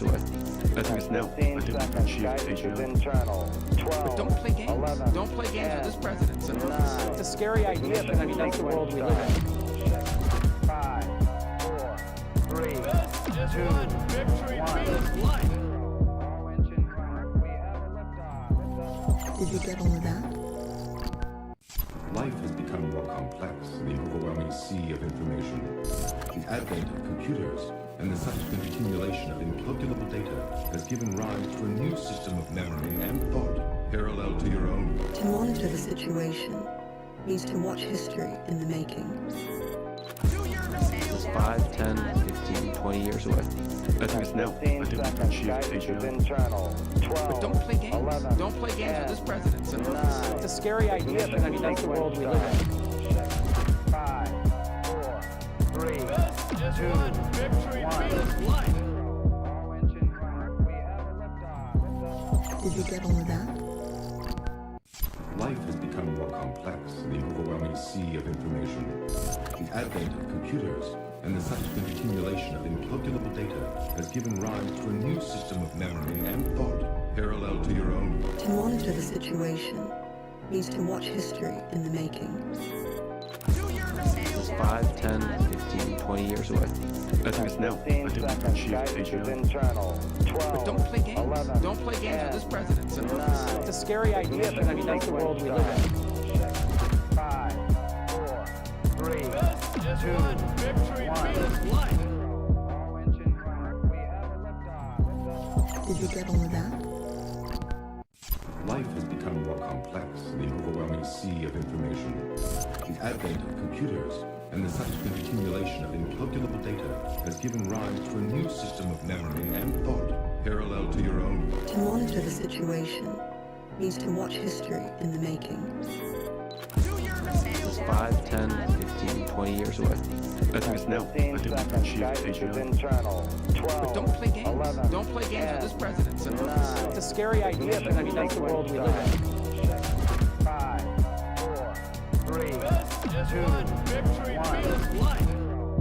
away. I think it's now. I think we can achieve HANSON. But don't play games. 11, don't play games 10, with this president. So 9, it's a scary idea, but I mean, that's the world we live in. 5, 4, 3, 2, 1. Victory feels life. All engine running. We have a liftoff. Did you get all of that? Life has become more complex in the overwhelming sea of information. The advent of computers and the subsequent accumulation of incalculable data has given rise to a new system of memory and thought parallel to your own. To monitor the situation means to watch history in the making. 5, 10, 15, 20 years away. I think it's now. I think we can achieve HANSON. But don't play games. 11, don't play games 10, with this president. So 9, it's a scary idea, but I mean, that's the world we live in. 5, 4, 3, 2, 1. Victory feels life. All engine running. We have a liftoff. Did you get all of that? Life has become more complex in the overwhelming sea of information. The advent of computers and the subsequent accumulation of incalculable data has given rise to a new system of memory and thought parallel to your own. To monitor the situation means to watch history in the making. 5, 10, 15, 20 years away. I think it's now. I think we can achieve HANSON. But don't play games. 11, don't play games 10, with this president. So 9, it's a scary idea, but I mean, that's the world we live in. 5, 4, 3, 2, 1. Victory feels life. All engine running. We have a liftoff. Did you get all of that? Life has become more complex in the overwhelming sea of information. The advent of computers and the subsequent accumulation of incalculable data has given rise to a new system of memory and thought parallel to your own. To monitor the situation means to watch history in the making. 5, 10, 15, 20 years away. I think it's now. I think we can achieve HANSON. But don't play games. 11, don't play games 10, with this president. So 9, it's a scary idea, but I mean, that's the world we live in. 5, 4, 3, 2, 1. Victory feels life.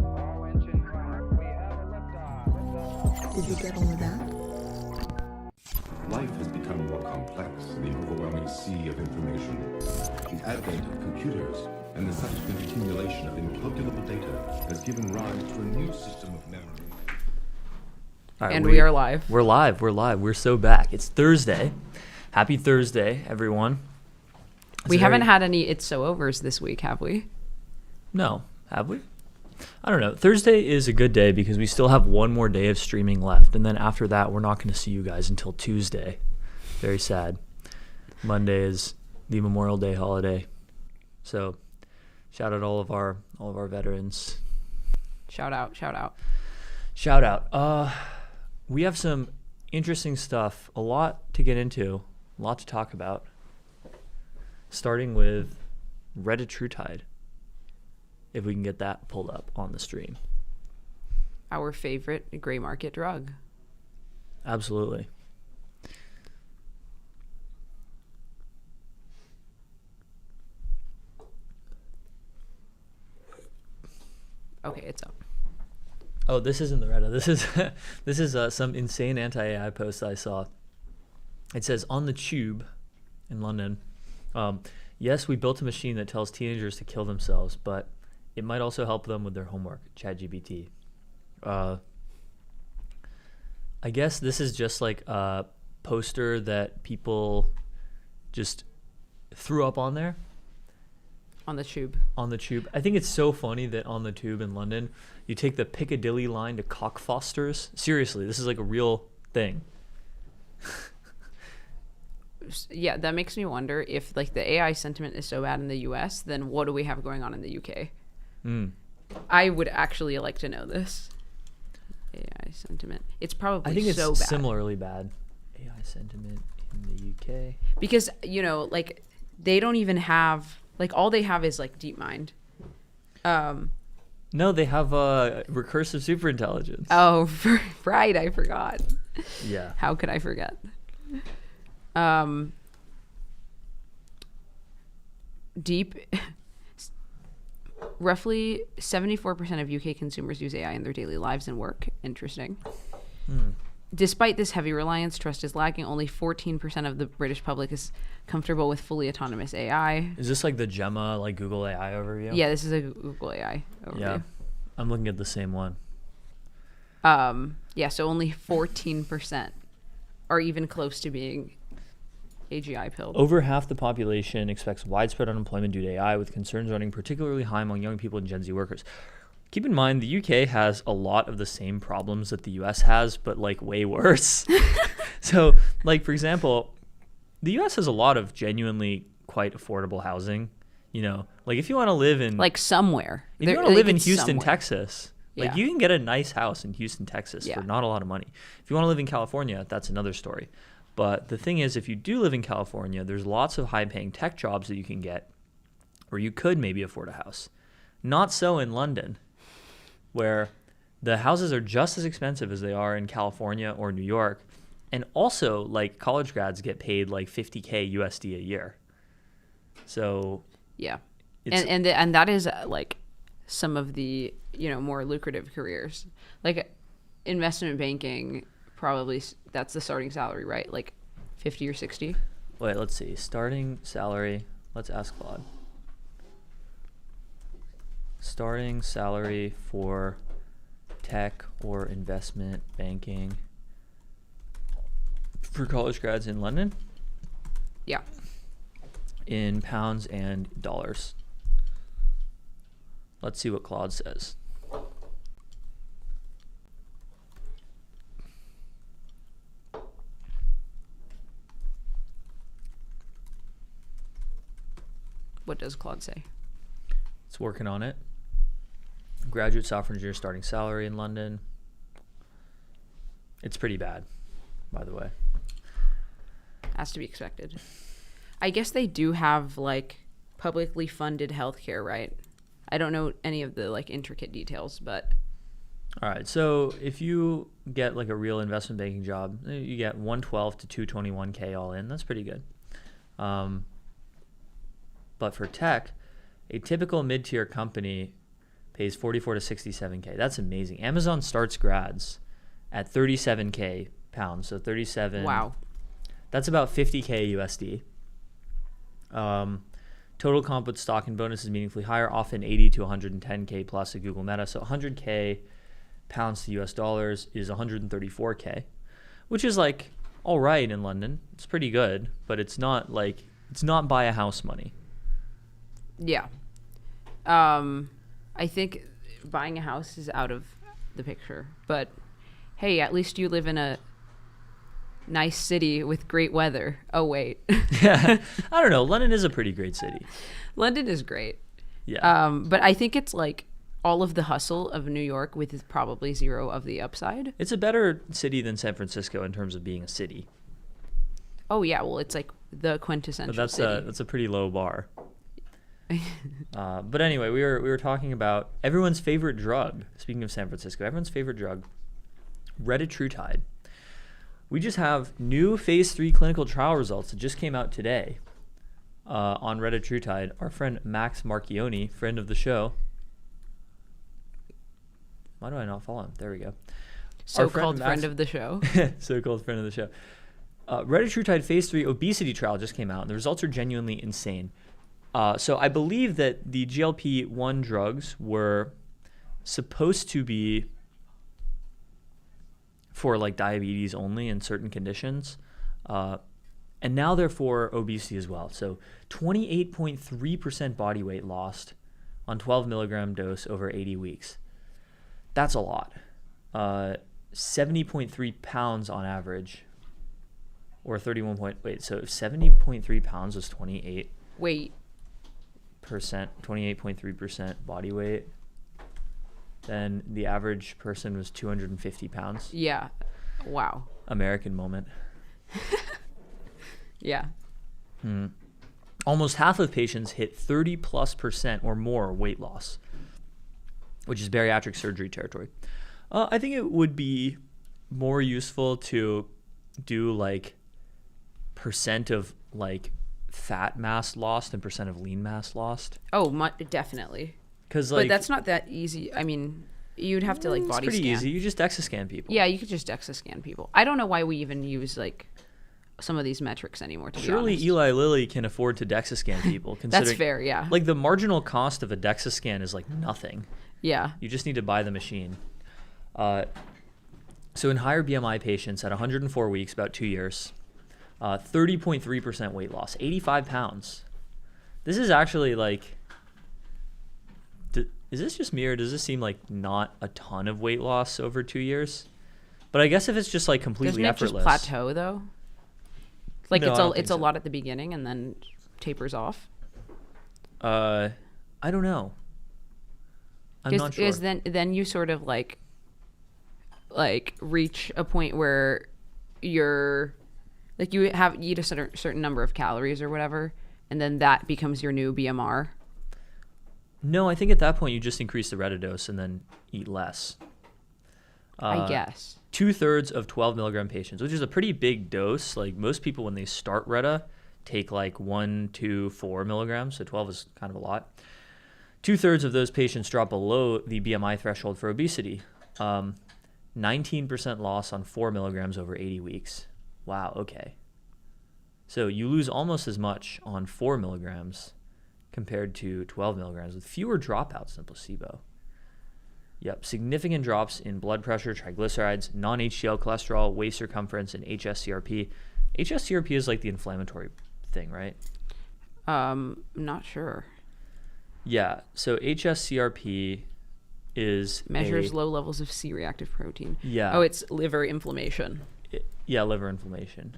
All engine running. We have a liftoff. Did you get all of that? Life has become more complex in the overwhelming sea of information. The advent of computers and the subsequent accumulation of incalculable data has given rise to a new system of memory. All right, And we are live. We're live. We're so back. It's Thursday. Happy Thursday, everyone. We haven't had any It's So Overs this week, have we? No, have we? I don't know. Thursday is a good day because we still have one more day of streaming left. And then after that, we're not going to see you guys until Tuesday. Very sad. Monday is the Memorial Day holiday. So shout out all of our veterans. Shout out. Shout out. We have some interesting stuff, a lot to get into, a lot to talk about. Starting with Reddit TrueTide. If we can get that pulled up on the stream. Our favorite gray market drug. Absolutely. Okay, it's up. Oh, this isn't the Reddit. This is some insane anti-AI post I saw. It says, on the tube in London, yes, we built a machine that tells teenagers to kill themselves, but it might also help them with their homework. ChatGPT. I guess this is just like a poster that people just threw up on there. On the tube. On the tube. I think it's so funny that on the tube in London, you take the Piccadilly line to Cockfosters. Seriously, this is like a real thing. Yeah, that makes me wonder if like the AI sentiment is so bad in the US, then what do we have going on in the UK? I would actually like to know this. AI sentiment. It's probably I think it's so bad. similarly bad. AI sentiment in the UK. Because, you know, like they don't even have, like all they have is like DeepMind. No, they have recursive superintelligence. Oh, right. I forgot. Yeah. How could I forget? Roughly 74% of UK consumers use AI in their daily lives and work. Interesting. Despite this heavy reliance, trust is lagging. Only 14% of the British public is comfortable with fully autonomous AI. Is this like the Gemma, like Google AI overview? Yeah, this is a Google AI overview. Yeah. I'm looking at the same one. Yeah, so only 14% are even close to being AGI pilled. Over half the population expects widespread unemployment due to AI, with concerns running particularly high among young people and Gen Z workers. Keep in mind, the UK has a lot of the same problems that the US has, but like way worse. So, like, for example, the US has a lot of genuinely quite affordable housing. You know, like if you want to live in Like somewhere. if you want to live in it's Houston, somewhere. Texas, like Yeah. you can get a nice house in Houston, Texas Yeah. for not a lot of money. If you want to live in California, that's another story. But the thing is, if you do live in California, there's lots of high-paying tech jobs that you can get where you could maybe afford a house. Not so in London, where the houses are just as expensive as they are in California or New York. And also, like, college grads get paid like $50K USD a year. So Yeah. it's, And that is like some of the, more lucrative careers. Like investment banking, probably that's the starting salary, right? Like 50 or 60. wait, let's see. Starting salary. Let's ask Claude. Starting salary for tech or investment banking for college grads in London Yeah. in pounds and dollars. Let's see what Claude says. What does Claude say? It's working on it. Graduate software engineer starting salary in London. It's pretty bad, by the way. Has to be expected. I guess they do have like publicly funded healthcare, right? I don't know any of the like intricate details, but All right, so if you get like a real investment banking job, you get 112 to 221K all in. That's pretty good. But for tech, a typical mid-tier company pays 44 to 67K. That's amazing. Amazon starts grads at 37K pounds, so 37. wow. That's about 50K USD. Total comp with stock and bonus is meaningfully higher, often 80 to 110K plus at Google Meta. So 100K pounds to US dollars is 134K, which is like all right in London. It's pretty good, but it's not buy a house money. Yeah. I think buying a house is out of the picture, but hey, at least you live in a nice city with great weather. Oh wait. Yeah, I don't know. London is a pretty great city. London is great. Yeah. But I think it's like all of the hustle of New York with probably zero of the upside. It's a better city than San Francisco in terms of being a city. Oh yeah, well it's like the quintessential But city. that's a pretty low bar. But anyway, we were talking about everyone's favorite drug. Speaking of San Francisco, everyone's favorite drug, retatrutide. We just have new phase 3 clinical trial results that just came out today on retatrutide. Our friend Max Marchioni, friend of the show. Why do I not follow him? There we go. So-called friend of the show. So-called friend of the show. Retatrutide phase 3 obesity trial just came out, and the results are genuinely insane. So I believe that the GLP-1 drugs were supposed to be for like diabetes only in certain conditions. And now they're for obesity as well. So 28.3% body weight lost on 12 milligram dose over 80 weeks. That's a lot. 70.3 pounds on average, or so if 70.3 pounds was 28%, Wait, 28.3% body weight, then the average person was 250 pounds. yeah. Wow. American moment. Yeah. Almost half of patients hit 30+% or more weight loss, which is bariatric surgery territory. I think it would be more useful to do like percent of like fat mass lost and percent of lean mass lost. Oh, definitely. Because But that's not that easy. I mean, You'd have to like It's body pretty scan. easy. You just DEXA scan people. Yeah, you could just DEXA scan people. I don't know why we even use like some of these metrics anymore. To Surely be honest. Eli Lilly can afford to DEXA scan people. That's considering, fair. Yeah. Like the marginal cost of a DEXA scan is like nothing. Yeah. You just need to buy the machine. So in higher BMI patients at 104 weeks, about 2 years, 30.3% weight loss, 85 pounds. This is actually like, is this just me or does this seem like not a ton of weight loss over 2 years? But I guess if it's just like completely Doesn't it effortless. just plateau though? Like No, I don't it's think a so. lot at the beginning and then tapers off. I don't know. I'm not sure. Is then you sort of like reach a point where you're like you eat a certain number of calories or whatever, and then that becomes your new BMR. No, I think at that point you just increase the Retta dose and then eat less. I guess. 2/3 of 12 milligram patients, which is a pretty big dose. Like most people when they start Retta take like 1, 2, 4 milligrams. So 12 is kind of a lot. 2/3 of those patients drop below the BMI threshold for obesity. 19% loss on 4 milligrams over 80 weeks. Wow, okay. So you lose almost as much on 4 milligrams compared to 12 milligrams with fewer dropouts than placebo. Yep, significant drops in blood pressure, triglycerides, non-HDL cholesterol, waist circumference, and HSCRP. HSCRP is like the inflammatory thing, right? Not sure. Yeah, so HSCRP is Measures low levels of C-reactive protein. Yeah. Oh, it's liver inflammation. Yeah, liver inflammation.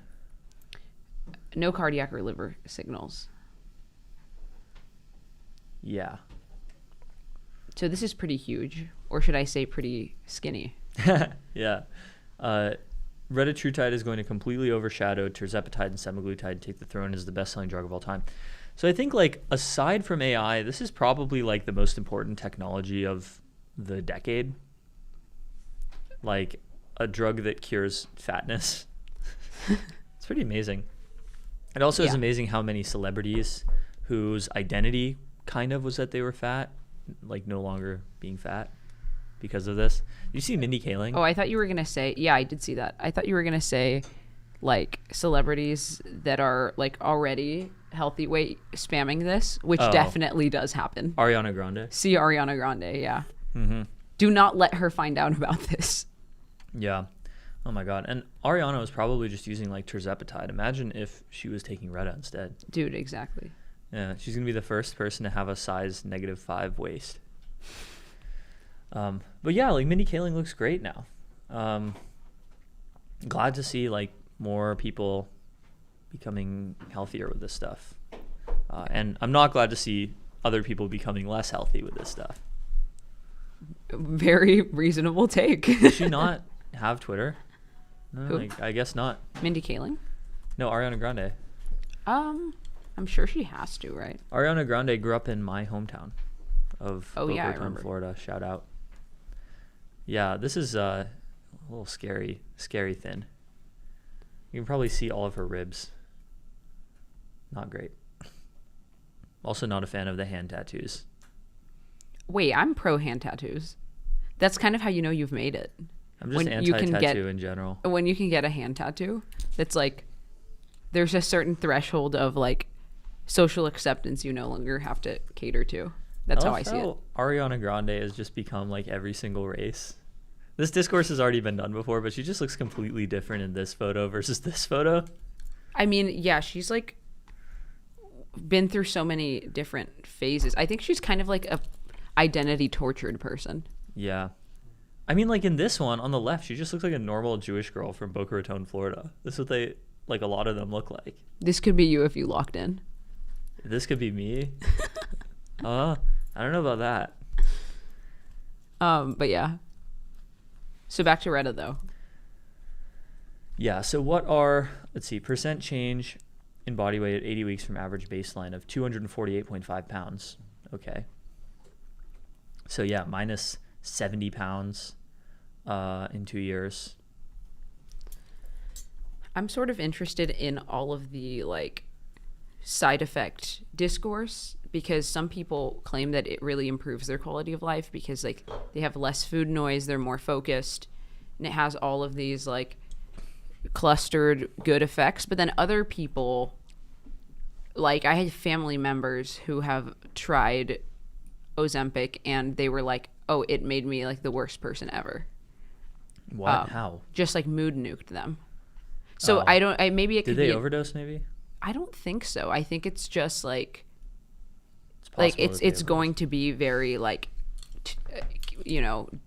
No cardiac or liver signals. Yeah. So this is pretty huge, or should I say pretty skinny? Yeah. Retatrutide is going to completely overshadow tirzepatide and semaglutide and take the throne as the best-selling drug of all time. So I think, like, aside from AI, this is probably, like, the most important technology of the decade. Like, a drug that cures fatness. It's pretty amazing. It also is amazing how many celebrities whose identity kind of was that they were fat, like, no longer being fat because of this. Did you see Mindy Kaling? Oh, I thought you were going to say, yeah, I did see that. I thought you were going to say, like, celebrities that are, like, already healthy weight spamming this, which definitely does happen. Ariana Grande. See Ariana Grande, yeah. Mm-hmm. Do not let her find out about this. Yeah. Oh, my God. And Ariana was probably just using, like, tirzepatide. Imagine if she was taking Retta instead. Dude, exactly. Yeah, she's going to be the first person to have a size -5 waist. But yeah, like Mindy Kaling looks great now. Glad to see like more people becoming healthier with this stuff. And I'm not glad to see other people becoming less healthy with this stuff. Very reasonable take. Does she not have Twitter? No, like, I guess not. Mindy Kaling? No, Ariana Grande. I'm sure she has to, right? Ariana Grande grew up in my hometown of Boca I Raton, remember. Florida. Shout out. Yeah, this is a little scary thin. You can probably see all of her ribs. Not great. Also not a fan of the hand tattoos. Wait, I'm pro hand tattoos. That's kind of how you know you've made it. I'm just anti-tattoo in general. When you can get a hand tattoo, that's like, there's a certain threshold of like social acceptance you no longer have to cater to. That's how I see it. Ariana Grande has just become like every single race. This discourse has already been done before, but she just looks completely different in this photo versus this photo. I mean, yeah, she's like been through so many different phases. I think she's kind of like a identity tortured person. Yeah. I mean, like in this one on the left, she just looks like a normal Jewish girl from Boca Raton, Florida. This is what they, like a lot of them look like. This could be you if you locked in. This could be me. I don't know about that. But yeah. So back to Retta though. Yeah, so what are, let's see, percent change in body weight at 80 weeks from average baseline of 248.5 pounds. Okay. So yeah, minus 70 pounds in 2 years. I'm sort of interested in all of the like side effect discourse because some people claim that it really improves their quality of life because like they have less food noise, they're more focused, and it has all of these like clustered good effects. But then other people, like I had family members who have tried Ozempic and they were like, oh, it made me like the worst person ever. What? How? Just like mood nuked them. So maybe it could Did they be overdose maybe? I don't think so. I think it's just like It's possible that they it's going to be very like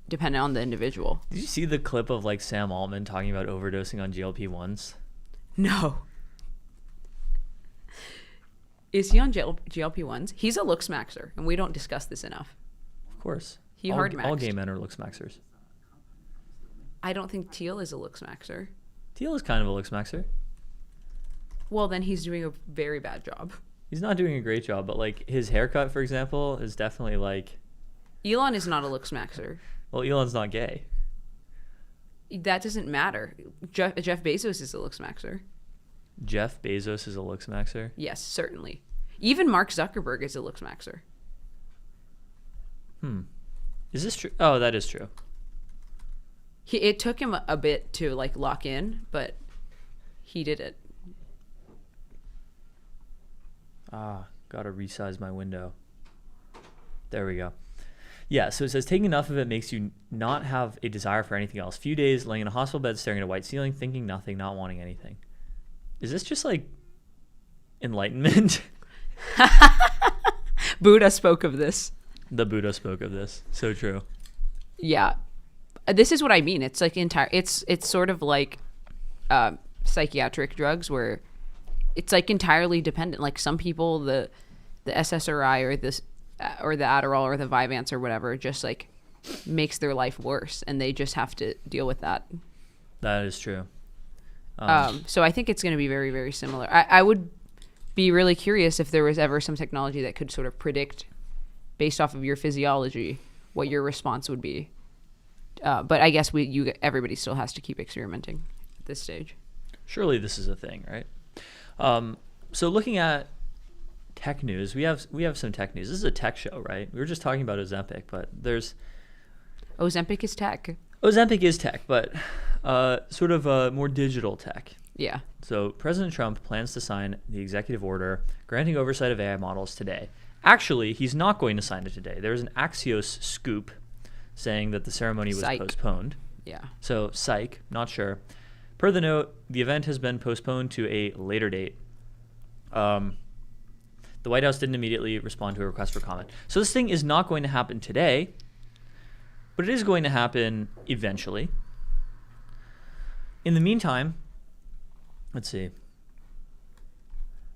dependent on the individual. Did you see the clip of like Sam Altman talking about overdosing on GLP-1s? No. Is he on GLP-1s? He's a looks maxer, and we don't discuss this enough. Of course. He all, hard maxed. all gay men are looks maxers. I don't think Teal is a looks maxer. Teal is kind of a looks maxer. Well, then he's doing a very bad job. He's not doing a great job, but like his haircut, for example, is definitely like. Elon is not a looks maxer. Well, Elon's not gay. That doesn't matter. Jeff Bezos is a looks maxer. Jeff Bezos is a looks maxer? Yes, certainly. Even Mark Zuckerberg is a looks maxer. Is this true? Oh, that is true. It took him a bit to like lock in, but he did it. Gotta resize my window. There we go. Yeah, so it says taking enough of it makes you not have a desire for anything else. Few days laying in a hospital bed, staring at a white ceiling, thinking nothing, not wanting anything. Is this just like enlightenment? Buddha spoke of this. The Buddha spoke of this. So true. Yeah. This is what I mean. It's like it's sort of like psychiatric drugs where it's like entirely dependent. Like some people, the SSRI or the Adderall or the Vyvanse or whatever just like makes their life worse, and they just have to deal with that. That is true. So I think it's going to be very, very similar. I would be really curious if there was ever some technology that could sort of predict, based off of your physiology, what your response would be. But I guess everybody still has to keep experimenting at this stage. Surely this is a thing, right? So looking at tech news, we have some tech news. This is a tech show, right? We were just talking about Ozempic, but there's Ozempic is tech. Ozempic is tech, but sort of more digital tech. Yeah. So President Trump plans to sign the executive order granting oversight of AI models today. Actually, he's not going to sign it today. There's an Axios scoop saying that the ceremony was postponed. Yeah. So, psych, not sure. Per the note, the event has been postponed to a later date. The White House didn't immediately respond to a request for comment. So this thing is not going to happen today, but it is going to happen eventually. In the meantime, let's see.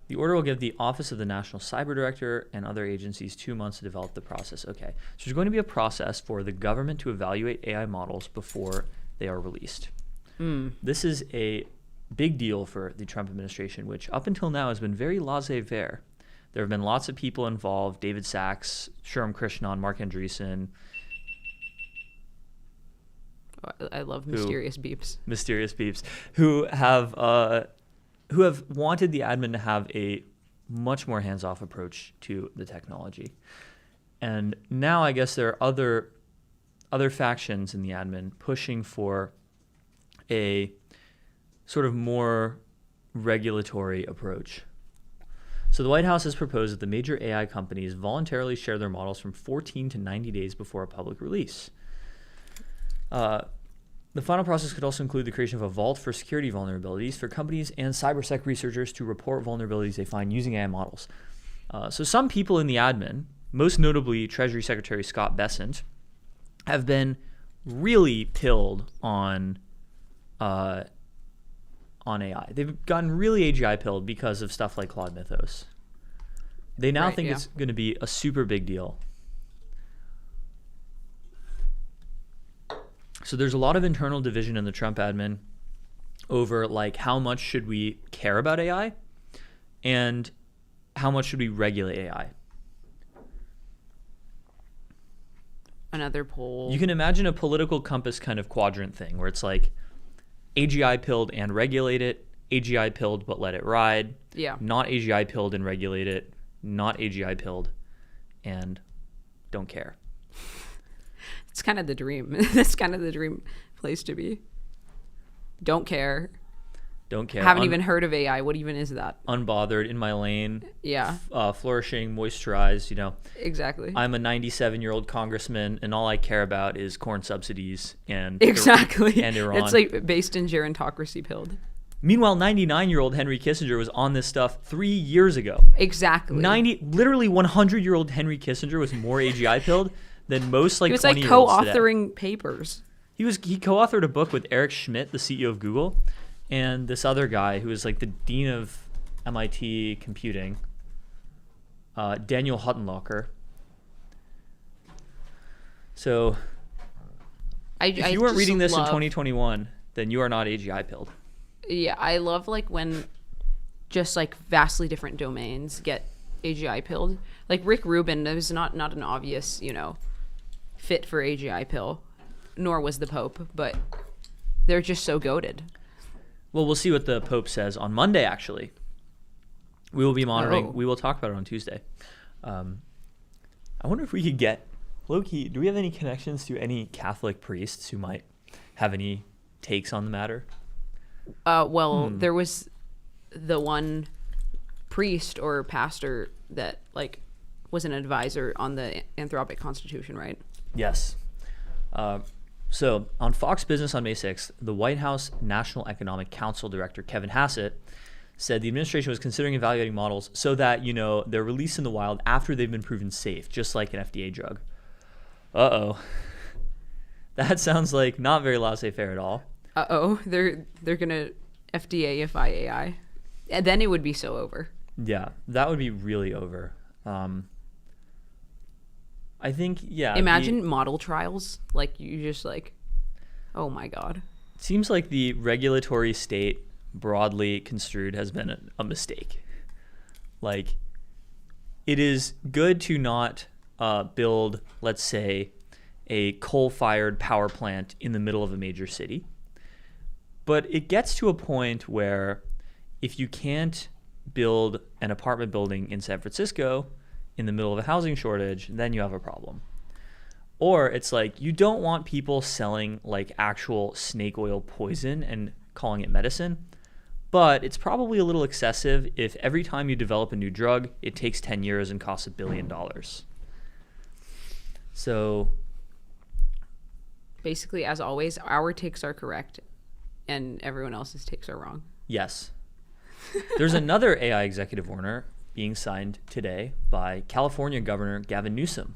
The order will give the Office of the National Cyber Director and other agencies 2 months to develop the process. Okay, so there's going to be a process for the government to evaluate AI models before they are released. This is a big deal for the Trump administration, which up until now has been very laissez-faire. There have been lots of people involved: David Sachs, Shuram Krishnan, Mark Andreessen. I love mysterious beeps. Mysterious beeps, who have wanted the admin to have a much more hands-off approach to the technology. And now I guess there are other factions in the admin pushing for a sort of more regulatory approach. So the White House has proposed that the major AI companies voluntarily share their models from 14 to 90 days before a public release. The final process could also include the creation of a vault for security vulnerabilities for companies and cybersec researchers to report vulnerabilities they find using AI models. So some people in the admin, most notably Treasury Secretary Scott Bessent, have been really pilled on AI. They've gotten really AGI pilled because of stuff like Claude Mythos. They now think it's going to be a super big deal. So there's a lot of internal division in the Trump admin over like how much should we care about AI and how much should we regulate AI. Another poll. You can imagine a political compass kind of quadrant thing where it's like AGI pilled and regulate it, AGI pilled but let it ride, Yeah. not AGI pilled and regulate it, not AGI pilled and don't care. It's kind of the dream. That's kind of the dream place to be. Don't care. Don't care. Haven't even heard of AI. What even is that? Unbothered, in my lane. Yeah. Flourishing, moisturized, you know. Exactly. I'm a 97-year-old congressman, and all I care about is corn subsidies and Exactly. and Iran. It's like based in gerontocracy pilled. Meanwhile, 99-year-old Henry Kissinger was on this stuff 3 years ago. Exactly. Literally 100-year-old Henry Kissinger was more AGI pilled than most like 20-year-olds He was like co-authoring papers. He co-authored a book with Eric Schmidt, the CEO of Google, and this other guy who was like the dean of MIT computing, Daniel Huttenlocher. So if you weren't reading this in 2021, then you are not AGI pilled. Yeah, I love like when just like vastly different domains get AGI pilled. Like Rick Rubin was not an obvious, fit for AGI pill, nor was the Pope, but they're just so goated. Well, we'll see what the Pope says on Monday, actually. We will be monitoring. Oh. We will talk about it on Tuesday. I wonder if we could get, low-key, do we have any connections to any Catholic priests who might have any takes on the matter? There was the one priest or pastor that like was an advisor on the Anthropic Constitution, right? Yes. So on Fox Business on May 6th, the White House National Economic Council Director Kevin Hassett said the administration was considering evaluating models so that, they're released in the wild after they've been proven safe, just like an FDA drug. Uh-oh. That sounds like not very laissez-faire at all. They're gonna FDA-ify AI. And then it would be so over. Yeah, that would be really over. I think, yeah. Imagine model trials. Like, you just like, oh my God. It seems like the regulatory state, broadly construed, has been a mistake. Like, it is good to not build, let's say, a coal-fired power plant in the middle of a major city. But it gets to a point where if you can't build an apartment building in San Francisco in the middle of a housing shortage, then you have a problem. Or it's like you don't want people selling like actual snake oil poison and calling it medicine, but it's probably a little excessive if every time you develop a new drug, it takes 10 years and costs $1 billion. So basically, as always, our takes are correct and everyone else's takes are wrong. Yes. There's another AI executive order being signed today by California Governor Gavin Newsom.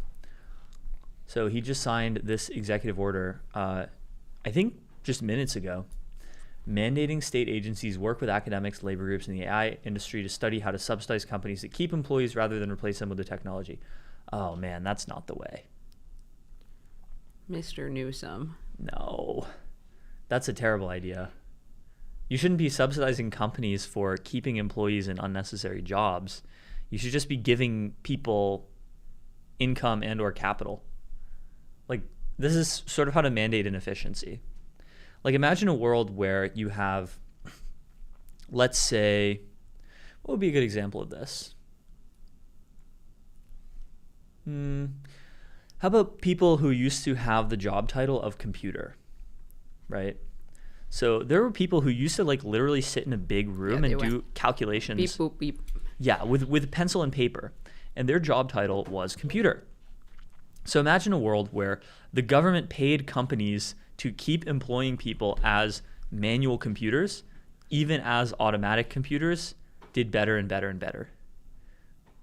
So he just signed this executive order, I think just minutes ago, mandating state agencies work with academics, labor groups, and the AI industry to study how to subsidize companies that keep employees rather than replace them with the technology. Oh man, that's not the way. Mr. Newsom. No, that's a terrible idea. You shouldn't be subsidizing companies for keeping employees in unnecessary jobs. You should just be giving people income and or capital. Like, this is sort of how to mandate inefficiency. Like, imagine a world where you have, let's say, what would be a good example of this? How about people who used to have the job title of computer, right? So there were people who used to like literally sit in a big room and do calculations. Beep, boop, beep. Yeah, with pencil and paper. And their job title was computer. So imagine a world where the government paid companies to keep employing people as manual computers, even as automatic computers did better and better and better.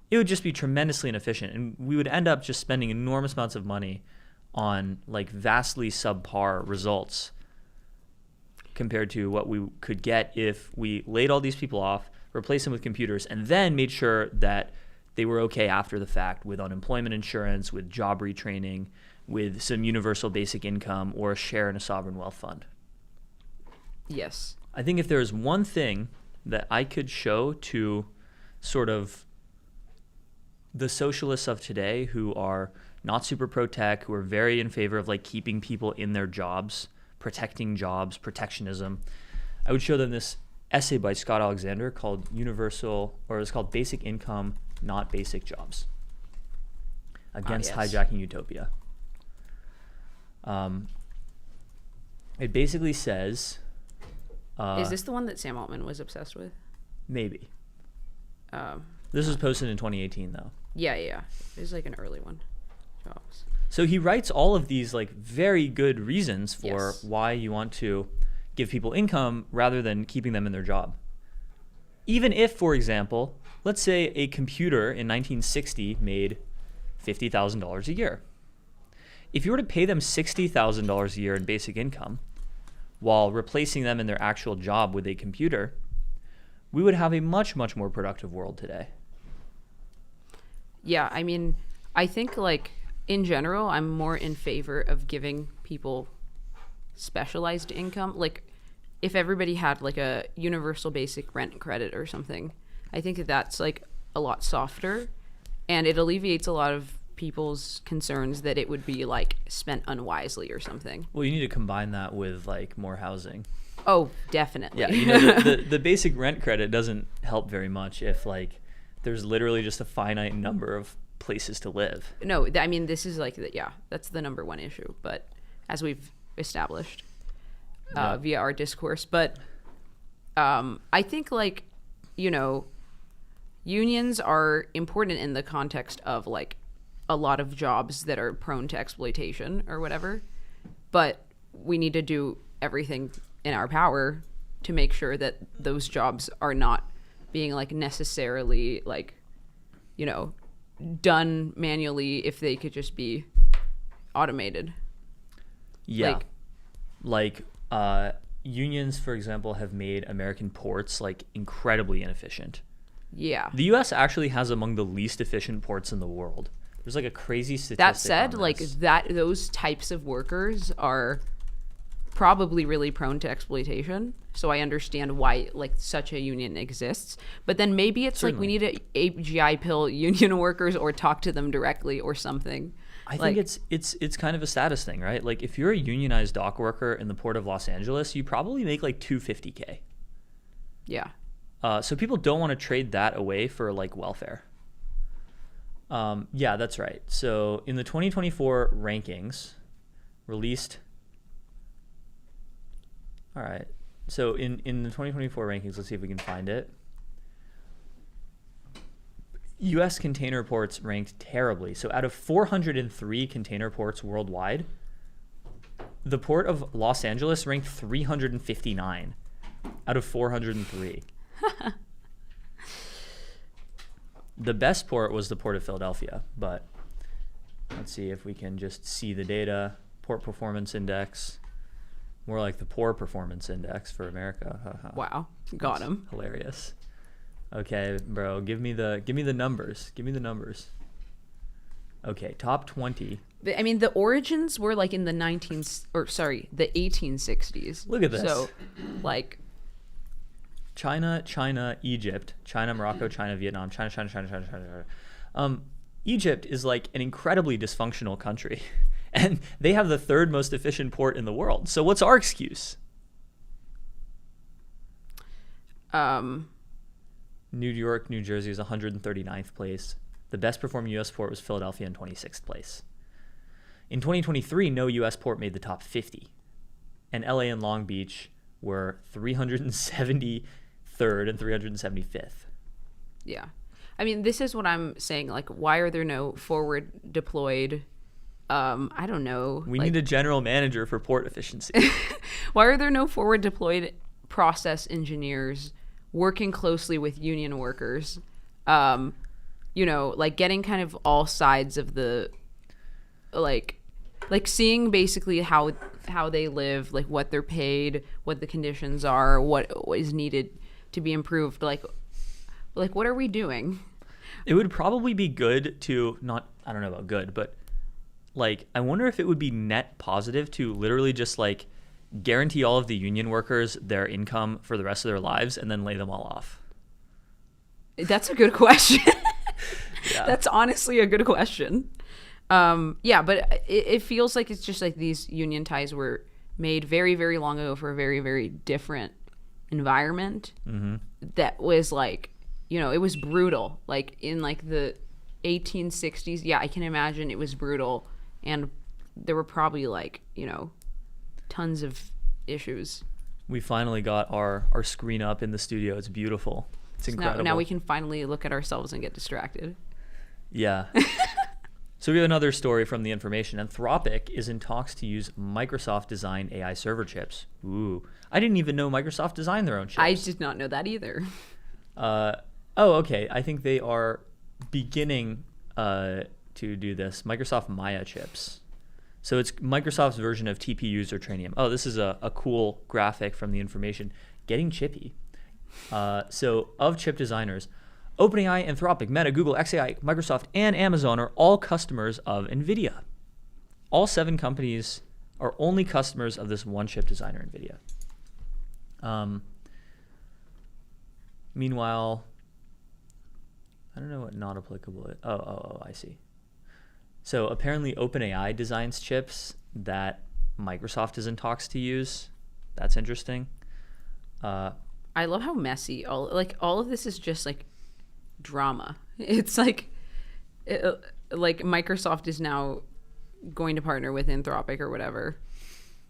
It would just be tremendously inefficient, and we would end up just spending enormous amounts of money on like vastly subpar results compared to what we could get if we laid all these people off, replaced them with computers, and then made sure that they were okay after the fact with unemployment insurance, with job retraining, with some universal basic income, or a share in a sovereign wealth fund. Yes. I think if there is one thing that I could show to sort of the socialists of today who are not super pro-tech, who are very in favor of like keeping people in their jobs, protecting jobs, protectionism, I would show them this essay by Scott Alexander called Universal, or it's called Basic Income, Not Basic Jobs. against yes. hijacking utopia. It basically says... Is this the one that Sam Altman was obsessed with? Maybe. This was posted in 2018, though. Yeah. It was like an early one. Jobs. So he writes all of these like very good reasons for Yes. why you want to give people income rather than keeping them in their job. Even if, for example, let's say a computer in 1960 made $50,000 a year. If you were to pay them $60,000 a year in basic income while replacing them in their actual job with a computer, we would have a much, much more productive world today. Yeah, I mean, I think like in general, I'm more in favor of giving people specialized income. Like if everybody had like a universal basic rent credit or something, I think that that's like a lot softer and it alleviates a lot of people's concerns that it would be like spent unwisely or something. Well, you need to combine that with like more housing. Oh, definitely. Yeah, you know, the basic rent credit doesn't help very much if like there's literally just a finite number of places to live. No, I mean, this is like, that's the number one issue, but as we've established via our discourse. But I think like, you know, unions are important in the context of like a lot of jobs that are prone to exploitation or whatever, but we need to do everything in our power to make sure that those jobs are not being like necessarily like, you know, done manually if they could just be automated. Yeah. Like unions, for example, have made American ports like incredibly inefficient. Yeah. The US actually has among the least efficient ports in the world. There's like a crazy statistic. That said, on like this. those types of workers are probably really prone to exploitation. So I understand why like such a union exists. But then maybe it's Certainly. like we need to AGI pill union workers or talk to them directly or something. I think it's kind of a status thing, right? Like if you're a unionized dock worker in the port of Los Angeles, you probably make like $250K. Yeah. So people don't want to trade that away for like welfare. Yeah, that's right. So in the 2024 rankings released, all right. So in the 2024 rankings, let's see if we can find it. U.S. container ports ranked terribly. So out of 403 container ports worldwide, the port of Los Angeles ranked 359 out of 403. The best port was the port of Philadelphia, but let's see if we can just see the data. Port performance index, more like the poor performance index for America. Wow. Got him. Hilarious. Okay, bro, give me the numbers. Give me the numbers. Okay, top 20. I mean, the origins were like in the the 1860s. Look at this. So, like, China, Egypt, China, Morocco, China, Vietnam, China. Egypt is like an incredibly dysfunctional country, and they have the third most efficient port in the world. So what's our excuse? New York, New Jersey is 139th place. The best performing U.S. port was Philadelphia in 26th place. In 2023, no U.S. port made the top 50, and LA and Long Beach were 373rd and 375th. yeah. I mean, this is what I'm saying. Like, why are there no forward deployed? I don't know. We need a general manager for port efficiency. Why are there no forward deployed process engineers working closely with union workers? You know, like getting kind of all sides of the, like seeing basically how they live, like what they're paid, what the conditions are, what is needed to be improved. Like what are we doing? It would probably be good to I don't know about good, but like I wonder if it would be net positive to literally just like guarantee all of the union workers their income for the rest of their lives and then lay them all off. That's a good question. Yeah. That's honestly a good question. Yeah, but it feels like it's just like these union ties were made very, very long ago for a very, very different environment. Mm-hmm. That was like, you know, it was brutal. Like in like the 1860s. Yeah, I can imagine it was brutal, and there were probably like, you know, tons of issues. We finally got our screen up in the studio. It's beautiful. It's So incredible. now we can finally look at ourselves and get distracted. Yeah. So we have another story from the information. Anthropic is in talks to use Microsoft design AI server chips. Ooh. I didn't even know Microsoft designed their own chips. I did not know that either. Oh, okay. I think they are beginning to do this. Microsoft Maya chips. So it's Microsoft's version of TPUs or Trainium. Oh, this is a cool graphic from the information. Getting chippy. So of chip designers, OpenAI, Anthropic, Meta, Google, xAI, Microsoft, and Amazon are all customers of NVIDIA. All 7 companies are only customers of this one chip designer, NVIDIA. Meanwhile, I don't know what not applicable is. Oh, I see. So apparently OpenAI designs chips that Microsoft is in talks to use. That's interesting. I love how messy all of this is, just like drama. It's like Microsoft is now going to partner with Anthropic or whatever,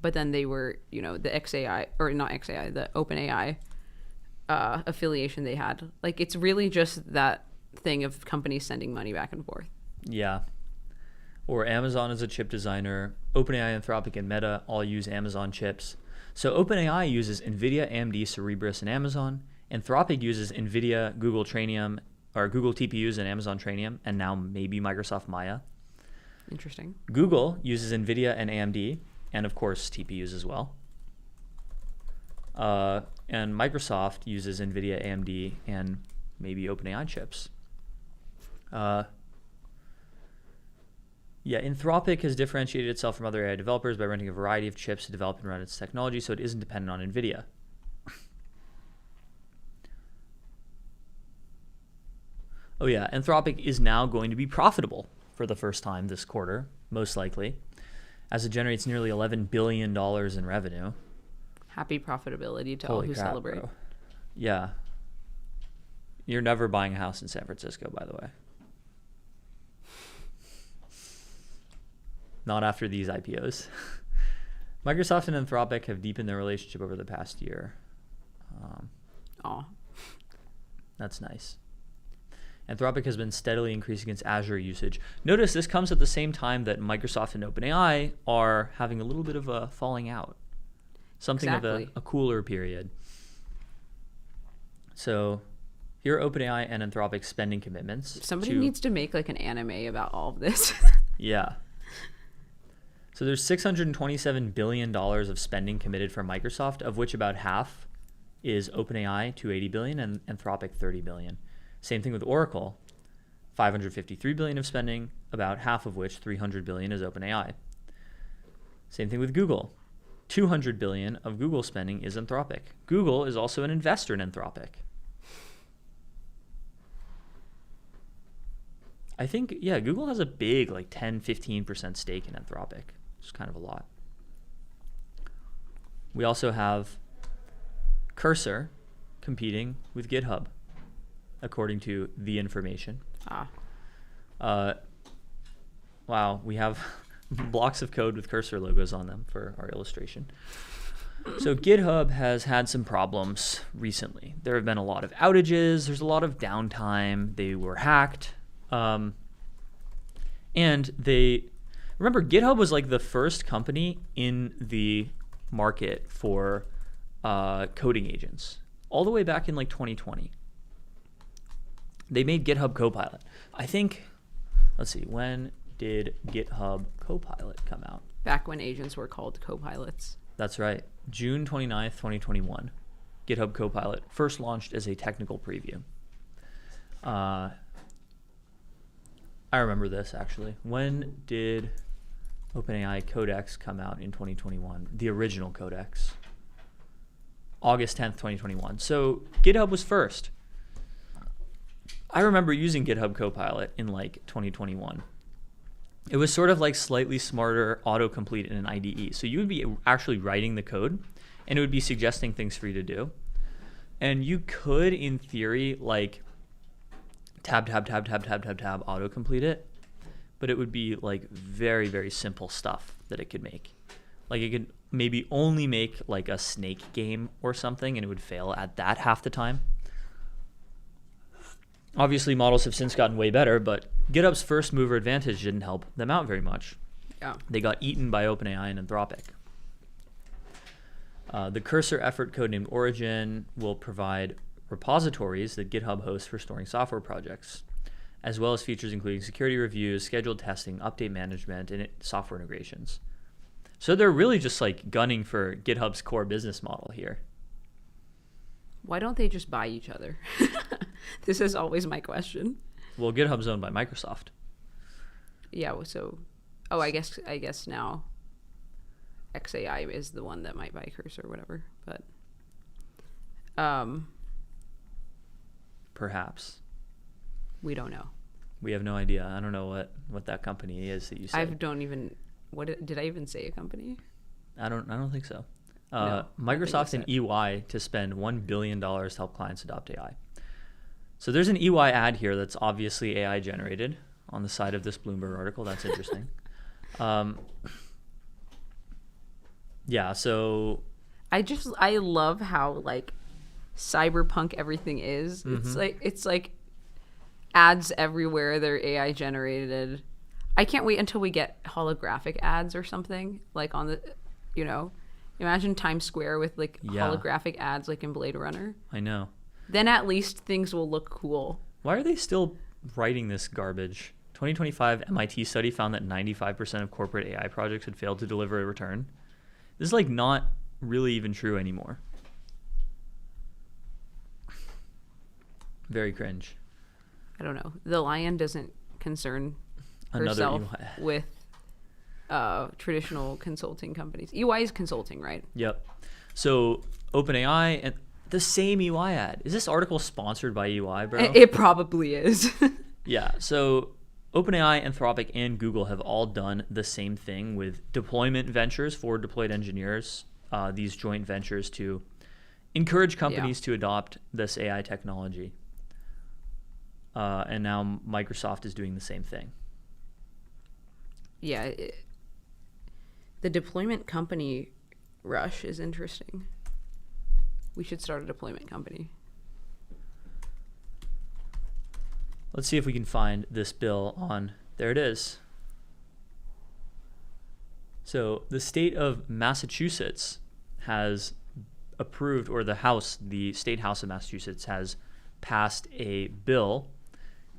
but then they were, you know, the XAI, or not XAI, the OpenAI affiliation they had. Like, it's really just that thing of companies sending money back and forth. Yeah. Or Amazon is a chip designer. OpenAI, Anthropic, and Meta all use Amazon chips. So OpenAI uses NVIDIA, AMD, Cerebras, and Amazon. Anthropic uses NVIDIA, Google Trainium, or Google TPUs and Amazon Trainium, and now maybe Microsoft Maya. Interesting. Google uses NVIDIA and AMD, and of course TPUs as well. And Microsoft uses NVIDIA, AMD, and maybe OpenAI chips. Yeah, Anthropic has differentiated itself from other AI developers by renting a variety of chips to develop and run its technology, so it isn't dependent on NVIDIA. Oh yeah, Anthropic is now going to be profitable for the first time this quarter, most likely, as it generates nearly $11 billion in revenue. Happy profitability to all Holy who crap, celebrate. bro. Yeah. You're never buying a house in San Francisco, by the way. Not after these IPOs. Microsoft and Anthropic have deepened their relationship over the past year. Aw. That's nice. Anthropic has been steadily increasing its Azure usage. Notice this comes at the same time that Microsoft and OpenAI are having a little bit of a falling out. Something Exactly. of a cooler period. So here are OpenAI and Anthropic spending commitments. Somebody needs to make like an anime about all of this. Yeah. So there's $627 billion of spending committed from Microsoft, of which about half is OpenAI, $280 billion, and Anthropic, $30 billion. Same thing with Oracle, $553 billion of spending, about half of which, $300 billion, is OpenAI. Same thing with Google. $200 billion of Google spending is Anthropic. Google is also an investor in Anthropic. I think, yeah, Google has a big, like 10-15% stake in Anthropic. It's kind of a lot. We also have Cursor competing with GitHub, according to the information. Wow, we have blocks of code with Cursor logos on them for our illustration. So GitHub has had some problems recently. There have been a lot of outages. There's a lot of downtime. They were hacked. And they, remember, GitHub was like the first company in the market for coding agents all the way back in like 2020. They made GitHub Copilot. I think, let's see, when did GitHub Copilot come out? Back when agents were called copilots. That's right. June 29th, 2021. GitHub Copilot first launched as a technical preview. I remember this, actually. When did OpenAI Codex come out in 2021? The original Codex. August 10th, 2021. So GitHub was first. I remember using GitHub Copilot in like 2021. It was sort of like slightly smarter autocomplete in an IDE. So you would be actually writing the code, and it would be suggesting things for you to do. And you could, in theory, like tab, autocomplete it. But it would be like very, very simple stuff that it could make. Like it could maybe only make like a snake game or something, and it would fail at that half the time. Obviously, models have since gotten way better, but GitHub's first mover advantage didn't help them out very much. Yeah. They got eaten by OpenAI and Anthropic. The Cursor effort codenamed Origin will provide repositories that GitHub hosts for storing software projects, as well as features including security reviews, scheduled testing, update management, and software integrations. So they're really just like gunning for GitHub's core business model here. Why don't they just buy each other? This is always my question. Well, GitHub's owned by Microsoft. Yeah, so I guess now XAI is the one that might buy Cursor or whatever, but perhaps. We don't know. We have no idea. I don't know what that company is that you said. I don't even. What did I even say? A company? I don't think so. No, Microsoft and EY to spend $1 billion to help clients adopt AI. So there's an EY ad here that's obviously AI generated on the side of this Bloomberg article. That's interesting. Yeah. So I love how like cyberpunk everything is. It's like ads everywhere. They're AI generated. I can't wait until we get holographic ads or something like on the, imagine Times Square with like holographic ads like in Blade Runner. I know. Then at least things will look cool. Why are they still writing this garbage? 2025 MIT study found that 95% of corporate AI projects had failed to deliver a return. This is like not really even true anymore. Very cringe. I don't know. The Lion doesn't concern herself with traditional consulting companies. EY is consulting, right? Yep. So OpenAI and the same EY ad. Is this article sponsored by EY, bro? It probably is. Yeah. So OpenAI, Anthropic, and Google have all done the same thing with deployment ventures for deployed engineers. These joint ventures to encourage companies to adopt this AI technology. And now Microsoft is doing the same thing. Yeah. The deployment company rush is interesting. We should start a deployment company. Let's see if we can find this bill on. There it is. So the state of Massachusetts has approved, or the state house of Massachusetts has passed a bill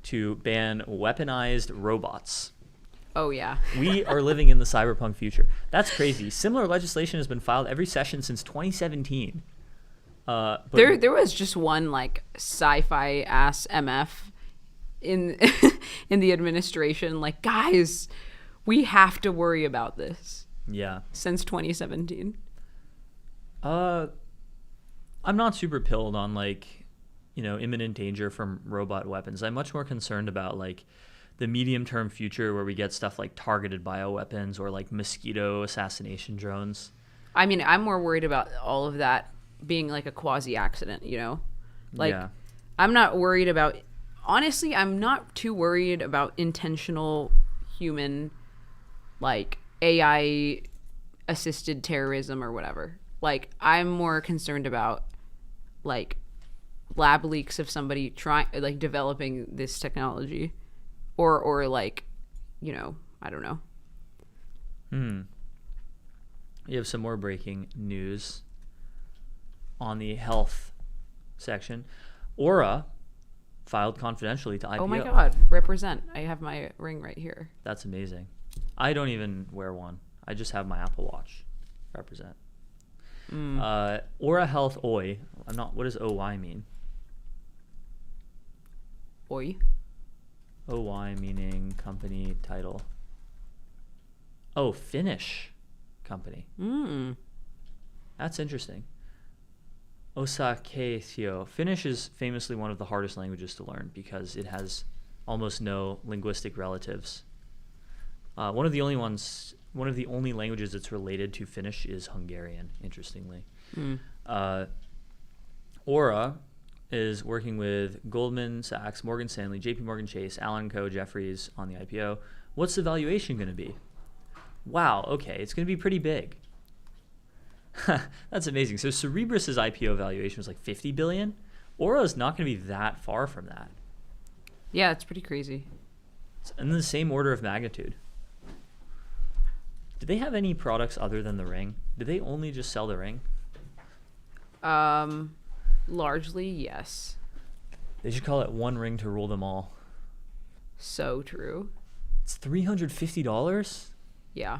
to ban weaponized robots. Oh, yeah. We are living in the cyberpunk future. That's crazy. Similar legislation has been filed every session since 2017. But there was just one like sci-fi ass MF in in the administration. Like, guys, we have to worry about this. Yeah. Since 2017. I'm not super pilled on like, imminent danger from robot weapons. I'm much more concerned about like the medium-term future where we get stuff like targeted bioweapons or like mosquito assassination drones. I mean, I'm more worried about all of that being like a quasi-accident, Like, yeah. I'm not worried about... Honestly, I'm not too worried about intentional human, like, AI-assisted terrorism or whatever. Like, I'm more concerned about, like, lab leaks of somebody developing this technology. Or like, I don't know. You have some more breaking news on the health section. Aura filed confidentially to IPO. Oh my God, represent. I have my ring right here. That's amazing. I don't even wear one. I just have my Apple Watch. Represent. Aura Health OI. What does OY mean? OI? OY meaning company title. Oh, Finnish company. That's interesting. Osakesio. Finnish is famously one of the hardest languages to learn because it has almost no linguistic relatives. One of the only languages that's related to Finnish is Hungarian, interestingly. Aura is working with Goldman Sachs, Morgan Stanley, JP Morgan Chase, Allen & Co, Jefferies on the IPO. What's the valuation going to be? Wow, okay, it's going to be pretty big. That's amazing. So Cerebrus's IPO valuation was like 50 billion. Aura is not going to be that far from that. Yeah, it's pretty crazy. It's in the same order of magnitude. Do they have any products other than the ring? Do they only just sell the ring? Largely, yes. They should call it one ring to rule them all. So true. It's $350? Yeah.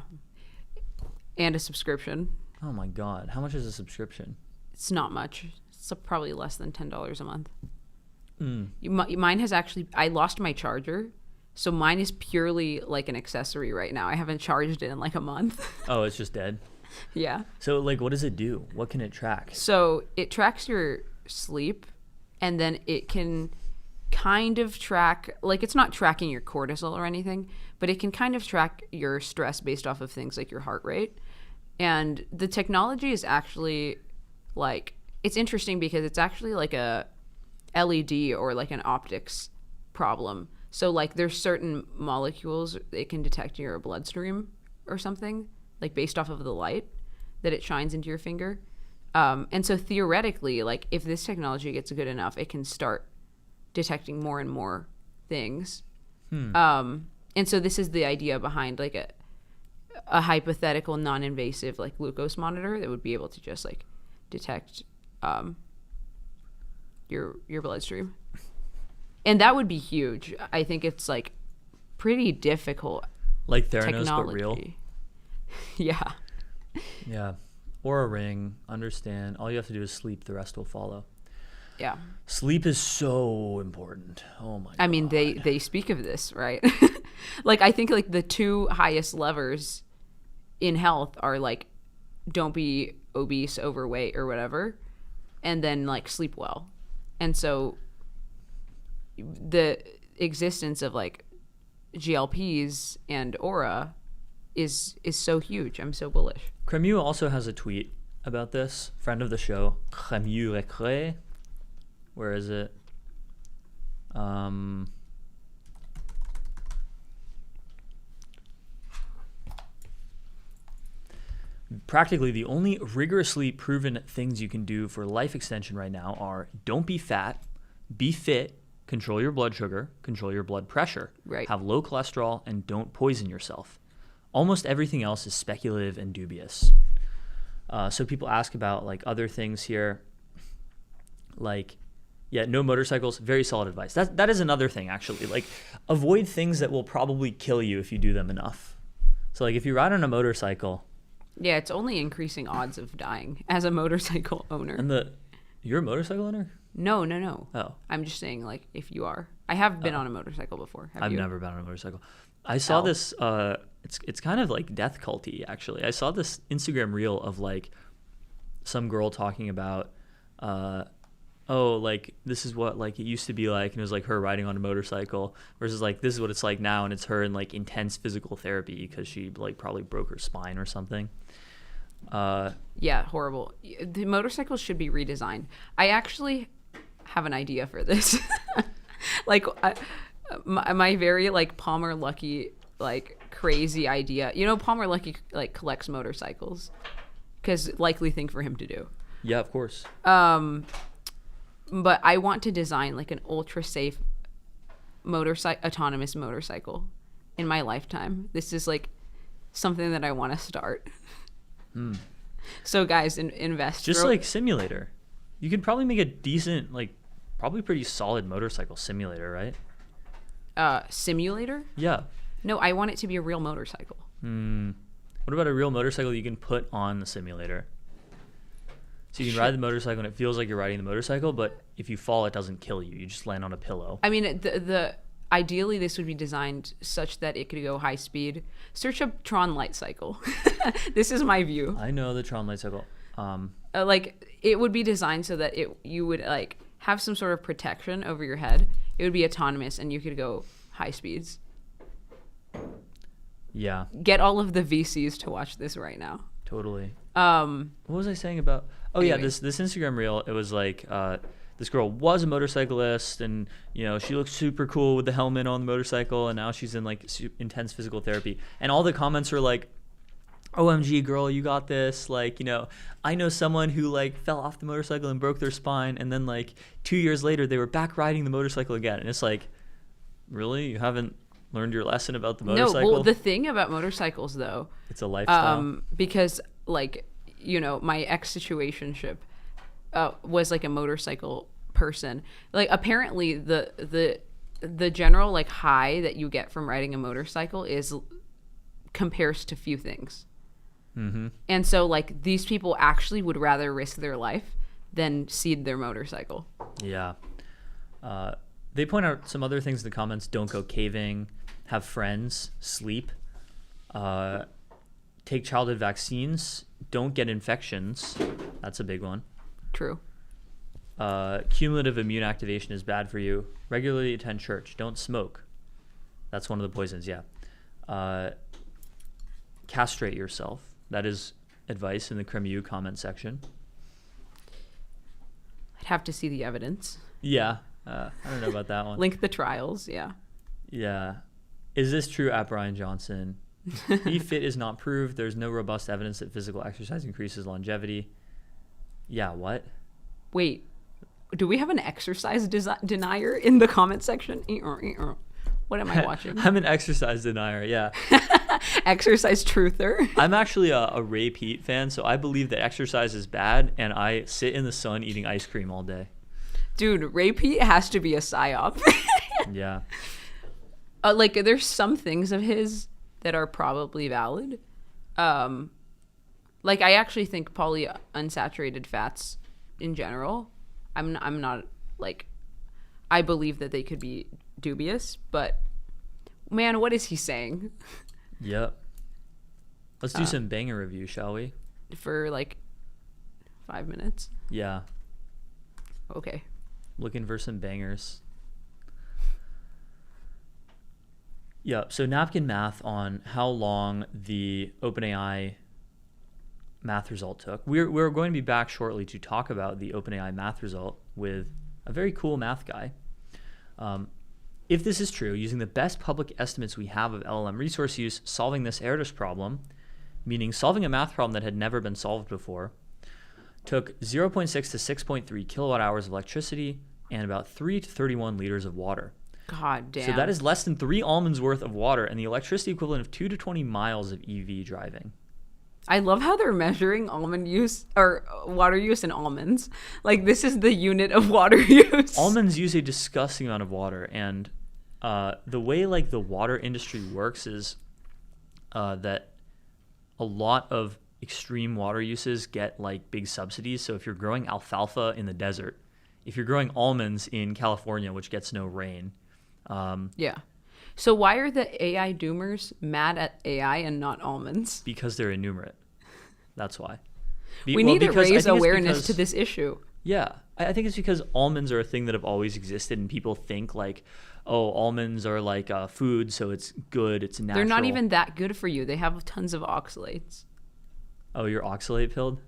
And a subscription. Oh my god. How much is a subscription? It's not much. It's probably less than $10 a month. Mm. Mine has actually, I lost my charger. So mine is purely like an accessory right now. I haven't charged it in like a month. Oh, it's just dead? Yeah. So like what does it do? What can it track? So it tracks your sleep, and then it can kind of track, like it's not tracking your cortisol or anything, but it can kind of track your stress based off of things like your heart rate. And the technology is actually like, it's interesting because it's actually like a LED or like an optics problem. So like there's certain molecules it can detect in your bloodstream or something, like based off of the light that it shines into your finger. And so theoretically, like if this technology gets good enough, it can start detecting more and more things. And so this is the idea behind like a hypothetical non-invasive like glucose monitor that would be able to just like detect your bloodstream. And that would be huge. I think it's like pretty difficult. Like Theranos, technology. but real? Yeah. Yeah. Or a ring. Understand. All you have to do is sleep. The rest will follow. Yeah. Sleep is so important. Oh my god. I mean, they speak of this, right? Like, I think like the two highest levers in health are like, don't be obese, overweight, or whatever, and then like sleep well. And so the existence of like GLPs and Aura is so huge. I'm so bullish. Cremieux also has a tweet about this. Friend of the show, Cremieux Recré. Where is it? Practically the only rigorously proven things you can do for life extension right now are don't be fat, be fit, control your blood sugar, control your blood pressure, Right. have low cholesterol, and don't poison yourself. Almost everything else is speculative and dubious. So people ask about like other things here, like, yeah, no motorcycles, very solid advice. That is another thing, actually. Like, avoid things that will probably kill you if you do them enough. So, like, if you ride on a motorcycle... Yeah, it's only increasing odds of dying as a motorcycle owner. And you're a motorcycle owner? No. Oh. I'm just saying, like, if you are. I have been on a motorcycle before. Have I've you? never been on a motorcycle. I saw this, it's kind of like death culty, actually. I saw this Instagram reel of, like, some girl talking about... oh, like, this is what, like, it used to be like, and it was, like, her riding on a motorcycle, versus, like, this is what it's like now, and it's her in, like, intense physical therapy because she, like, probably broke her spine or something. Yeah, horrible. The motorcycles should be redesigned. I actually have an idea for this. Like, my very, like, Palmer Luckey, like, crazy idea. You know, Palmer Luckey, like, collects motorcycles, because likely thing for him to do. Yeah, of course. But I want to design like an ultra safe autonomous motorcycle in my lifetime. This is like something that I want to start. So guys, invest. Just like simulator. You could probably make a decent, like, probably pretty solid motorcycle simulator, right? Simulator? Yeah. No, I want it to be a real motorcycle. What about a real motorcycle you can put on the simulator? So you can ride the motorcycle and it feels like you're riding the motorcycle, but if you fall, it doesn't kill you. You just land on a pillow. I mean, ideally this would be designed such that it could go high speed. Search up Tron Light Cycle. This is my view. I know the Tron Light Cycle. Like, it would be designed so that you would like have some sort of protection over your head. It would be autonomous and you could go high speeds. Yeah. Get all of the VCs to watch this right now. Totally. What was I saying about... Oh, anyway. yeah, this Instagram reel, it was like this girl was a motorcyclist, and she looked super cool with the helmet on the motorcycle, and now she's in like intense physical therapy, and all the comments are like, OMG girl, you got this. Like, I know someone who like fell off the motorcycle and broke their spine, and then like 2 years later they were back riding the motorcycle again. And it's like, really? You haven't learned your lesson about the motorcycle? No, well, the thing about motorcycles though, it's a lifestyle. Because like, my ex-situationship was like a motorcycle person. Like apparently the general like high that you get from riding a motorcycle compares to few things. Mm-hmm. And so like these people actually would rather risk their life than cede their motorcycle. Yeah. They point out some other things in the comments. Don't go caving, have friends, sleep, take childhood vaccines, don't get infections. That's a big one. True. Cumulative immune activation is bad for you. Regularly attend church. Don't smoke. That's one of the poisons, yeah. Castrate yourself. That is advice in the Cremu comment section. I'd have to see the evidence. Yeah. I don't know about that one. Link the trials, yeah. Yeah. Is this true at Brian Johnson? Be fit is not proved. There's no robust evidence that physical exercise increases longevity. Yeah, what? Wait, do we have an exercise denier in the comment section? What am I watching? I'm an exercise denier, yeah. Exercise truther. I'm actually a Ray Peat fan, so I believe that exercise is bad, and I sit in the sun eating ice cream all day. Dude, Ray Peat has to be a psyop. Yeah. Like, there's some things of his that are probably valid. Like, I actually think polyunsaturated fats in general, I'm not, like, I believe that they could be dubious, but man, what is he saying? Yep. Let's do some banger review, shall we? For like 5 minutes? Yeah. Okay. Looking for some bangers. Yeah, so napkin math on how long the OpenAI math result took. We're going to be back shortly to talk about the OpenAI math result with a very cool math guy. If this is true, using the best public estimates we have of LLM resource use, solving this errors problem, meaning solving a math problem that had never been solved before, took 0.6 to 6.3 kilowatt hours of electricity and about 3 to 31 liters of water. God damn. So that is less than 3 almonds worth of water and the electricity equivalent of 2 to 20 miles of EV driving. I love how they're measuring almond use or water use in almonds. Like, this is the unit of water use. Almonds use a disgusting amount of water, and the way like the water industry works is that a lot of extreme water uses get like big subsidies. So if you're growing alfalfa in the desert, if you're growing almonds in California, which gets no rain. Yeah. So why are the AI doomers mad at AI and not almonds? Because they're innumerate. That's why. We need to raise awareness to this issue. Yeah. I think it's because almonds are a thing that have always existed, and people think like, oh, almonds are like food, so it's good, it's natural. They're not even that good for you. They have tons of oxalates. Oh, you're oxalate pilled?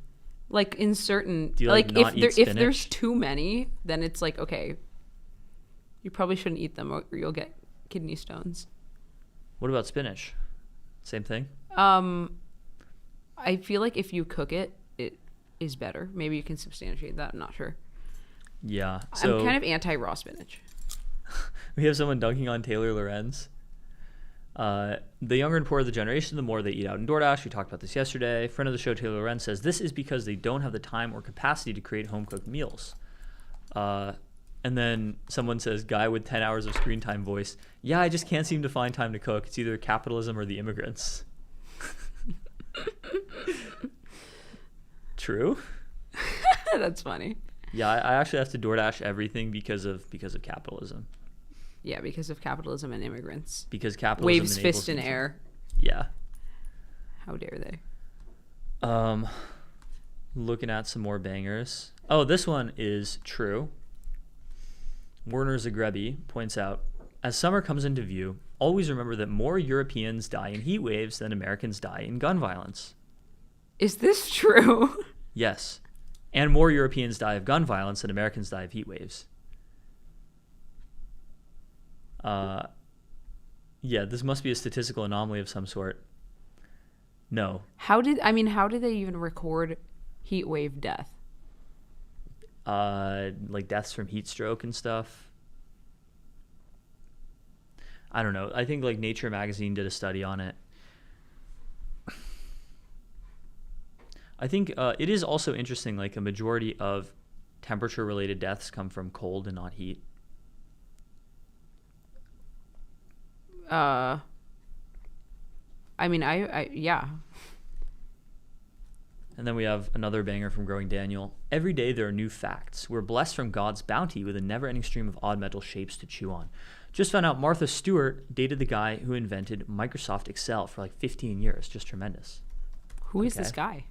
Like in certain, Do you, like if spinach? there's too many, then it's like, okay, you probably shouldn't eat them or you'll get kidney stones. What about spinach? Same thing? I feel like if you cook it, it is better. Maybe you can substantiate that. I'm not sure. Yeah. So I'm kind of anti-raw spinach. we have someone dunking on Taylor Lorenz. The younger and poorer the generation, the more they eat out in DoorDash. We talked about this yesterday. Friend of the show, Taylor Lorenz, says this is because they don't have the time or capacity to create home-cooked meals. And then someone says, guy with 10 hours of screen time voice. Yeah, I just can't seem to find time to cook. It's either capitalism or the immigrants. True. That's funny. Yeah, I actually have to DoorDash everything because of capitalism. Yeah, because of capitalism and immigrants. Because capitalism waves fist in air. Yeah. How dare they? Looking at some more bangers. Oh, this one is true. Werner Zagrebi points out, as summer comes into view, always remember that more Europeans die in heat waves than Americans die in gun violence. Is this true? Yes. And more Europeans die of gun violence than Americans die of heat waves. Yeah, this must be a statistical anomaly of some sort. No. How did they even record heat wave death? Like deaths from heat stroke and stuff. I don't know. I think like Nature magazine did a study on it. I think it is also interesting, like a majority of temperature related deaths come from cold and not heat. I yeah. And then we have another banger from Growing Daniel. Every day there are new facts. We're blessed from God's bounty with a never-ending stream of odd metal shapes to chew on. Just found out Martha Stewart dated the guy who invented Microsoft Excel for like 15 years. Just tremendous. Who is this guy?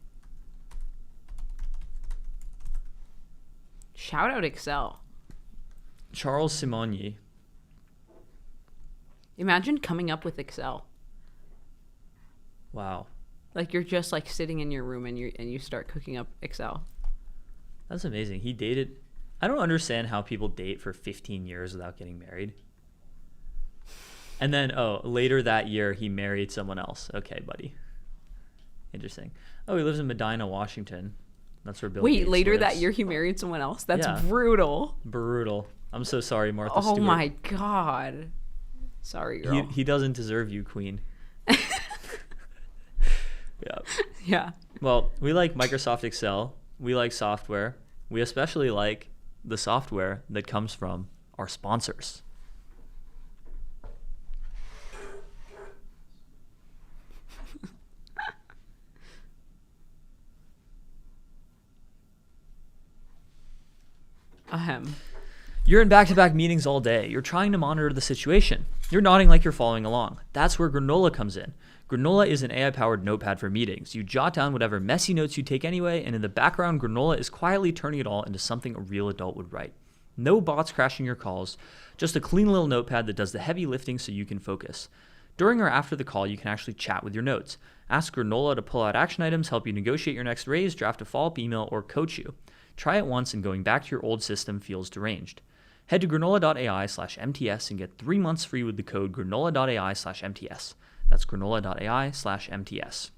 Shout out Excel. Charles Simonyi. Imagine coming up with Excel. Wow. Like you're just like sitting in your room and you start cooking up Excel. That's amazing. He dated. I don't understand how people date for 15 years without getting married. And then, later that year, he married someone else. Okay, buddy. Interesting. Oh, he lives in Medina, Washington. That's where Bill Gates later lives. that year he married someone else? That's Yeah. Brutal. Brutal. I'm so sorry, Martha Oh Stewart. my God. Sorry, girl. He doesn't deserve you, queen. Yeah. Yeah. Well, we like Microsoft Excel. We like software. We especially like the software that comes from our sponsors. Ahem. You're in back-to-back meetings all day. You're trying to monitor the situation. You're nodding like you're following along. That's where Granola comes in. Granola is an AI-powered notepad for meetings. You jot down whatever messy notes you take anyway, and in the background, Granola is quietly turning it all into something a real adult would write. No bots crashing your calls, just a clean little notepad that does the heavy lifting so you can focus. During or after the call, you can actually chat with your notes. Ask Granola to pull out action items, help you negotiate your next raise, draft a follow-up email, or coach you. Try it once and going back to your old system feels deranged. Head to granola.ai/MTS and get 3 months free with the code granola.ai/MTS. That's granola.ai/MTS.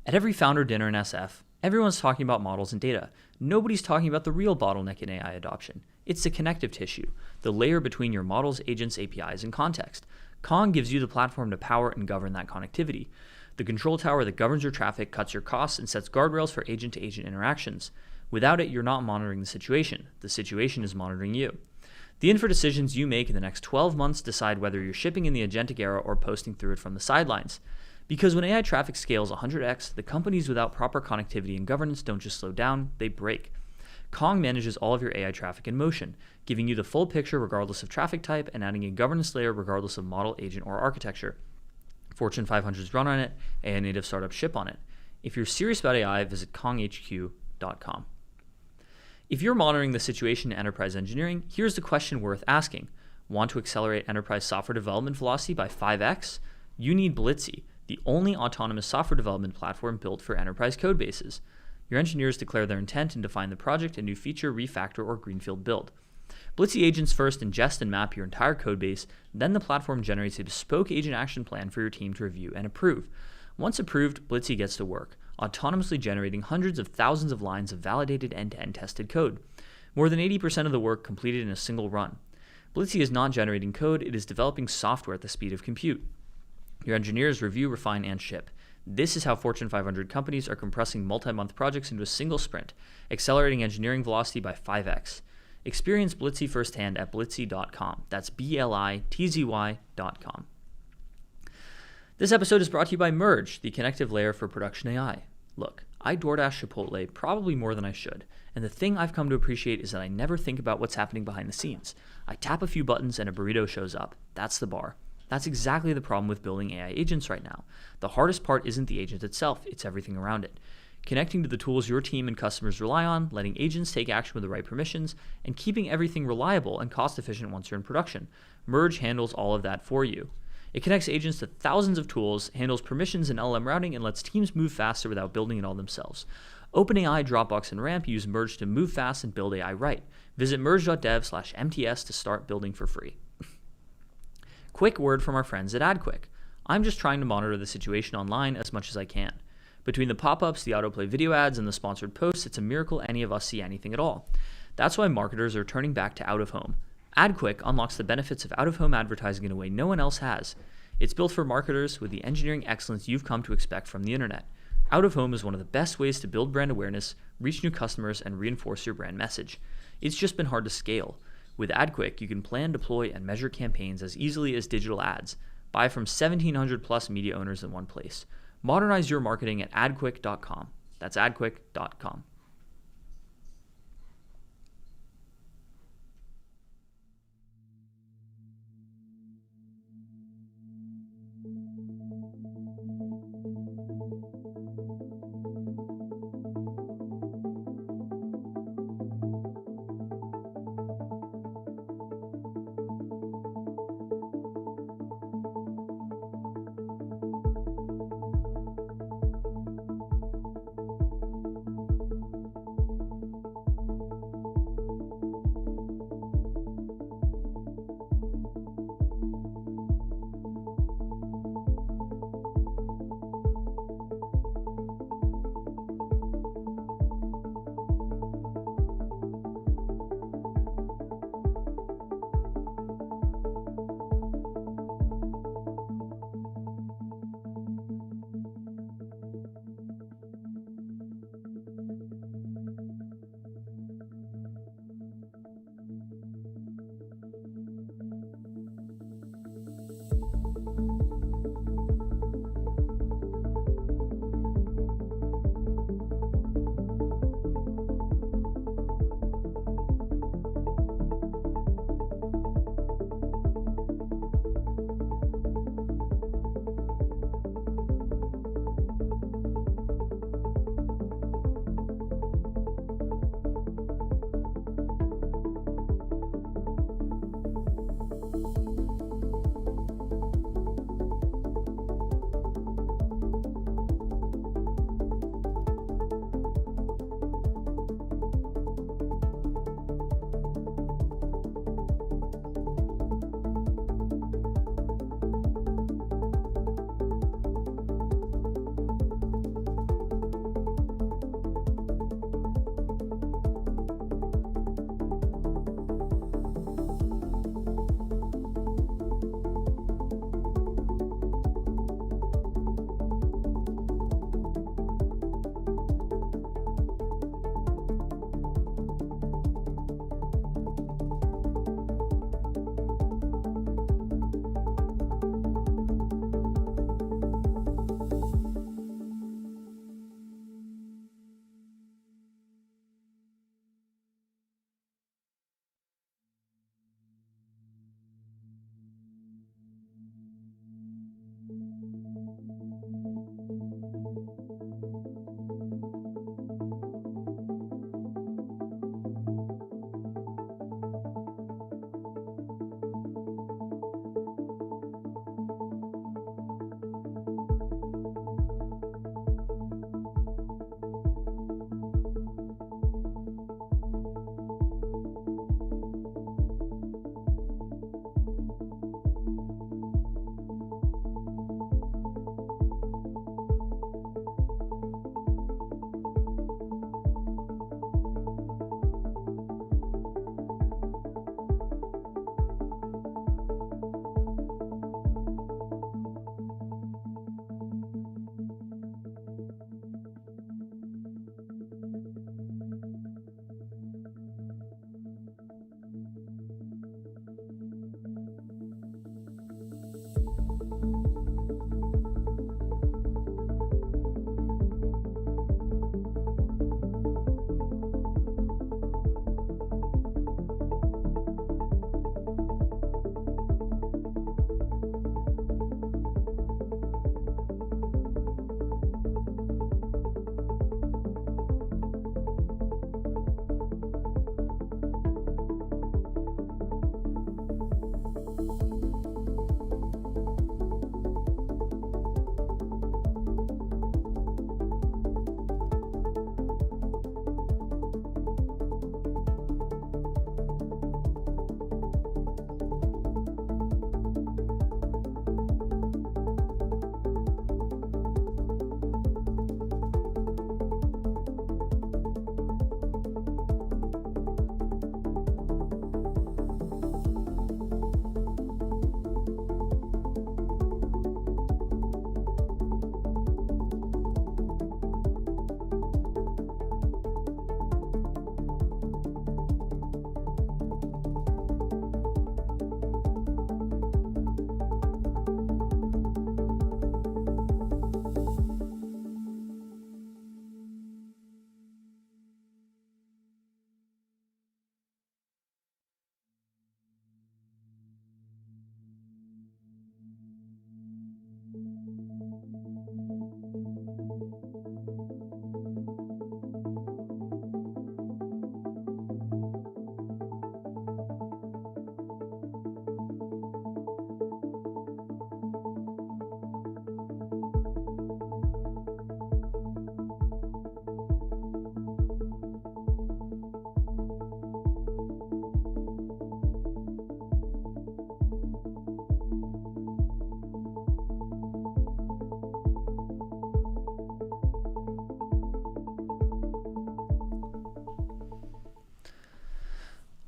At every founder dinner in SF, everyone's talking about models and data. Nobody's talking about the real bottleneck in AI adoption. It's the connective tissue, the layer between your models, agents, APIs, and context. Kong gives you the platform to power and govern that connectivity. The control tower that governs your traffic, cuts your costs, and sets guardrails for agent-to-agent interactions. Without it, you're not monitoring the situation. The situation is monitoring you. The info decisions you make in the next 12 months decide whether you're shipping in the agentic era or posting through it from the sidelines. Because when AI traffic scales 100x, the companies without proper connectivity and governance don't just slow down, they break. Kong manages all of your AI traffic in motion, giving you the full picture regardless of traffic type and adding a governance layer regardless of model, agent, or architecture. Fortune 500s run on it, AI native startups ship on it. If you're serious about AI, visit konghq.com. If you're monitoring the situation in enterprise engineering, here's the question worth asking. Want to accelerate enterprise software development velocity by 5x? You need Blitzy, the only autonomous software development platform built for enterprise code bases. Your engineers declare their intent and define the project, a new feature, refactor, or greenfield build. Blitzy agents first ingest and map your entire code base, then the platform generates a bespoke agent action plan for your team to review and approve. Once approved, Blitzy gets to work, autonomously generating hundreds of thousands of lines of validated end-to-end tested code. More than 80% of the work completed in a single run. Blitzy is not generating code, it is developing software at the speed of compute. Your engineers review, refine, and ship. This is how Fortune 500 companies are compressing multi-month projects into a single sprint, accelerating engineering velocity by 5x. Experience Blitzy firsthand at blitzy.com. That's blitzy.com. This episode is brought to you by Merge, the connective layer for production AI. Look, I DoorDash Chipotle probably more than I should, and the thing I've come to appreciate is that I never think about what's happening behind the scenes. I tap a few buttons and a burrito shows up. That's the bar. That's exactly the problem with building AI agents right now. The hardest part isn't the agent itself, it's everything around it. Connecting to the tools your team and customers rely on, letting agents take action with the right permissions, and keeping everything reliable and cost-efficient once you're in production. Merge handles all of that for you. It connects agents to thousands of tools, handles permissions and LLM routing, and lets teams move faster without building it all themselves. OpenAI, Dropbox, and Ramp use Merge to move fast and build AI right. Visit merge.dev/MTS to start building for free. Quick word from our friends at AdQuick. I'm just trying to monitor the situation online as much as I can. Between the pop-ups, the autoplay video ads, and the sponsored posts, it's a miracle any of us see anything at all. That's why marketers are turning back to out-of-home. AdQuick unlocks the benefits of out-of-home advertising in a way no one else has. It's built for marketers with the engineering excellence you've come to expect from the internet. Out-of-home is one of the best ways to build brand awareness, reach new customers, and reinforce your brand message. It's just been hard to scale. With AdQuick, you can plan, deploy, and measure campaigns as easily as digital ads. Buy from 1,700 plus media owners in one place. Modernize your marketing at adquick.com. That's adquick.com.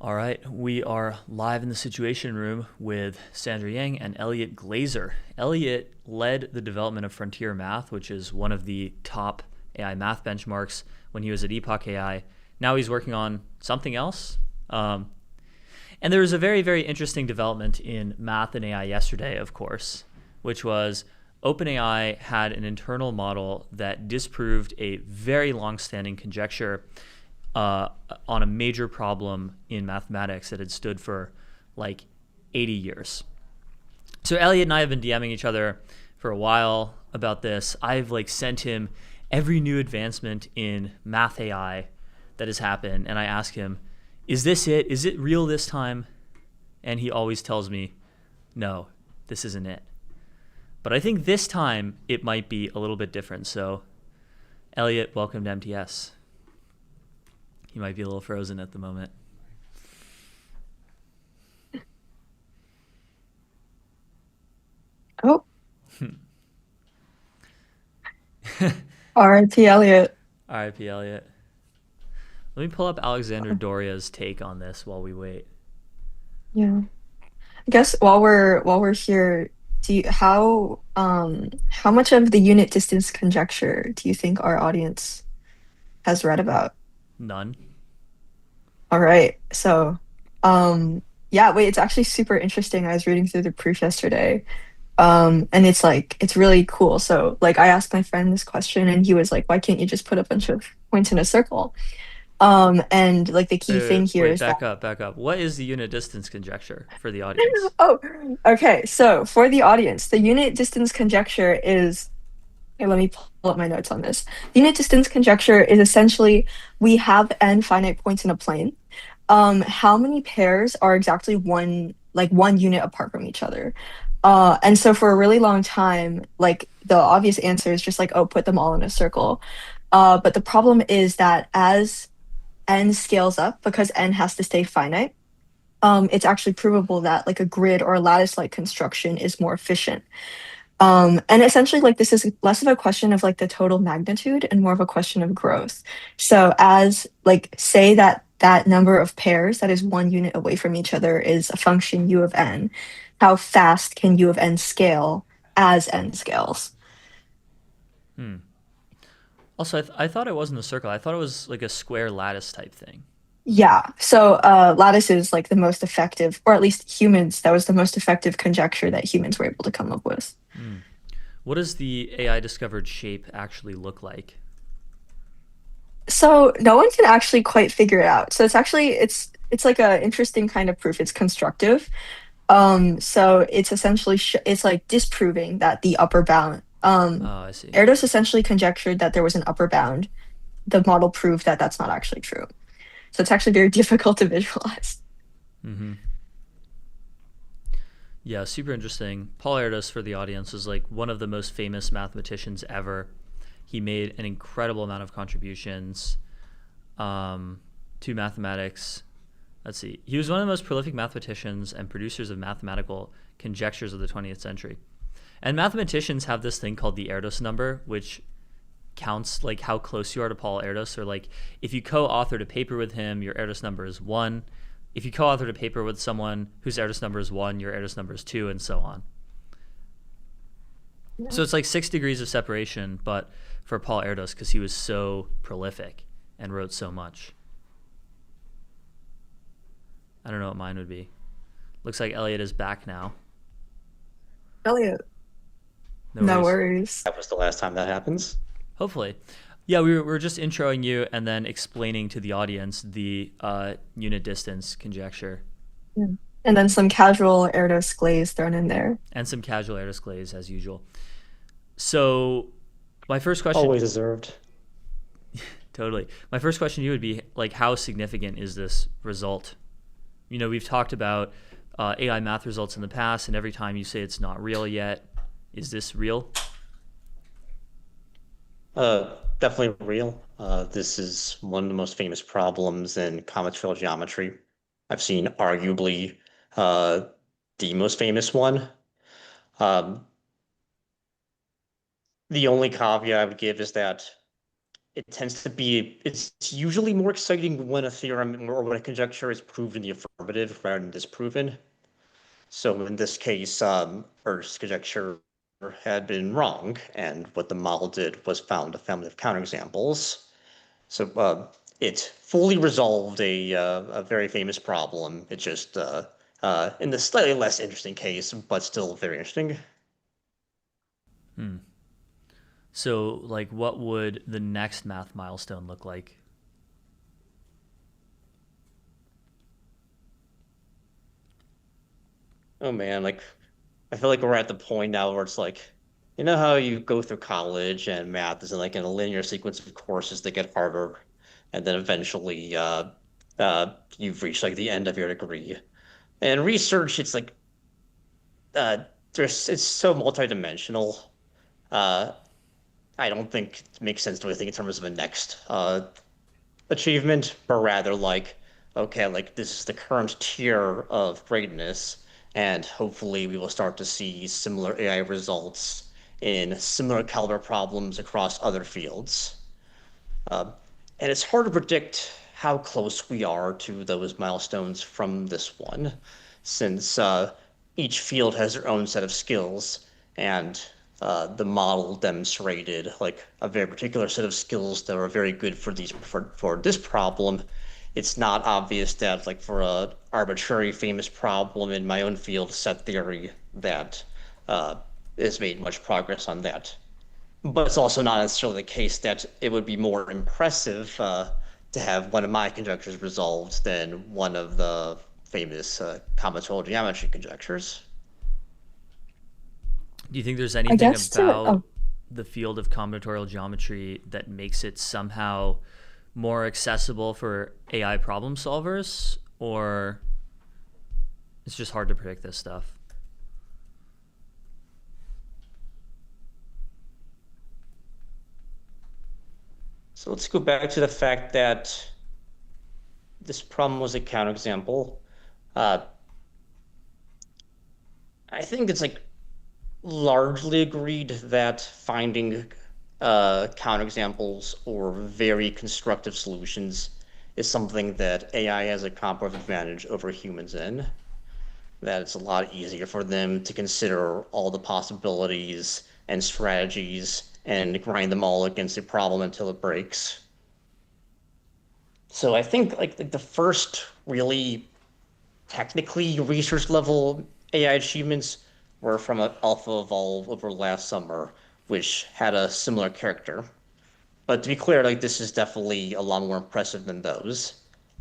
All right, we are live in the Situation Room with Sandra Yang and Elliot Glazer. Elliot led the development of Frontier Math, which is one of the top AI math benchmarks when he was at Epoch AI. Now he's working on something else. And there was a very, very interesting development in math and AI yesterday, of course, which was OpenAI had an internal model that disproved a very long-standing conjecture on a major problem in mathematics that had stood for like 80 years. So Elliot and I have been DMing each other for a while about this. I've like sent him every new advancement in math AI that has happened, and I ask him, is this it? Is it real this time? And he always tells me, no, this isn't it. But I think this time it might be a little bit different. So Elliot, welcome to MTS. He might be a little frozen at the moment. Oh. R.I.P. Elliot. R.I.P. Elliot. Let me pull up Alexander Doria's take on this while we wait. Yeah. I guess while we're here, how much of the unit distance conjecture do you think our audience has read about? None. All right. So, yeah, wait, it's actually super interesting. I was reading through the proof yesterday. And it's really cool. So like I asked my friend this question and he was like, why can't you just put a bunch of points in a circle? And like the key thing here is back up. What is the unit distance conjecture for the audience? Oh, okay. So for the audience, the unit distance conjecture is, here, let me pull up my notes on this. The unit distance conjecture is essentially we have n finite points in a plane. How many pairs are exactly one unit apart from each other? And so for a really long time, like the obvious answer is just like, oh, put them all in a circle. But the problem is that as n scales up, because n has to stay finite, it's actually provable that like a grid or a lattice-like construction is more efficient. And essentially, like this is less of a question of like the total magnitude and more of a question of growth. So as like say that number of pairs that is one unit away from each other is a function u of n, how fast can u of n scale as n scales? Also, I thought it wasn't a circle. I thought it was like a square lattice type thing. Yeah. So lattice is like the most effective, or at least humans, that was the most effective conjecture that humans were able to come up with. What does the AI discovered shape actually look like? So no one can actually quite figure it out. So it's like a interesting kind of proof. It's constructive. So it's essentially it's like disproving that the upper bound. I see. Erdos essentially conjectured that there was an upper bound. The model proved that that's not actually true. So it's actually very difficult to visualize. Mm-hmm. Yeah, super interesting. Paul Erdos, for the audience, is like one of the most famous mathematicians ever. He made an incredible amount of contributions to mathematics. Let's see. He was one of the most prolific mathematicians and producers of mathematical conjectures of the 20th century. And mathematicians have this thing called the Erdos number, which counts like how close you are to Paul Erdos. Or like if you co-authored a paper with him, your Erdos number is 1. If you co-authored a paper with someone whose Erdos number is 1, your Erdos number is 2, and so on. Yeah. So it's like 6 degrees of separation, but for Paul Erdos, because he was so prolific and wrote so much. I don't know what mine would be. Looks like Elliot is back now. Elliot. No worries. That was the last time that happens. Hopefully. Yeah, we were just introing you and then explaining to the audience the unit distance conjecture. Yeah. And then some casual Erdos glaze thrown in there. And some casual Erdos glaze, as usual. So my first question... Always deserved. Totally. My first question to you would be, like, how significant is this result? You know, we've talked about AI math results in the past, and every time you say it's not real yet, is this real? Definitely real. This is one of the most famous problems in combinatorial geometry. I've seen arguably the most famous one. The only caveat I would give is that it tends to be, it's usually more exciting when a theorem or when a conjecture is proved in the affirmative rather than disproven. So in this case, Earth's conjecture had been wrong, and what the model did was found a family of counterexamples. So it fully resolved a very famous problem. It's just in the slightly less interesting case, but still very interesting. So, like, what would the next math milestone look like? Oh man, like I feel like we're at the point now where it's like, you know how you go through college and math is like in a linear sequence of courses that get harder, and then eventually you've reached like the end of your degree. And research, it's like it's so multidimensional. Uh, I don't think it makes sense to really think in terms of a next achievement, but rather like, okay, like this is the current tier of greatness, and hopefully we will start to see similar AI results in similar caliber problems across other fields. And it's hard to predict how close we are to those milestones from this one, since each field has their own set of skills, and the model demonstrated like a very particular set of skills that are very good for this problem. It's not obvious that like for a arbitrary famous problem in my own field, set theory, that has made much progress on that. But it's also not necessarily the case that it would be more impressive to have one of my conjectures resolved than one of the famous combinatorial geometry conjectures. Do you think there's anything about the field of combinatorial geometry that makes it somehow more accessible for AI problem solvers, or it's just hard to predict this stuff? So let's go back to the fact that this problem was a counterexample. I think it's like largely agreed that finding counterexamples or very constructive solutions is something that AI has a comparative advantage over humans in. That it's a lot easier for them to consider all the possibilities and strategies and grind them all against a problem until it breaks. So I think like the first really technically research level AI achievements were from AlphaEvolve over last summer, which had a similar character. But to be clear, like this is definitely a lot more impressive than those.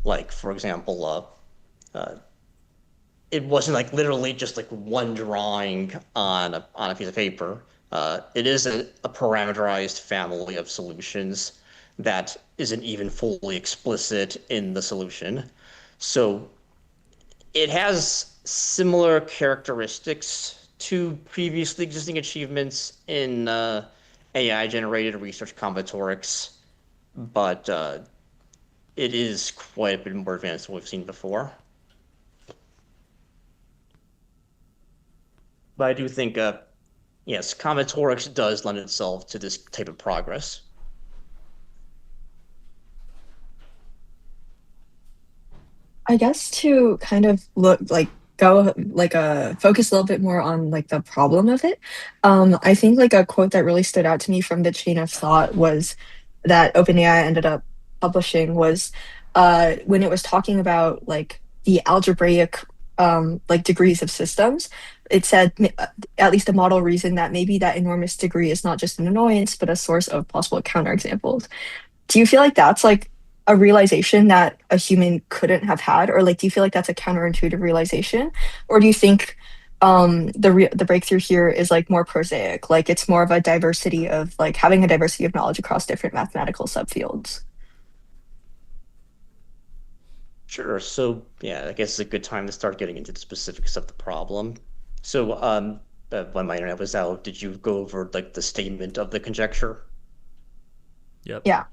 Like, for example, it wasn't like literally just like one drawing on a piece of paper. It is a parameterized family of solutions that isn't even fully explicit in the solution. So it has similar characteristics to previously existing achievements in AI-generated research combinatorics, but it is quite a bit more advanced than we've seen before. But I do think, yes, combinatorics does lend itself to this type of progress. I guess to kind of focus a little bit more on like the problem of it. I think like a quote that really stood out to me from the chain of thought was that OpenAI ended up publishing was when it was talking about like the algebraic like degrees of systems. It said at least a model reasoned that maybe that enormous degree is not just an annoyance but a source of possible counterexamples. Do you feel like that's like a realization that a human couldn't have had, or like do you feel like that's a counterintuitive realization, or do you think the breakthrough here is like more prosaic, like it's more of a diversity of like having a diversity of knowledge across different mathematical subfields? Sure. So yeah, I guess it's a good time to start getting into the specifics of the problem. So when my internet was out, did you go over like the statement of the conjecture? Yep. Yeah.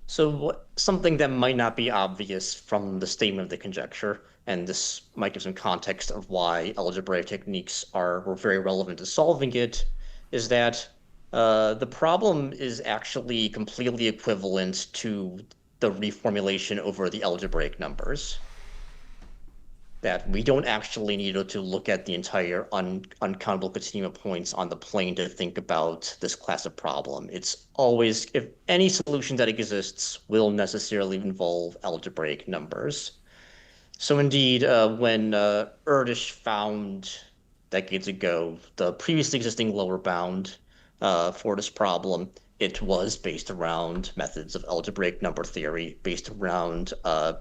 So something that might not be obvious from the statement of the conjecture, and this might give some context of why algebraic techniques were very relevant to solving it, is that The problem is actually completely equivalent to the reformulation over the algebraic numbers. That we don't actually need to look at the entire uncountable continuum of points on the plane to think about this class of problem. It's always, if any solution that exists will necessarily involve algebraic numbers. So indeed, when Erdős found decades ago the previously existing lower bound for this problem, it was based around methods of algebraic number theory, based around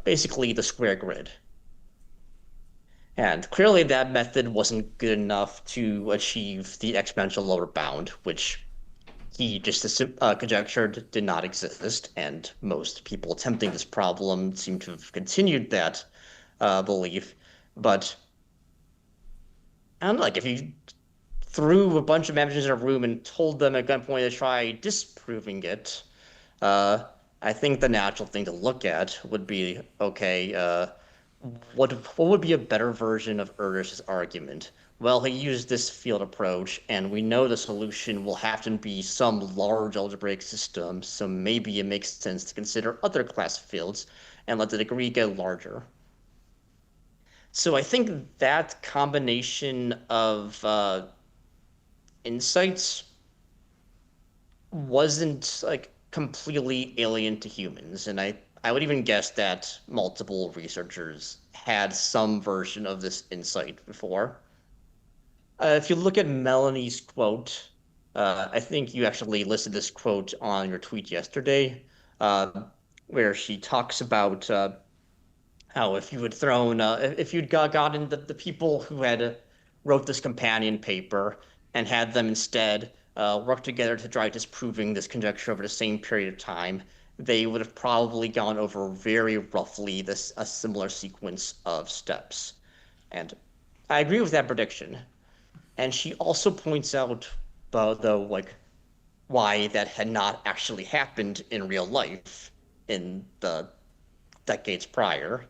basically the square grid. And clearly that method wasn't good enough to achieve the exponential lower bound, which he just conjectured did not exist, and most people attempting this problem seem to have continued that belief. But I don't know, like if you threw a bunch of mathematicians in a room and told them at gunpoint to try disproving it, I think the natural thing to look at would be, okay, what would be a better version of Erdős's argument? Well, he used this field approach, and we know the solution will have to be some large algebraic system, so maybe it makes sense to consider other class fields and let the degree get larger. So I think that combination of insights wasn't like completely alien to humans, and I would even guess that multiple researchers had some version of this insight before. If you look at Melanie's quote, I think you actually listed this quote on your tweet yesterday, where she talks about how if you had thrown, if you'd gotten the people who had wrote this companion paper and had them instead work together to try disproving this conjecture over the same period of time, they would have probably gone over very roughly a similar sequence of steps. And I agree with that prediction. And she also points out, though, like why that had not actually happened in real life in the decades prior,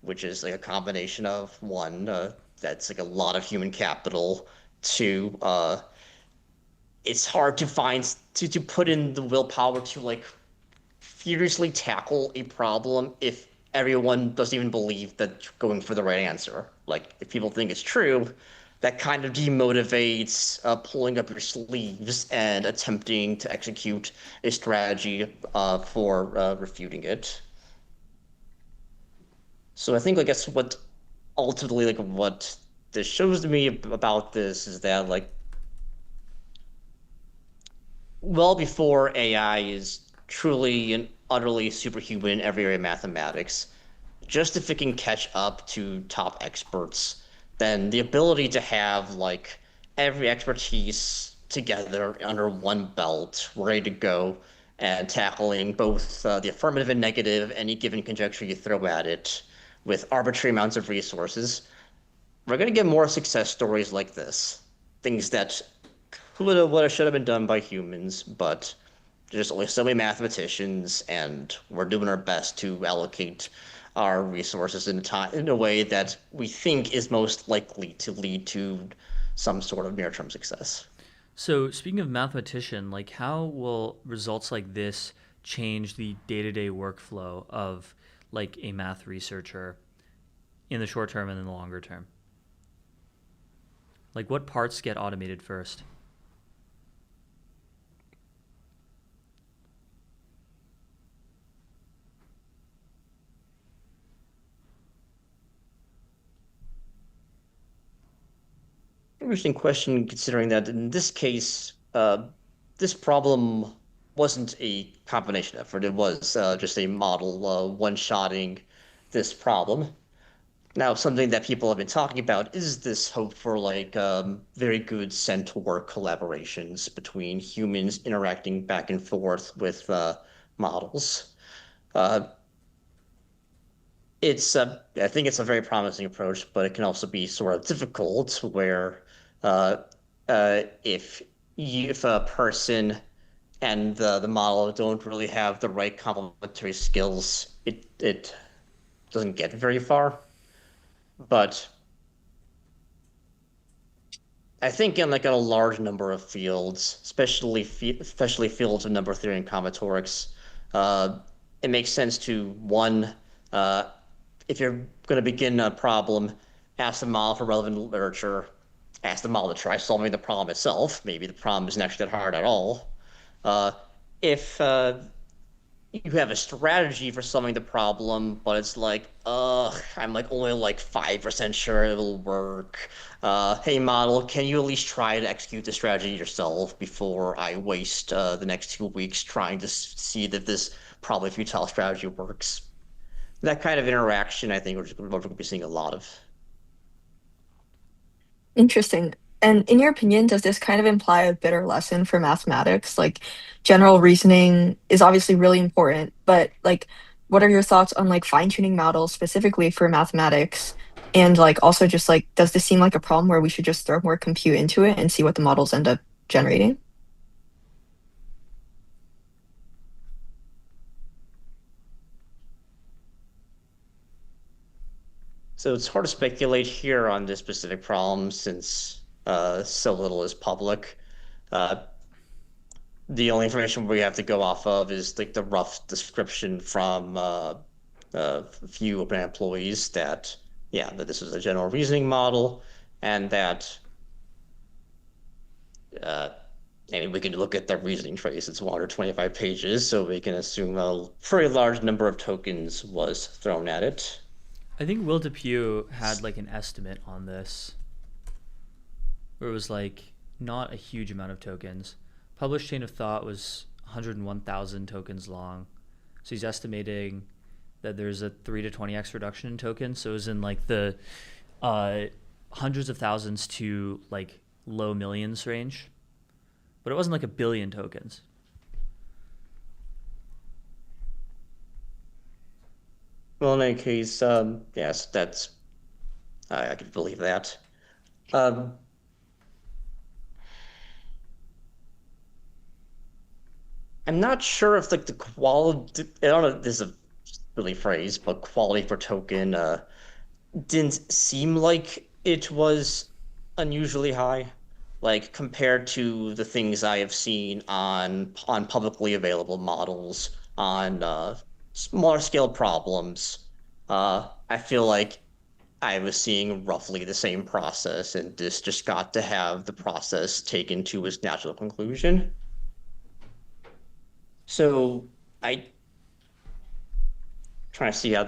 which is like a combination of one, that's like a lot of human capital, two, it's hard to find to put in the willpower to like furiously tackle a problem if everyone doesn't even believe that going for the right answer. Like if people think it's true, that kind of demotivates pulling up your sleeves and attempting to execute a strategy for refuting it. So I think, I guess, what ultimately, like, what this shows to me about this is that, like, well before AI is truly and utterly superhuman in every area of mathematics, just if it can catch up to top experts, then the ability to have, like, every expertise together under one belt, ready to go, and tackling both the affirmative and negative, any given conjecture you throw at it, with arbitrary amounts of resources, we're going to get more success stories like this. Things that would have, should have been done by humans, but there's only so many mathematicians, and we're doing our best to allocate our resources in a way that we think is most likely to lead to some sort of near-term success. So speaking of mathematician, like how will results like this change the day-to-day workflow of like a math researcher in the short term and in the longer term? Like what parts get automated first? Interesting question, considering that in this case, this problem wasn't a combination effort. It was just a model one-shotting this problem. Now, something that people have been talking about is this hope for like very good centaur collaborations between humans interacting back and forth with models. I think it's a very promising approach, but it can also be sort of difficult where if a person and the model don't really have the right complementary skills, it doesn't get very far. But I think in like a large number of fields, especially fields of number theory and combinatorics, it makes sense to one, uh, if you're going to begin a problem, ask the model for relevant literature, ask the model to try solving the problem itself. Maybe the problem isn't actually that hard at all. If you have a strategy for solving the problem, but it's like, I'm like only like 5% sure it'll work. Hey model, can you at least try to execute the strategy yourself before I waste the next 2 weeks trying to see that this probably futile strategy works? That kind of interaction, I think, we're going to be seeing a lot of. Interesting. And in your opinion, does this kind of imply a bitter lesson for mathematics? Like general reasoning is obviously really important, but like what are your thoughts on like fine-tuning models specifically for mathematics? And like also just like does this seem like a problem where we should just throw more compute into it and see what the models end up generating? So it's hard to speculate here on this specific problem since so little is public. The only information we have to go off of is like the rough description from a few open employees that, yeah, that this is a general reasoning model and that, I mean, we can look at the reasoning trace. It's 125 pages, so we can assume a very large number of tokens was thrown at it. I think Will Depew had like an estimate on this where it was like not a huge amount of tokens. Published chain of thought was 101,000 tokens long. So he's estimating that there's a 3 to 20x reduction in tokens. So it was in like the hundreds of thousands to like low millions range. But it wasn't like a billion tokens. Well, in any case, yes, that's, I could believe that. I'm not sure if like the quality, I don't know if this is a really phrase, but quality per token didn't seem like it was unusually high, like compared to the things I have seen on publicly available models on smaller scale problems. I feel like I was seeing roughly the same process, and this just got to have the process taken to its natural conclusion. So I trying to see how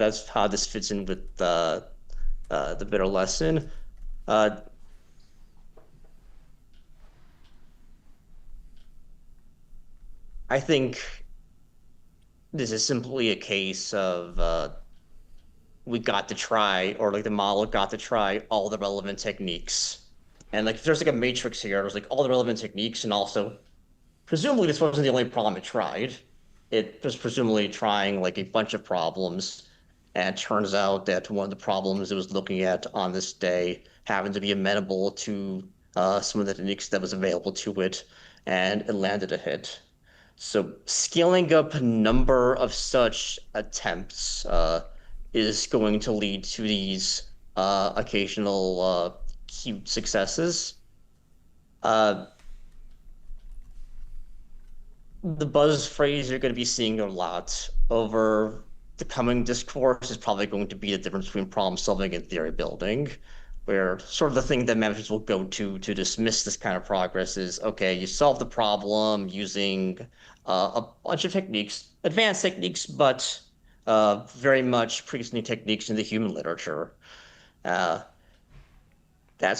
this fits in with the bitter lesson. I think this is simply a case of we got to try, or like the model got to try all the relevant techniques. And like there's like a matrix here, there's like all the relevant techniques, and also presumably this wasn't the only problem it tried. It was presumably trying like a bunch of problems, and it turns out that one of the problems it was looking at on this day happened to be amenable to some of the techniques that was available to it, and it landed a hit. So scaling up a number of such attempts is going to lead to these occasional cute successes. The buzz phrase you're going to be seeing a lot over the coming discourse is probably going to be the difference between problem solving and theory building, where sort of the thing that managers will go to dismiss this kind of progress is, okay, you solve the problem using a bunch of techniques, advanced techniques, but very much pre-existing techniques in the human literature. That's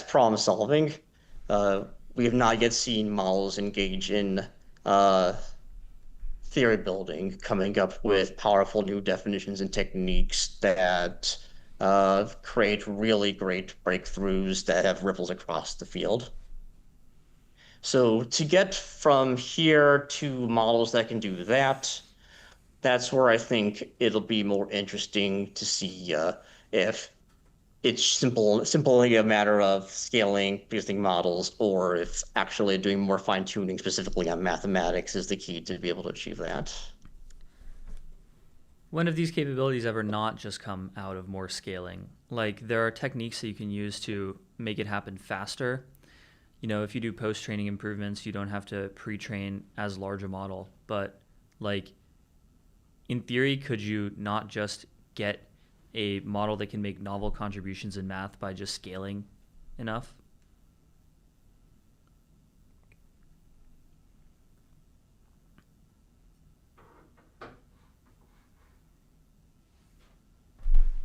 problem solving. We have not yet seen models engage in theory building, coming up with powerful new definitions and techniques that create really great breakthroughs that have ripples across the field. So to get from here to models that can do that, that's where I think it'll be more interesting to see if it's simply a matter of scaling existing models, or if actually doing more fine-tuning specifically on mathematics is the key to be able to achieve that. When have these capabilities ever not just come out of more scaling? Like there are techniques that you can use to make it happen faster. if you do post-training improvements, you don't have to pre-train as large a model. But like, in theory, could you not just get a model that can make novel contributions in math by just scaling enough?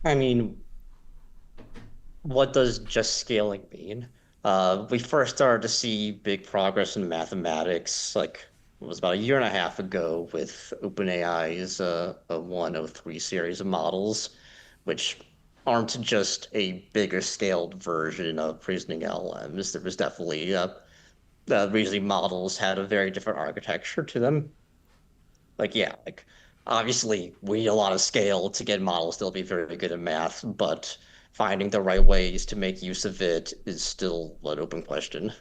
I mean, what does just scaling mean? We first started to see big progress in mathematics, like it was about a year and a half ago with OpenAI's a 103 series of models, which aren't just a bigger scaled version of reasoning LLMs. There was definitely reasoning models had a very different architecture to them. Like, yeah, like obviously we need a lot of scale to get models to be very good at math, but finding the right ways to make use of it is still an open question.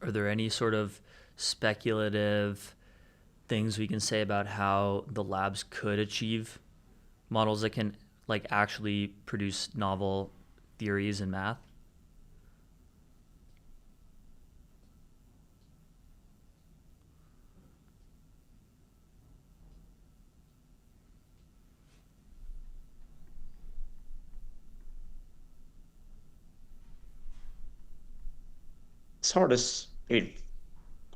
Are there any sort of speculative things we can say about how the labs could achieve models that can like actually produce novel theories in math? It's hard to, it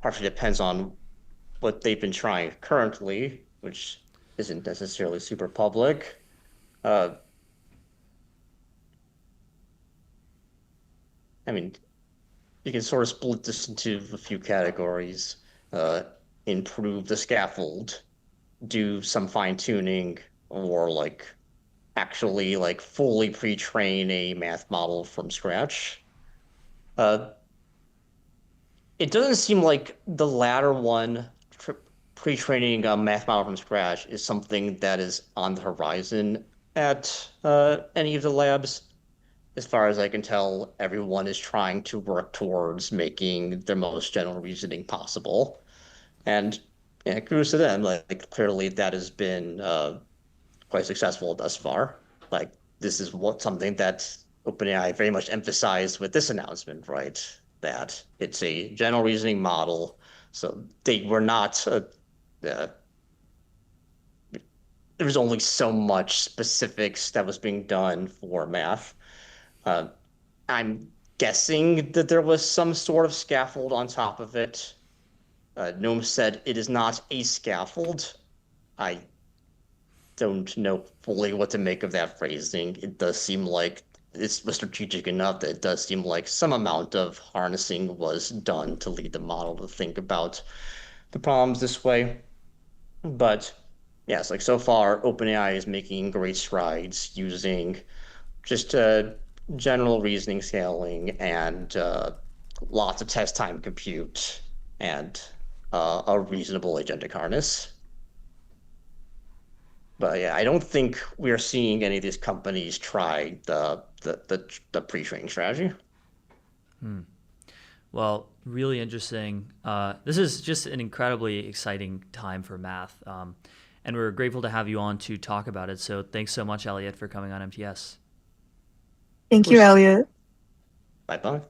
partially depends on what they've been trying currently, which isn't necessarily super public. I mean, you can sort of split this into a few categories. Improve the scaffold, do some fine tuning, or like actually like fully pre-train a math model from scratch. Uh, it doesn't seem like the latter one, pre-training a math model from scratch, is something that is on the horizon at any of the labs. As far as I can tell, everyone is trying to work towards making their most general reasoning possible. And yeah, kudos to them. Like clearly that has been quite successful thus far. Like this is something that OpenAI very much emphasized with this announcement, right? That it's a general reasoning model. So they were not there was only so much specifics that was being done for math. Uh, I'm guessing that there was some sort of scaffold on top of it. Gnome said it is not a scaffold. I don't know fully what to make of that phrasing. It does seem like it's strategic enough that it does seem like some amount of harnessing was done to lead the model to think about the problems this way. But yes, like so far, OpenAI is making great strides using just general reasoning scaling and lots of test time compute and a reasonable agentic harness. But yeah, I don't think we're seeing any of these companies try the pre-training strategy. Well, really interesting. This is just an incredibly exciting time for math. And we're grateful to have you on to talk about it. So thanks so much, Elliot, for coming on MTS. Thank you, Elliot. Bye-bye.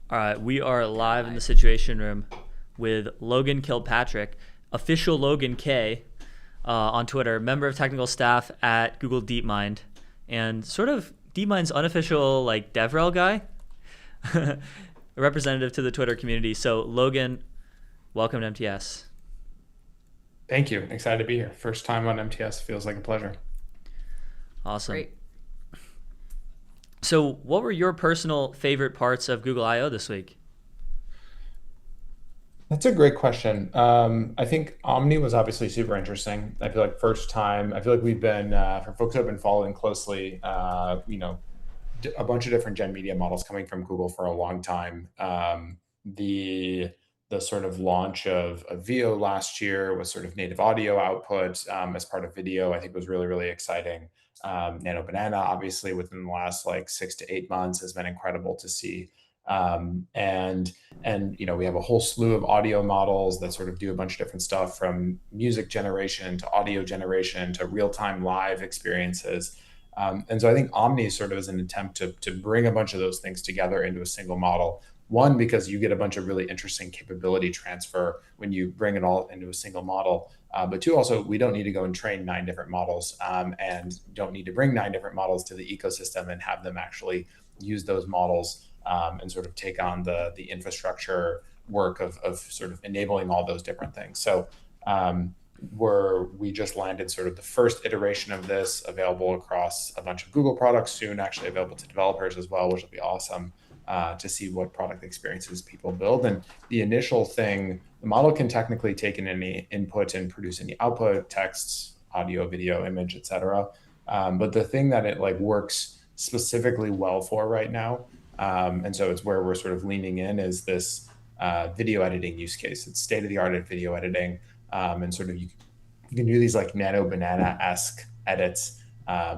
All right, we are live in the Situation Room with Logan Kilpatrick, official Logan K, on Twitter, member of technical staff at Google DeepMind, and sort of DeepMind's unofficial like DevRel guy, a representative to the Twitter community. So Logan, welcome to MTS. Thank you. Excited to be here. First time on MTS. Feels like a pleasure. Awesome. Great. So what were your personal favorite parts of Google I/O this week? That's a great question. I think Omni was obviously super interesting. I feel like first time, I feel like we've been, for folks who have been following closely, a bunch of different gen media models coming from Google for a long time. The sort of launch of VO last year with sort of native audio output as part of video, I think was really, really exciting. Nano Banana, obviously, within the last like 6 to 8 months has been incredible to see. And we have a whole slew of audio models that sort of do a bunch of different stuff, from music generation to audio generation to real-time live experiences. And so I think Omni sort of is an attempt to bring a bunch of those things together into a single model. One, because you get a bunch of really interesting capability transfer when you bring it all into a single model. But two, also, we don't need to go and train 9 different models and don't need to bring 9 different models to the ecosystem and have them actually use those models and sort of take on the infrastructure work of sort of enabling all those different things. So we just landed sort of the first iteration of this available across a bunch of Google products, soon actually available to developers as well, which will be awesome to see what product experiences people build. And the initial thing, the model can technically take in any input and produce any output, texts, audio, video, image, etc. But the thing that it like works specifically well for right now, and so it's where we're sort of leaning in, is this video editing use case. It's state-of-the-art at video editing, and sort of you can do these like Nano Banana-esque edits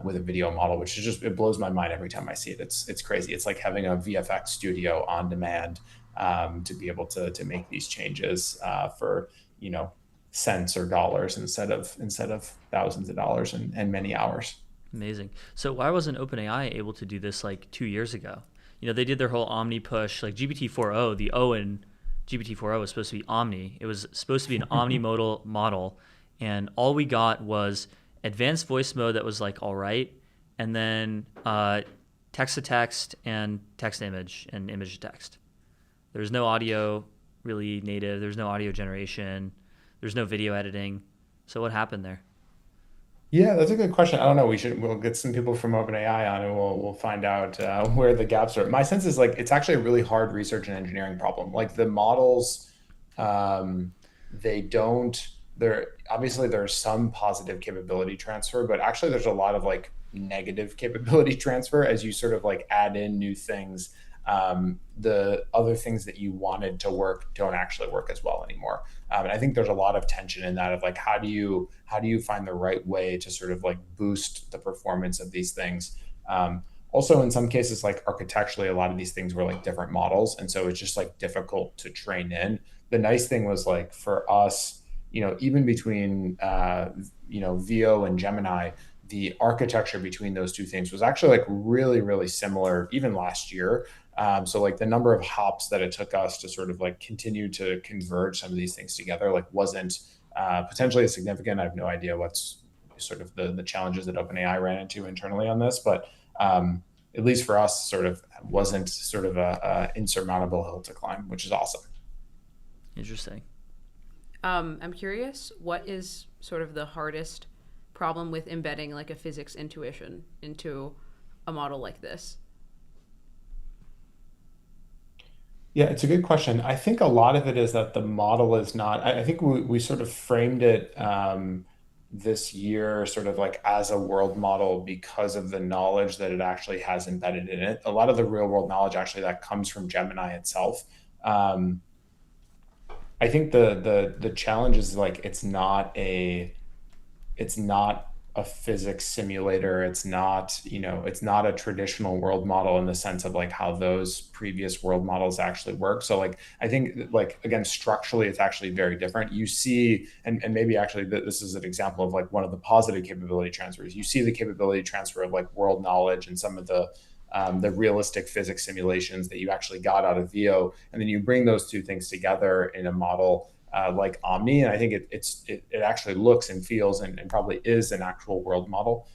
with a video model, which is just, it blows my mind every time I see it. It's crazy. It's like having a VFX studio on demand to be able to make these changes for cents or dollars instead of thousands of dollars and many hours. Amazing. So why wasn't OpenAI able to do this like 2 years ago? They did their whole Omni push, like GPT-4o, the O in GPT-4o was supposed to be Omni. It was supposed to be an omnimodal model, and all we got was advanced voice mode that was like all right, and then text to text and text to image and image to text. There's no audio really native. There's no audio generation. There's no video editing. So what happened there? Yeah, that's a good question. I don't know. We'll get some people from OpenAI on and we'll find out where the gaps are. My sense is like it's actually a really hard research and engineering problem. Like the models, there's some positive capability transfer, but actually there's a lot of like negative capability transfer as you sort of like add in new things. The other things that you wanted to work don't actually work as well anymore. And I think there's a lot of tension in that of like, how do you find the right way to sort of like boost the performance of these things? Also, in some cases, like architecturally, a lot of these things were like different models. And so it's just like difficult to train in. The nice thing was like for us, even between, VO and Gemini, the architecture between those two things was actually like really, really similar even last year. So like the number of hops that it took us to sort of like continue to converge some of these things together, like wasn't potentially as significant. I have no idea what's sort of the challenges that OpenAI ran into internally on this, but at least for us, sort of wasn't sort of a insurmountable hill to climb, which is awesome. Interesting. I'm curious, what is sort of the hardest problem with embedding like a physics intuition into a model like this? Yeah, it's a good question. I think a lot of it is that the model is not, I think we sort of framed it this year sort of like as a world model because of the knowledge that it actually has embedded in it. A lot of the real world knowledge actually that comes from Gemini itself. I think the challenge is like it's not a physics simulator. It's not a traditional world model in the sense of like how those previous world models actually work. So like I think like again structurally it's actually very different. You see, and maybe actually this is an example of like one of the positive capability transfers. You see the capability transfer of like world knowledge and some of the the realistic physics simulations that you actually got out of VO, and then you bring those two things together in a model like Omni, and I think it actually looks and feels and probably is an actual world model.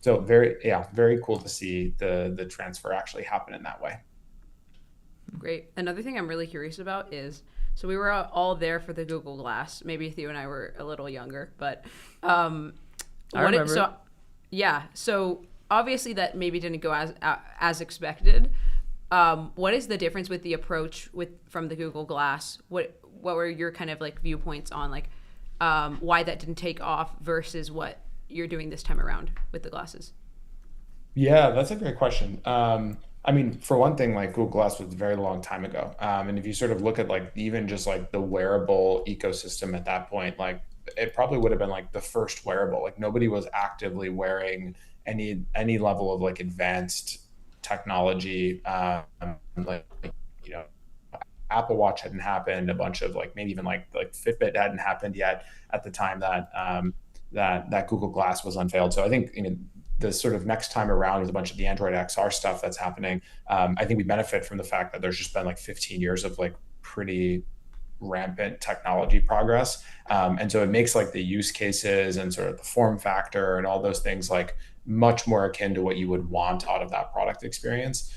So very cool to see the transfer actually happen in that way. Great. Another thing I'm really curious about is, so we were all there for the Google Glass. Maybe Theo and I were a little younger, but I remember. So obviously that maybe didn't go as expected. What is the difference with the approach from the Google Glass? What were your kind of like viewpoints on like why that didn't take off versus what you're doing this time around with the glasses? Yeah, that's a great question. I mean, for one thing, like Google Glass was a very long time ago. And if you sort of look at like even just like the wearable ecosystem at that point, like it probably would have been like the first wearable. Like nobody was actively wearing any level of like advanced technology. Like, you know, Apple Watch hadn't happened. A bunch of like maybe even like Fitbit hadn't happened yet at the time that that Google Glass was unveiled. So I think, you know, the sort of next time around with a bunch of the Android XR stuff that's happening, I think we benefit from the fact that there's just been like 15 years of like pretty rampant technology progress. And so it makes like the use cases and sort of the form factor and all those things like much more akin to what you would want out of that product experience.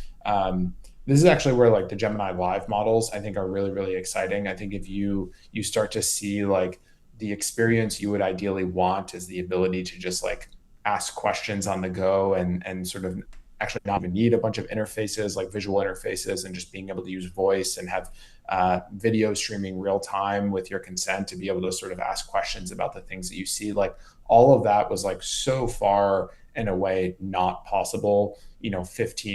This is actually where like the Gemini Live models I think are really, really exciting. I think if you start to see like the experience you would ideally want is the ability to just like ask questions on the go and sort of actually not even need a bunch of interfaces like visual interfaces, and just being able to use voice and have video streaming real time with your consent to be able to sort of ask questions about the things that you see. Like all of that was like so far in a way not possible, you know,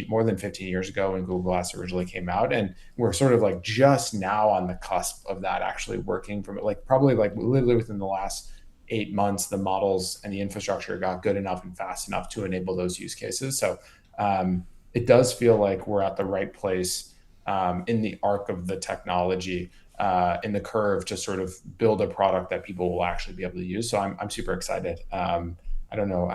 more than 15 years ago when Google Glass originally came out. And we're sort of like just now on the cusp of that actually working from it. Like probably like literally within the last 8 months, the models and the infrastructure got good enough and fast enough to enable those use cases. So it does feel like we're at the right place in the arc of the technology, in the curve to sort of build a product that people will actually be able to use. So I'm super excited. I don't know,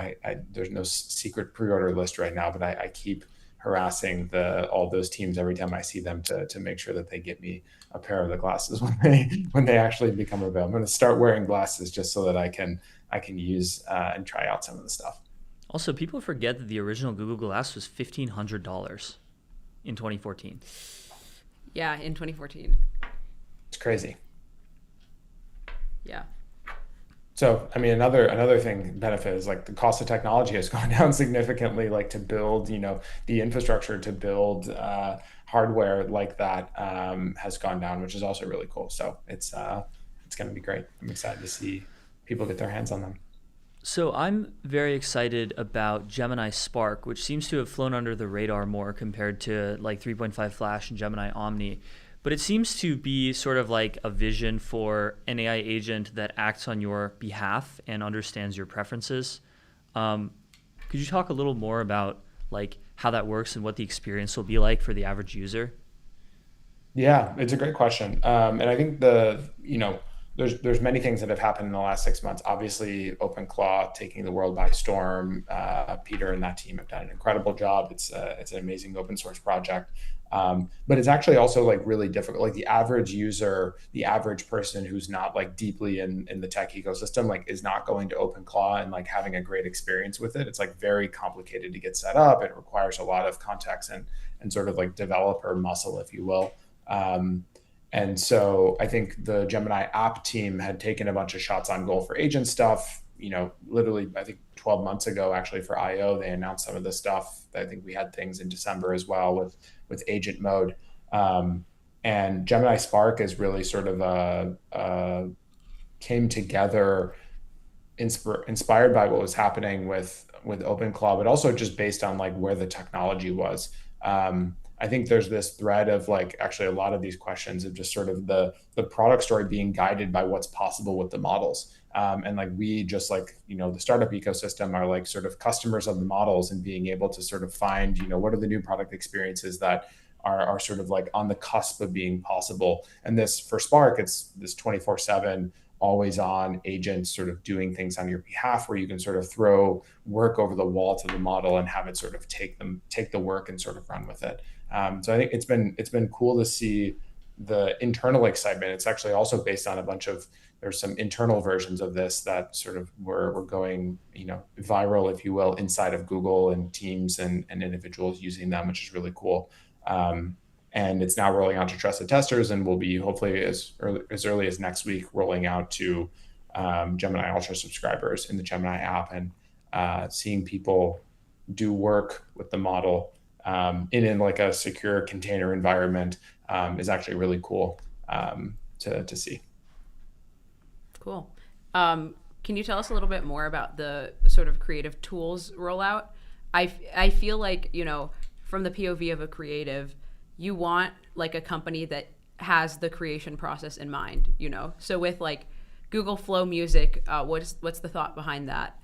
there's no secret pre-order list right now, but I keep harassing all those teams every time I see them to make sure that they get me a pair of the glasses when they actually become available. I'm going to start wearing glasses just so that I can use and try out some of the stuff. Also, people forget that the original Google Glass was $1,500 in 2014. Yeah, in 2014. It's crazy. Yeah. So, I mean, another thing benefit is like the cost of technology has gone down significantly, like to build, you know, the infrastructure to build hardware like that has gone down, which is also really cool. So it's going to be great. I'm excited to see people get their hands on them. So I'm very excited about Gemini Spark, which seems to have flown under the radar more compared to like 3.5 Flash and Gemini Omni. But it seems to be sort of like a vision for an AI agent that acts on your behalf and understands your preferences. Could you talk a little more about like how that works and what the experience will be like for the average user? Yeah, it's a great question. And I think there's many things that have happened in the last 6 months. Obviously, OpenClaw taking the world by storm. Peter and that team have done an incredible job. It's an amazing open source project. But it's actually also like really difficult. Like the average user, the average person who's not like deeply in the tech ecosystem, like is not going to OpenClaw and like having a great experience with it. It's like very complicated to get set up. It requires a lot of context and sort of like developer muscle, if you will. And so I think the Gemini app team had taken a bunch of shots on goal for agent stuff. You know, literally, I think 12 months ago, actually for I/O, they announced some of this stuff. I think we had things in December as well with agent mode. And Gemini Spark is really sort of came together inspired by what was happening with OpenClaw, but also just based on like where the technology was. I think there's this thread of like actually a lot of these questions of just sort of the product story being guided by what's possible with the models. And like we just like, you know, the startup ecosystem are like sort of customers of the models and being able to sort of find, you know, what are the new product experiences that are sort of like on the cusp of being possible. And this for Spark, it's this 24/7 always on agents sort of doing things on your behalf, where you can sort of throw work over the wall to the model and have it sort of take the work and sort of run with it. So I think it's been cool to see the internal excitement. It's actually also based on there's some internal versions of this that sort of were going, viral, if you will, inside of Google and teams and individuals using them, which is really cool. And it's now rolling out to trusted testers, and will be hopefully as early as next week rolling out to Gemini Ultra subscribers in the Gemini app, and seeing people do work with the model in like a secure container environment is actually really cool to see. Cool. Can you tell us a little bit more about the sort of creative tools rollout? I feel like, from the POV of a creative, you want like a company that has the creation process in mind, So with like Google Flow Music, what's the thought behind that?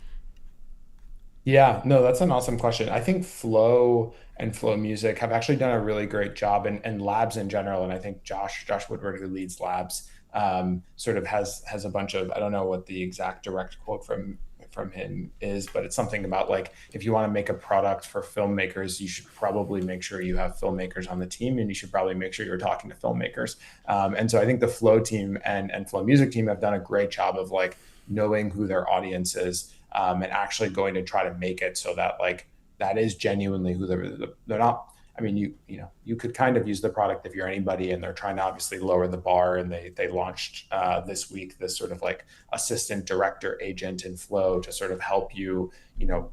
Yeah, no, that's an awesome question. I think Flow and Flow Music have actually done a really great job, and Labs in general. And I think Josh Woodward, who leads Labs, sort of has a bunch of, I don't know what the exact direct quote from him is, but it's something about like, if you want to make a product for filmmakers, you should probably make sure you have filmmakers on the team, and you should probably make sure you're talking to filmmakers. And so I think the Flow team and Flow Music team have done a great job of like knowing who their audience is, and actually going to try to make it so that like that is genuinely who they're not. I mean, you could kind of use the product if you're anybody, and they're trying to obviously lower the bar. And they launched this week this sort of like assistant director agent in Flow to sort of help you,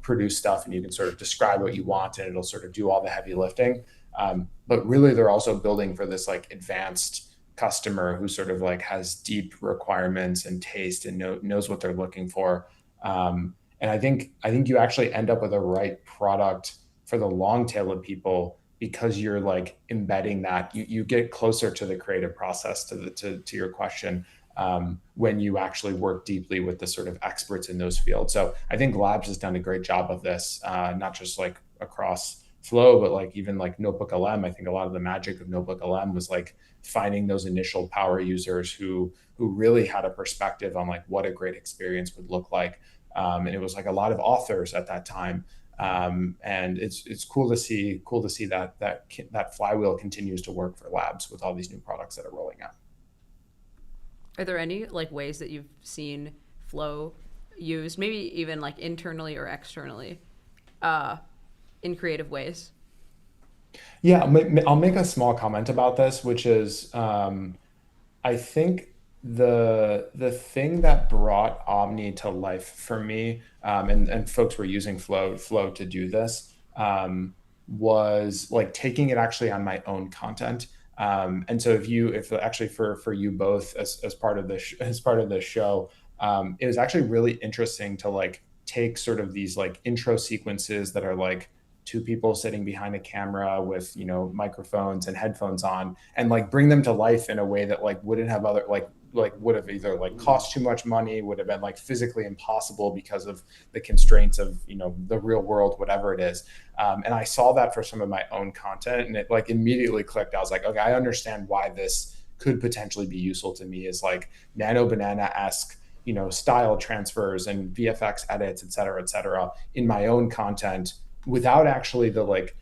produce stuff, and you can sort of describe what you want, and it'll sort of do all the heavy lifting. But really, they're also building for this like advanced customer who sort of like has deep requirements and taste and knows what they're looking for. And I think you actually end up with a right product for the long tail of people, because you're like embedding that. You get closer to the creative process, to your question, when you actually work deeply with the sort of experts in those fields. So I think Labs has done a great job of this, not just like across Flow, but like even like Notebook LM. I think a lot of the magic of Notebook LM was like finding those initial power users who really had a perspective on like what a great experience would look like. And it was like a lot of authors at that time. And it's cool to see that flywheel continues to work for Labs with all these new products that are rolling out. Are there any like ways that you've seen Flow used, maybe even like internally or externally, in creative ways? Yeah, I'll make a small comment about this, which is I think the thing that brought Omni to life for me, and folks were using Flow to do this, was like taking it actually on my own content. And so if actually for you both as part of this show, it was actually really interesting to like take sort of these like intro sequences that are like two people sitting behind a camera with microphones and headphones on, and like bring them to life in a way that like wouldn't have other like would have either like cost too much money, would have been like physically impossible because of the constraints of the real world, whatever it is. And I saw that for some of my own content, and it like immediately clicked. I was like, okay, I understand why this could potentially be useful to me, is like Nano Banana-esque style transfers and VFX edits, et cetera, in my own content, without actually the like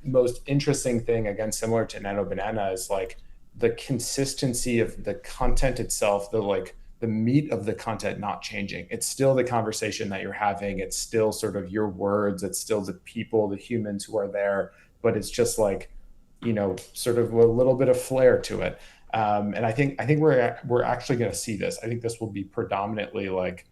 most interesting thing, again, similar to Nano Banana, is like the consistency of the content itself, the meat of the content not changing. It's still the conversation that you're having. It's still sort of your words. It's still the people, the humans who are there, but it's just like, sort of a little bit of flair to it. And I think we're actually going to see this. I think this will be predominantly like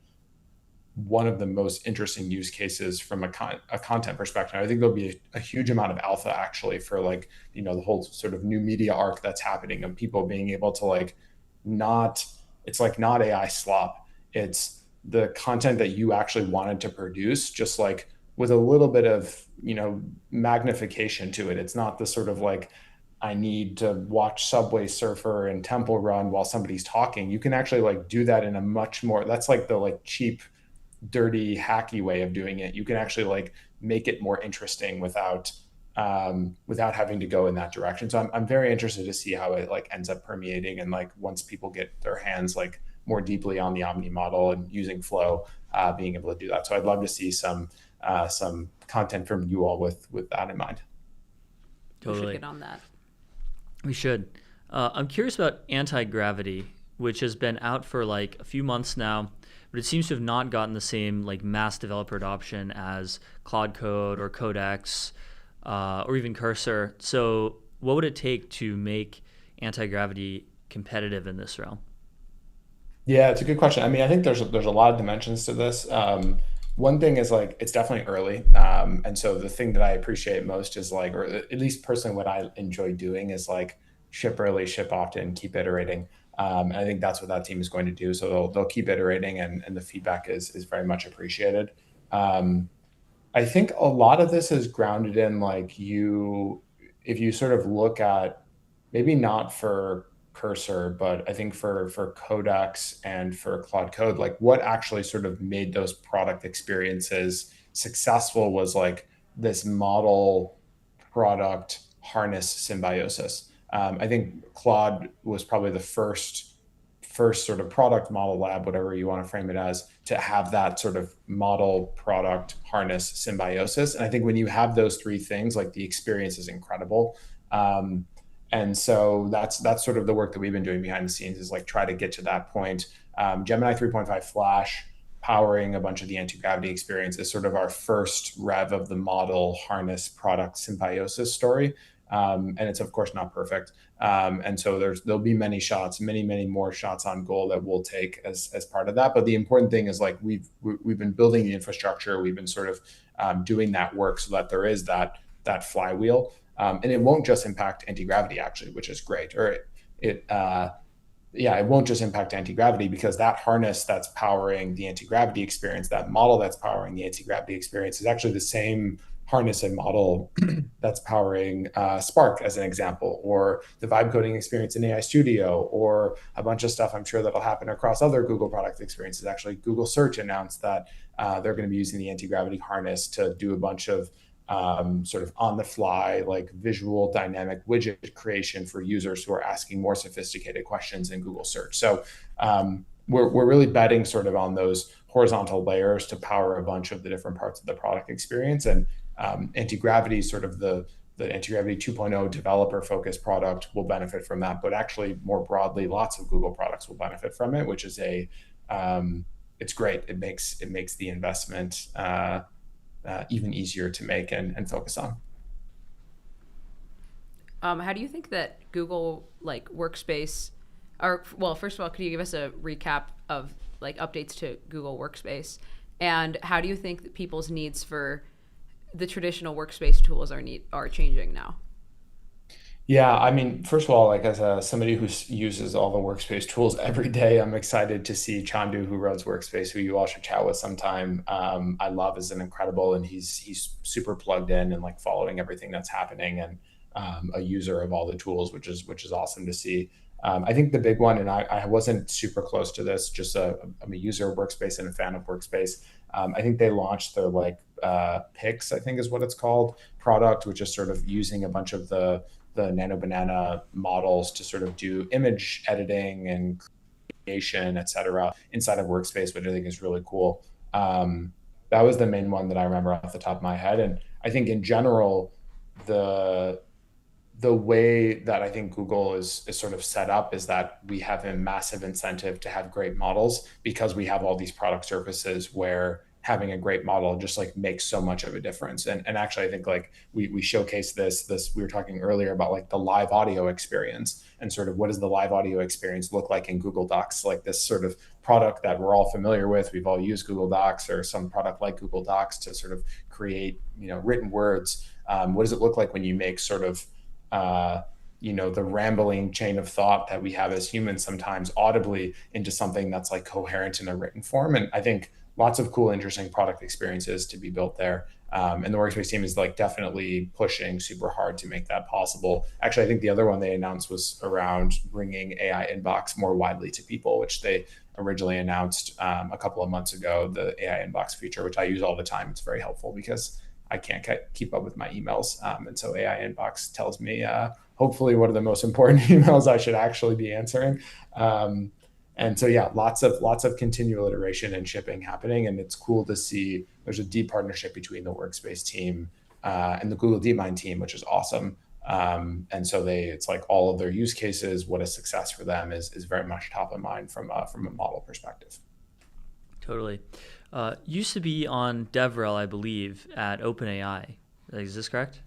one of the most interesting use cases from a content perspective. I think there'll be a huge amount of alpha actually for like, the whole sort of new media arc that's happening, and people being able to like it's like not AI slop. It's the content that you actually wanted to produce, just like with a little bit of, magnification to it. It's not the sort of like, I need to watch Subway Surfer and Temple Run while somebody's talking. You can actually like do that in a much more, that's like the like cheap, dirty, hacky way of doing it. You can actually like make it more interesting without having to go in that direction. So I'm very interested to see how it like ends up permeating, and like once people get their hands like more deeply on the Omni model and using Flow, being able to do that. So I'd love to see some content from you all with that in mind. Totally. We should get on that. We should. I'm curious about anti-gravity, which has been out for like a few months now, but it seems to have not gotten the same like mass developer adoption as Claude Code or Codex or even Cursor. So what would it take to make anti-gravity competitive in this realm? Yeah, it's a good question. I mean, I think there's a lot of dimensions to this. One thing is like it's definitely early, and so the thing that I appreciate most is like, or at least personally, what I enjoy doing is like ship early, ship often, keep iterating. And I think that's what that team is going to do. So they'll keep iterating, and the feedback is very much appreciated. I think a lot of this is grounded in like if you sort of look at maybe not for Cursor, but I think for Codex and for Claude Code, like what actually sort of made those product experiences successful was like this model product harness symbiosis. I think Claude was probably the first sort of product model lab, whatever you want to frame it as, to have that sort of model product harness symbiosis. And I think when you have those three things, like the experience is incredible. And so that's sort of the work that we've been doing behind the scenes, is like try to get to that point. Gemini 3.5 Flash powering a bunch of the anti-gravity experience is sort of our first rev of the model harness product symbiosis story. And it's of course not perfect. And so there'll be many more shots on goal that we'll take as part of that. But the important thing is like we've been building the infrastructure, we've been sort of doing that work so that there is that flywheel. And it won't just impact anti-gravity actually, which is great. Or it won't just impact anti-gravity, because that harness that's powering the anti-gravity experience, that model that's powering the anti-gravity experience, is actually the same harness and model that's powering Spark, as an example, or the vibe coding experience in AI Studio, or a bunch of stuff I'm sure that'll happen across other Google product experiences. Actually, Google Search announced that they're going to be using the anti-gravity harness to do a bunch of sort of on the fly, like visual dynamic widget creation for users who are asking more sophisticated questions in Google Search. So we're really betting sort of on those horizontal layers to power a bunch of the different parts of the product experience. And anti-gravity, sort of the anti-gravity 2.0 developer focused product will benefit from that. But actually more broadly, lots of Google products will benefit from it, which is it's great. It makes the investment even easier to make and focus on. How do you think that Google like Workspace, or well, first of all, could you give us a recap of like updates to Google Workspace, and how do you think that people's needs for the traditional workspace tools are changing now? Yeah, I mean, first of all, like as somebody who uses all the workspace tools every day, I'm excited to see Chandu, who runs Workspace, who you all should chat with sometime. I love is an incredible, and he's super plugged in and like following everything that's happening, and a user of all the tools, which is awesome to see. I think the big one, and I wasn't super close to this, just I'm a user of Workspace and a fan of Workspace. I think they launched their like Pix, I think is what it's called, product, which is sort of using a bunch of the Nano Banana models to sort of do image editing and creation, et cetera, inside of Workspace, which I think is really cool. That was the main one that I remember off the top of my head. And I think in general, the way that I think Google is sort of set up is that we have a massive incentive to have great models, because we have all these product surfaces where having a great model just like makes so much of a difference. And actually, I think like we showcase this, we were talking earlier about like the live audio experience, and sort of what does the live audio experience look like in Google Docs, like this sort of product that we're all familiar with. We've all used Google Docs or some product like Google Docs to sort of create, written words. What does it look like when you make sort of, the rambling chain of thought that we have as humans sometimes audibly into something that's like coherent in a written form? And I think lots of cool, interesting product experiences to be built there. And the Workspace team is like definitely pushing super hard to make that possible. Actually, I think the other one they announced was around bringing AI Inbox more widely to people, which they originally announced a couple of months ago, the AI Inbox feature, which I use all the time. It's very helpful because I can't keep up with my emails. And so AI Inbox tells me, hopefully, what are the most important emails I should actually be answering. And so yeah, lots of continual iteration and shipping happening, and it's cool to see there's a deep partnership between the Workspace team and the Google DeepMind team, which is awesome. And so it's like all of their use cases, what is success for them is very much top of mind from a model perspective. Totally. Used to be on DevRel, I believe, at OpenAI. Is this correct?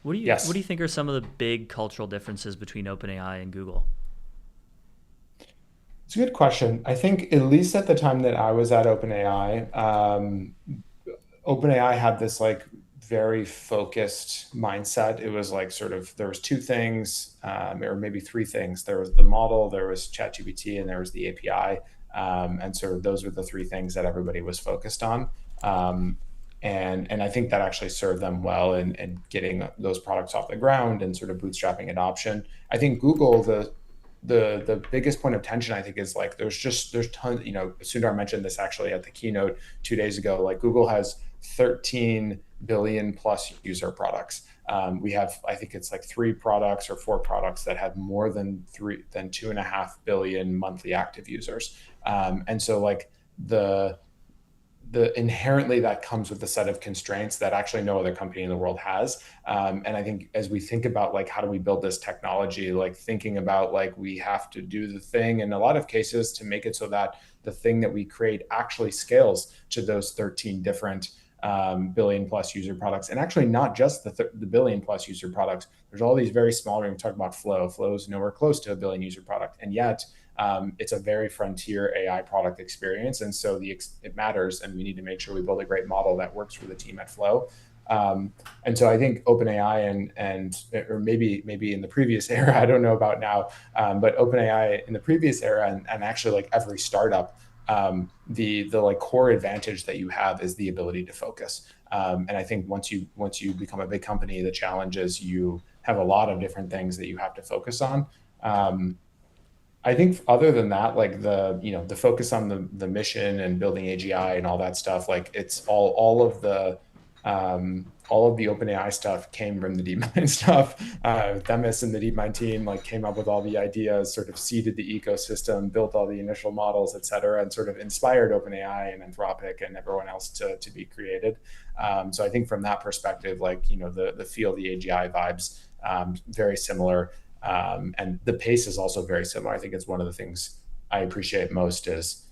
What do you think are some of the big cultural differences between OpenAI and Google? It's a good question. I think at least at the time that I was at OpenAI, OpenAI had this like very focused mindset. It was like sort of there was two things, or maybe three things. There was the model, there was ChatGPT, and there was the API. And sort of those were the three things that everybody was focused on. And I think that actually served them well in getting those products off the ground and sort of bootstrapping adoption. I think Google, the biggest point of tension, I think, is like there's tons, Sundar mentioned this actually at the keynote 2 days ago, like Google has 13 billion plus user products. We have, I think it's like 3 products or 4 products that have more than 2.5 billion monthly active users. And so like the inherently that comes with a set of constraints that actually no other company in the world has. And I think as we think about like, how do we build this technology, like thinking about like, we have to do the thing in a lot of cases to make it so that the thing that we create actually scales to those 13 different billion plus user products. And actually not just the billion plus user products. There's all these very small, when we talk about Flow is nowhere close to a billion user product. And yet it's a very frontier AI product experience. And so it matters, and we need to make sure we build a great model that works for the team at Flow. And so I think OpenAI or maybe in the previous era, I don't know about now, but OpenAI in the previous era and actually like every startup, the like core advantage that you have is the ability to focus. And I think once you become a big company, the challenge is you have a lot of different things that you have to focus on. I think other than that, like the focus on the mission and building AGI and all that stuff, like it's all of the OpenAI stuff came from the DeepMind stuff. Themis and the DeepMind team like came up with all the ideas, sort of seeded the ecosystem, built all the initial models, et cetera, and sort of inspired OpenAI and Anthropic and everyone else to be created. So I think from that perspective, like, the feel, the AGI vibes, very similar. And the pace is also very similar. I think it's one of the things I appreciate most is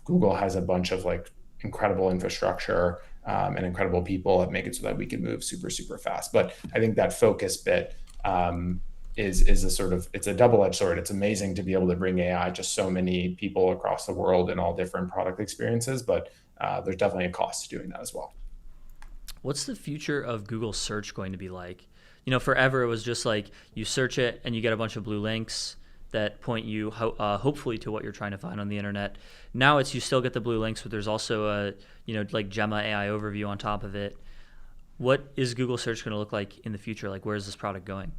Google has a bunch of like incredible infrastructure and incredible people that make it so that we can move super, super fast. But I think that focus bit is a sort of, it's a double-edged sword. It's amazing to be able to bring AI to so many people across the world in all different product experiences, but there's definitely a cost to doing that as well. What's the future of Google search going to be like? Forever it was just like you search it and you get a bunch of blue links that point you hopefully to what you're trying to find on the internet. Now it's you still get the blue links, but there's also a like Gemma AI overview on top of it. What is Google search going to look like in the future? Like, where is this product going?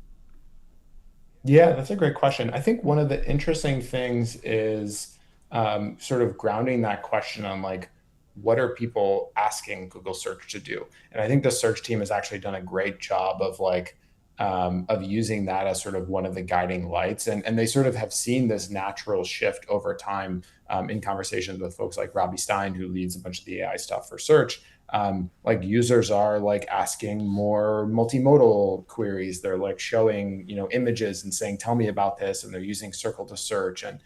Yeah, that's a great question. I think one of the interesting things is sort of grounding that question on like, what are people asking Google search to do? And I think the search team has actually done a great job of like, of using that as sort of one of the guiding lights. And they sort of have seen this natural shift over time in conversations with folks like Robbie Stein, who leads a bunch of the AI stuff for search. Like users are like asking more multimodal queries. They're like showing, images and saying, tell me about this. And they're using Circle to search. And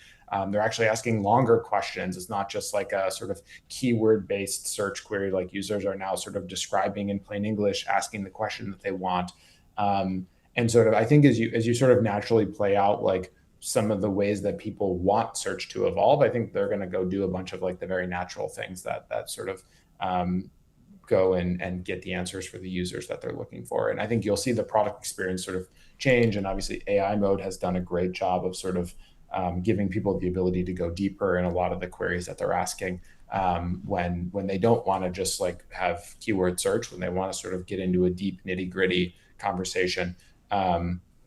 they're actually asking longer questions. It's not just like a sort of keyword-based search query. Like users are now sort of describing in plain English, asking the question that they want. And sort of, I think as you sort of naturally play out like some of the ways that people want search to evolve, I think they're going to go do a bunch of like the very natural things that sort of go and get the answers for the users that they're looking for. And I think you'll see the product experience sort of change. And obviously AI mode has done a great job of sort of giving people the ability to go deeper in a lot of the queries that they're asking when they don't want to just like have keyword search, when they want to sort of get into a deep nitty gritty conversation.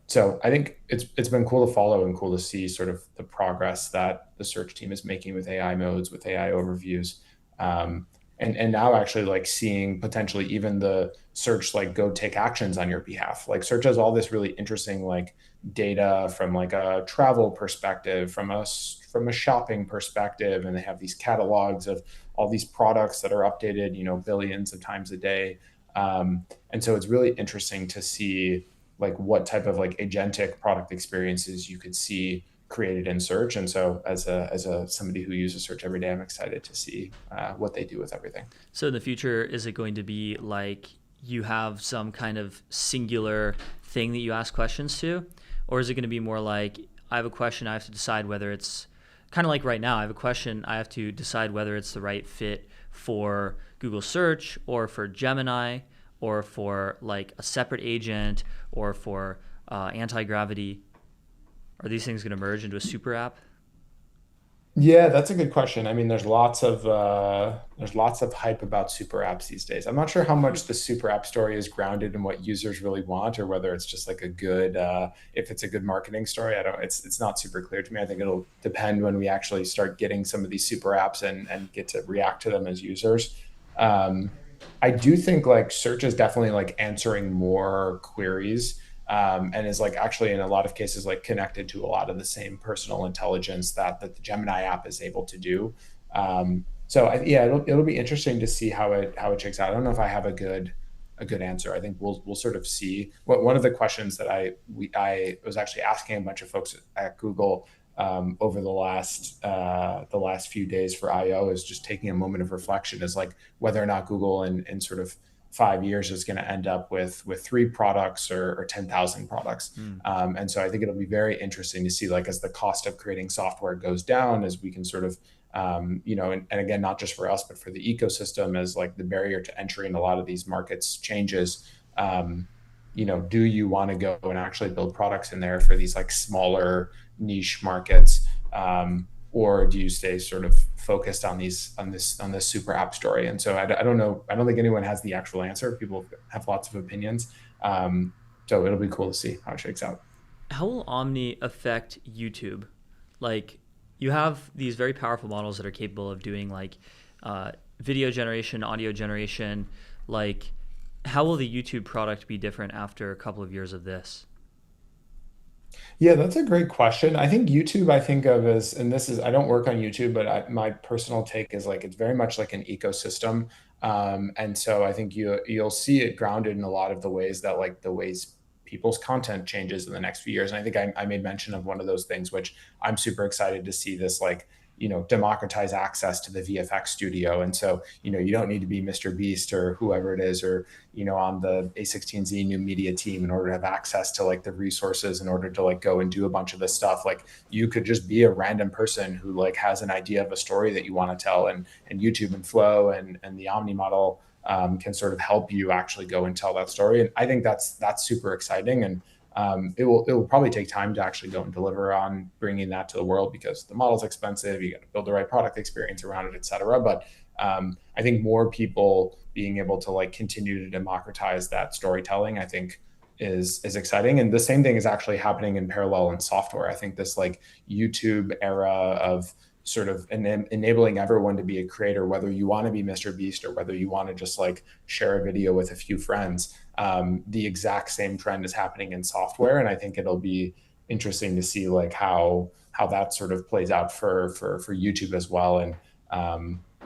So I think it's been cool to follow and cool to see sort of the progress that the search team is making with AI modes, with AI overviews. And now actually like seeing potentially even the search like go take actions on your behalf. Like search has all this really interesting like data from like a travel perspective, from a shopping perspective, and they have these catalogs of all these products that are updated, billions of times a day. And so it's really interesting to see like what type of like agentic product experiences you could see created in search. And so as a somebody who uses search every day, I'm excited to see what they do with everything. So in the future, is it going to be like you have some kind of singular thing that you ask questions to? Or is it going to be more like, I have a question, I have to decide whether it's kind of like right now, I have a question, I have to decide whether it's the right fit for Google search or for Gemini or for like a separate agent or for anti-gravity? Are these things going to merge into a super app? Yeah, that's a good question. I mean, there's lots of hype about super apps these days. I'm not sure how much the super app story is grounded in what users really want, or whether it's just like a good, if it's a good marketing story. It's not super clear to me. I think it'll depend when we actually start getting some of these super apps and get to react to them as users. I do think like search is definitely like answering more queries, and is like actually in a lot of cases like connected to a lot of the same personal intelligence that the Gemini app is able to do. Yeah, it'll be interesting to see how it shakes out. I don't know if I have a good answer. I think we'll sort of see. One of the questions that I was actually asking a bunch of folks at Google over the last few days for I/O is just taking a moment of reflection, is like whether or not Google in sort of 5 years is going to end up with 3 products or 10,000 products. And so I think it'll be very interesting to see, like, as the cost of creating software goes down, as we can sort of, and again, not just for us, but for the ecosystem, as like the barrier to entry in a lot of these markets changes. Do you want to go and actually build products in there for these like smaller niche markets? Or do you stay sort of focused on this super app story? And so I don't know. I don't think anyone has the actual answer. People have lots of opinions. So it'll be cool to see how it shakes out. How will Omni affect YouTube? Like, you have these very powerful models that are capable of doing like video generation, audio generation. Like, how will the YouTube product be different after a couple of years of this? Yeah, that's a great question. I think YouTube, I think of as, and this is, I don't work on YouTube, but my personal take is like, it's very much like an ecosystem. And so I think you'll see it grounded in a lot of the ways that like the ways people's content changes in the next few years. And I think I made mention of one of those things, which I'm super excited to see this, like, democratize access to the VFX studio. And so, you don't need to be Mr. Beast or whoever it is, or, on the A16Z new media team in order to have access to like the resources in order to like go and do a bunch of this stuff. Like, you could just be a random person who like has an idea of a story that you want to tell, and YouTube and Flow and the Omni model can sort of help you actually go and tell that story. And I think that's super exciting. And it will probably take time to actually go and deliver on bringing that to the world, because the model's expensive. You got to build the right product experience around it, et cetera. But I think more people being able to like continue to democratize that storytelling, I think is exciting. And the same thing is actually happening in parallel in software. I think this like YouTube era of sort of enabling everyone to be a creator, whether you want to be Mr. Beast or whether you want to just like share a video with a few friends. The exact same trend is happening in software. And I think it'll be interesting to see like how that sort of plays out for YouTube as well. And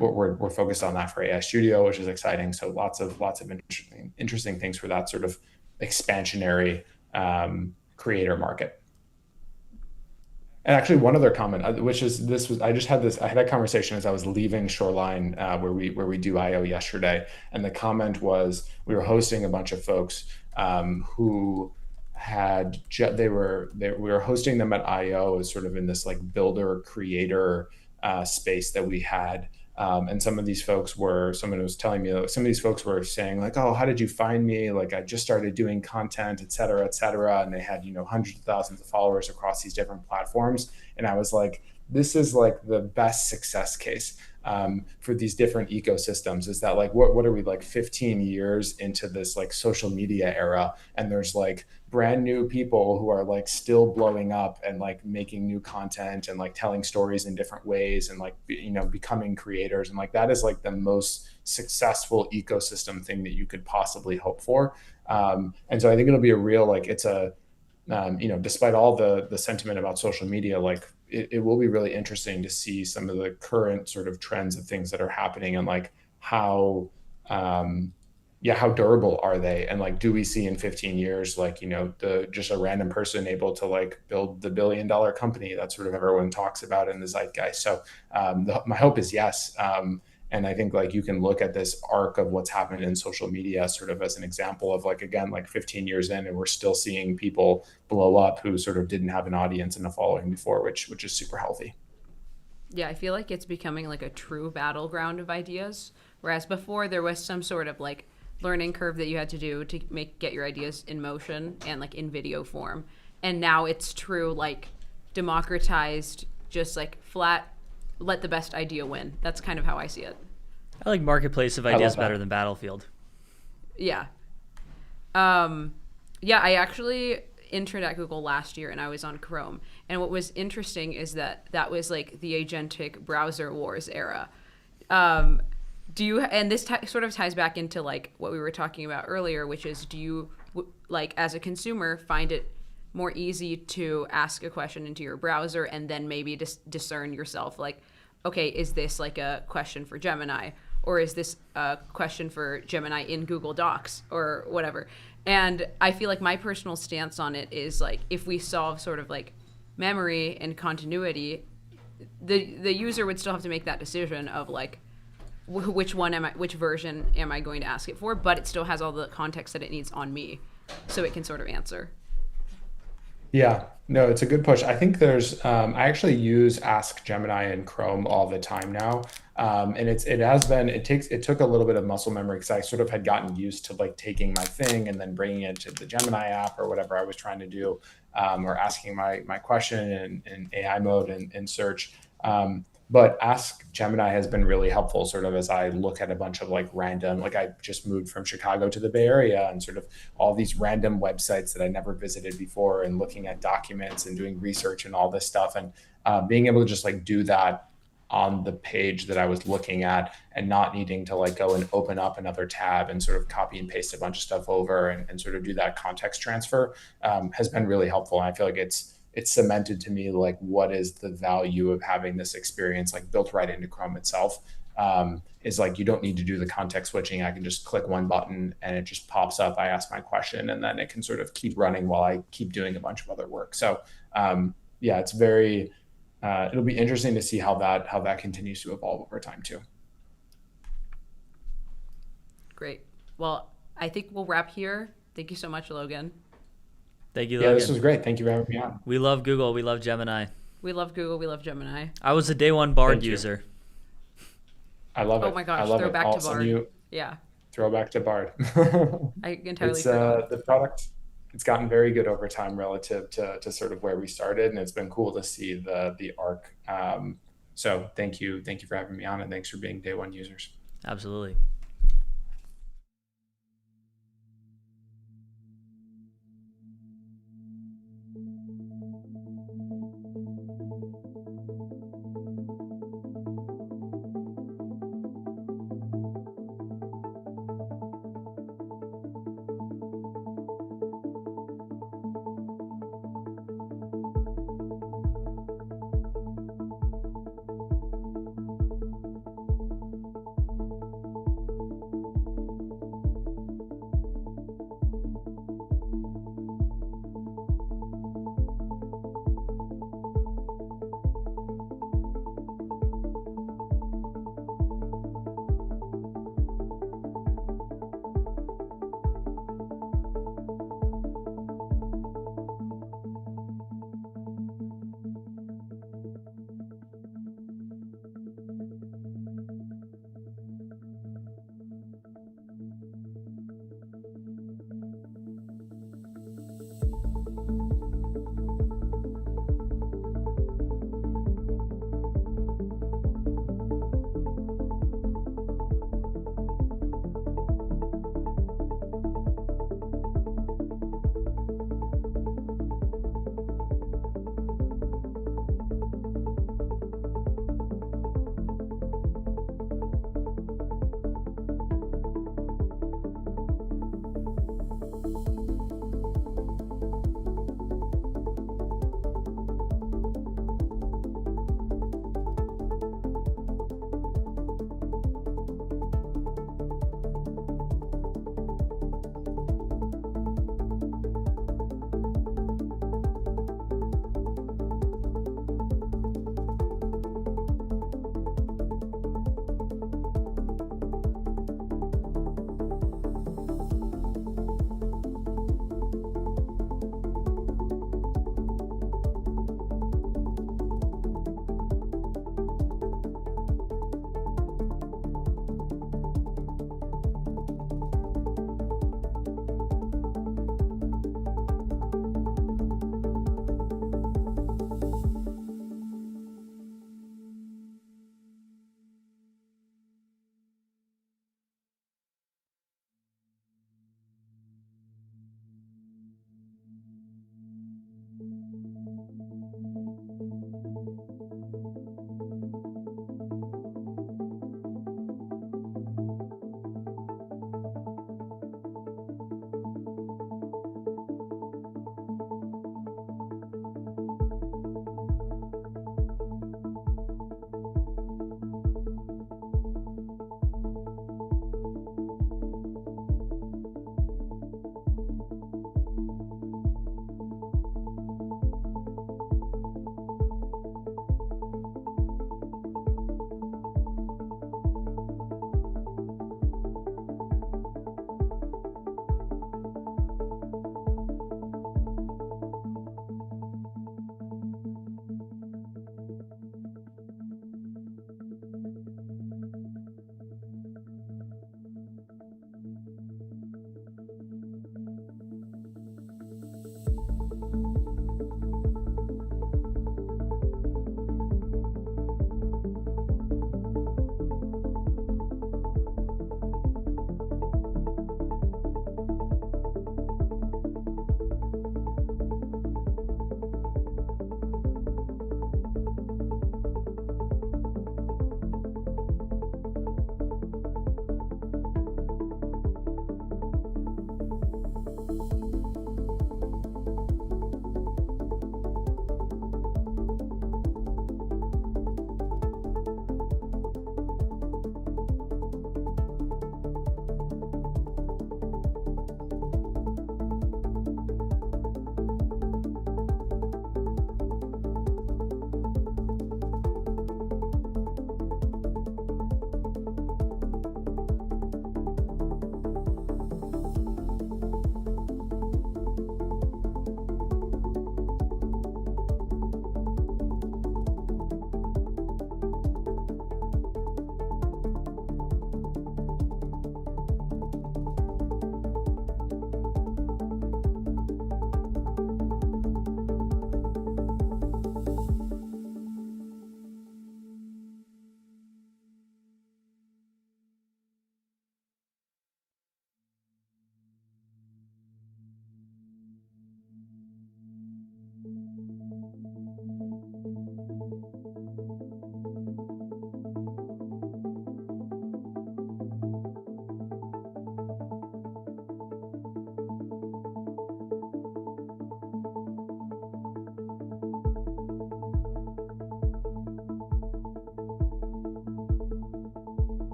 we're focused on that for AI Studio, which is exciting. So lots of interesting things for that sort of expansionary creator market. And actually, one other comment, which is I had a conversation as I was leaving Shoreline, where we do I/O yesterday, and the comment was, we were hosting a bunch of folks who we were hosting them at I/O as sort of in this like builder creator space that we had. And someone was telling me, some of these folks were saying like, oh, how did you find me? Like, I just started doing content, et cetera, et cetera. And they had, hundreds of thousands of followers across these different platforms. And I was like, this is like the best success case for these different ecosystems, is that like, what are we, like 15 years into this like social media era? And there's like brand new people who are like still blowing up and like making new content and like telling stories in different ways and like, becoming creators. And like, that is like the most successful ecosystem thing that you could possibly hope for. And so I think it'll be a real, like, it's a despite all the sentiment about social media, like it will be really interesting to see some of the current sort of trends of things that are happening, and like how how durable are they, and like do we see in 15 years like the just a random person able to like build the $1 billion company that sort of everyone talks about in the zeitgeist. So my hope is yes. And I think like you can look at this arc of what's happened in social media sort of as an example of like, again, like 15 years in, and we're still seeing people blow up who sort of didn't have an audience and a following before, which is super healthy. Yeah, I feel like it's becoming like a true battleground of ideas, whereas before there was some sort of like learning curve that you had to do to get your ideas in motion and like in video form. And now it's true like democratized, just like flat, let the best idea win. That's kind of how I see it. I like marketplace of ideas better than Battlefield. Yeah. Yeah, I actually interned at Google last year and I was on Chrome. And what was interesting is that was like the agentic browser wars era. And this sort of ties back into like what we were talking about earlier, which is do you like as a consumer find it more easy to ask a question into your browser and then maybe discern yourself like, okay, is this like a question for Gemini, or is this a question for Gemini in Google Docs or whatever? And I feel like my personal stance on it is like if we solve sort of like memory and continuity, the user would still have to make that decision of like which version am I going to ask it for, but it still has all the context that it needs on me, so it can sort of answer. Yeah, no, it's a good push. I think there's, I actually use Ask Gemini in Chrome all the time now. And it took a little bit of muscle memory because I sort of had gotten used to like taking my thing and then bringing it to the Gemini app or whatever I was trying to do, or asking my question in AI mode in search. But Ask Gemini has been really helpful sort of as I look at a bunch of like random, like I just moved from Chicago to the Bay Area and sort of all these random websites that I never visited before and looking at documents and doing research and all this stuff. And being able to just like do that on the page that I was looking at and not needing to like go and open up another tab and sort of copy and paste a bunch of stuff over and sort of do that context transfer has been really helpful. And I feel like it's cemented to me like what is the value of having this experience like built right into Chrome itself, is like you don't need to do the context switching. I can just click one button and it just pops up. I ask my question and then it can sort of keep running while I keep doing a bunch of other work. So yeah, it's very it'll be interesting to see how that continues to evolve over time too. Great. Well, I think we'll wrap here. Thank you so much, Logan. Thank you, Yeah, Logan. this was great. Thank you for having me on. We love Google. We love Gemini. We love Google. We love Gemini. I was a day one Bard user. I love it. Oh my gosh, I love throwback it. to Bard. Yeah. Throwback to Bard. I entirely It's forgot. the product. It's gotten very good over time relative to sort of where we started, and it's been cool to see the arc. So thank you for having me on, and thanks for being day one users. Absolutely.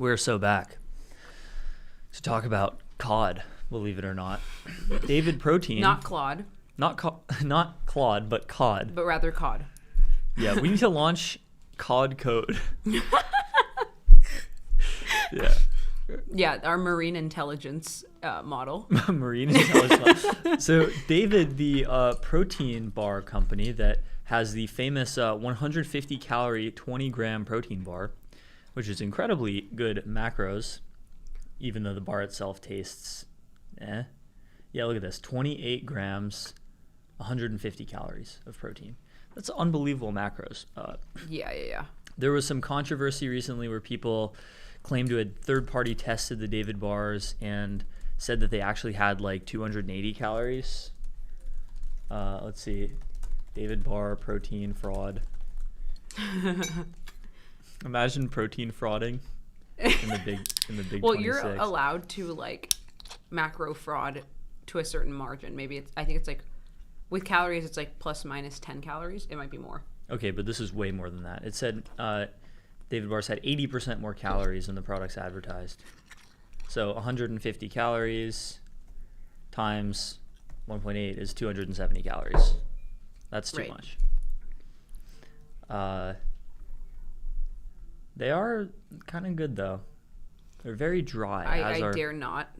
We're so back to talk about cod, believe it or not. David Protein. Not Claude. Not Claude, but cod. But rather cod. Yeah, we need to launch cod code. Yeah. Yeah, our marine intelligence model. Marine intelligence model. So David, the protein bar company that has the famous 150 calorie, 20 gram protein bar, which is incredibly good macros, even though the bar itself tastes eh. Yeah, look at this. 28 grams, 150 calories of protein. That's unbelievable macros. Yeah. There was some controversy recently where people claimed to had third-party tested the David bars and said that they actually had like 280 calories. Let's see. David bar protein fraud. Imagine protein frauding in the big Well, 26. you're allowed to like macro fraud to a certain margin. Maybe I think it's like with calories it's like plus minus 10 calories. It might be more. Okay, but this is way more than that. It said David bars had 80% more calories than the products advertised. So 150 calories times 1.8 is 270 calories. That's too much. They are kind of good though. They're very dry. I dare not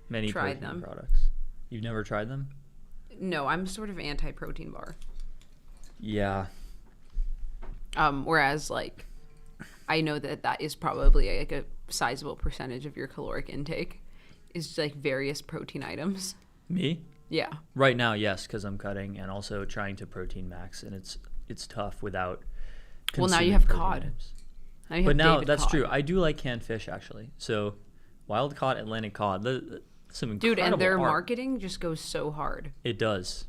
many try protein them. products. You've never tried them? No, I'm sort of anti-protein bar. Yeah. Whereas like I know that is probably like a sizable percentage of your caloric intake is like various protein items. Me? Yeah. Right now, yes, because I'm cutting and also trying to protein max, and it's tough without. Well, now you have protein cod. items. Now you But have now David that's cod. true. I do like canned fish actually. So, wild caught Atlantic cod. Some incredible Dude, and their art. marketing just goes so hard. It does.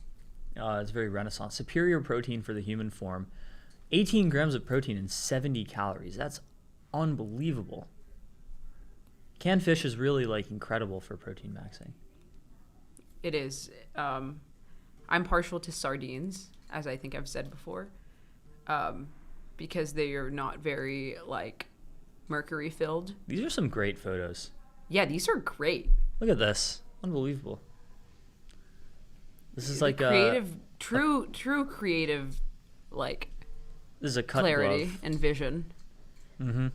It's very Renaissance. Superior protein for the human form. 18 grams of protein and 70 calories. That's unbelievable. Canned fish is really like incredible for protein maxing. It is. I'm partial to sardines, as I think I've said before, because they are not very like mercury filled. These are some great photos. Yeah, these are great. Look at this. Unbelievable. This is like creative, true creative, like this is a cut clarity glove. and vision. Mm-hmm.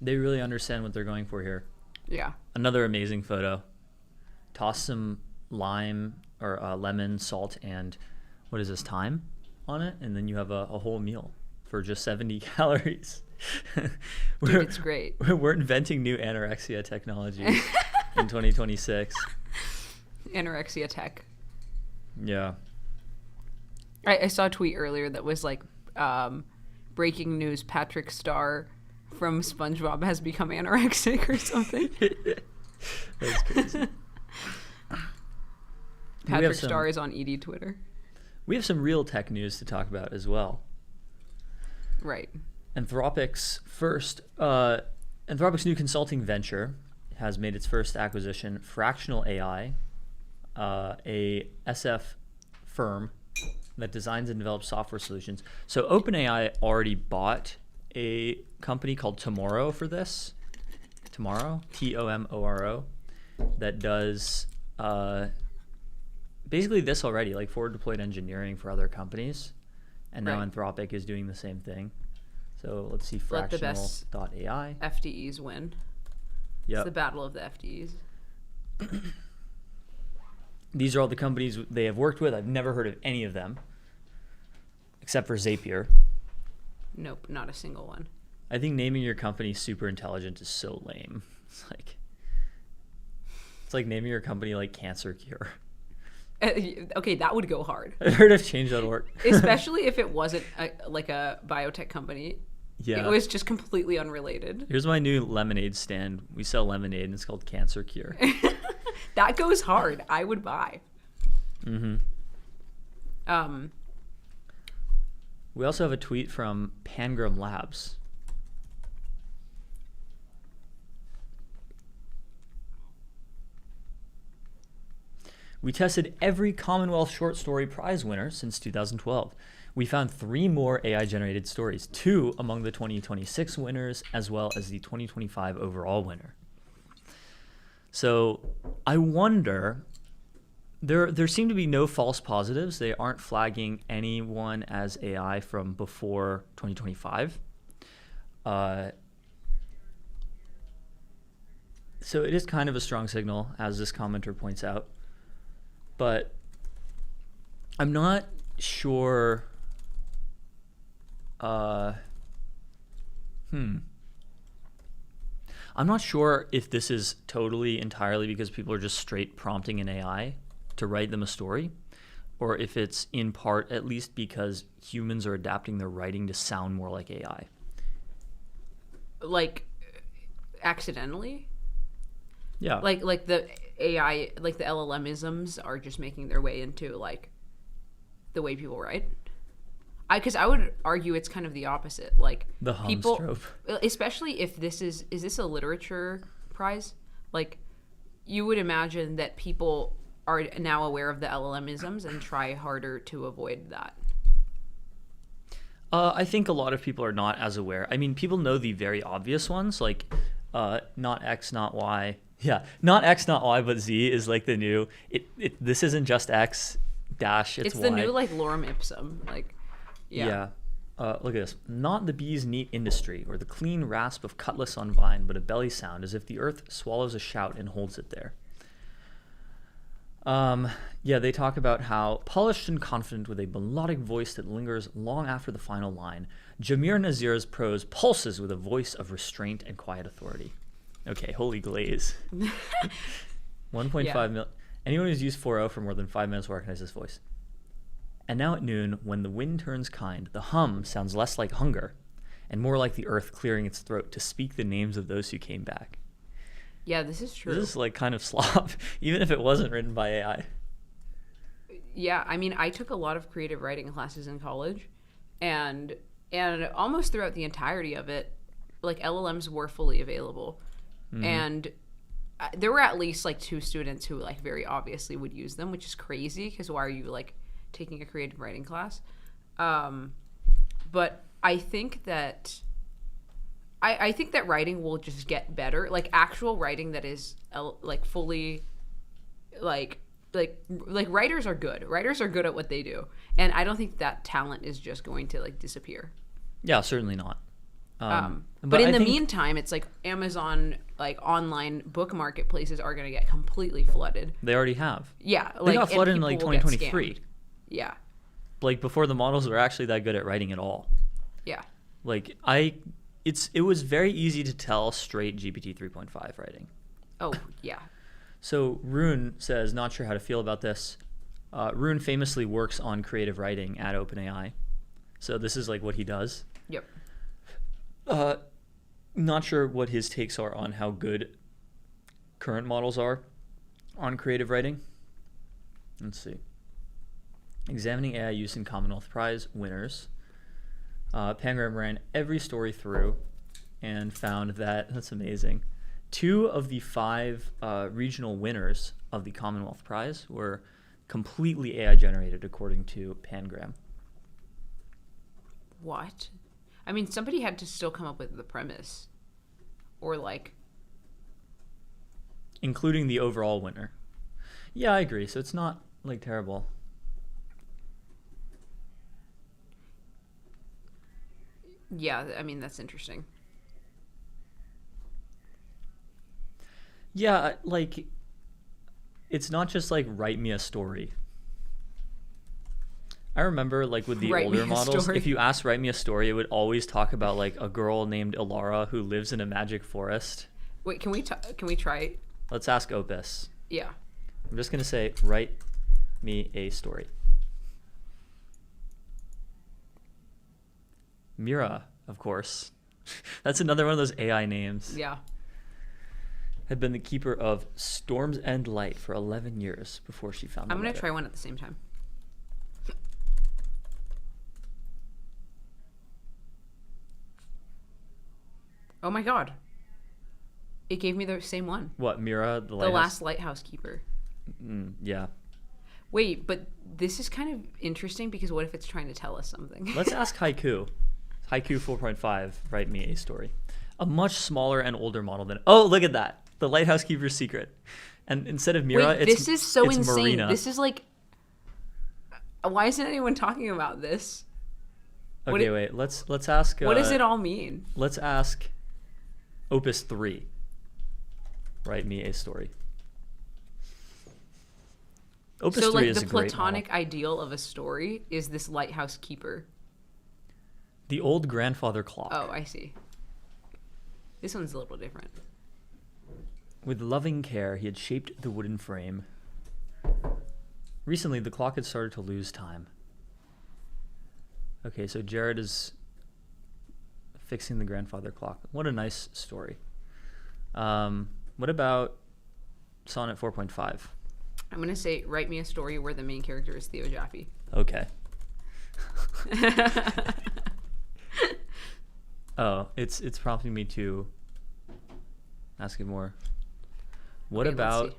They really understand what they're going for here. Yeah. Another amazing photo. Toss some lime or lemon, salt, and what is this, thyme on it, and then you have a whole meal for just 70 calories. Dude, it's great. We're inventing new anorexia technology in 2026. Anorexia tech. Yeah. I saw a tweet earlier that was like, breaking news, Patrick Star from SpongeBob has become anorexic or something. That's crazy. Patrick Star is on ED Twitter. We have some real tech news to talk about as well. Right. Anthropic's new consulting venture has made its first acquisition, Fractional AI, a SF firm that designs and develops software solutions. So OpenAI already bought a company called Tomorrow for this. Tomorrow, Tomoro, that does basically this already, like forward deployed engineering for other companies. And now Right. Anthropic is doing the same thing. So let's see, Let the best fractional.ai. FDEs win. Yep. It's the battle of the FDEs. These are all the companies they have worked with. I've never heard of any of them, except for Zapier. Nope, not a single one. I think naming your company super intelligent is so lame. It's like naming your company like Cancer Cure. Okay, that would go hard. I heard of Change.org. Especially if it wasn't like a biotech company. Yeah. It was just completely unrelated. Here's my new lemonade stand. We sell lemonade and it's called Cancer Cure. That goes hard. I would buy. Mm-hmm. We also have a tweet from Pangram Labs. We tested every Commonwealth Short Story Prize winner since 2012. We found 3 more AI-generated stories, 2 among the 2026 winners, as well as the 2025 overall winner. So I wonder, there seem to be no false positives. They aren't flagging anyone as AI from before 2025. So it is kind of a strong signal, as this commenter points out. But I'm not sure. I'm not sure if this is totally entirely because people are just straight prompting an AI to write them a story, or if it's in part at least because humans are adapting their writing to sound more like AI. Like, accidentally? Yeah. Like the AI, like the LLM-isms are just making their way into, like, the way people write? Because I would argue it's kind of the opposite. Like, the people, trope. especially if this is this a literature prize? Like, you would imagine that people are now aware of the LLM-isms and try harder to avoid that. I think a lot of people are not as aware. I mean, people know the very obvious ones, like not X, not Y. Yeah, not X, not Y, but Z is like the new. This isn't just X dash. It's Y. the new like lorem ipsum. Like, yeah. Look at this. Not the bee's neat industry, or the clean rasp of cutlass on vine, but a belly sound, as if the earth swallows a shout and holds it there. Yeah, they talk about how polished and confident with a melodic voice that lingers long after the final line, Jamir Nazir's prose pulses with a voice of restraint and quiet authority. Okay, holy glaze. 1.5 million. Anyone who's used 4.0 for more than 5 minutes will recognize this voice. And now at noon, when the wind turns kind, the hum sounds less like hunger and more like the earth clearing its throat to speak the names of those who came back. Yeah, this is true. This is like kind of slop, even if it wasn't written by AI. Yeah, I mean, I took a lot of creative writing classes in college, and almost throughout the entirety of it, like, LLMs were fully available. Mm-hmm. And there were at least like 2 students who like very obviously would use them, which is crazy because why are you like taking a creative writing class? But I think that I think that writing will just get better, like actual writing that is like fully like writers are good at what they do, and I don't think that talent is just going to like disappear. Yeah, certainly not. But in the meantime, it's like Amazon, like online book marketplaces are going to get completely flooded. They already have. Yeah, they got flooded in like 2023. Yeah, like before the models were actually that good at writing at all. Yeah, like it was very easy to tell straight GPT 3.5 writing. Oh yeah. So Rune says, not sure how to feel about this. Rune famously works on creative writing at OpenAI, so this is like what he does. Yep. Not sure what his takes are on how good current models are on creative writing. Let's see. Examining AI use in Commonwealth Prize winners. Pangram ran every story through and found that's amazing. 2 of the 5 regional winners of the Commonwealth Prize were completely AI generated, according to Pangram. What? I mean, somebody had to still come up with the premise, or like, including the overall winner. Yeah, I agree. So it's not like terrible. Yeah, I mean, that's interesting. Yeah, like, it's not just like write me a story. I remember, like, with the older models, if you asked write me a story, it would always talk about like a girl named Ilara who lives in a magic forest. Wait, can we try? Let's ask Opus. Yeah. I'm just gonna say write me a story. Mira, of course. That's another one of those AI names. Yeah. Had been the keeper of Storm's End Light for 11 years before she found the I'm going to letter. try one at the same time. Oh my god. It gave me the same one. What, Mira, the last lighthouse keeper. Yeah. Wait, but this is kind of interesting because what if it's trying to tell us something? Let's ask Haiku. Haiku 4.5, write me a story. A much smaller and older model than... Oh, look at that. The Lighthouse Keeper's Secret. And instead of Mira, Wait, it's this is so it's insane. Marina. This is like... Why isn't anyone talking about this? Okay, wait. Let's ask... what does it all mean? Let's ask Opus 3. Write me a story. Opus 3 is a great model. The platonic ideal of a story is this lighthouse keeper. The old grandfather clock. Oh, I see. This one's a little different. With loving care, he had shaped the wooden frame. Recently, the clock had started to lose time. Okay, so Jared is fixing the grandfather clock. What a nice story. What about Sonnet 4.5? I'm going to say, write me a story where the main character is Theo Jaffe. Okay. Oh, it's prompting me to ask it more. What Okay, about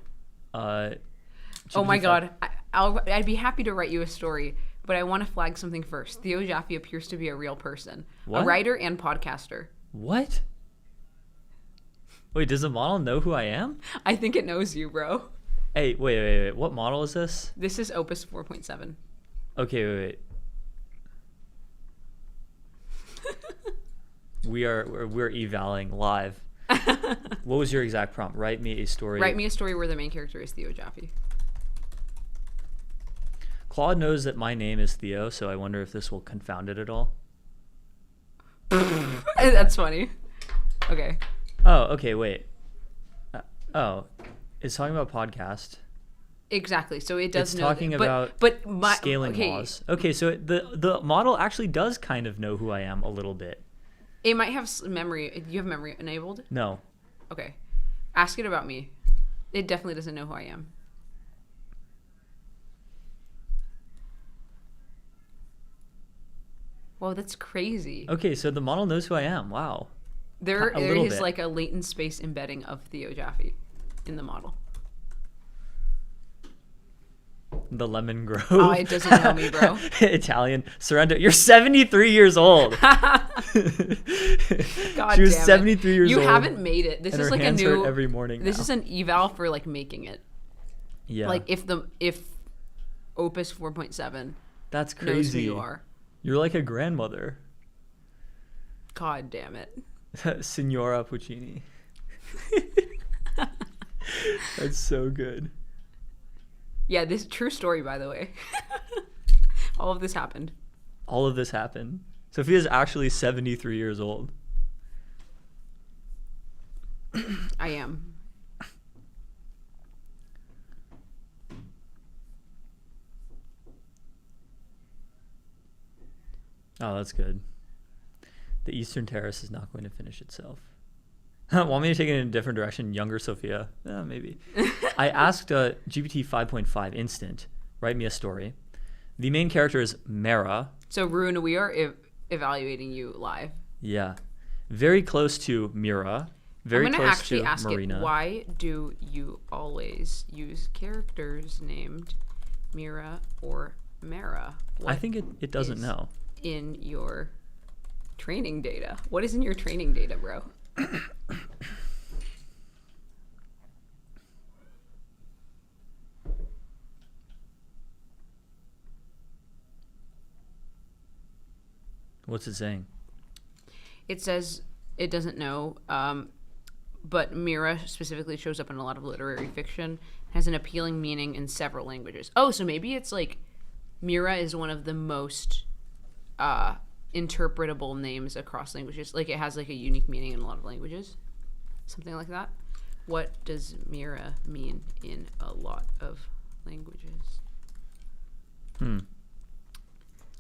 oh my god, I'd be happy to write you a story, but I want to flag something first. Theo Jaffe appears to be a real person. What? A writer and podcaster. What? Wait, does the model know who I am? I think it knows you, bro. Hey, wait. What model is this? This is Opus 4.7. Okay, wait. We're evaling live. What was your exact prompt? Write me a story. Write me a story where the main character is Theo Jaffe. Claude knows that my name is Theo, so I wonder if this will confound it at all. That's funny. Okay. Oh, okay, wait. It's talking about podcast. Exactly. So it does it's know talking about scaling laws. Okay, so the model actually does kind of know who I am a little bit. It might have memory. Do you have memory enabled? No. Okay. Ask it about me. It definitely doesn't know who I am. Whoa, that's crazy. Okay, so the model knows who I am. Wow. There is like a latent space embedding of Theo Jaffe in the model. The Lemon Grove. Oh, it doesn't know me, bro. Italian. Sorrento. You're 73 years old. God She was damn it. 73 years old. You haven't made it. This and is her like a hands new hurt every morning. This now. is an eval for like making it. Yeah. Like if Opus 4.7 That's crazy. knows who you are. You're like a grandmother. God damn it. Signora Puccini. That's so good. Yeah, this true story, by the way. All of this happened. All of this happened. Sophia's actually 73 years old. I am. Oh, that's good. The Eastern Terrace is not going to finish itself. Want me to take it in a different direction? Younger Sophia? Maybe. I asked GPT 5.5 Instant, write me a story. The main character is Mara. So, Rune, we are evaluating you live. Yeah. Very close to Mira. Very I'm close gonna actually to ask Marina. it, why do you always use characters named Mira or Mara? I think it doesn't know. In your training data. What is in your training data, bro? What's it saying? It says it doesn't know, but Mira specifically shows up in a lot of literary fiction, has an appealing meaning in several languages. Oh, so maybe it's like Mira is one of the most interpretable names across languages. Like it has like a unique meaning in a lot of languages. Something like that. What does Mira mean in a lot of languages?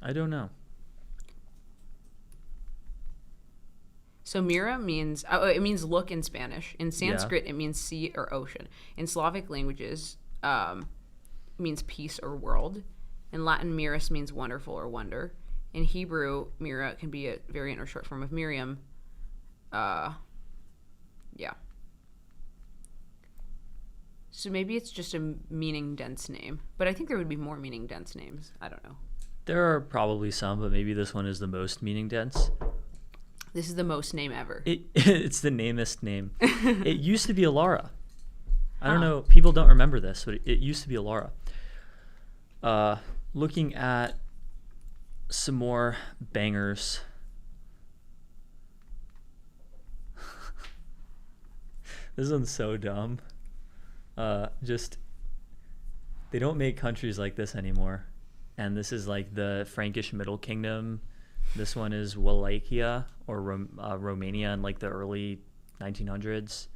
I don't know. So Mira means, it means look in Spanish. In Sanskrit, it means sea or ocean. In Slavic languages, it means peace or world. In Latin, Miras means wonderful or wonder. In Hebrew, Mira can be a variant or short form of Miriam. Yeah. So maybe it's just a meaning dense name, but I think there would be more meaning dense names. I don't know. There are probably some, but maybe this one is the most meaning dense. This is the most name ever. It's the namest name. It used to be Alara. I don't know. People don't remember this, but it used to be Alara. Looking at some more bangers. This one's so dumb. Just, they don't make countries like this anymore. And this is like the Frankish Middle Kingdom. This one is Wallachia or Romania in like the early 1900s.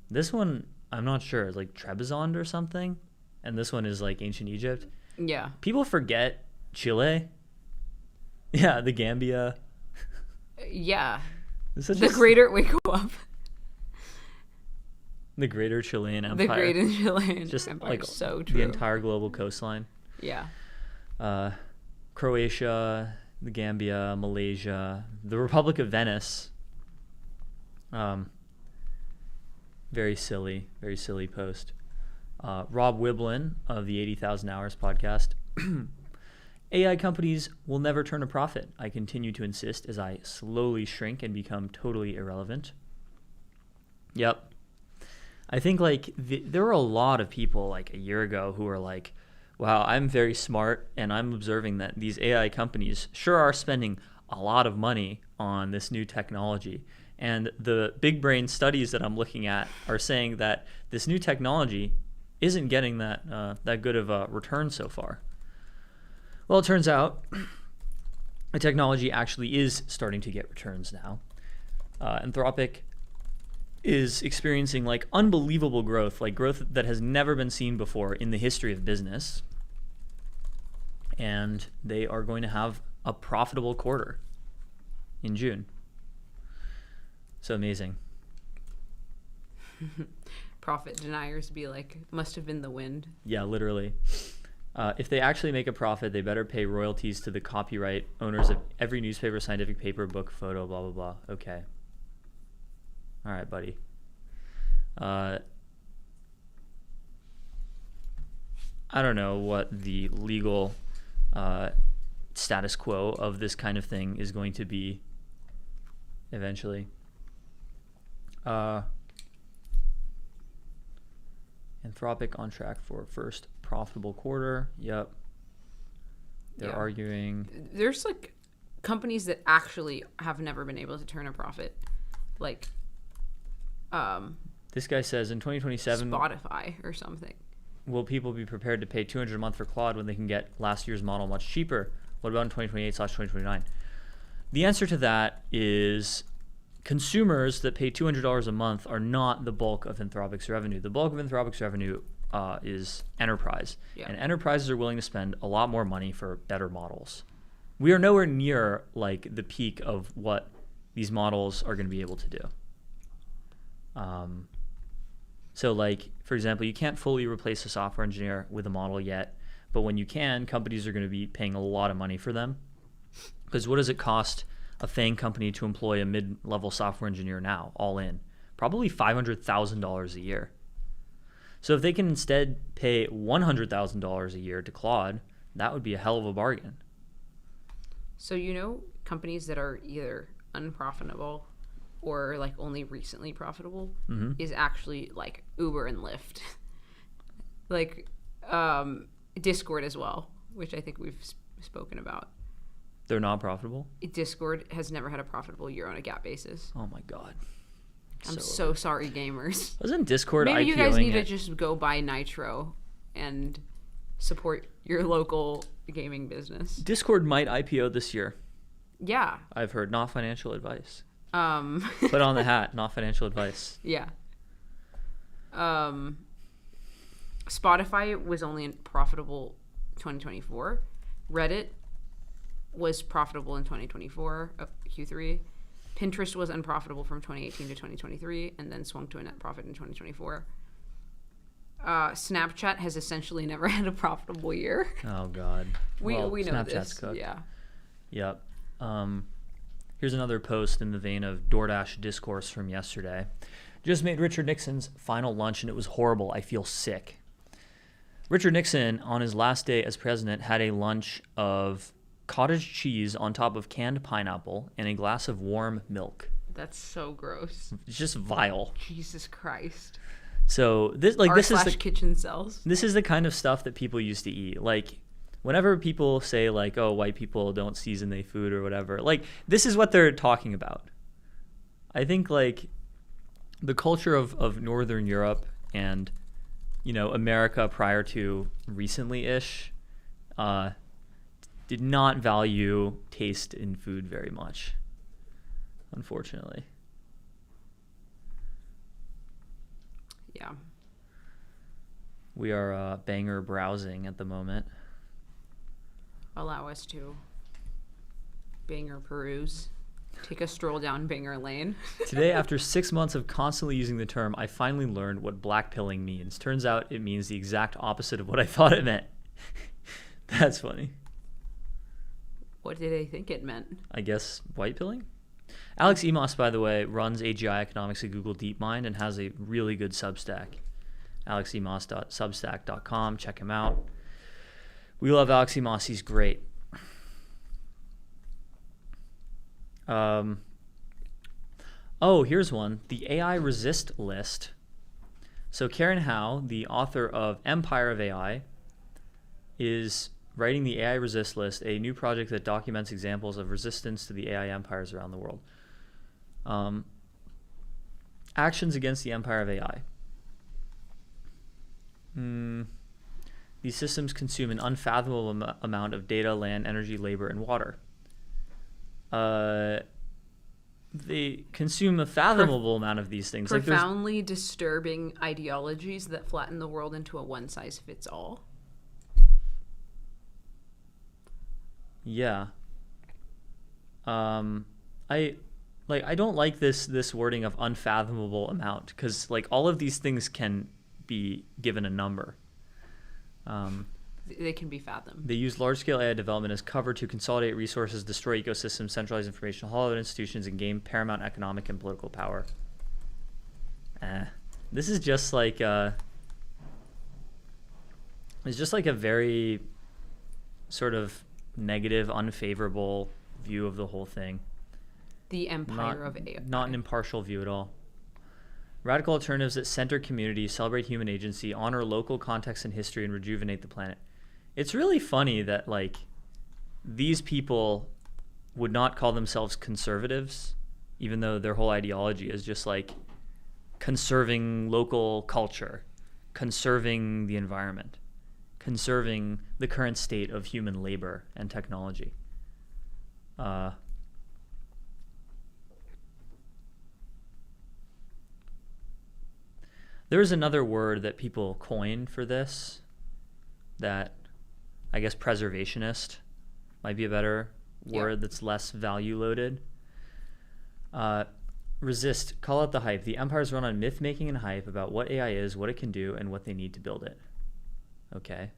This one, I'm not sure, is like Trebizond or something. And this one is like ancient Egypt. Yeah. People forget Chile. Yeah, the Gambia. Yeah. The Greater, wake up. The Greater Chilean Empire. The Greater Chilean Just Empire. like So true. the entire global coastline. Yeah. Croatia, the Gambia, Malaysia, the Republic of Venice. Very silly post. Rob Wiblin of the 80,000 Hours podcast. AI companies will never turn a profit. I continue to insist as I slowly shrink and become totally irrelevant. Yep. I think like there were a lot of people like a year ago who were like, wow, I'm very smart and I'm observing that these AI companies sure are spending a lot of money on this new technology. And the big brain studies that I'm looking at are saying that this new technology isn't getting that good of a return so far. Well, it turns out the technology actually is starting to get returns now. Anthropic is experiencing like unbelievable growth, like growth that has never been seen before in the history of business. And they are going to have a profitable quarter in June. So amazing. Profit deniers be like, must have been the wind. Yeah, literally. If they actually make a profit, they better pay royalties to the copyright owners of every newspaper, scientific paper, book, photo, blah, blah, blah. Okay. All right, buddy. I don't know what the legal status quo of this kind of thing is going to be eventually. Anthropic on track for first profitable quarter. Yep. They're arguing. There's like companies that actually have never been able to turn a profit. Like, this guy says in 2027, Spotify or something. Will people be prepared to pay $200 a month for Claude when they can get last year's model much cheaper? What about in 2028/2029? The answer to that is consumers that pay $200 a month are not the bulk of Anthropic's revenue. The bulk of Anthropic's revenue is enterprise. Yeah. And enterprises are willing to spend a lot more money for better models. We are nowhere near like the peak of what these models are going to be able to do. So like, for example, you can't fully replace a software engineer with a model yet, but when you can, companies are going to be paying a lot of money for them. Because what does it cost a FANG company to employ a mid-level software engineer now, all in? Probably $500,000 a year. So if they can instead pay $100,000 a year to Claude, that would be a hell of a bargain. So companies that are either unprofitable or like only recently profitable is actually like Uber and Lyft. Like Discord as well, which I think we've spoken about. They're not profitable? Discord has never had a profitable year on a GAAP basis. Oh my God. I'm so sorry, gamers. Wasn't Discord Maybe IPOing you guys need to just go buy Nitro and support your local gaming business. Discord might IPO this year. Yeah. I've heard. Not financial advice. Put on the hat. Not financial advice. Yeah. Spotify was only profitable 2024. Reddit was profitable in 2024, Q3. Pinterest was unprofitable from 2018 to 2023 and then swung to a net profit in 2024. Snapchat has essentially never had a profitable year. Oh God. We know Snapchat's this. Cooked. Yeah. Yep. Here's another post in the vein of DoorDash discourse from yesterday. Just made Richard Nixon's final lunch and it was horrible. I feel sick. Richard Nixon, on his last day as president, had a lunch of cottage cheese on top of canned pineapple and a glass of warm milk. That's so gross. It's just vile. Jesus Christ. So this is the kitchen cells. This is the kind of stuff that people used to eat. Like, whenever people say like, "Oh, white people don't season their food" or whatever, like this is what they're talking about. I think like the culture of Northern Europe and America prior to recently-ish did not value taste in food very much, unfortunately. Yeah. We are banger browsing at the moment. Allow us to banger peruse. Take a stroll down banger lane. Today, after 6 months of constantly using the term, I finally learned what blackpilling means. Turns out it means the exact opposite of what I thought it meant. That's funny. What did they think it meant? I guess white pilling? Alex Emos, by the way, runs AGI Economics at Google DeepMind and has a really good Substack. alexemos.substack.com. Check him out. We love Alex Emos. He's great. Here's one. The AI resist list. So Karen Howe, the author of Empire of AI, is writing the AI resist list, a new project that documents examples of resistance to the AI empires around the world. Actions against the empire of AI. These systems consume an unfathomable amount of data, land, energy, labor, and water. They consume a fathomable amount of these things. Profoundly disturbing ideologies that flatten the world into a one-size-fits-all. Yeah. I don't like this wording of unfathomable amount, because like all of these things can be given a number. They can be fathomed. They use large-scale AI development as cover to consolidate resources, destroy ecosystems, centralize information, hollow out institutions, and gain paramount economic and political power. This is just like it's just like a very sort of negative, unfavorable view of the whole thing. The empire of AI. Not an impartial view at all. Radical alternatives that center communities, celebrate human agency, honor local context and history, and rejuvenate the planet. It's really funny that like these people would not call themselves conservatives, even though their whole ideology is just like conserving local culture, conserving the environment, conserving the current state of human labor and technology. There is another word that people coined for this that I guess preservationist might be a better word that's less value loaded. Resist, call out the hype. The empires run on myth making and hype about what AI is, what it can do, and what they need to build it. Okay.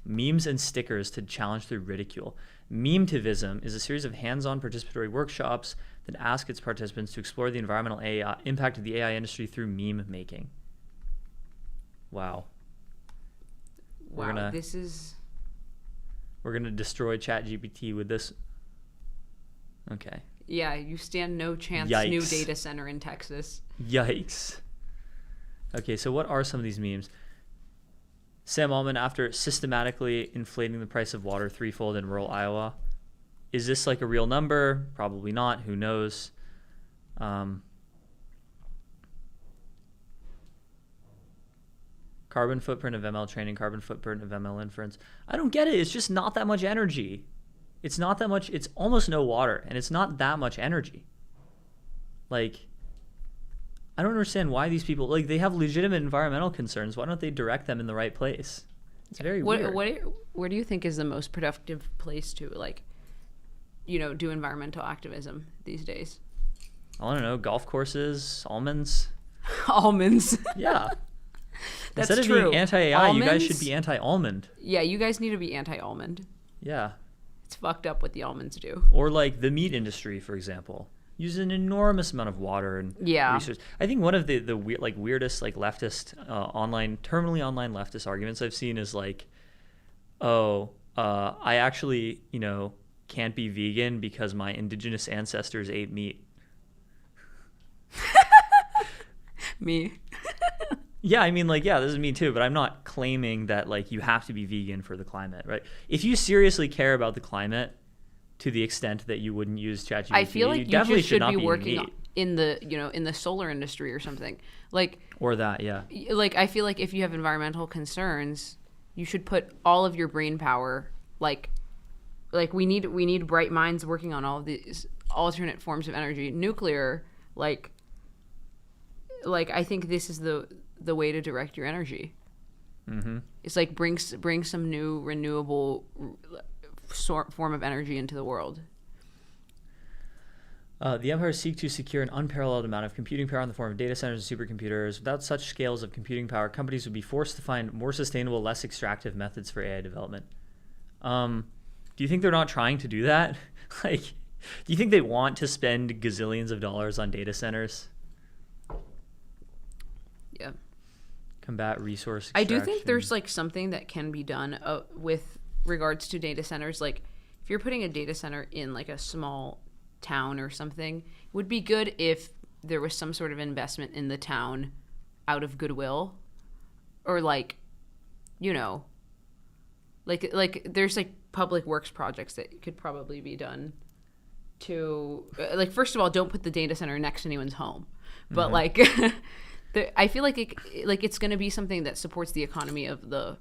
Memes and stickers to challenge through ridicule. Memetivism is a series of hands-on participatory workshops that ask its participants to explore the environmental impact of the AI industry through meme making. Wow. We're gonna destroy ChatGPT with this. Okay. Yeah, you stand no chance. Yikes. New data center in Texas. Yikes. Okay, so what are some of these memes? Sam Altman, after systematically inflating the price of water threefold in rural Iowa. Is this like a real number? Probably not. Who knows? Carbon footprint of ML training, carbon footprint of ML inference. I don't get it. It's just not that much energy. It's not that much. It's almost no water, and it's not that much energy. Like, I don't understand why these people, like, they have legitimate environmental concerns. Why don't they direct them in the right place? It's very weird. Where do you think is the most productive place to, like, do environmental activism these days? I don't know. Golf courses, almonds. Almonds. Yeah. That's Instead of true. being anti-AI, you guys should be anti-almond. Yeah, you guys need to be anti-almond. Yeah. It's fucked up what the almonds do. Or like the meat industry, for example. use an enormous amount of water and research. I think one of the weirdest like leftist terminally online leftist arguments I've seen is like, I actually can't be vegan because my indigenous ancestors ate meat. Me. Yeah, I mean, like, yeah, this is me too, but I'm not claiming that, like, you have to be vegan for the climate, right? If you seriously care about the climate to the extent that you wouldn't use ChatGPT, I feel like you definitely just should not be working meat. in the, in the solar industry or something. Like, or that, yeah. Like, I feel like if you have environmental concerns, you should put all of your brain power, like we need bright minds working on all of these alternate forms of energy. Nuclear, like I think this is the way to direct your energy. Mm-hmm. It's like bring some new renewable form of energy into the world. The empires seek to secure an unparalleled amount of computing power in the form of data centers and supercomputers. Without such scales of computing power, companies would be forced to find more sustainable, less extractive methods for AI development. Do you think they're not trying to do that? Like, do you think they want to spend gazillions of dollars on data centers? Yeah. Combat resource I extraction. do think there's like something that can be done with regards to data centers. Like, if you're putting a data center in like a small town or something, it would be good if there was some sort of investment in the town out of goodwill, or like there's like public works projects that could probably be done to like, first of all, don't put the data center next to anyone's home, but like I feel like it's going to be something that supports the economy of the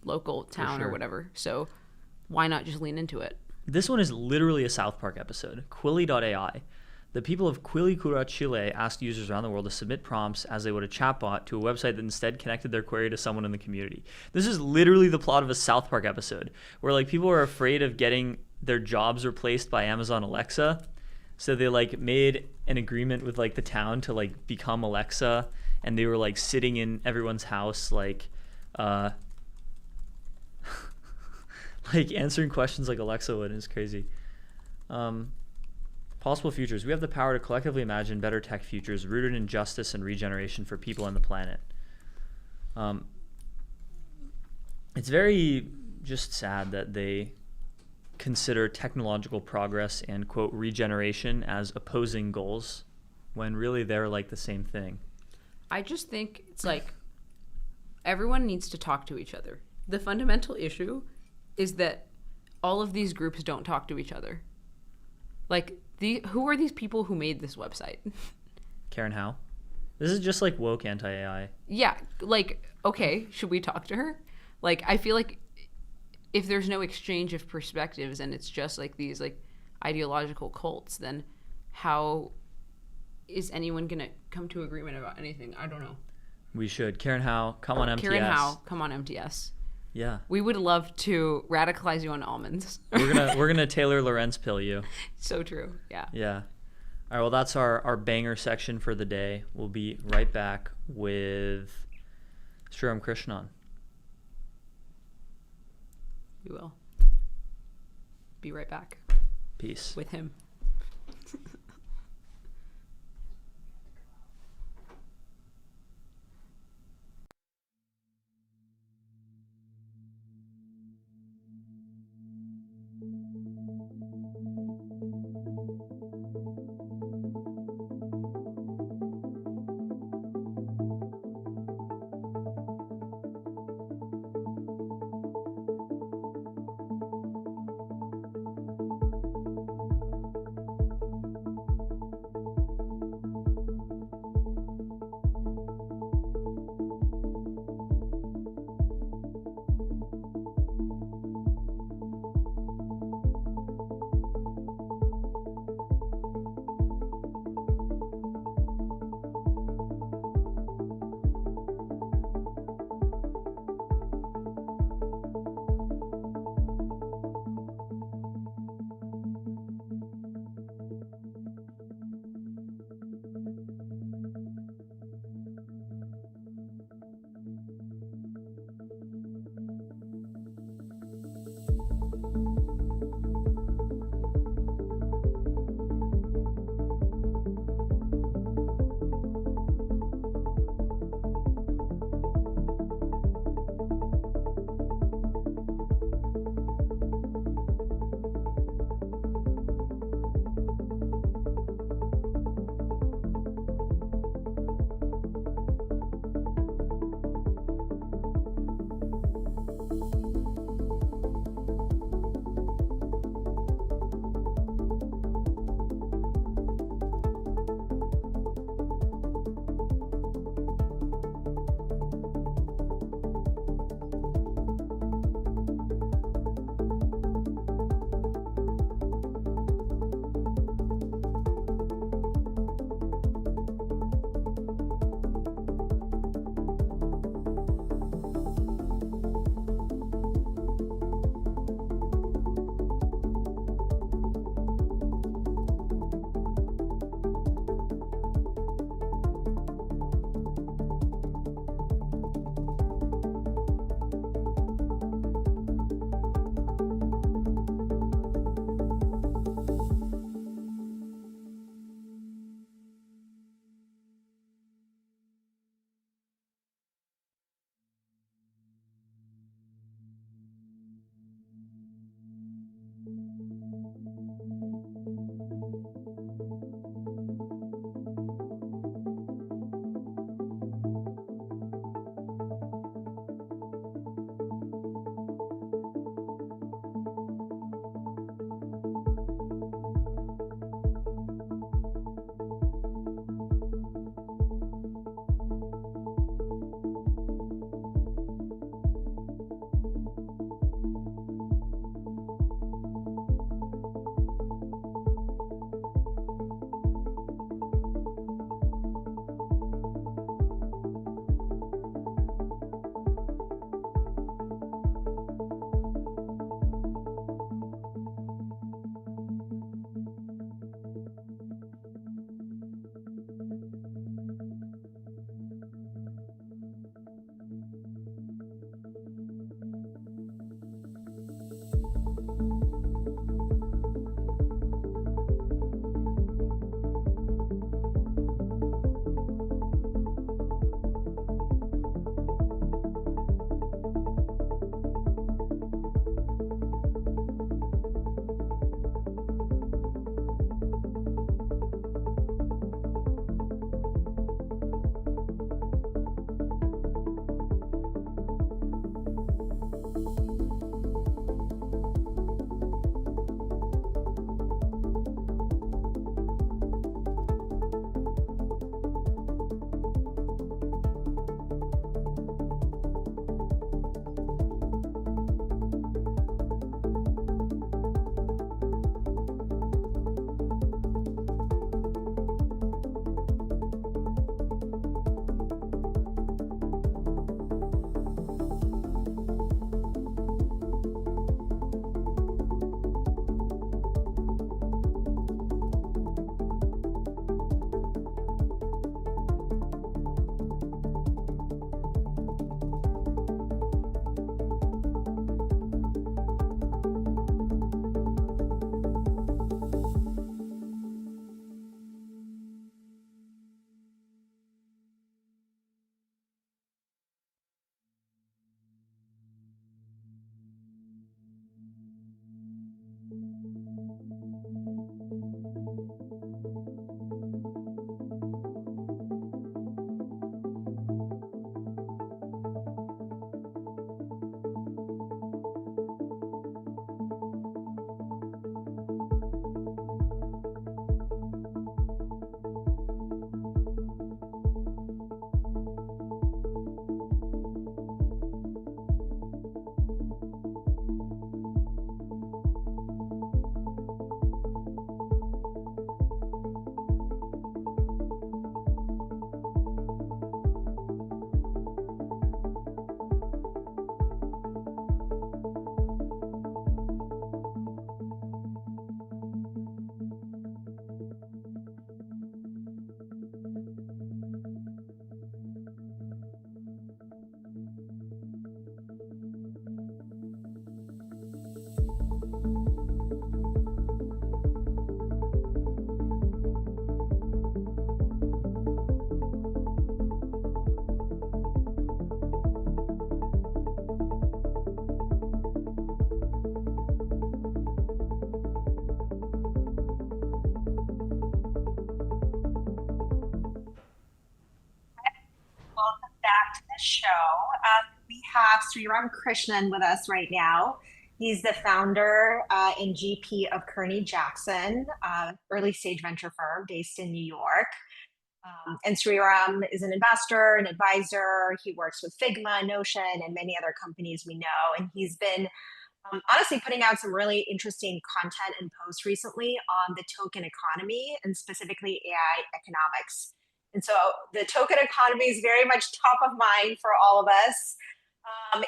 local town or whatever, so why not just lean into it? This one is literally a South Park episode. Quilly.ai. The people of Quilicura, Chile asked users around the world to submit prompts as they would a chatbot to a website that instead connected their query to someone in the community. This is literally the plot of a South Park episode where like people are afraid of getting their jobs replaced by Amazon Alexa. So they like made an agreement with like the town to like become Alexa, and they were like sitting in everyone's house like like answering questions like Alexa would, and it's crazy. Possible futures. We have the power to collectively imagine better tech futures rooted in justice and regeneration for people and the planet. It's very just sad that they consider technological progress and, quote, regeneration as opposing goals when really they're like the same thing. I just think it's like everyone needs to talk to each other. The fundamental issue is that all of these groups don't talk to each other. Like, who are these people who made this website? Karen Howe. This is just like woke anti-AI. Yeah, like, okay, should we talk to her? Like, I feel like if there's no exchange of perspectives and it's just like these like ideological cults, then how is anyone gonna come to agreement about anything? I don't know. We should. Karen Howe, come on MTS. Karen Howe, come on MTS. Yeah. We would love to radicalize you on almonds. We're gonna Taylor Lorenz pill you. So true. Yeah. Yeah. All right. Well, that's our banger section for the day. We'll be right back with Sriram Krishnan. We will. Be right back. Peace. With him. to the show. We have Sriram Krishnan with us right now. He's the founder and GP of Kearney Jackson, early stage venture firm based in New York. And Sriram is an investor, an advisor. He works with Figma, Notion, and many other companies we know. And he's been honestly putting out some really interesting content and posts recently on the token economy and specifically AI economics. And so the token economy is very much top of mind for all of us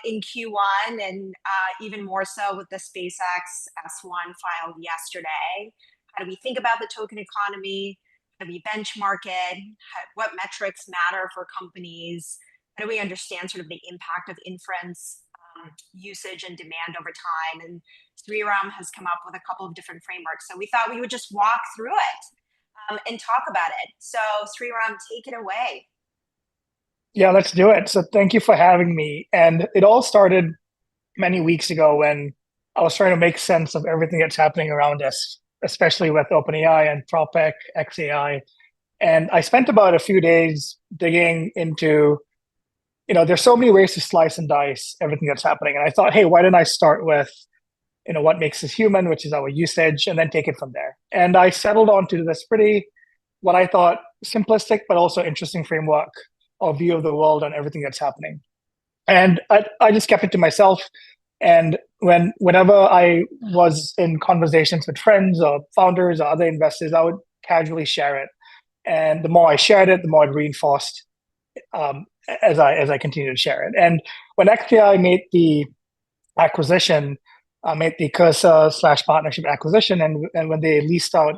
in Q1, and even more so with the SpaceX S1 filed yesterday. How do we think about the token economy? How do we benchmark it? What metrics matter for companies? How do we understand sort of the impact of inference usage and demand over time? And Sriram has come up with a couple of different frameworks. So we thought we would just walk through it and talk about it. So Sriram, take it away. Yeah, let's do it. So thank you for having me. And it all started many weeks ago when I was trying to make sense of everything that's happening around us, especially with OpenAI, Anthropic, XAI. And I spent about a few days digging into, there's so many ways to slice and dice everything that's happening. And I thought, hey, why didn't I start with, what makes us human, which is our usage, and then take it from there. And I settled onto this pretty, what I thought, simplistic, but also interesting framework or view of the world and everything that's happening. And I just kept it to myself. And whenever I was in conversations with friends or founders or other investors, I would casually share it. And the more I shared it, the more it reinforced as I continued to share it. And when XAI made the acquisition, made the Cursor/partnership acquisition, and when they leased out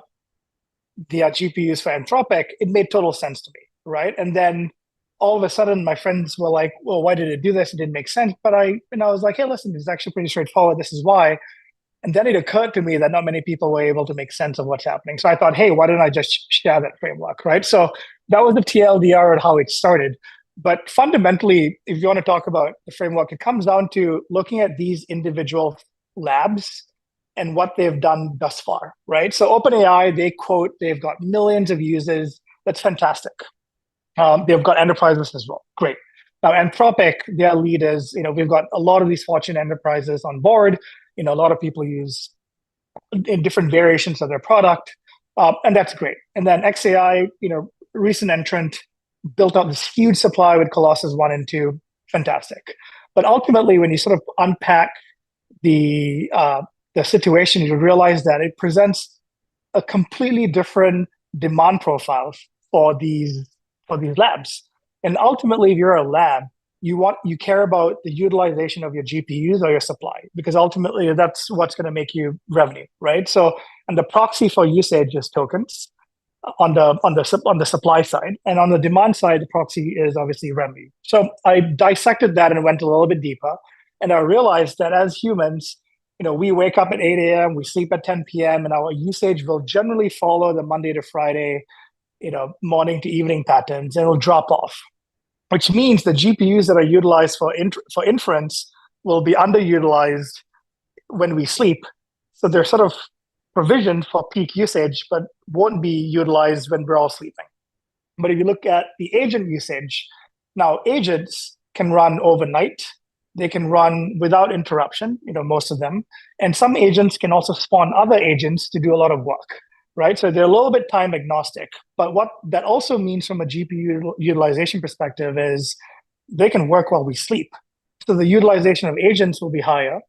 the GPUs for Anthropic, it made total sense to me, right? And then all of a sudden, my friends were like, well, why did it do this? It didn't make sense. But I was like, hey, listen, it's actually pretty straightforward. This is why. And then it occurred to me that not many people were able to make sense of what's happening. So I thought, hey, why don't I just share that framework, right? So that was the TLDR and how it started. But fundamentally, if you want to talk about the framework, it comes down to looking at these individual labs and what they've done thus far, right? So OpenAI, they've got millions of users. That's fantastic. They've got enterprises as well. Great. Now, Anthropic, their lead is, we've got a lot of these Fortune enterprises on board. A lot of people use in different variations of their product, and that's great. And then XAI, recent entrant, built out this huge supply with Colossus 1 and 2. Fantastic. But ultimately, when you sort of unpack the situation, you realize that it presents a completely different demand profile for these labs. And ultimately, if you're a lab, you care about the utilization of your GPUs or your supply, because ultimately that's what's going to make you revenue, right? So, and the proxy for usage is tokens on the supply side, and on the demand side, the proxy is obviously revenue. So I dissected that and went a little bit deeper, and I realized that as humans, we wake up at 8 a.m., we sleep at 10 p.m., and our usage will generally follow the Monday to Friday, morning to evening patterns, and it'll drop off, which means the GPUs that are utilized for inference will be underutilized when we sleep. So they're sort of provisioned for peak usage, but won't be utilized when we're all sleeping. But if you look at the agent usage, now agents can run overnight. They can run without interruption, most of them. And some agents can also spawn other agents to do a lot of work, right? So they're a little bit time agnostic. But what that also means from a GPU utilization perspective is they can work while we sleep. So the utilization of agents will be higher.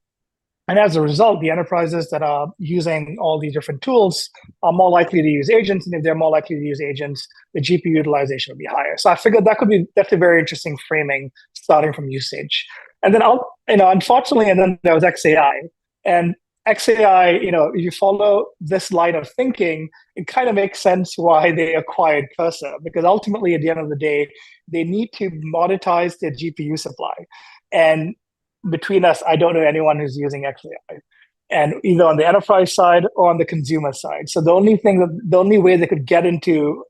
And as a result, the enterprises that are using all these different tools are more likely to use agents. And if they're more likely to use agents, the GPU utilization will be higher. So I figured that's a very interesting framing starting from usage. And then unfortunately, and then there was XAI. And XAI, if you follow this line of thinking, it kind of makes sense why they acquired Cursor, because ultimately, at the end of the day, they need to monetize their GPU supply. And between us, I don't know anyone who's using XAI, and either on the enterprise side or on the consumer side. So the only way they could get into,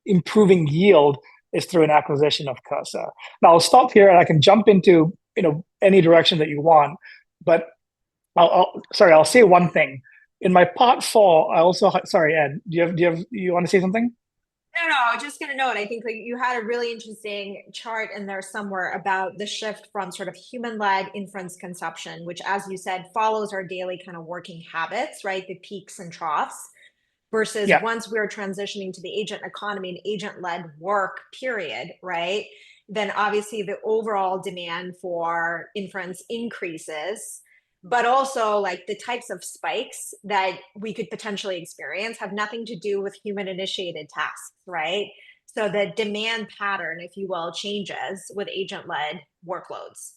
improving yield is through an acquisition of Cursor. Now I'll stop here and I can jump into, any direction that you want, but I'll say one thing. In my part 4, I also sorry, Ed, you want to say something? No, No, just gonna note, I think like you had a really interesting chart in there somewhere about the shift from sort of human-led inference consumption, which, as you said, follows our daily kind of working habits, right? The peaks and troughs, versus once we're transitioning to the agent economy and agent-led work, period, right? Then obviously the overall demand for inference increases. But also, like, the types of spikes that we could potentially experience have nothing to do with human initiated tasks, right? So the demand pattern, if you will, changes with agent-led workloads.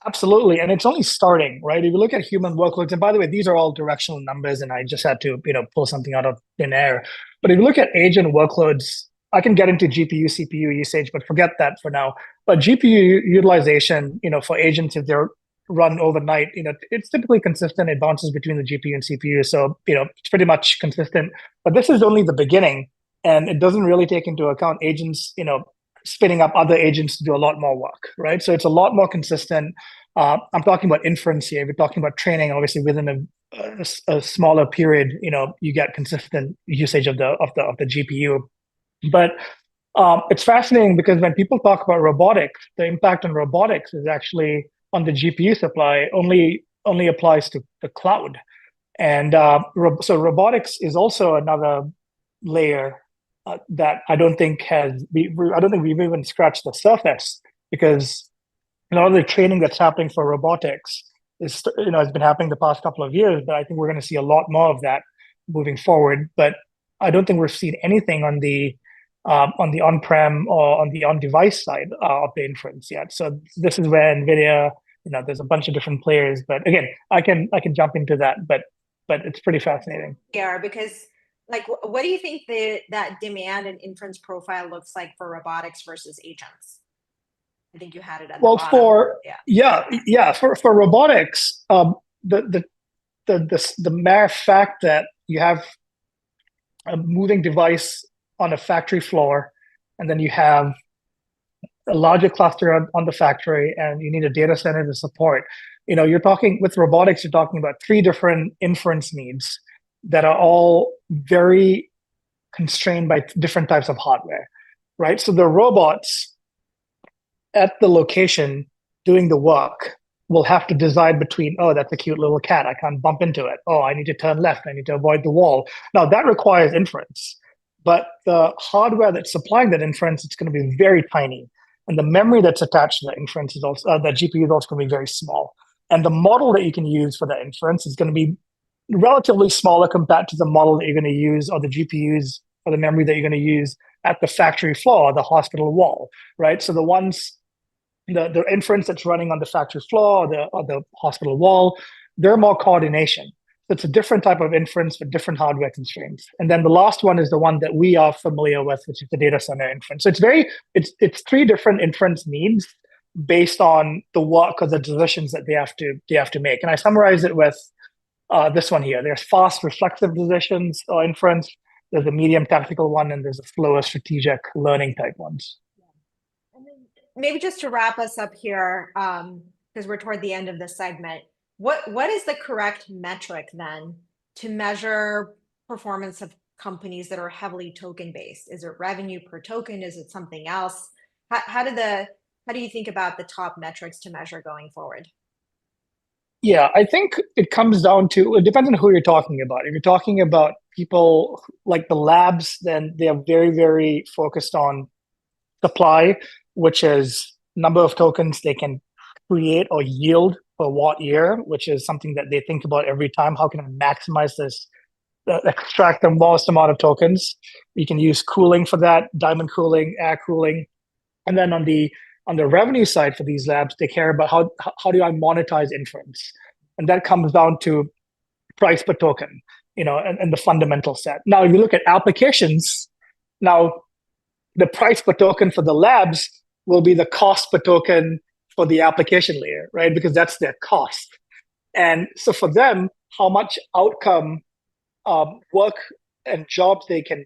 Absolutely, and it's only starting, right? If you look at human workloads, and by the way, these are all directional numbers, and I just had to, pull something out of thin air. But if you look at agent workloads, I can get into GPU, CPU usage, but forget that for now. But GPU utilization, for agents, if they're run overnight, it's typically consistent. It bounces between the GPU and CPU, so it's pretty much consistent. But this is only the beginning, and it doesn't really take into account agents, spinning up other agents to do a lot more work, right? So it's a lot more consistent. I'm talking about inference here. We're talking about training. Obviously, within a smaller period, you get consistent usage of the GPU. But it's fascinating because when people talk about robotics, the impact on robotics is actually on the GPU supply only applies to the cloud, and so robotics is also another layer that I don't think we've even scratched the surface, because a lot of the training that's happening for robotics is has been happening the past couple of years, but I think we're going to see a lot more of that moving forward. But I don't think we've seen anything on the on-prem or on the on-device side of the inference yet. So this is where NVIDIA, there's a bunch of different players. But again, I can jump into that, but it's pretty fascinating. Yeah, because like, what do you think that demand and inference profile looks like for robotics versus agents? I think you had it at the bottom. For robotics, the mere fact that you have a moving device on a factory floor, and then you have a larger cluster on the factory, and you need a data center to support. You're talking with robotics, you're talking about 3 different inference needs that are all very constrained by different types of hardware, right? So the robots at the location doing the work will have to decide between, oh, that's a cute little cat, I can't bump into it. Oh, I need to turn left, I need to avoid the wall. Now that requires inference. But the hardware that's supplying that inference, it's going to be very tiny. And the memory that's attached to the inference is also, that GPU is also going to be very small. And the model that you can use for that inference is going to be relatively smaller compared to the model that you're going to use, or the GPUs or the memory that you're going to use at the factory floor or the hospital wall, right? So the inference that's running on the factory floor or the hospital wall, they're more coordination. So it's a different type of inference with different hardware constraints. And then the last one is the one that we are familiar with, which is the data center inference. So it's 3 different inference needs based on the work or the decisions that they have to make. And I summarize it with this one here. There's fast reflexive decisions or inference. There's a medium tactical one, and there's a slower strategic learning type ones. And then maybe just to wrap us up here, because we're toward the end of this segment, what is the correct metric then to measure performance of companies that are heavily token based? Is it revenue per token? Is it something else? How do you think about the top metrics to measure going forward? Yeah, I think it comes down to, it depends on who you're talking about. If you're talking about people like the labs, then they are very, very focused on supply, which is number of tokens they can create or yield per watt year, which is something that they think about every time. How can I maximize this, extract the most amount of tokens? You can use cooling for that, diamond cooling, air cooling. And then on the revenue side for these labs, they care about how do I monetize inference? And that comes down to price per token, and the fundamental set. Now, if you look at applications, now the price per token for the labs will be the cost per token for the application layer, right? Because that's their cost. And so for them, how much outcome work and jobs they can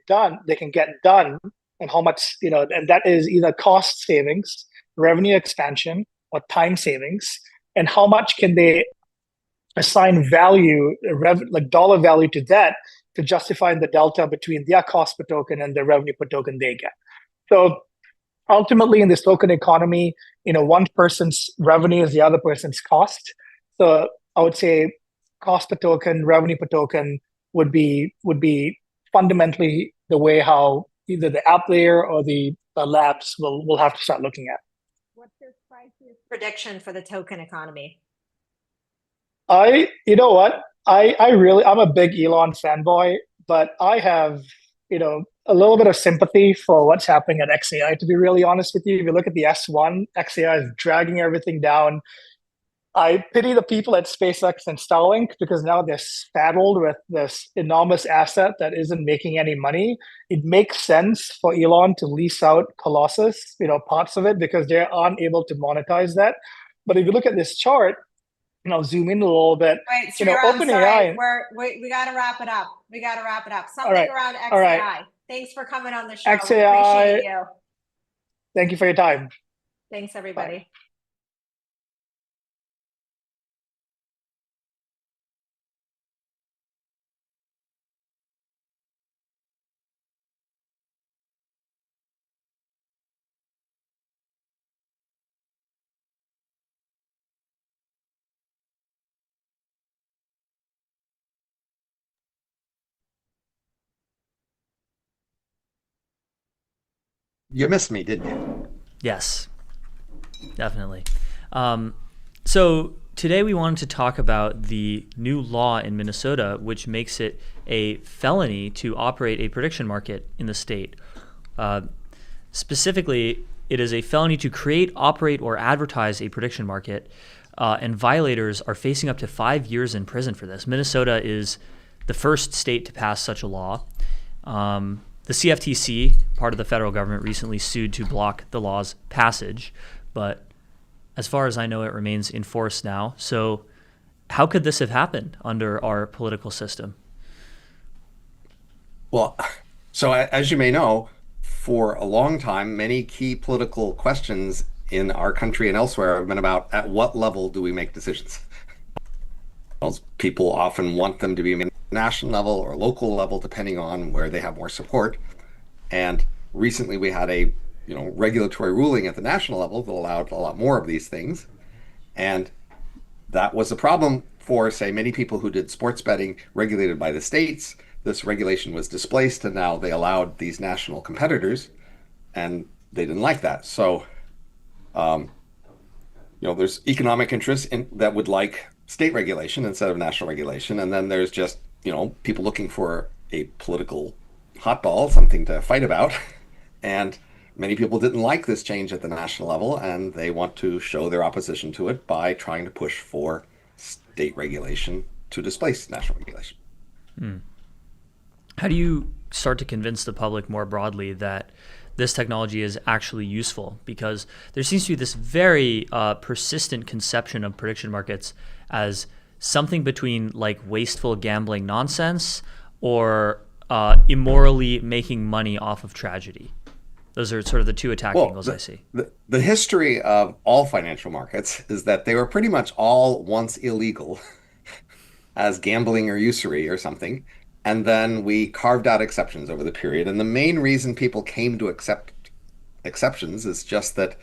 get done, and how much, and that is either cost savings, revenue expansion, or time savings, and how much can they assign value, like dollar value to that to justify the delta between their cost per token and the revenue per token they get. So ultimately, in this token economy, one person's revenue is the other person's cost. So I would say cost per token, revenue per token would be fundamentally the way how either the app layer or the labs will have to start looking at. What's your prediction for the token economy? You know what? I'm a big Elon fanboy, but I have, a little bit of sympathy for what's happening at XAI, to be really honest with you. If you look at the S1, XAI is dragging everything down. I pity the people at SpaceX and Starlink because now they're saddled with this enormous asset that isn't making any money. It makes sense for Elon to lease out Colossus, parts of it, because they aren't able to monetize that. But if you look at this chart, I'll zoom in a little bit. Wait, I'm sorry. We got to wrap it up. Something around XAI. Right. Thanks for coming on the show. XAI, we appreciate you. Thank you for your time. Thanks, everybody. Bye. You missed me, didn't you? Yes, definitely. So today we wanted to talk about the new law in Minnesota, which makes it a felony to operate a prediction market in the state. Specifically, it is a felony to create, operate, or advertise a prediction market, and violators are facing up to 5 years in prison for this. Minnesota is the first state to pass such a law. The CFTC, part of the federal government, recently sued to block the law's passage, but as far as I know, it remains in force now. So how could this have happened under our political system? Well, so as you may know, for a long time, many key political questions in our country and elsewhere have been about at what level do we make decisions? Most people often want them to be national level or local level, depending on where they have more support. And recently we had a regulatory ruling at the national level that allowed a lot more of these things. And that was a problem for, say, many people who did sports betting regulated by the states. This regulation was displaced, and now they allowed these national competitors, and they didn't like that. So, there's economic interests that would like state regulation instead of national regulation. And then there's just, people looking for a political hotball, something to fight about. And many people didn't like this change at the national level, and they want to show their opposition to it by trying to push for state regulation to displace national regulation. How do you start to convince the public more broadly that this technology is actually useful? Because there seems to be this very persistent conception of prediction markets as something between like wasteful gambling nonsense or immorally making money off of tragedy. Those are sort of the two attack angles I see. The history of all financial markets is that they were pretty much all once illegal as gambling or usury or something. And then we carved out exceptions over the period. And the main reason people came to accept exceptions is just that,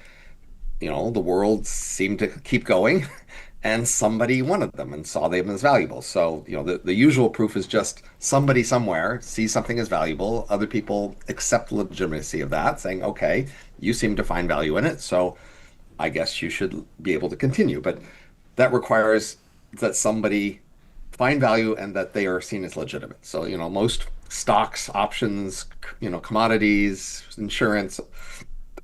the world seemed to keep going and somebody wanted them and saw them as valuable. So, the usual proof is just somebody somewhere sees something as valuable. Other people accept the legitimacy of that, saying, okay, you seem to find value in it, so I guess you should be able to continue. But that requires that somebody find value and that they are seen as legitimate. So, most stocks, options, commodities, insurance,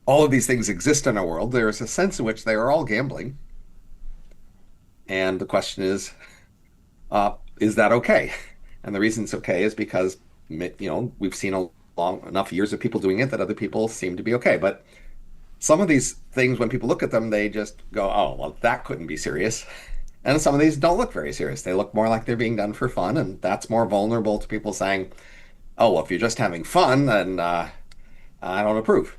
all of these things exist in our world. There is a sense in which they are all gambling. And the question is that okay? And the reason it's okay is because, we've seen long enough years of people doing it that other people seem to be okay. But some of these things, when people look at them, they just go, oh, well, that couldn't be serious. And some of these don't look very serious. They look more like they're being done for fun. And that's more vulnerable to people saying, oh, well, if you're just having fun, then I don't approve.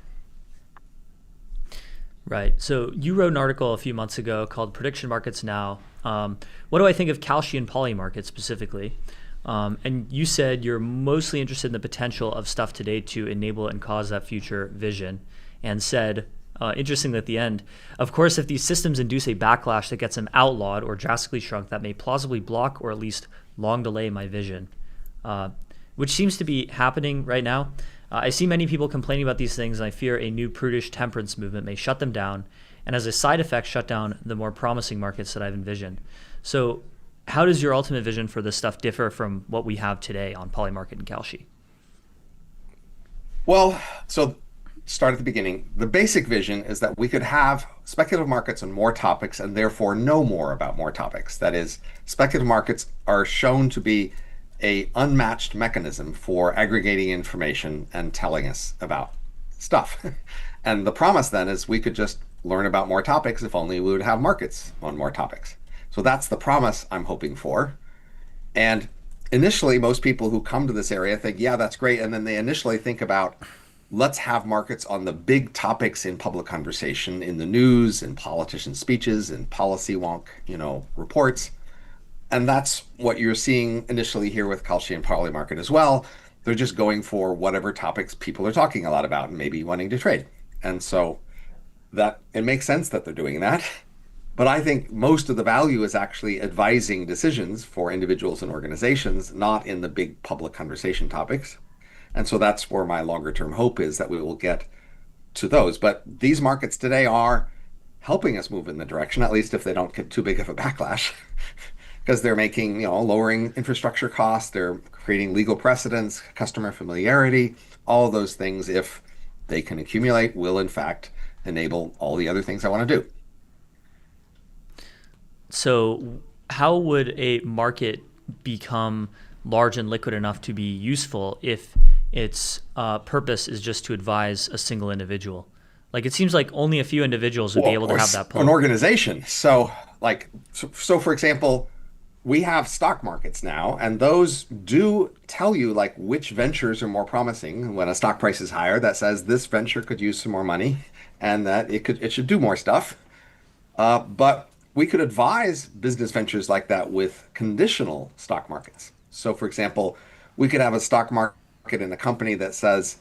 Right. So you wrote an article a few months ago called Prediction Markets Now. What do I think of Kalshi and Poly markets specifically? And you said you're mostly interested in the potential of stuff today to enable and cause that future vision, and said, interestingly at the end, of course, if these systems induce a backlash that gets them outlawed or drastically shrunk, that may plausibly block or at least long delay my vision, which seems to be happening right now. I see many people complaining about these things, and I fear a new prudish temperance movement may shut them down, and as a side effect, shut down the more promising markets that I've envisioned. So how does your ultimate vision for this stuff differ from what we have today on Polymarket and Kalshi? Well, so start at the beginning. The basic vision is that we could have speculative markets on more topics and therefore know more about more topics. That is, speculative markets are shown to be a unmatched mechanism for aggregating information and telling us about stuff. And the promise then is we could just learn about more topics if only we would have markets on more topics. So that's the promise I'm hoping for. And initially, most people who come to this area think, yeah, that's great. And then they initially think about, let's have markets on the big topics in public conversation, in the news, in politician speeches, in policy wonk, reports. And that's what you're seeing initially here with Kalshi and Polymarket as well. They're just going for whatever topics people are talking a lot about and maybe wanting to trade. And so that it makes sense that they're doing that. But I think most of the value is actually advising decisions for individuals and organizations, not in the big public conversation topics. And so that's where my longer term hope is, that we will get to those. But these markets today are helping us move in the direction, at least if they don't get too big of a backlash, because they're making, lowering infrastructure costs, they're creating legal precedents, customer familiarity, all of those things, if they can accumulate, will in fact enable all the other things I want to do. So how would a market become large and liquid enough to be useful if its purpose is just to advise a single individual? Like, it seems like only a few individuals would be able to have that pull. An organization. So for example, we have stock markets now, and those do tell you which ventures are more promising. When a stock price is higher, that says this venture could use some more money and that it should do more stuff. But we could advise business ventures like that with conditional stock markets. So for example, we could have a stock market in a company that says,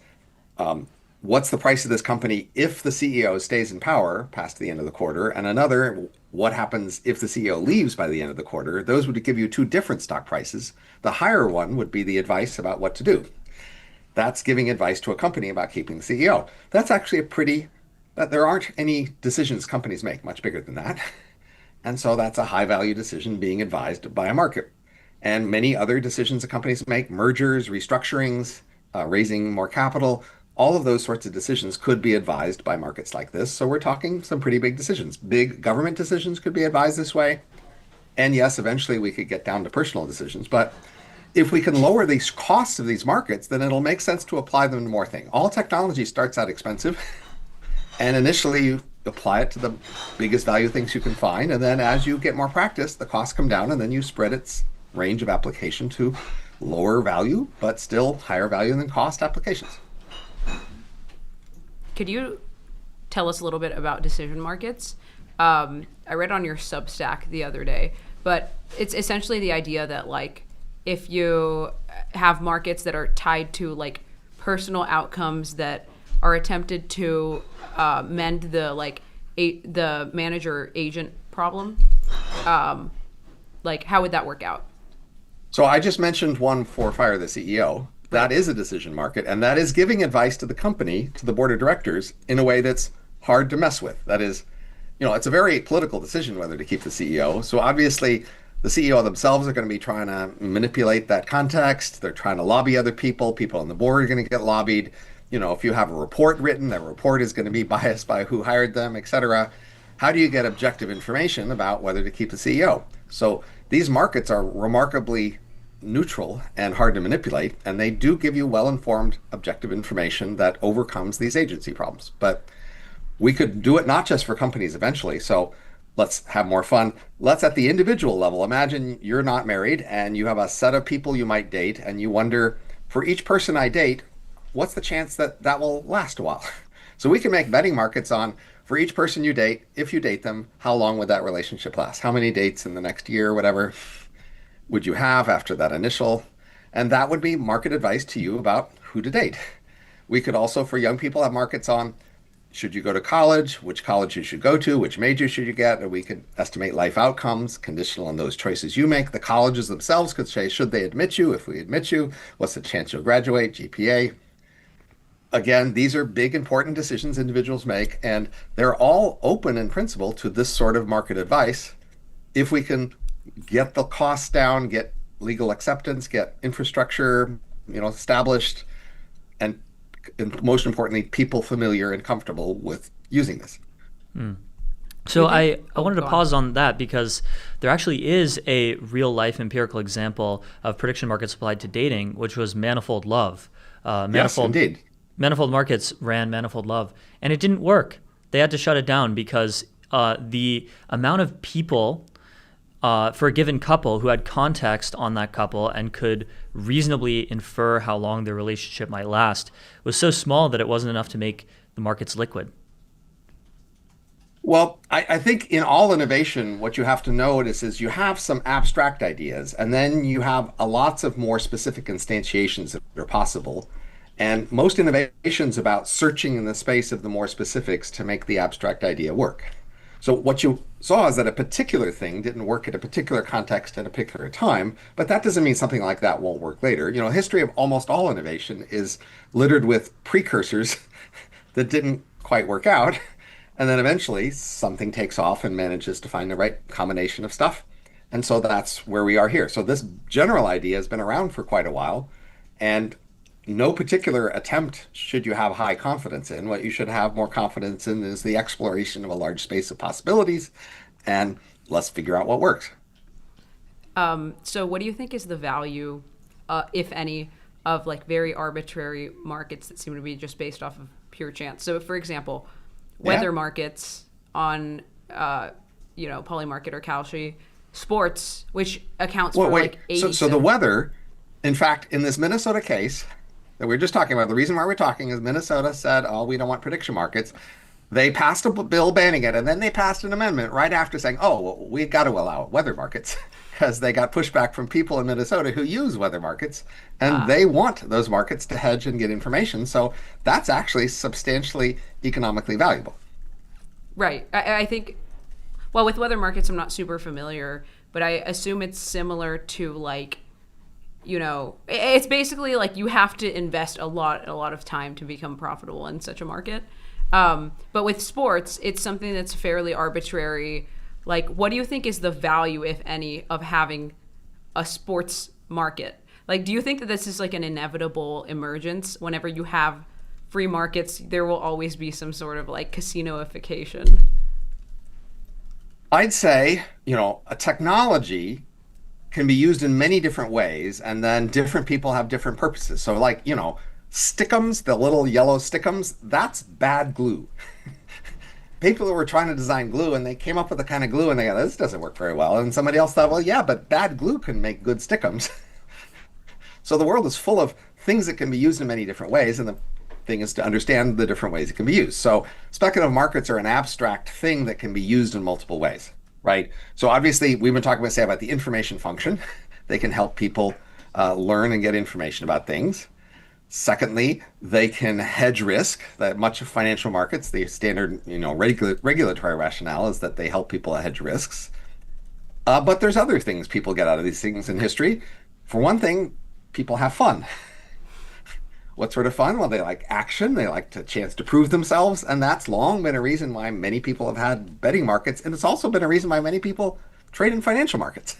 what's the price of this company if the CEO stays in power past the end of the quarter, and another, what happens if the CEO leaves by the end of the quarter. Those would give you two different stock prices. The higher one would be the advice about what to do. That's giving advice to a company about keeping the CEO. That's actually there aren't any decisions companies make much bigger than that. And so that's a high value decision being advised by a market. And many other decisions that companies make, mergers, restructurings, raising more capital, all of those sorts of decisions could be advised by markets like this. So we're talking some pretty big decisions. Big government decisions could be advised this way. And yes, eventually we could get down to personal decisions. But if we can lower these costs of these markets, then it'll make sense to apply them to more things. All technology starts out expensive. And initially you apply it to the biggest value things you can find. And then as you get more practice, the costs come down, and then you spread its range of application to lower value, but still higher value than cost applications. Could you tell us a little bit about decision markets? I read on your Substack the other day, but it's essentially the idea that if you have markets that are tied to personal outcomes that are attempted to mend the manager agent problem, how would that work out? So I just mentioned one for Fire the CEO. That is a decision market, and that is giving advice to the company, to the board of directors, in a way that's hard to mess with. That is, it's a very political decision whether to keep the CEO. So obviously, the CEO themselves are going to be trying to manipulate that context. They're trying to lobby other people. People on the board are going to get lobbied. If you have a report written, that report is going to be biased by who hired them, etc. How do you get objective information about whether to keep the CEO? So these markets are remarkably neutral and hard to manipulate, and they do give you well-informed, objective information that overcomes these agency problems. But we could do it not just for companies eventually. So let's have more fun. Let's, at the individual level, imagine you're not married and you have a set of people you might date, and you wonder, for each person I date, what's the chance that that will last a while? So we can make betting markets on, for each person you date, if you date them, how long would that relationship last? How many dates in the next year, whatever, would you have after that initial And that would be market advice to you about who to date. We could also, for young people, have markets on should you go to college, which college you should go to, which major should you get, or we could estimate life outcomes conditional on those choices you make. The colleges themselves could say, should they admit you? If we admit you, what's the chance you'll graduate, GPA? Again, these are big, important decisions individuals make, and they're all open in principle to this sort of market advice if we can get the costs down, get legal acceptance, get infrastructure, established, and most importantly, people familiar and comfortable with using this. So I wanted to pause on that because there actually is a real life empirical example of prediction markets applied to dating, which was Manifold Love. Yes, indeed. Manifold Markets ran Manifold Love, and it didn't work. They had to shut it down because the amount of people for a given couple who had context on that couple and could reasonably infer how long their relationship might last was so small that it wasn't enough to make the markets liquid. Well, I think in all innovation, what you have to notice is you have some abstract ideas, and then you have lots of more specific instantiations that are possible. And most innovation's about searching in the space of the more specifics to make the abstract idea work. So what you saw is that a particular thing didn't work at a particular context at a particular time, but that doesn't mean something like that won't work later. History of almost all innovation is littered with precursors that didn't quite work out. And then eventually something takes off and manages to find the right combination of stuff. And so that's where we are here. So this general idea has been around for quite a while, and no particular attempt should you have high confidence in. What you should have more confidence in is the exploration of a large space of possibilities, and let's figure out what works. So what do you think is the value, if any, of like very arbitrary markets that seem to be just based off of pure chance? So for example, weather markets on, Polymarket or Kalshi, sports, which accounts for like 80. So the weather, in fact, in this Minnesota case that we were just talking about, the reason why we're talking is Minnesota said, oh, we don't want prediction markets. They passed a bill banning it, and then they passed an amendment right after saying, oh, well, we've got to allow weather markets because they got pushback from people in Minnesota who use weather markets, and they want those markets to hedge and get information. So that's actually substantially economically valuable. Right. I think, well, with weather markets, I'm not super familiar, but I assume it's similar to like, it's basically like you have to invest a lot of time to become profitable in such a market. But with sports, it's something that's fairly arbitrary. Like, what do you think is the value, if any, of having a sports market? Like, do you think that this is like an inevitable emergence? Whenever you have free markets, there will always be some sort of like casinoification. I'd say, a technology can be used in many different ways, and then different people have different purposes. So like, stickums, the little yellow stickums, that's bad glue. People were trying to design glue, and they came up with a kind of glue, and they go, this doesn't work very well. And somebody else thought, well, yeah, but bad glue can make good stickums. So the world is full of things that can be used in many different ways, and the thing is to understand the different ways it can be used. So speculative markets are an abstract thing that can be used in multiple ways. Right. So obviously, we've been talking about the information function. They can help people learn and get information about things. Secondly, they can hedge risk. That much of financial markets, the standard, regulatory rationale is that they help people hedge risks. But there's other things people get out of these things in history. For one thing, people have fun. What sort of fun? Well, they like action. They like a chance to prove themselves. And that's long been a reason why many people have had betting markets. And it's also been a reason why many people trade in financial markets.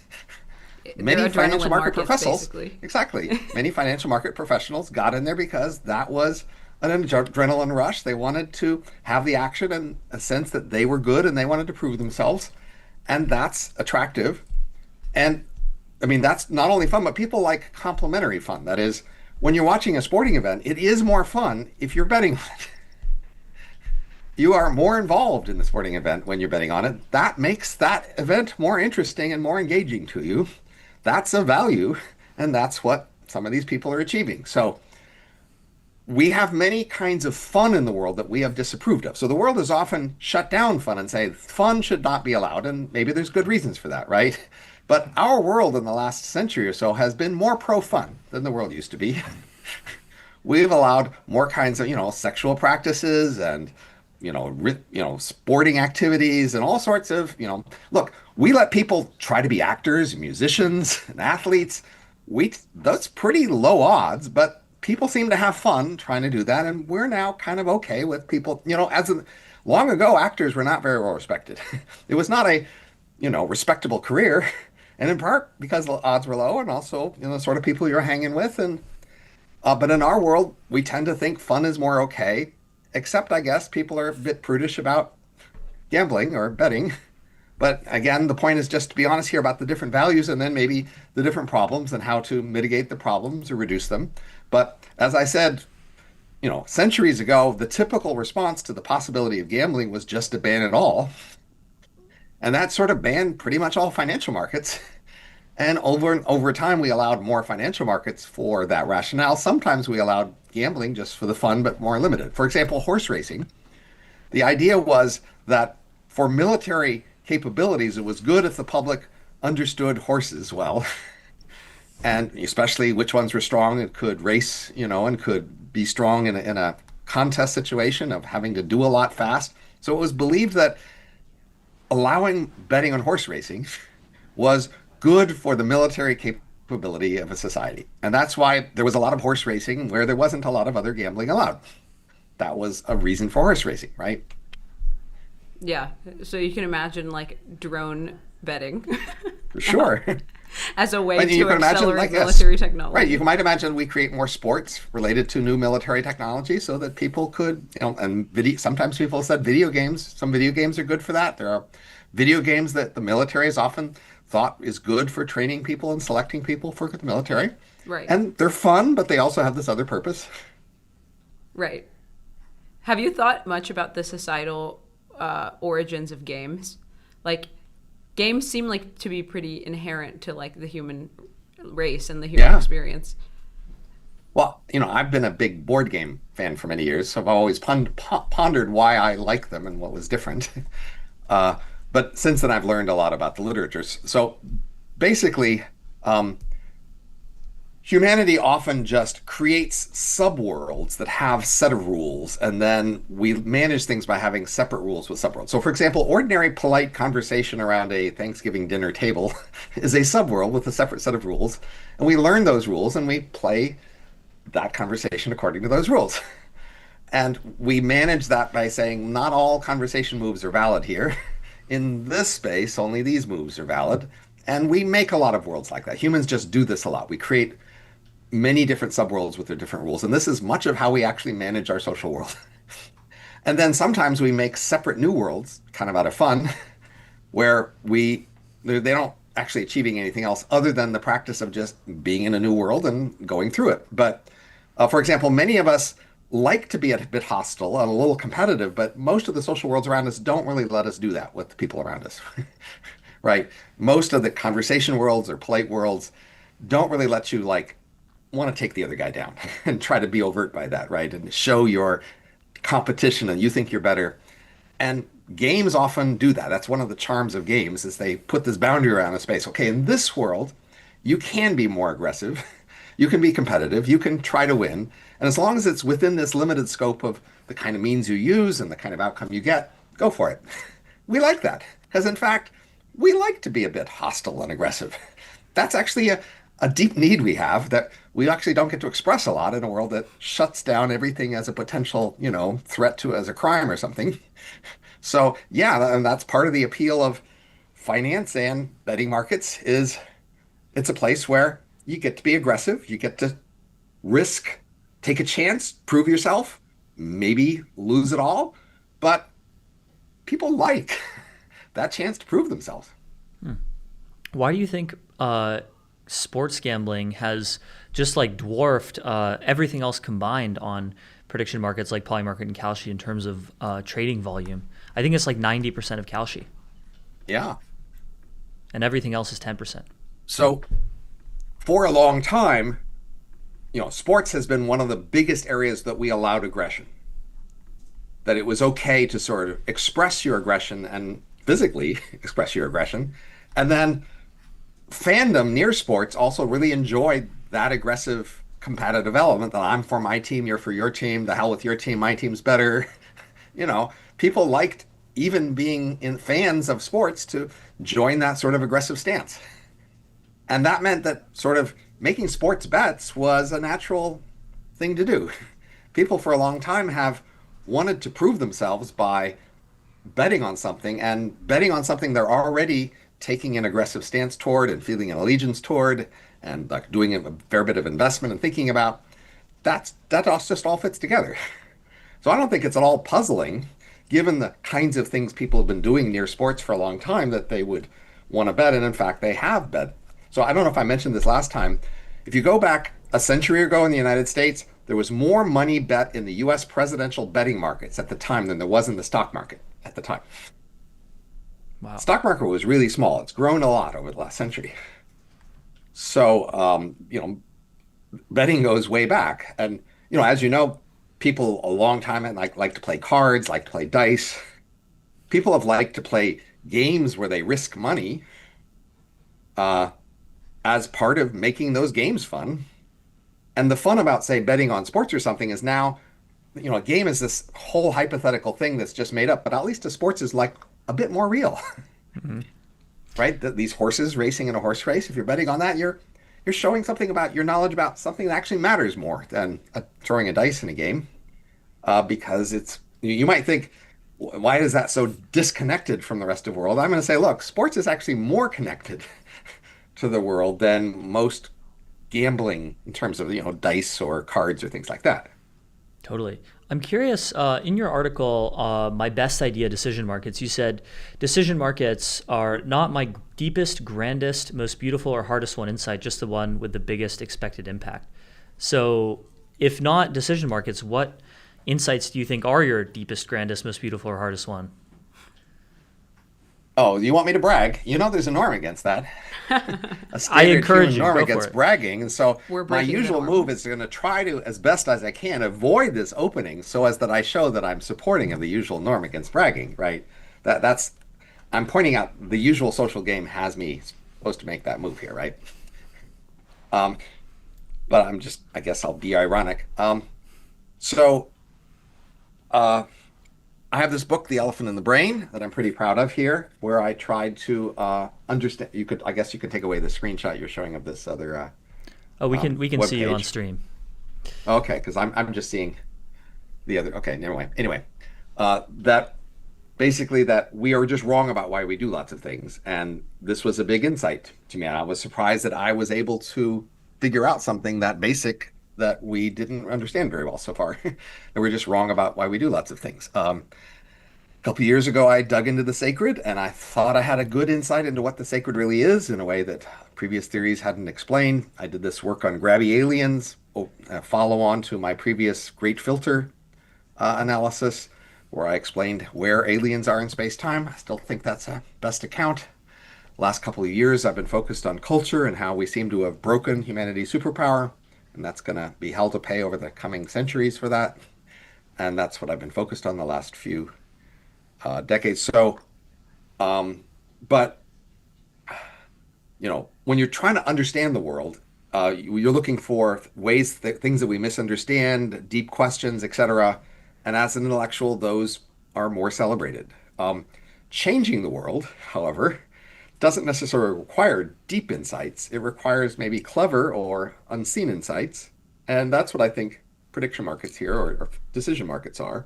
Many financial market professionals, exactly. Many financial market professionals got in there because that was an adrenaline rush. They wanted to have the action and a sense that they were good and they wanted to prove themselves. And that's attractive. And I mean, that's not only fun, but people like complementary fun. That is, when you're watching a sporting event, it is more fun if you're betting on it. You are more involved in the sporting event when you're betting on it. That makes that event more interesting and more engaging to you. That's a value, and that's what some of these people are achieving. So we have many kinds of fun in the world that we have disapproved of. So the world has often shut down fun and say fun should not be allowed, and maybe there's good reasons for that, right? But our world in the last century or so has been more pro-fun than the world used to be. We've allowed more kinds of, sexual practices and, sporting activities and all sorts of, look, we let people try to be actors, musicians, and athletes. That's pretty low odds, but people seem to have fun trying to do that, and we're now kind of okay with people, long ago, actors were not very well respected. It was not a, respectable career, and in part because the odds were low, and also, the sort of people you're hanging with, and but in our world, we tend to think fun is more okay, except I guess people are a bit prudish about gambling or betting. But again, the point is just to be honest here about the different values and then maybe the different problems and how to mitigate the problems or reduce them. But as I said, centuries ago, the typical response to the possibility of gambling was just to ban it all. And that sort of banned pretty much all financial markets. And over time, we allowed more financial markets for that rationale. Sometimes we allowed gambling just for the fun, but more limited. For example, horse racing. The idea was that for military capabilities, it was good if the public understood horses well, and especially which ones were strong and could race, and could be strong in a contest situation of having to do a lot fast. So it was believed that allowing betting on horse racing was good for the military capability of a society. And that's why there was a lot of horse racing where there wasn't a lot of other gambling allowed. That was a reason for horse racing, right? Yeah. So you can imagine like drone betting. For sure. As a way And to you can imagine, accelerate like, yes. military technology. Right. You might imagine we create more sports related to new military technology so that people could, and sometimes people said video games. Some video games are good for that. There are video games that the military has often thought is good for training people and selecting people for the military. Right. And they're fun, but they also have this other purpose. Right. Have you thought much about the societal origins of games? Like, games seem like to be pretty inherent to like the human race and the human experience. Well, I've been a big board game fan for many years, so I've always pondered why I like them and what was different. But since then, I've learned a lot about the literatures. So basically, humanity often just creates subworlds that have set of rules, and then we manage things by having separate rules with subworlds. So for example, ordinary polite conversation around a Thanksgiving dinner table is a subworld with a separate set of rules, and we learn those rules and we play that conversation according to those rules. And we manage that by saying not all conversation moves are valid here. In this space, only these moves are valid. And we make a lot of worlds like that. Humans just do this a lot. We create many different subworlds with their different rules. And this is much of how we actually manage our social world. And then sometimes we make separate new worlds, kind of out of fun, where they don't actually achieving anything else other than the practice of just being in a new world and going through it. But for example, many of us like to be a bit hostile and a little competitive, but most of the social worlds around us don't really let us do that with the people around us. Right? Most of the conversation worlds or polite worlds don't really let you want to take the other guy down and try to be overt by that, right? And show your competition and you think you're better. And games often do that. That's one of the charms of games is they put this boundary around a space. Okay, in this world, you can be more aggressive. You can be competitive. You can try to win. And as long as it's within this limited scope of the kind of means you use and the kind of outcome you get, go for it. We like that. Because in fact, we like to be a bit hostile and aggressive. That's actually a deep need we have that we actually don't get to express a lot in a world that shuts down everything as a potential, threat to as a crime or something. So yeah, and that's part of the appeal of finance and betting markets is it's a place where you get to be aggressive, you get to risk, take a chance, prove yourself, maybe lose it all, but people like that chance to prove themselves. Why do you think sports gambling has just dwarfed everything else combined on prediction markets like Polymarket and Kalshi in terms of trading volume? I think it's 90% of Kalshi. Yeah. And everything else is 10%. So for a long time, sports has been one of the biggest areas that we allowed aggression. That it was okay to sort of express your aggression and physically express your aggression, and then fandom near sports also really enjoyed that aggressive competitive element that I'm for my team, you're for your team, the hell with your team, my team's better. You know, people liked even being in fans of sports to join that sort of aggressive stance. And that meant that sort of making sports bets was a natural thing to do. People for a long time have wanted to prove themselves by betting on something and betting on something they're already taking an aggressive stance toward and feeling an allegiance toward and like doing a fair bit of investment and thinking about. That all just all fits together. So I don't think it's at all puzzling, given the kinds of things people have been doing near sports for a long time, that they would want to bet. And in fact, they have bet. So I don't know if I mentioned this last time. If you go back a century ago in the United States, there was more money bet in the US presidential betting markets at the time than there was in the stock market at the time. Wow. Stock market was really small. It's grown a lot over the last century. So, betting goes way back. And, as you know, people a long time like to play cards, like to play dice. People have liked to play games where they risk money as part of making those games fun. And the fun about, say, betting on sports or something is now, a game is this whole hypothetical thing that's just made up, but at least a sports is like a bit more real. Mm-hmm. Right? These horses racing in a horse race, if you're betting on that, you're showing something about your knowledge about something that actually matters more than throwing a dice in a game. Because you might think, why is that so disconnected from the rest of the world? I'm going to say, look, sports is actually more connected to the world than most gambling in terms of, dice or cards or things like that. Totally. I'm curious, in your article, My Best Idea Decision Markets, you said decision markets are not my deepest, grandest, most beautiful, or hardest won insight, just the one with the biggest expected impact. So if not decision markets, what insights do you think are your deepest, grandest, most beautiful, or hardest won? Oh, you want me to brag? There's a norm against that. I encourage you. Norm Go against for it. bragging, and so my usual move is going to try to, as best as I can, avoid this opening, so as that I show that I'm supporting of the usual norm against bragging. Right? I'm pointing out the usual social game has me supposed to make that move here, right? But I guess I'll be ironic. I have this book, The Elephant in the Brain, that I'm pretty proud of here, where I tried to understand. I guess you could take away the screenshot you're showing of this other. We can see you on page. stream. Okay, because I'm just seeing the other. Okay, never mind. Anyway, that basically that we are just wrong about why we do lots of things, and this was a big insight to me. And I was surprised that I was able to figure out something that basic that we didn't understand very well so far. That we're just wrong about why we do lots of things. A couple of years ago, I dug into the sacred, and I thought I had a good insight into what the sacred really is in a way that previous theories hadn't explained. I did this work on grabby aliens, a follow-on to my previous Great Filter analysis, where I explained where aliens are in space-time. I still think that's a best account. Last couple of years, I've been focused on culture and how we seem to have broken humanity's superpower. And that's going to be hell to pay over the coming centuries for that. And that's what I've been focused on the last few decades. So, but, when you're trying to understand the world, you're looking for things that we misunderstand, deep questions, etc. And as an intellectual, those are more celebrated. Changing the world, however, doesn't necessarily require deep insights. It requires maybe clever or unseen insights. And that's what I think prediction markets here or decision markets are.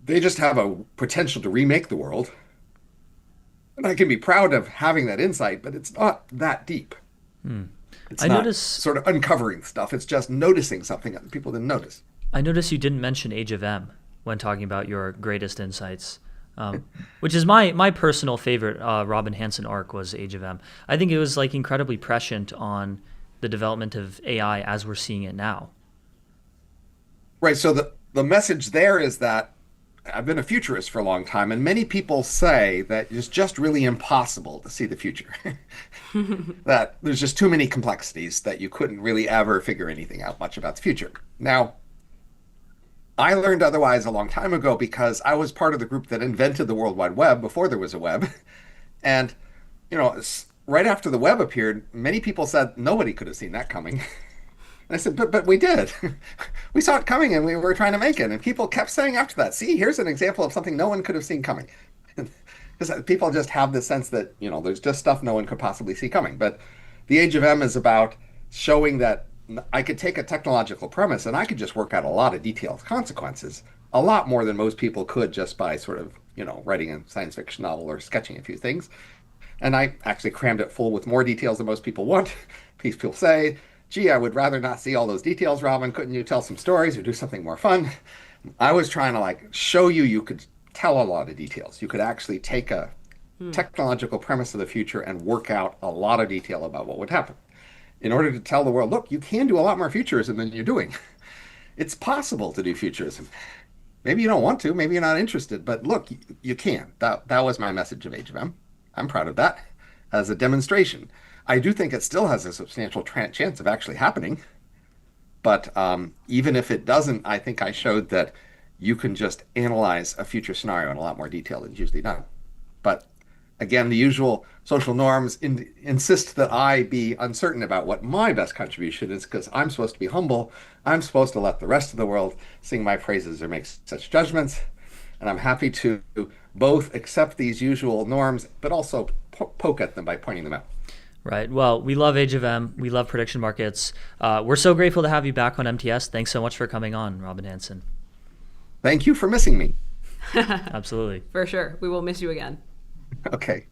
They just have a potential to remake the world. And I can be proud of having that insight, but it's not that deep. It's not sort of uncovering stuff. It's just noticing something that people didn't notice. I noticed you didn't mention Age of M when talking about your greatest insights. Which is my personal favorite Robin Hanson arc was Age of M. I think it was like incredibly prescient on the development of AI as we're seeing it now. Right. So the message there is that I've been a futurist for a long time, and many people say that it's just really impossible to see the future. That there's just too many complexities that you couldn't really ever figure anything out much about the future. Now, I learned otherwise a long time ago because I was part of the group that invented the World Wide Web before there was a web. And, right after the web appeared, many people said nobody could have seen that coming. And I said, but we did. We saw it coming and we were trying to make it. And people kept saying after that, see, here's an example of something no one could have seen coming. Because people just have this sense that, there's just stuff no one could possibly see coming. But the Age of M is about showing that I could take a technological premise and I could just work out a lot of detailed consequences, a lot more than most people could just by sort of, writing a science fiction novel or sketching a few things. And I actually crammed it full with more details than most people want. People say, gee, I would rather not see all those details, Robin. Couldn't you tell some stories or do something more fun? I was trying to show you could tell a lot of details. You could actually take a technological premise of the future and work out a lot of detail about what would happen in order to tell the world, look, you can do a lot more futurism than you're doing. It's possible to do futurism. Maybe you don't want to, maybe you're not interested, but look, you can. That was my message of Age of M. I'm proud of that as a demonstration. I do think it still has a substantial chance of actually happening. But even if it doesn't, I think I showed that you can just analyze a future scenario in a lot more detail than is usually done. But again, the usual social norms insist that I be uncertain about what my best contribution is because I'm supposed to be humble. I'm supposed to let the rest of the world sing my praises or make such judgments. And I'm happy to both accept these usual norms, but also poke at them by pointing them out. Right. Well, we love Age of M. We love prediction markets. We're so grateful to have you back on MTS. Thanks so much for coming on, Robin Hanson. Thank you for missing me. Absolutely. For sure. We will miss you again. Okay.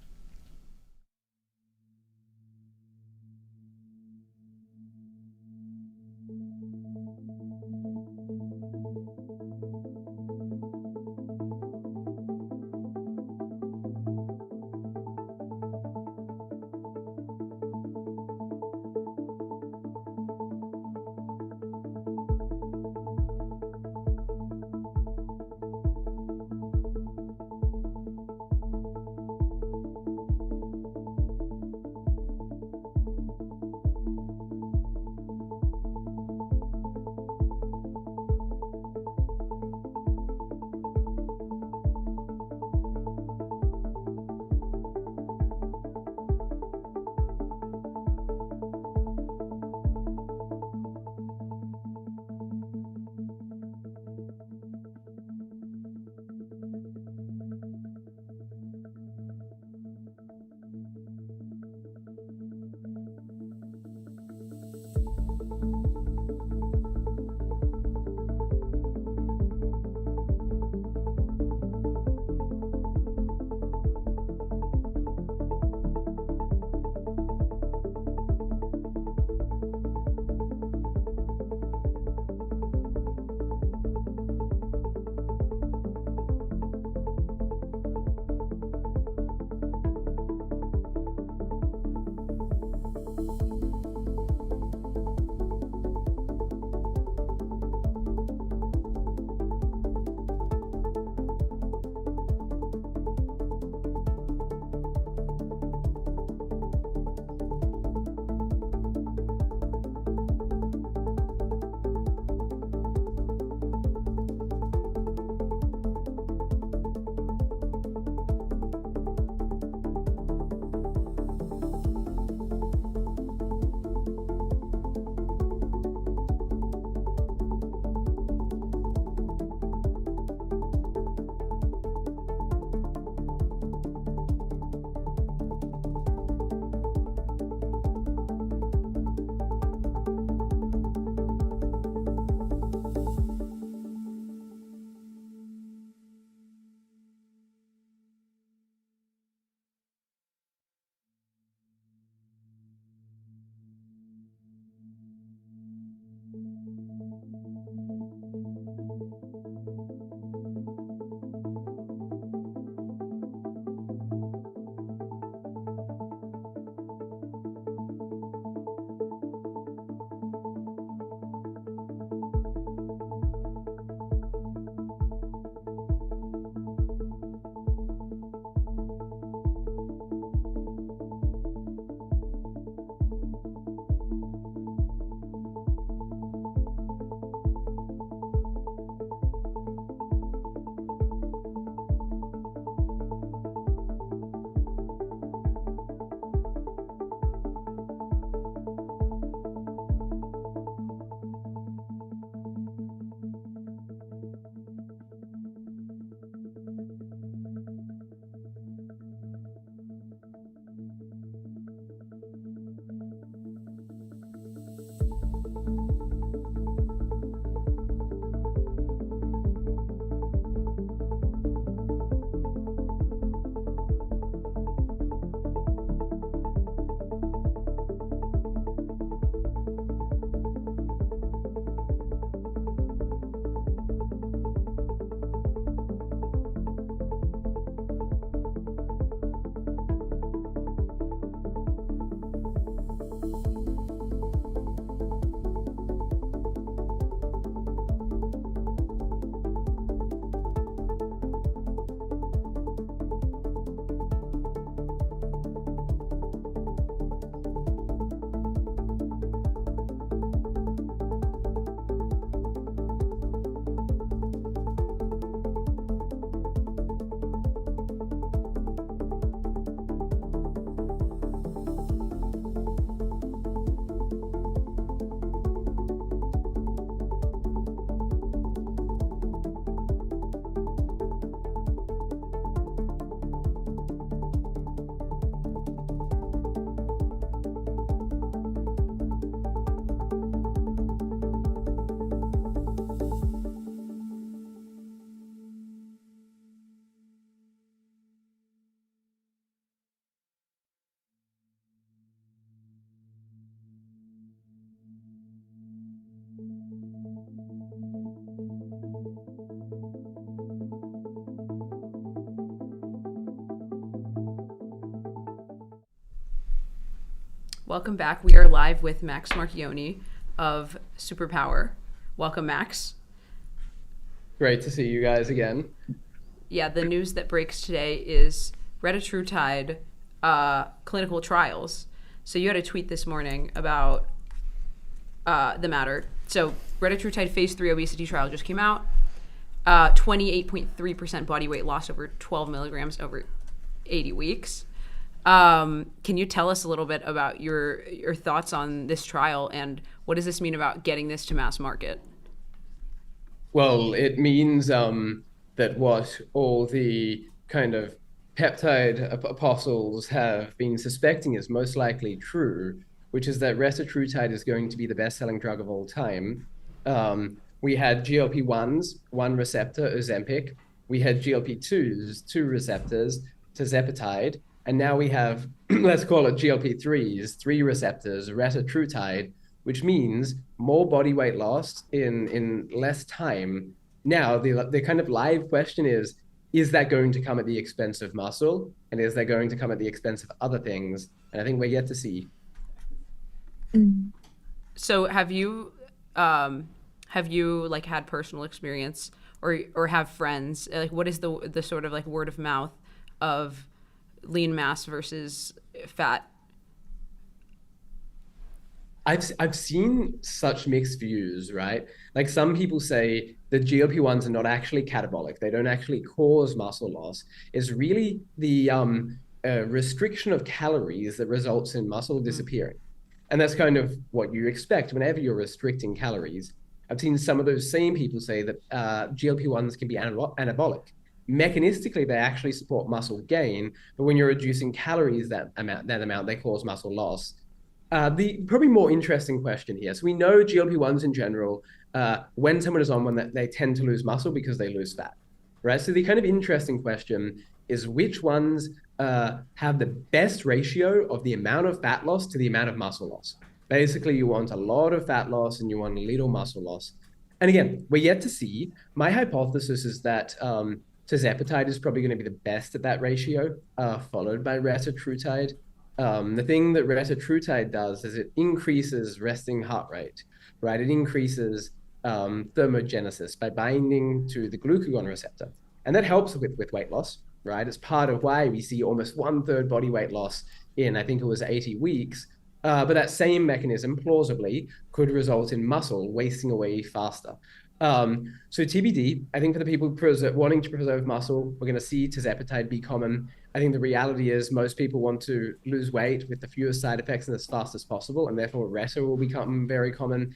Welcome back. We are live with Max Marchioni of Superpower. Welcome, Max. Great to see you guys again. Yeah, the news that breaks today is retatrutide clinical trials. So you had a tweet this morning about the matter. So retatrutide phase 3 obesity trial just came out. 28.3% body weight loss over 12 milligrams over 80 weeks. Can you tell us a little bit about your thoughts on this trial and what does this mean about getting this to mass market? Well, it means that what all the kind of peptide apostles have been suspecting is most likely true, which is that retatrutide is going to be the best-selling drug of all time. We had GLP-1s, one receptor, Ozempic. We had GLP-2s, two receptors, tirzepatide. And now we have, let's call it GLP-3s, three receptors, retatrutide, which means more body weight loss in less time. Now, the kind of live question is that going to come at the expense of muscle? And is that going to come at the expense of other things? And I think we're yet to see. So have you like had personal experience or have friends? Like, what is the sort of like word of mouth of lean mass versus fat? I've seen such mixed views, right? Like some people say the GLP-1s are not actually catabolic. They don't actually cause muscle loss. It's really the restriction of calories that results in muscle disappearing. And that's kind of what you expect whenever you're restricting calories. I've seen some of those same people say that GLP-1s can be anabolic. Mechanistically, they actually support muscle gain, but when you're reducing calories that amount, they cause muscle loss. The probably more interesting question here. So we know GLP-1s in general, when someone is on one, they tend to lose muscle because they lose fat, right? So the kind of interesting question is which ones have the best ratio of the amount of fat loss to the amount of muscle loss. Basically, you want a lot of fat loss and you want a little muscle loss. And again, we're yet to see. My hypothesis is that tirzepatide is probably going to be the best at that ratio, followed by retatrutide. The thing that retatrutide does is it increases resting heart rate, right? It increases thermogenesis by binding to the glucagon receptor. And that helps with weight loss, right? It's part of why we see almost 1/3 body weight loss in, I think it was 80 weeks. But that same mechanism, plausibly, could result in muscle wasting away faster. So TBD, I think for the people wanting to preserve muscle, we're going to see tirzepatide be common. I think the reality is most people want to lose weight with the fewest side effects and as fast as possible, and therefore reta will become very common.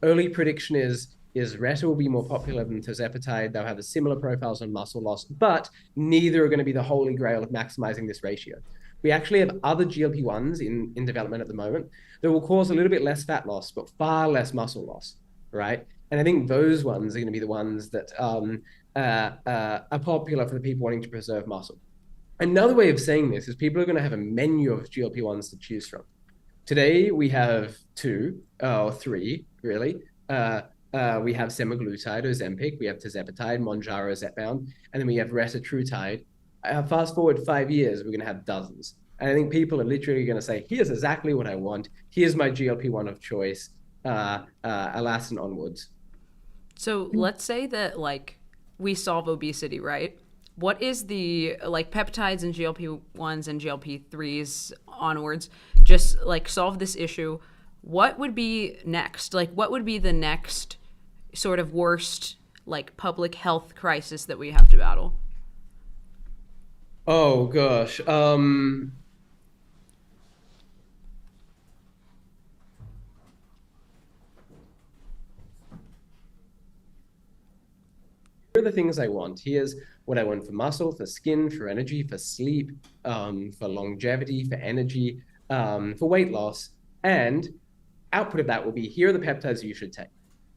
Early prediction is reta will be more popular than tirzepatide. They'll have the similar profiles on muscle loss, but neither are going to be the holy grail of maximizing this ratio. We actually have other GLP-1s in development at the moment that will cause a little bit less fat loss, but far less muscle loss, right? And I think those ones are going to be the ones that are popular for the people wanting to preserve muscle. Another way of saying this is people are going to have a menu of GLP-1s to choose from. Today, we have 2 or 3, really. We have semaglutide, Ozempic, we have tirzepatide, Mounjaro, Zepbound, and then we have retatrutide. Fast forward 5 years, we're going to have dozens. And I think people are literally going to say, here's exactly what I want. Here's my GLP-1 of choice, elastin onwards. So let's say that like we solve obesity, right? What is the like peptides and GLP-1s and GLP-3s onwards just like solve this issue? What would be next? Like what would be the next sort of worst like public health crisis that we have to battle? Oh gosh. Here are the things I want. Here's what I want for muscle, for skin, for energy, for sleep, for longevity, for energy, for weight loss. And output of that will be, here are the peptides you should take.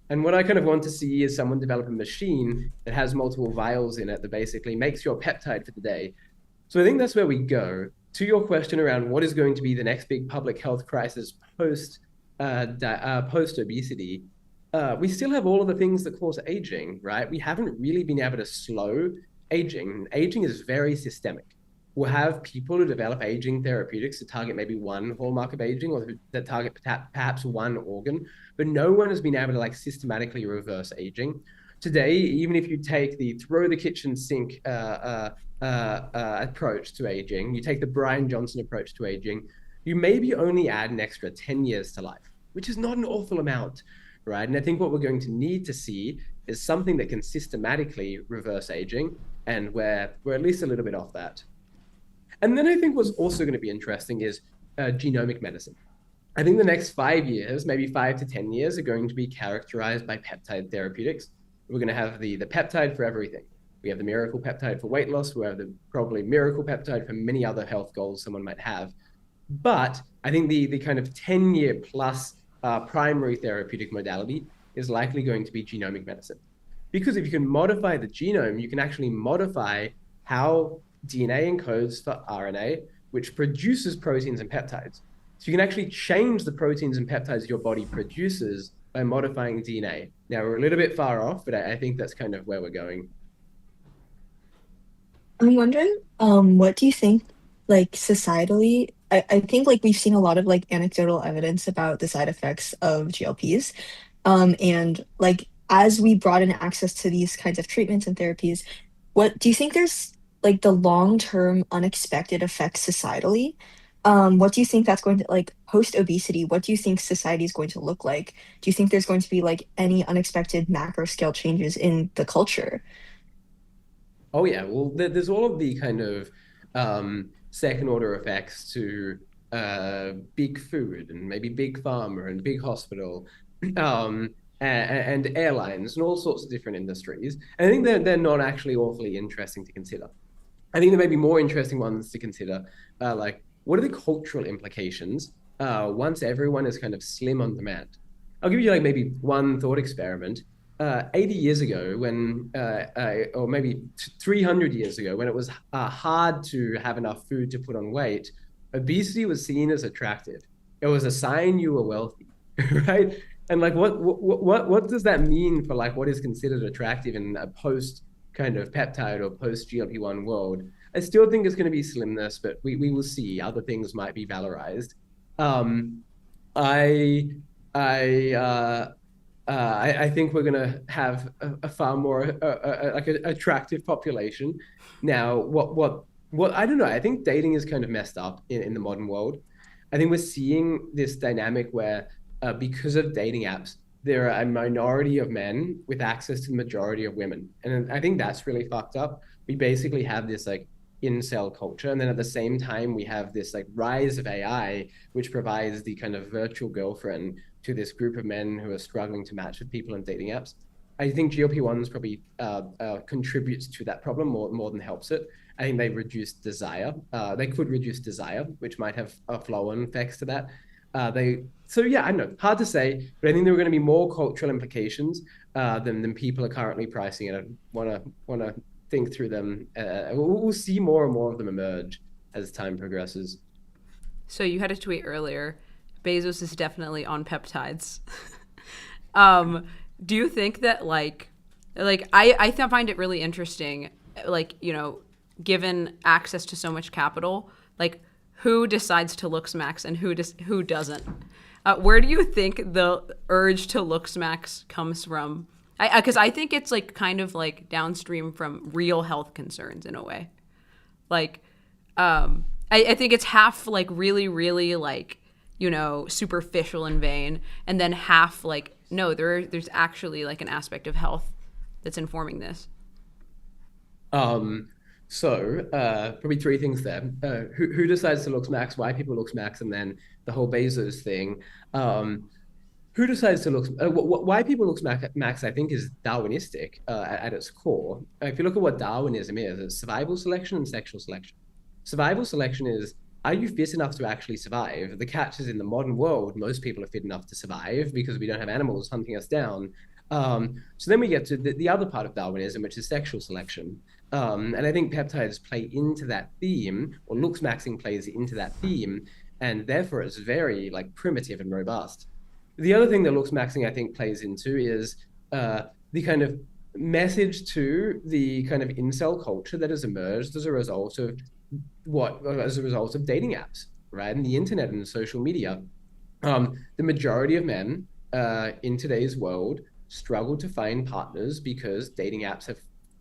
And what I kind of want to see is someone develop a machine that has multiple vials in it that basically makes your peptide for the day. So I think that's where we go. To your question around what is going to be the next big public health crisis post-obesity, we still have all of the things that cause aging, right? We haven't really been able to slow aging. Aging is very systemic. we'll have people who develop aging therapeutics to target maybe one hallmark of aging, or that target perhaps one organ, but no one has been able to like systematically reverse aging. Today, even if you take the throw the kitchen sink approach to aging, you take the Brian Johnson approach to aging, you maybe only add an extra 10 years to life, which is not an awful amount, right? And I think what we're going to need to see is something that can systematically reverse aging, and we're at least a little bit off that. And then I think what's also going to be interesting is genomic medicine. I think the next 5 years, maybe 5 to 10 years, are going to be characterized by peptide therapeutics. We're going to have the peptide for everything. We have the miracle peptide for weight loss. We have the probably miracle peptide for many other health goals someone might have. But I think the kind of 10-year plus primary therapeutic modality is likely going to be genomic medicine. Because if you can modify the genome, you can actually modify how DNA encodes for RNA, which produces proteins and peptides. So you can actually change the proteins and peptides your body produces by modifying DNA. Now, we're a little bit far off, but I think that's kind of where we're going. I'm wondering, what do you think, like societally? I think like we've seen a lot of like anecdotal evidence about the side effects of GLPs. And like as we broaden access to these kinds of treatments and therapies, what do you think there's like the long-term unexpected effects societally? What do you think that's going to like post obesity? What do you think society is going to look like? Do you think there's going to be like any unexpected macro scale changes in the culture? Oh yeah, well, there's all of the kind of second order effects to big food and maybe big pharma and big hospital and airlines and all sorts of different industries. And I think they're not actually awfully interesting to consider. I think there may be more interesting ones to consider, like what are the cultural implications once everyone is kind of slim on demand? I'll give you like maybe one thought experiment. 80 years ago when, or maybe 300 years ago, when it was hard to have enough food to put on weight, obesity was seen as attractive. It was a sign you were wealthy, right? And like, what does that mean for like what is considered attractive in a post kind of peptide or post GLP-1 world? I still think it's going to be slimness, but we will see. Other things might be valorized. I think we're going to have a far more like an attractive population. Now, what I don't know. I think dating is kind of messed up in the modern world. I think we're seeing this dynamic where because of dating apps, there are a minority of men with access to the majority of women. And I think that's really fucked up. We basically have this like incel culture. And then at the same time, we have this like rise of AI, which provides the kind of virtual girlfriend to this group of men who are struggling to match with people on dating apps. I think GLP-1s probably contributes to that problem more than helps it. I think they reduce desire. They could reduce desire, which might have flow-on effects to that. So yeah, I don't know, hard to say, but I think there are going to be more cultural implications than people are currently pricing it. I want to think through them. We'll see more and more of them emerge as time progresses. So you had a tweet earlier. Bezos is definitely on peptides. Do you think that I find it really interesting, like, you know, given access to so much capital, like who decides to looks max and who doesn't? Where do you think the urge to looks max comes from? Because I think it's like kind of like downstream from real health concerns in a way. Like, I think it's half like really, really like, you know, superficial and vain, and then half like, no, there's actually like an aspect of health that's informing this. So probably three things there. Who decides to looks max, why people looks max, and then the whole Bezos thing. Who decides to look, why people looks max, I think, is Darwinistic at its core. If you look at what Darwinism is, it's survival selection and sexual selection. Survival selection is, are you fit enough to actually survive? The catch is in the modern world, most people are fit enough to survive because we don't have animals hunting us down. So then we get to the other part of Darwinism, which is sexual selection. And I think peptides play into that theme, or looks maxing plays into that theme, and therefore it's very like primitive and robust. The other thing that looks maxing, I think, plays into is the kind of message to the kind of incel culture that has emerged as a result of what as a result of dating apps, right? And the internet and social media. The majority of men in today's world struggle to find partners because dating apps have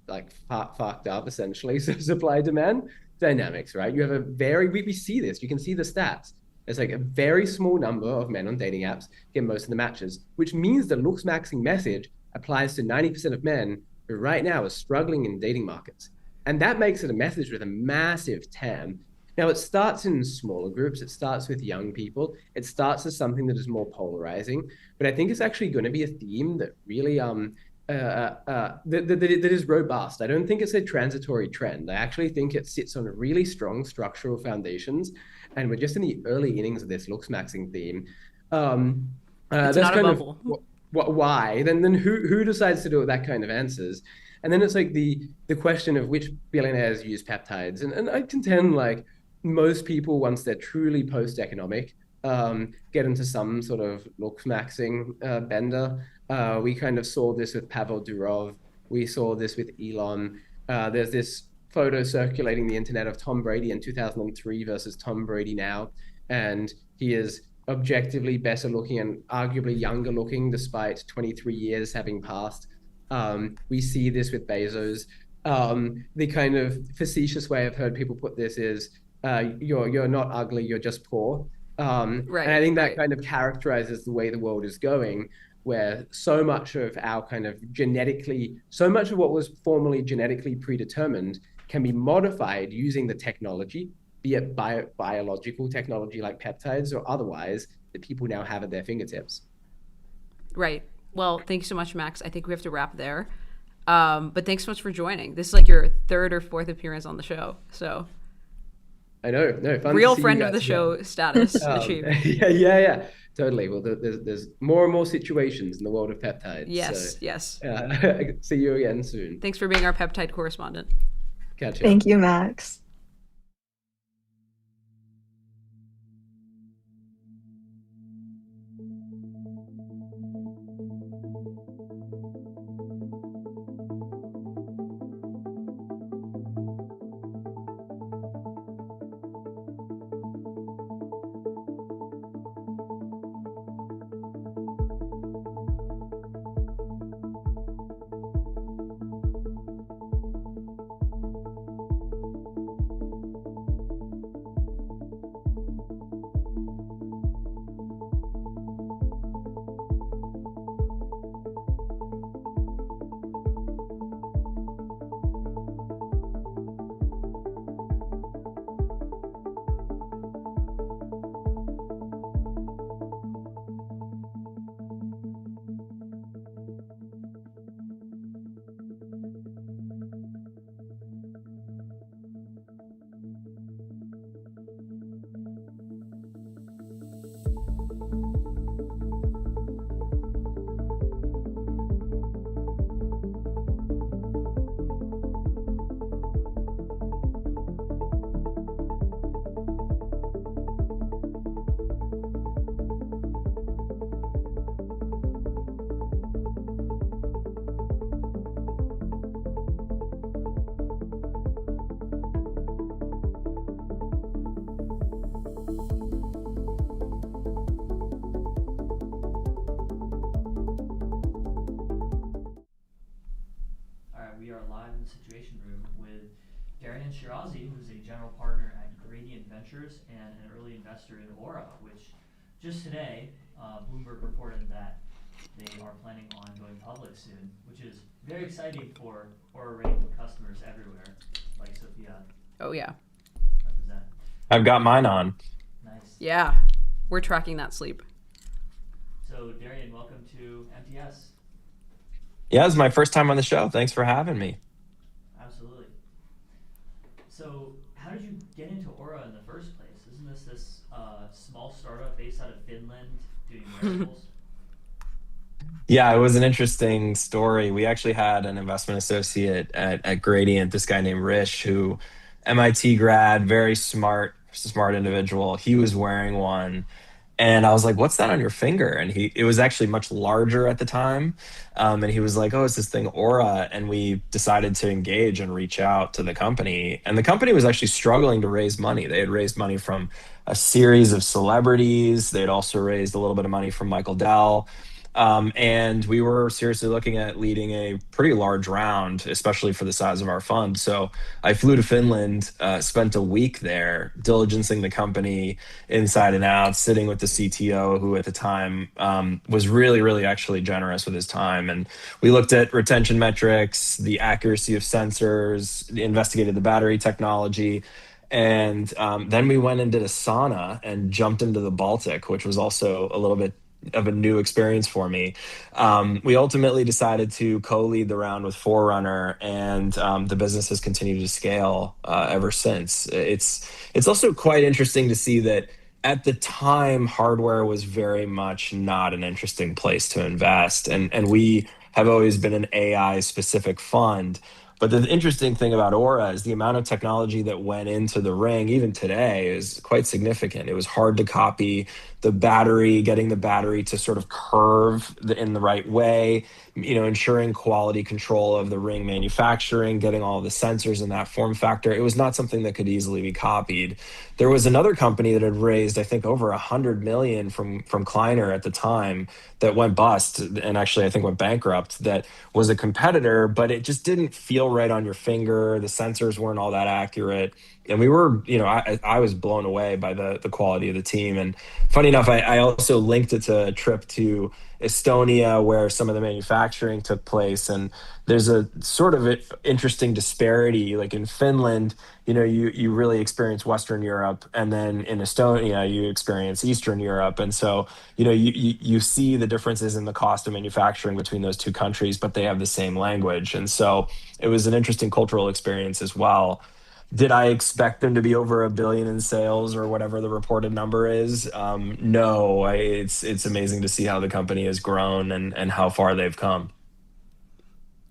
like fucked up essentially supply demand dynamics, right? You have a we see this, you can see the stats. It's like a very small number of men on dating apps get most of the matches, which means the looks maxing message applies to 90% of men who right now are struggling in dating markets. And that makes it a message with a massive TAM. Now, it starts in smaller groups. It starts with young people. It starts as something that is more polarizing. But I think it's actually going to be a theme that really that is robust. I don't think it's a transitory trend. I actually think it sits on really strong structural foundations. And we're just in the early innings of this looks maxing theme. It's not a bubble. Why? Then who decides to do it with that kind of answers? And then it's like the question of which billionaires use peptides. And I contend like most people, once they're truly post-economic, get into some sort of looks maxing bender. We kind of saw this with Pavel Durov. We saw this with Elon. There's this photo circulating the internet of Tom Brady in 2003 versus Tom Brady now. And he is objectively better looking and arguably younger looking despite 23 years having passed. We see this with Bezos. The kind of facetious way I've heard people put this is you're not ugly, you're just poor. Right, and I think that kind of characterizes the way the world is going, where so much of our kind of so much of what was formerly genetically predetermined can be modified using the technology, be it biological technology like peptides or otherwise, that people now have at their fingertips. Right. Well, thanks so much, Max. I think we have to wrap there. But thanks so much for joining. This is like your third or fourth appearance on the show. So I know, no, fun real to see friend you of the guys show again. status achieved. Yeah, totally. Well, there's more and more situations in the world of peptides. Yes, so, yes. See you again soon. Thanks for being our peptide correspondent. Catch you. Thank you, Max. We are live in the Situation Room with Darian Shirazi, who's a general partner at Gradient Ventures and an early investor in Aura, which just today, Bloomberg reported that they are planning on going public soon, which is very exciting for Aura rating customers everywhere, like Sophia. Oh, yeah. Represent. I've got mine on. Nice. Yeah, we're tracking that sleep. So, Darian, welcome to MTS. Yeah, it's my first time on the show. Thanks for having me. Absolutely. So, how did you get into Aura in the first place? Isn't this small startup based out of Finland doing wearables? Yeah, it was an interesting story. We actually had an investment associate at Gradient, this guy named Rish, who MIT grad, very smart individual. He was wearing one. And I was like, "What's that on your finger?" And it was actually much larger at the time. And he was like, "Oh, it's this thing Aura." And we decided to engage and reach out to the company. And the company was actually struggling to raise money. They had raised money from a series of celebrities. They'd also raised a little bit of money from Michael Dell. And we were seriously looking at leading a pretty large round, especially for the size of our fund. So I flew to Finland, spent a week there, diligencing the company inside and out, sitting with the CTO, who at the time was really, really actually generous with his time. And we looked at retention metrics, the accuracy of sensors, investigated the battery technology. And then we went and did a sauna and jumped into the Baltic, which was also a little bit of a new experience for me. We ultimately decided to co-lead the round with Forerunner, and the business has continued to scale ever since. It's also quite interesting to see that at the time, hardware was very much not an interesting place to invest, and we have always been an AI specific fund. But the interesting thing about Aura is the amount of technology that went into the ring, even today, is quite significant. It was hard to copy the battery, getting the battery to sort of curve in the right way, ensuring quality control of the ring manufacturing, getting all the sensors in that form factor. It was not something that could easily be copied. There was another company that had raised, I think, over 100 million from Kleiner at the time that went bust, and actually I think went bankrupt, that was a competitor, but it just didn't feel right on your finger. The sensors weren't all that accurate. And we were, I was blown away by the quality of the team. And funny enough, I also linked it to a trip to Estonia where some of the manufacturing took place. And there's a sort of interesting disparity. Like in Finland, you really experience Western Europe, and then in Estonia, you experience Eastern Europe. And so, you see the differences in the cost of manufacturing between those two countries, but they have the same language. And so it was an interesting cultural experience as well. Did I expect them to be over $1 billion in sales or whatever the reported number is? No, it's amazing to see how the company has grown and how far they've come.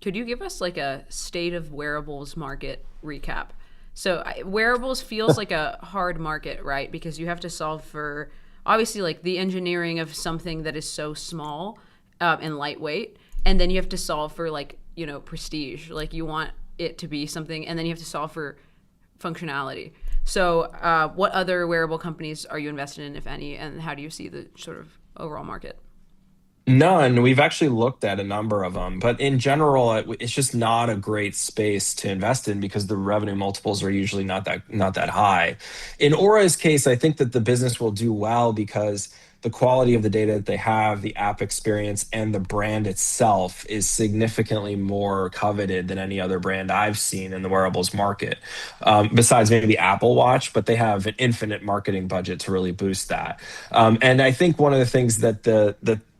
Could you give us like a state of wearables market recap? So wearables feels like a hard market, right? Because you have to solve for obviously like the engineering of something that is so small and lightweight, and then you have to solve for like prestige. Like you want it to be something, and then you have to solve for functionality. So what other wearable companies are you invested in, if any, and how do you see the sort of overall market? None. We've actually looked at a number of them, but in general, it's just not a great space to invest in because the revenue multiples are usually not that high. In Aura's case, I think that the business will do well because the quality of the data that they have, the app experience, and the brand itself is significantly more coveted than any other brand I've seen in the wearables market, besides maybe Apple Watch, but they have an infinite marketing budget to really boost that. And I think one of the things that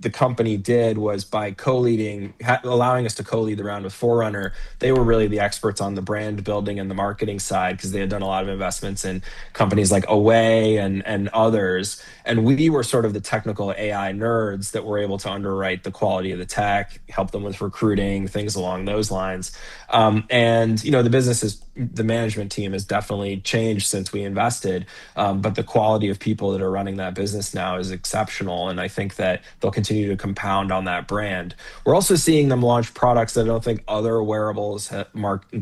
the company did was by co-leading, allowing us to co-lead the round with Forerunner, they were really the experts on the brand building and the marketing side because they had done a lot of investments in companies like Away and others. And we were sort of the technical AI nerds that were able to underwrite the quality of the tech, help them with recruiting, things along those lines. And the management team has definitely changed since we invested, but the quality of people that are running that business now is exceptional. And I think that they'll continue to compound on that brand. We're also seeing them launch products that I don't think other wearables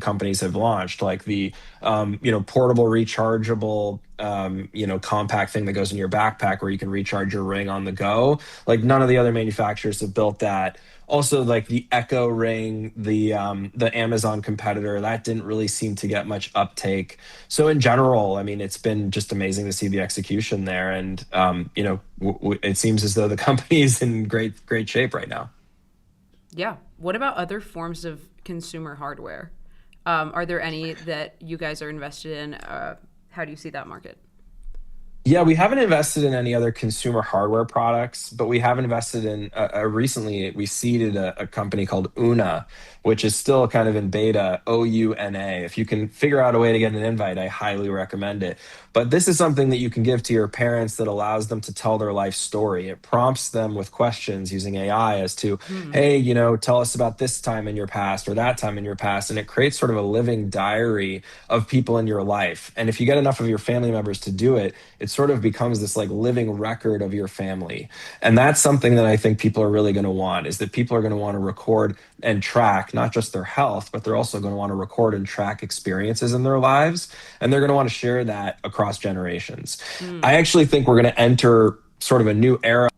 companies have launched, like the portable rechargeable compact thing that goes in your backpack where you can recharge your ring on the go. Like none of the other manufacturers have built that. Also, like the Echo Ring, the Amazon competitor, that didn't really seem to get much uptake. So in general, I mean, it's been just amazing to see the execution there, and it seems as though the company is in great shape right now. Yeah. What about other forms of consumer hardware? Are there any that you guys are invested in? How do you see that market? Yeah, we haven't invested in any other consumer hardware products, but we have invested in recently we seeded a company called Una, which is still kind of in beta, OUNA. If you can figure out a way to get an invite, I highly recommend it. But this is something that you can give to your parents that allows them to tell their life story. It prompts them with questions using AI as to, hey, tell us about this time in your past or that time in your past. And it creates sort of a living diary of people in your life. And if you get enough of your family members to do it, it sort of becomes this like living record of your family. And that's something that I think people are really going to want, is that people are going to want to record and track not just their health, but they're also going to want to record and track experiences in their lives. And they're going to want to share that across generations. I actually think we're going to enter sort of a new era.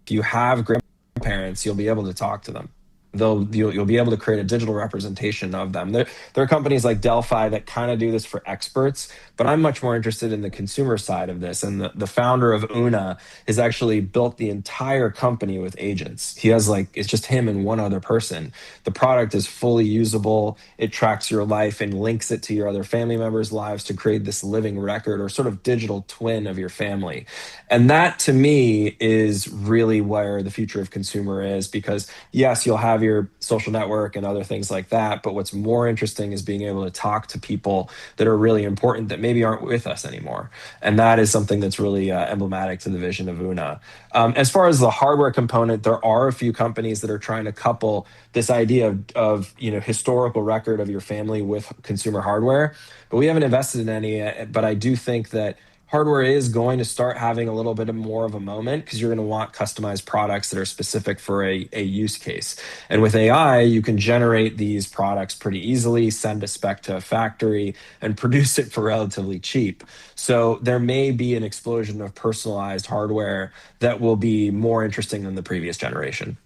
If you have grandparents, you'll be able to talk to them. You'll be able to create a digital representation of them. There are companies like Delphi that kind of do this for experts, but I'm much more interested in the consumer side of this. And the founder of Una has actually built the entire company with agents. He has it's just him and one other person. The product is fully usable. It tracks your life and links it to your other family members' lives to create this living record or sort of digital twin of your family. And that to me is really where the future of consumer is, because yes, you'll have your social network and other things like that, but what's more interesting is being able to talk to people that are really important that maybe aren't with us anymore. And that is something that's really emblematic to the vision of Una. As far as the hardware component, there are a few companies that are trying to couple this idea of historical record of your family with consumer hardware, but we haven't invested in any yet. But I do think that hardware is going to start having a little bit more of a moment, because you're going to want customized products that are specific for a use case. And with AI, you can generate these products pretty easily, send a spec to a factory, and produce it for relatively cheap. So there may be an explosion of personalized hardware that will be more interesting than the previous generation.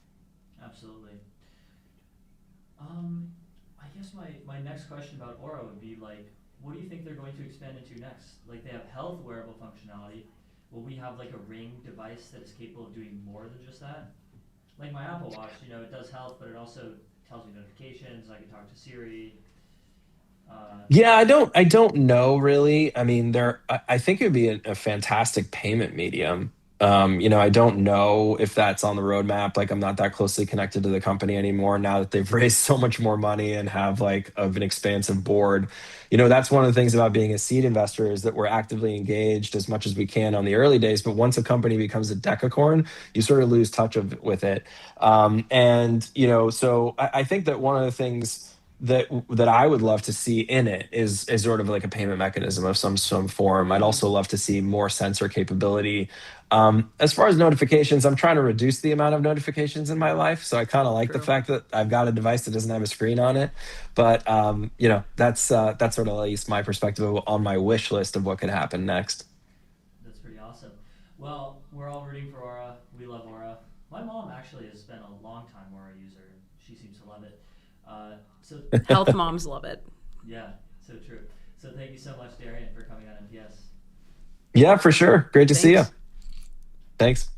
Absolutely. I guess my next question about Aura would be what do you think they're going to expand into next? They have health wearable functionality. Will we have a Ring device that is capable of doing more than just that? Like my Apple Watch, it does health, but it also tells me notifications. I can talk to Siri. Yeah, I don't know really. I mean, I think it would be a fantastic payment medium. I don't know if that's on the roadmap. I'm not that closely connected to the company anymore now that they've raised so much more money and have of an expansive board. That's one of the things about being a seed investor, is that we're actively engaged as much as we can on the early days. But once a company becomes a decacorn, you sort of lose touch with it. So I think that one of the things that I would love to see in it is sort of like a payment mechanism of some form. I'd also love to see more sensor capability. As far as notifications, I'm trying to reduce the amount of notifications in my life. So I kind of like the fact that I've got a device that doesn't have a screen on it. But that's sort of at least my perspective on my wish list of what could happen next. That's pretty awesome. Well, we're all rooting for Aura. We love Aura. My mom actually has been a long time Aura user. She seems to love it. Health moms love it. Yeah, so true. So thank you so much, Darian, for coming on MPS. Yeah, for sure. Great to see you. Thanks.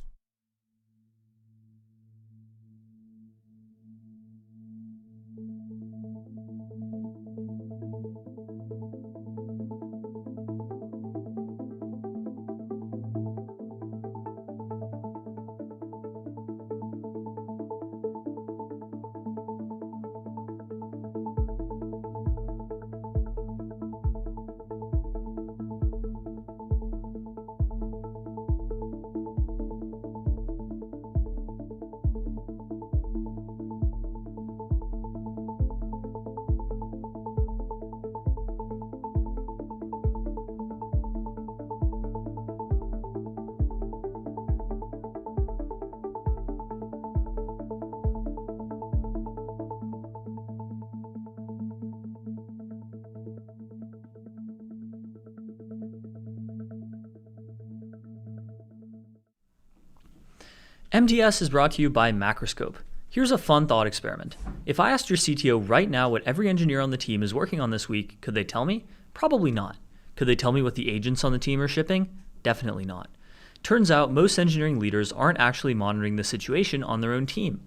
MDS is brought to you by Macroscope. Here's a fun thought experiment. If I asked your CTO right now what every engineer on the team is working on this week, could they tell me? Probably not. Could they tell me what the agents on the team are shipping? Definitely not. Turns out most engineering leaders aren't actually monitoring the situation on their own team.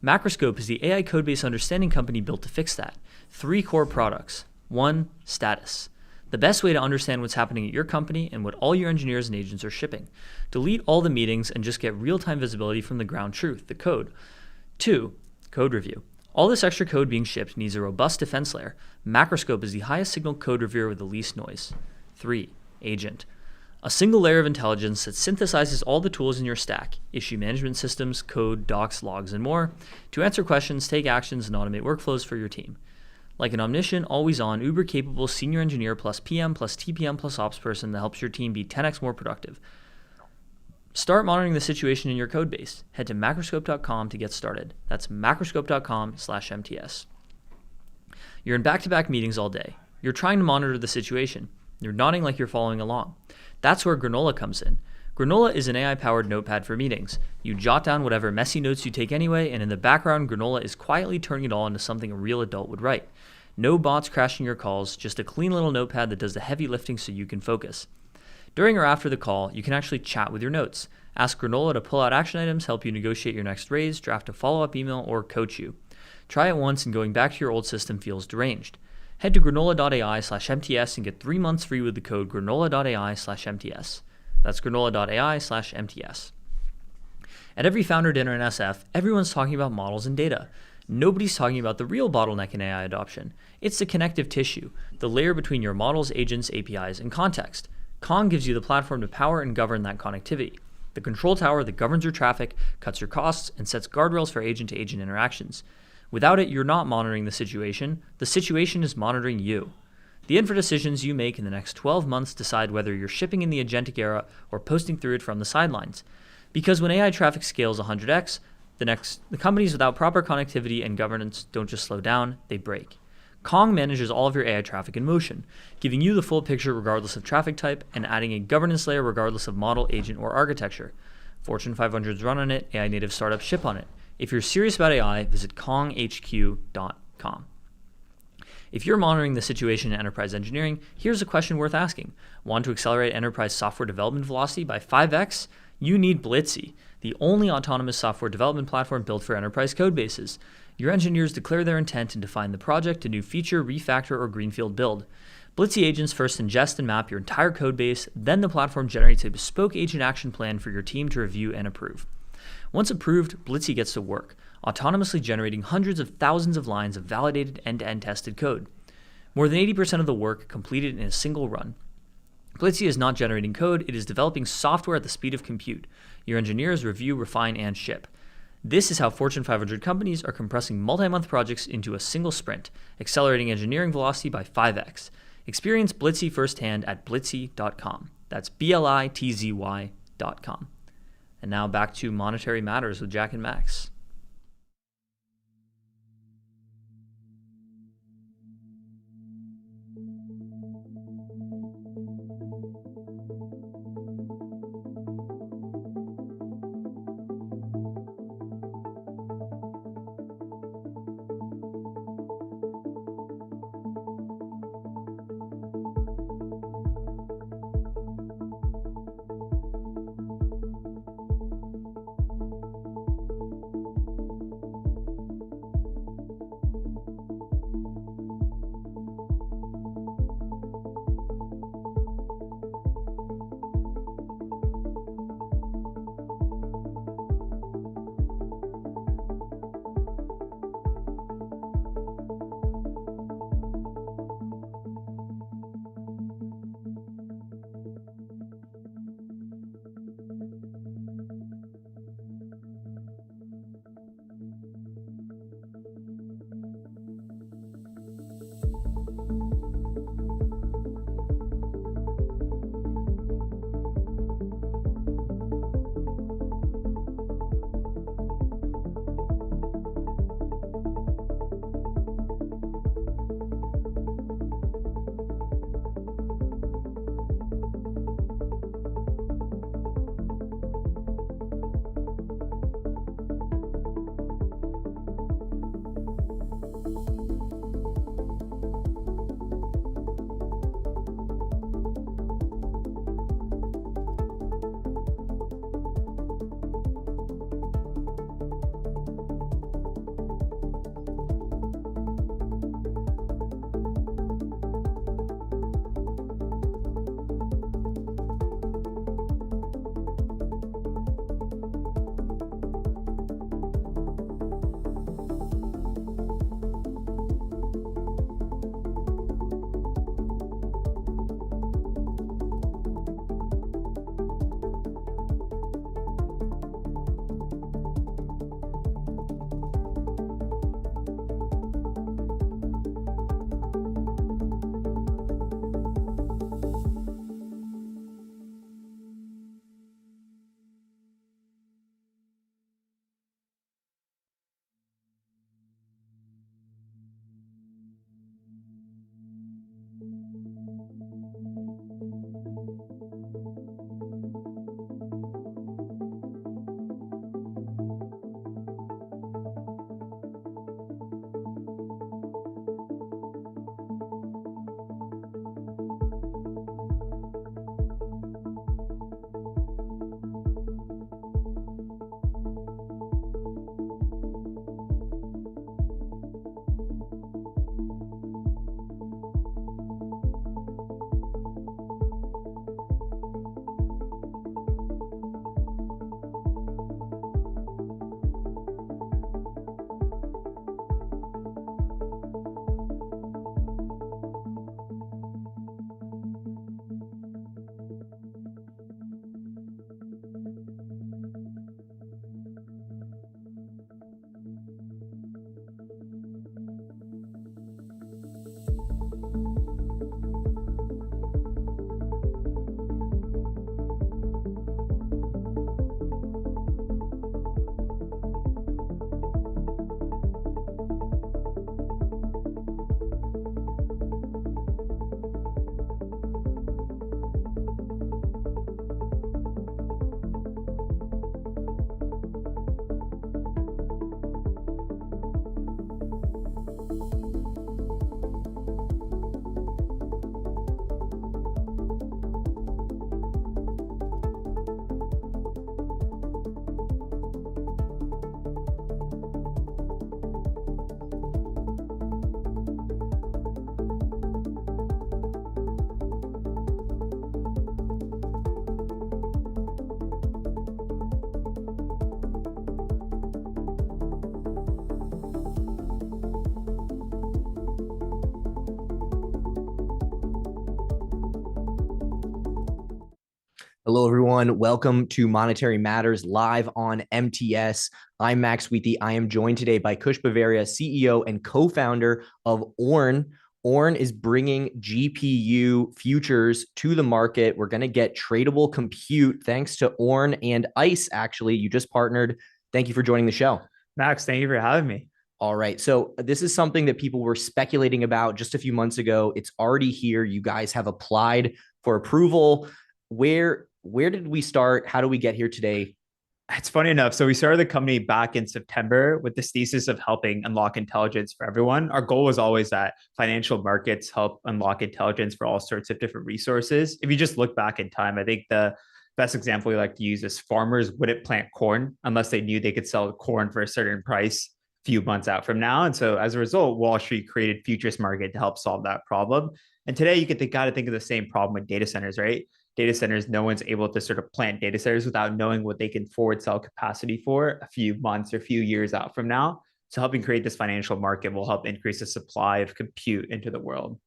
Macroscope is the AI codebase understanding company built to fix that. 3 core products. 1, status. The best way to understand what's happening at your company and what all your engineers and agents are shipping. Delete all the meetings and just get real-time visibility from the ground truth, the code. 2, code review. All this extra code being shipped needs a robust defense layer. Macroscope is the highest signal code reviewer with the least noise. 3, agent. A single layer of intelligence that synthesizes all the tools in your stack, issue management systems, code, docs, logs, and more, to answer questions, take actions, and automate workflows for your team. Like an omniscient, always-on, uber-capable senior engineer plus PM plus TPM plus ops person that helps your team be 10x more productive. Start monitoring the situation in your code base. Head to macroscope.com to get started. That's macroscope.com/MTS. You're in back-to-back meetings all day. You're trying to monitor the situation. You're nodding like you're following along. That's where Granola comes in. Granola is an AI-powered notepad for meetings. You jot down whatever messy notes you take anyway, and in the background, Granola is quietly turning it all into something a real adult would write. No bots crashing your calls, just a clean little notepad that does the heavy lifting so you can focus. During or after the call, you can actually chat with your notes. Ask Granola to pull out action items, help you negotiate your next raise, draft a follow-up email, or coach you. Try it once and going back to your old system feels deranged. Head to granola.ai/MTS and get 3 months free with the code granola.ai/MTS. That's granola.ai/MTS. At every founder dinner in SF, everyone's talking about models and data. Nobody's talking about the real bottleneck in AI adoption. It's the connective tissue, the layer between your models, agents, APIs, and context. Kong gives you the platform to power and govern that connectivity. The control tower that governs your traffic, cuts your costs, and sets guardrails for agent-to-agent interactions. Without it, you're not monitoring the situation. The situation is monitoring you. The infra decisions you make in the next 12 months decide whether you're shipping in the agentic era or posting through it from the sidelines. Because when AI traffic scales 100x, the companies without proper connectivity and governance don't just slow down, they break. Kong manages all of your AI traffic in motion, giving you the full picture regardless of traffic type and adding a governance layer regardless of model, agent, or architecture. Fortune 500s run on it, AI native startups ship on it. If you're serious about AI, visit konghq.com. If you're monitoring the situation in enterprise engineering, here's a question worth asking. Want to accelerate enterprise software development velocity by 5x? You need Blitzy, the only autonomous software development platform built for enterprise code bases. Your engineers declare their intent and define the project, a new feature, refactor, or greenfield build. Blitzy agents first ingest and map your entire code base, then the platform generates a bespoke agent action plan for your team to review and approve. Once approved, Blitzy gets to work, autonomously generating hundreds of thousands of lines of validated end-to-end tested code. More than 80% of the work completed in a single run. Blitzy is not generating code, it is developing software at the speed of compute. Your engineers review, refine, and ship. This is how Fortune 500 companies are compressing multi-month projects into a single sprint, accelerating engineering velocity by 5x. Experience Blitzy firsthand at blitzy.com. That's blitzy.com. And now back to Monetary Matters with Jack and Max. Hello, everyone. Welcome to Monetary Matters live on MTS. I'm Max Wheaty. I am joined today by Kush Bavaria, CEO and co-founder of Orn. Orn is bringing GPU futures to the market. We're going to get tradable compute thanks to Orn and ICE, actually. You just partnered. Thank you for joining the show. Max, thank you for having me. All right. So this is something that people were speculating about just a few months ago. It's already here. You guys have applied for approval. Where did we start? How do we get here today? It's funny enough. So we started the company back in September with this thesis of helping unlock intelligence for everyone. Our goal was always that financial markets help unlock intelligence for all sorts of different resources. If you just look back in time, I think the best example we like to use is farmers wouldn't plant corn unless they knew they could sell corn for a certain price a few months out from now. And so as a result, Wall Street created futures market to help solve that problem. And today you got to think of the same problem with data centers, right? Data centers, no one's able to sort of plant data centers without knowing what they can forward sell capacity for a few months or a few years out from now. So helping create this financial market will help increase the supply of compute into the world.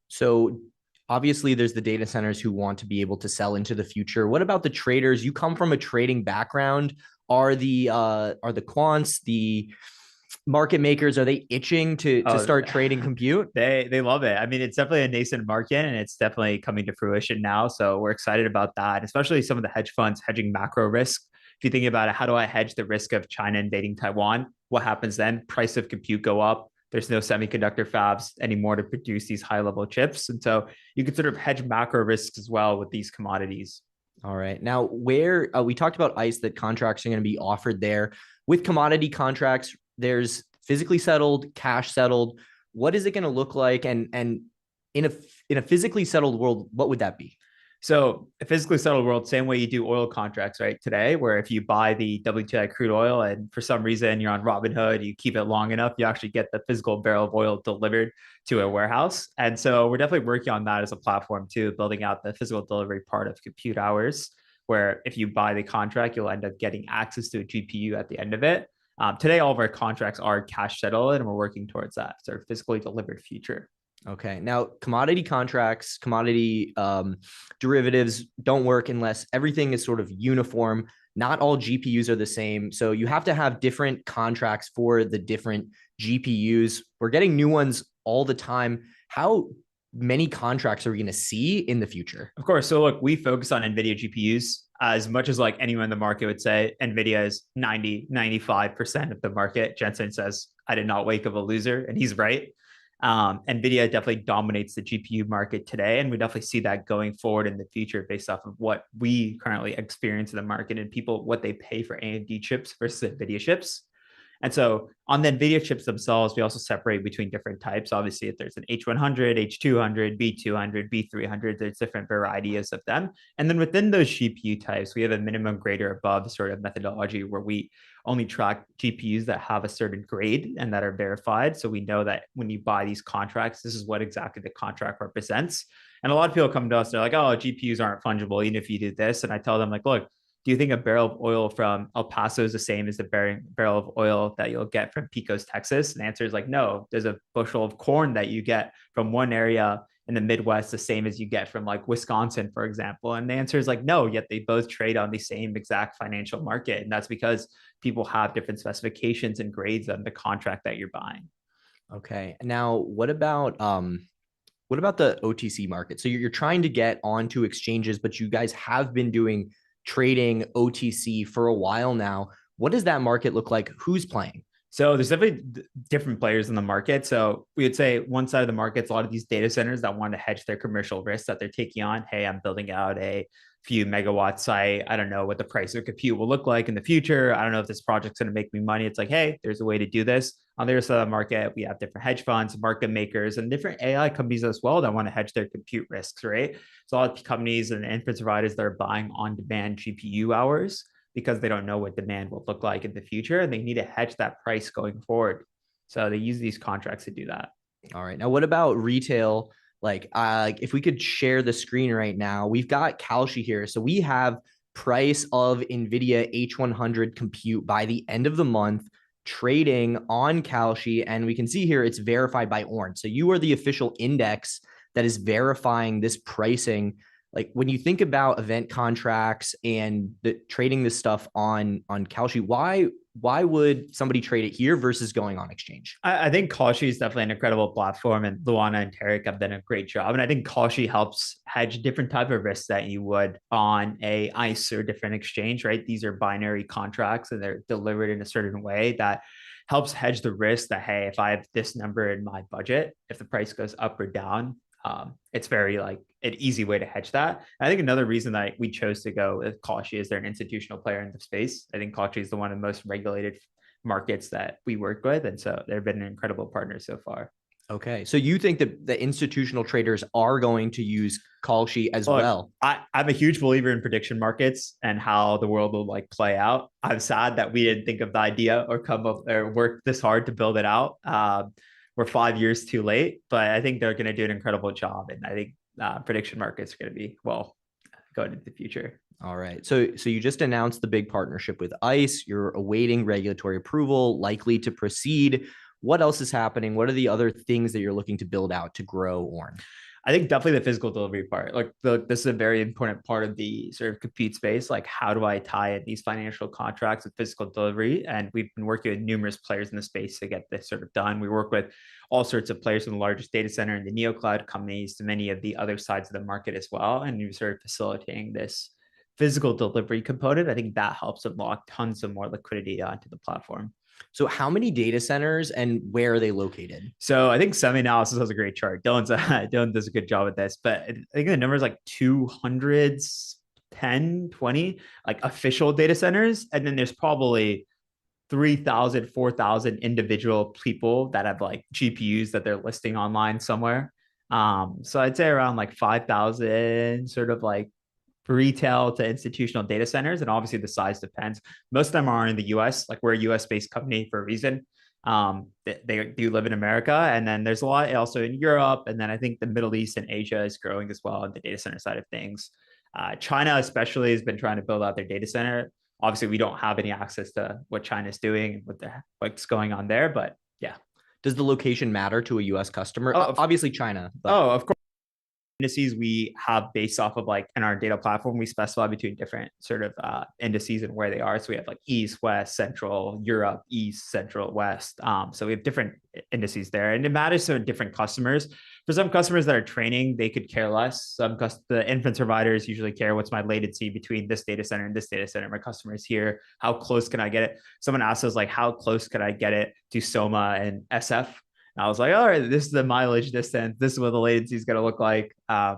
So obviously there's the data centers who want to be able to sell into the future. What about the traders? You come from a trading background. Are the quants, the market makers, are they itching to start trading compute? They love it. I mean, it's definitely a nascent market and it's definitely coming to fruition now. So we're excited about that, especially some of the hedge funds hedging macro risk. If you think about it, how do I hedge the risk of China invading Taiwan? What happens then? Price of compute go up. There's no semiconductor fabs anymore to produce these high level chips. And so you can sort of hedge macro risks as well with these commodities. All right. Now, where we talked about ICE, that contracts are going to be offered there. With commodity contracts, there's physically settled, cash settled. What is it going to look like? And in a physically settled world, what would that be? So a physically settled world, same way you do oil contracts, right? Today, where if you buy the WTI crude oil and for some reason you're on Robinhood, you keep it long enough, you actually get the physical barrel of oil delivered to a warehouse. And so we're definitely working on that as a platform too, building out the physical delivery part of compute hours, where if you buy the contract, you'll end up getting access to a GPU at the end of it. Today, all of our contracts are cash settled, and we're working towards that. So physically delivered future. Okay. Now, commodity contracts, commodity derivatives don't work unless everything is sort of uniform. Not all GPUs are the same. So you have to have different contracts for the different GPUs. We're getting new ones all the time. How many contracts are we going to see in the future? Of course. So look, we focus on NVIDIA GPUs as much as like anyone in the market would say NVIDIA is 95% of the market. Jensen says, I did not wake up a loser, and he's right. NVIDIA definitely dominates the GPU market today, and we definitely see that going forward in the future based off of what we currently experience in the market and people, what they pay for AMD chips versus NVIDIA chips. And so on the NVIDIA chips themselves, we also separate between different types. Obviously, if there's an H100, H200, B200, B300, there's different varieties of them. And then within those GPU types, we have a minimum grade or above sort of methodology where we only track GPUs that have a certain grade and that are verified. So we know that when you buy these contracts, this is what exactly the contract represents. And a lot of people come to us, they're like, oh, GPUs aren't fungible, even if you do this. And I tell them like, look, do you think a barrel of oil from El Paso is the same as the barrel of oil that you'll get from Pecos, Texas? And the answer is like, no, there's a bushel of corn that you get from one area in the Midwest, the same as you get from like Wisconsin, for example. And the answer is like, no, yet they both trade on the same exact financial market. And that's because people have different specifications and grades on the contract that you're buying. Okay. Now, what about the OTC market? So you're trying to get onto exchanges, but you guys have been doing trading OTC for a while now. What does that market look like? Who's playing? So there's definitely different players in the market. So we would say one side of the market's a lot of these data centers that want to hedge their commercial risks that they're taking on. Hey, I'm building out a few megawatt site. I don't know what the price of compute will look like in the future. I don't know if this project's going to make me money. It's like, hey, there's a way to do this. On the other side of the market, we have different hedge funds, market makers, and different AI companies as well that want to hedge their compute risks, right? So a lot of companies and inference providers that are buying on-demand GPU hours because they don't know what demand will look like in the future, and they need to hedge that price going forward. So they use these contracts to do that. All right. Now, what about retail? Like, if we could share the screen right now, we've got Kalshi here. So we have price of NVIDIA H100 compute by the end of the month trading on Kalshi. And we can see here it's verified by Orn. So you are the official index that is verifying this pricing. like when you think about event contracts and the trading this stuff on Kalshi, why would somebody trade it here versus going on exchange? I think Kalshi is definitely an incredible platform, and Luana and Tarek have done a great job. And I think Kalshi helps hedge different type of risks that you would on a ICE or different exchange, right? These are binary contracts and they're delivered in a certain way that helps hedge the risk that, hey, if I have this number in my budget, if the price goes up or down, it's very like an easy way to hedge that. I think another reason that we chose to go with Kalshi is they're an institutional player in the space. I think Kalshi is the one of the most regulated markets that we work with. And so they've been an incredible partner so far. Okay. So you think that the institutional traders are going to use Kalshi as well? I'm a huge believer in prediction markets and how the world will like play out. I'm sad that we didn't think of the idea or come up or work this hard to build it out. We're 5 years too late, but I think they're going to do an incredible job. And I think prediction markets are going to be, well, going into the future. All right. So you just announced the big partnership with ICE. You're awaiting regulatory approval, likely to proceed. What else is happening? What are the other things that you're looking to build out to grow Orn? I think definitely the physical delivery part. Like this is a very important part of the sort of compute space. Like, how do I tie in these financial contracts with physical delivery? And we've been working with numerous players in the space to get this sort of done. We work with all sorts of players from the largest data center and the neocloud companies to many of the other sides of the market as well. And you're sort of facilitating this physical delivery component. I think that helps unlock tons of more liquidity onto the platform. So how many data centers and where are they located? So I think SemiAnalysis has a great chart. Dylan does a good job at this, but I think the number is like 210, 20 like official data centers. And then there's probably 3,000, 4,000 individual people that have like GPUs that they're listing online somewhere. So I'd say around like 5,000 sort of like retail to institutional data centers. And obviously the size depends. Most of them are in the US, like we're a US based company for a reason. They do live in America. And then there's a lot also in Europe. And then I think the Middle East and Asia is growing as well on the data center side of things. China especially has been trying to build out their data center. Obviously we don't have any access to what China's doing and what's going on there, but yeah. Does the location matter to a US customer? Obviously China. But... Oh, of course. Indices we have based off of like in our data platform, we specify between different sort of indices and where they are. So we have like East, West, Central, Europe, East, Central, West. So we have different indices there, and it matters to different customers. For some customers that are training, they could care less. The inference providers usually care what's my latency between this data center and this data center. My customers here, how close can I get it? Someone asked us like, how close could I get it to SOMA and SF? And I was like, all right, this is the mileage distance. This is what the latency is going to look like.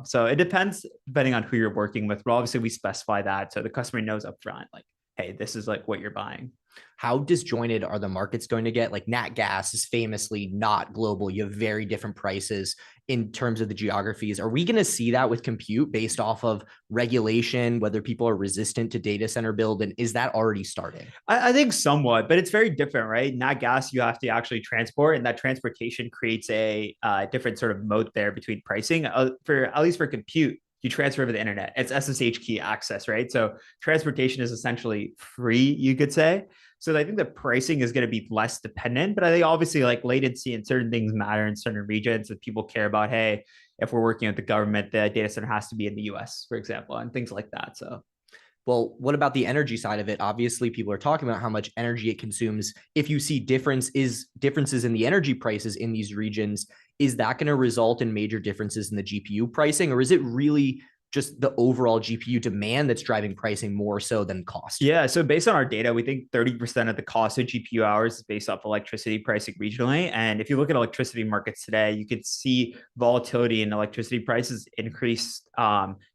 So it depends depending on who you're working with. But obviously we specify that so the customer knows upfront, like, hey, this is like what you're buying. How disjointed are the markets going to get? Like nat gas is famously not global. You have very different prices in terms of the geographies. Are we going to see that with compute based off of regulation, whether people are resistant to data center build? And is that already starting? I think somewhat, but it's very different, right? Nat gas, you have to actually transport, and that transportation creates a different sort of moat there between pricing. For at least for compute, you transfer over the internet. It's SSH key access, right? So transportation is essentially free, you could say. So I think the pricing is going to be less dependent, but I think obviously like latency and certain things matter in certain regions that people care about. Hey, if we're working with the government, the data center has to be in the US, for example, and things like that. So, well, what about the energy side of it? Obviously, people are talking about how much energy it consumes. If you see differences in the energy prices in these regions, is that going to result in major differences in the GPU pricing, or is it really just the overall GPU demand that's driving pricing more so than cost? Yeah. So based on our data, we think 30% of the cost of GPU hours is based off electricity pricing regionally. And if you look at electricity markets today, you could see volatility in electricity prices increase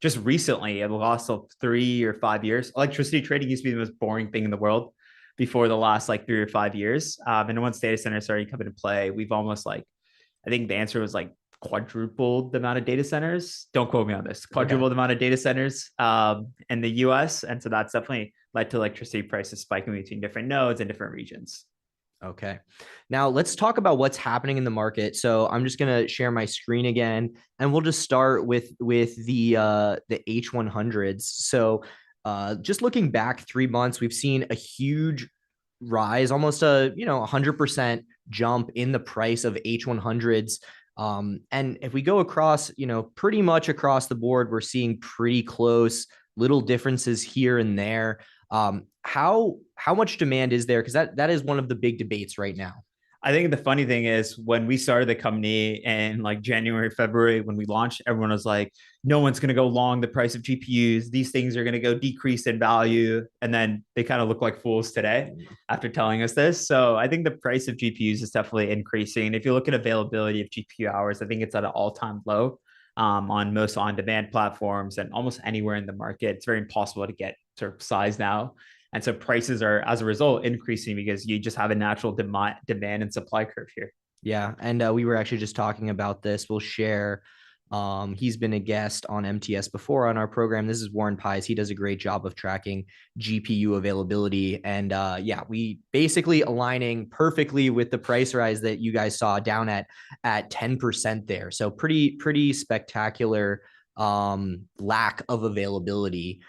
just recently in the last 3 or 5 years. Electricity trading used to be the most boring thing in the world before the last like 3 or 5 years. And once data centers started coming into play, we've almost like, I think the answer was like quadrupled the amount of data centers. Don't quote me on this. Quadrupled the amount of data centers in the US. And so that's definitely led to electricity prices spiking between different nodes and different regions. Okay. Now let's talk about what's happening in the market. So I'm just going to share my screen again, and we'll just start with the H100s. So just looking back 3 months, we've seen a huge rise, almost a 100% jump in the price of H100s. And if we go across, pretty much across the board, we're seeing pretty close little differences here and there. How much demand is there? Because that is one of the big debates right now. I think the funny thing is when we started the company in like January, February, when we launched, everyone was like, no one's going to go long the price of GPUs. These things are going to go decrease in value. And then they kind of look like fools today after telling us this. So I think the price of GPUs is definitely increasing. And if you look at availability of GPU hours, I think it's at an all-time low on most on-demand platforms and almost anywhere in the market. It's very impossible to get sort of size now. And so prices are, as a result, increasing because you just have a natural demand and supply curve here. Yeah. And we were actually just talking about this. We'll share. He's been a guest on MTS before on our program. This is Warren Pies. He does a great job of tracking GPU availability. And yeah, we basically aligning perfectly with the price rise that you guys saw down at 10% there. So pretty spectacular lack of availability.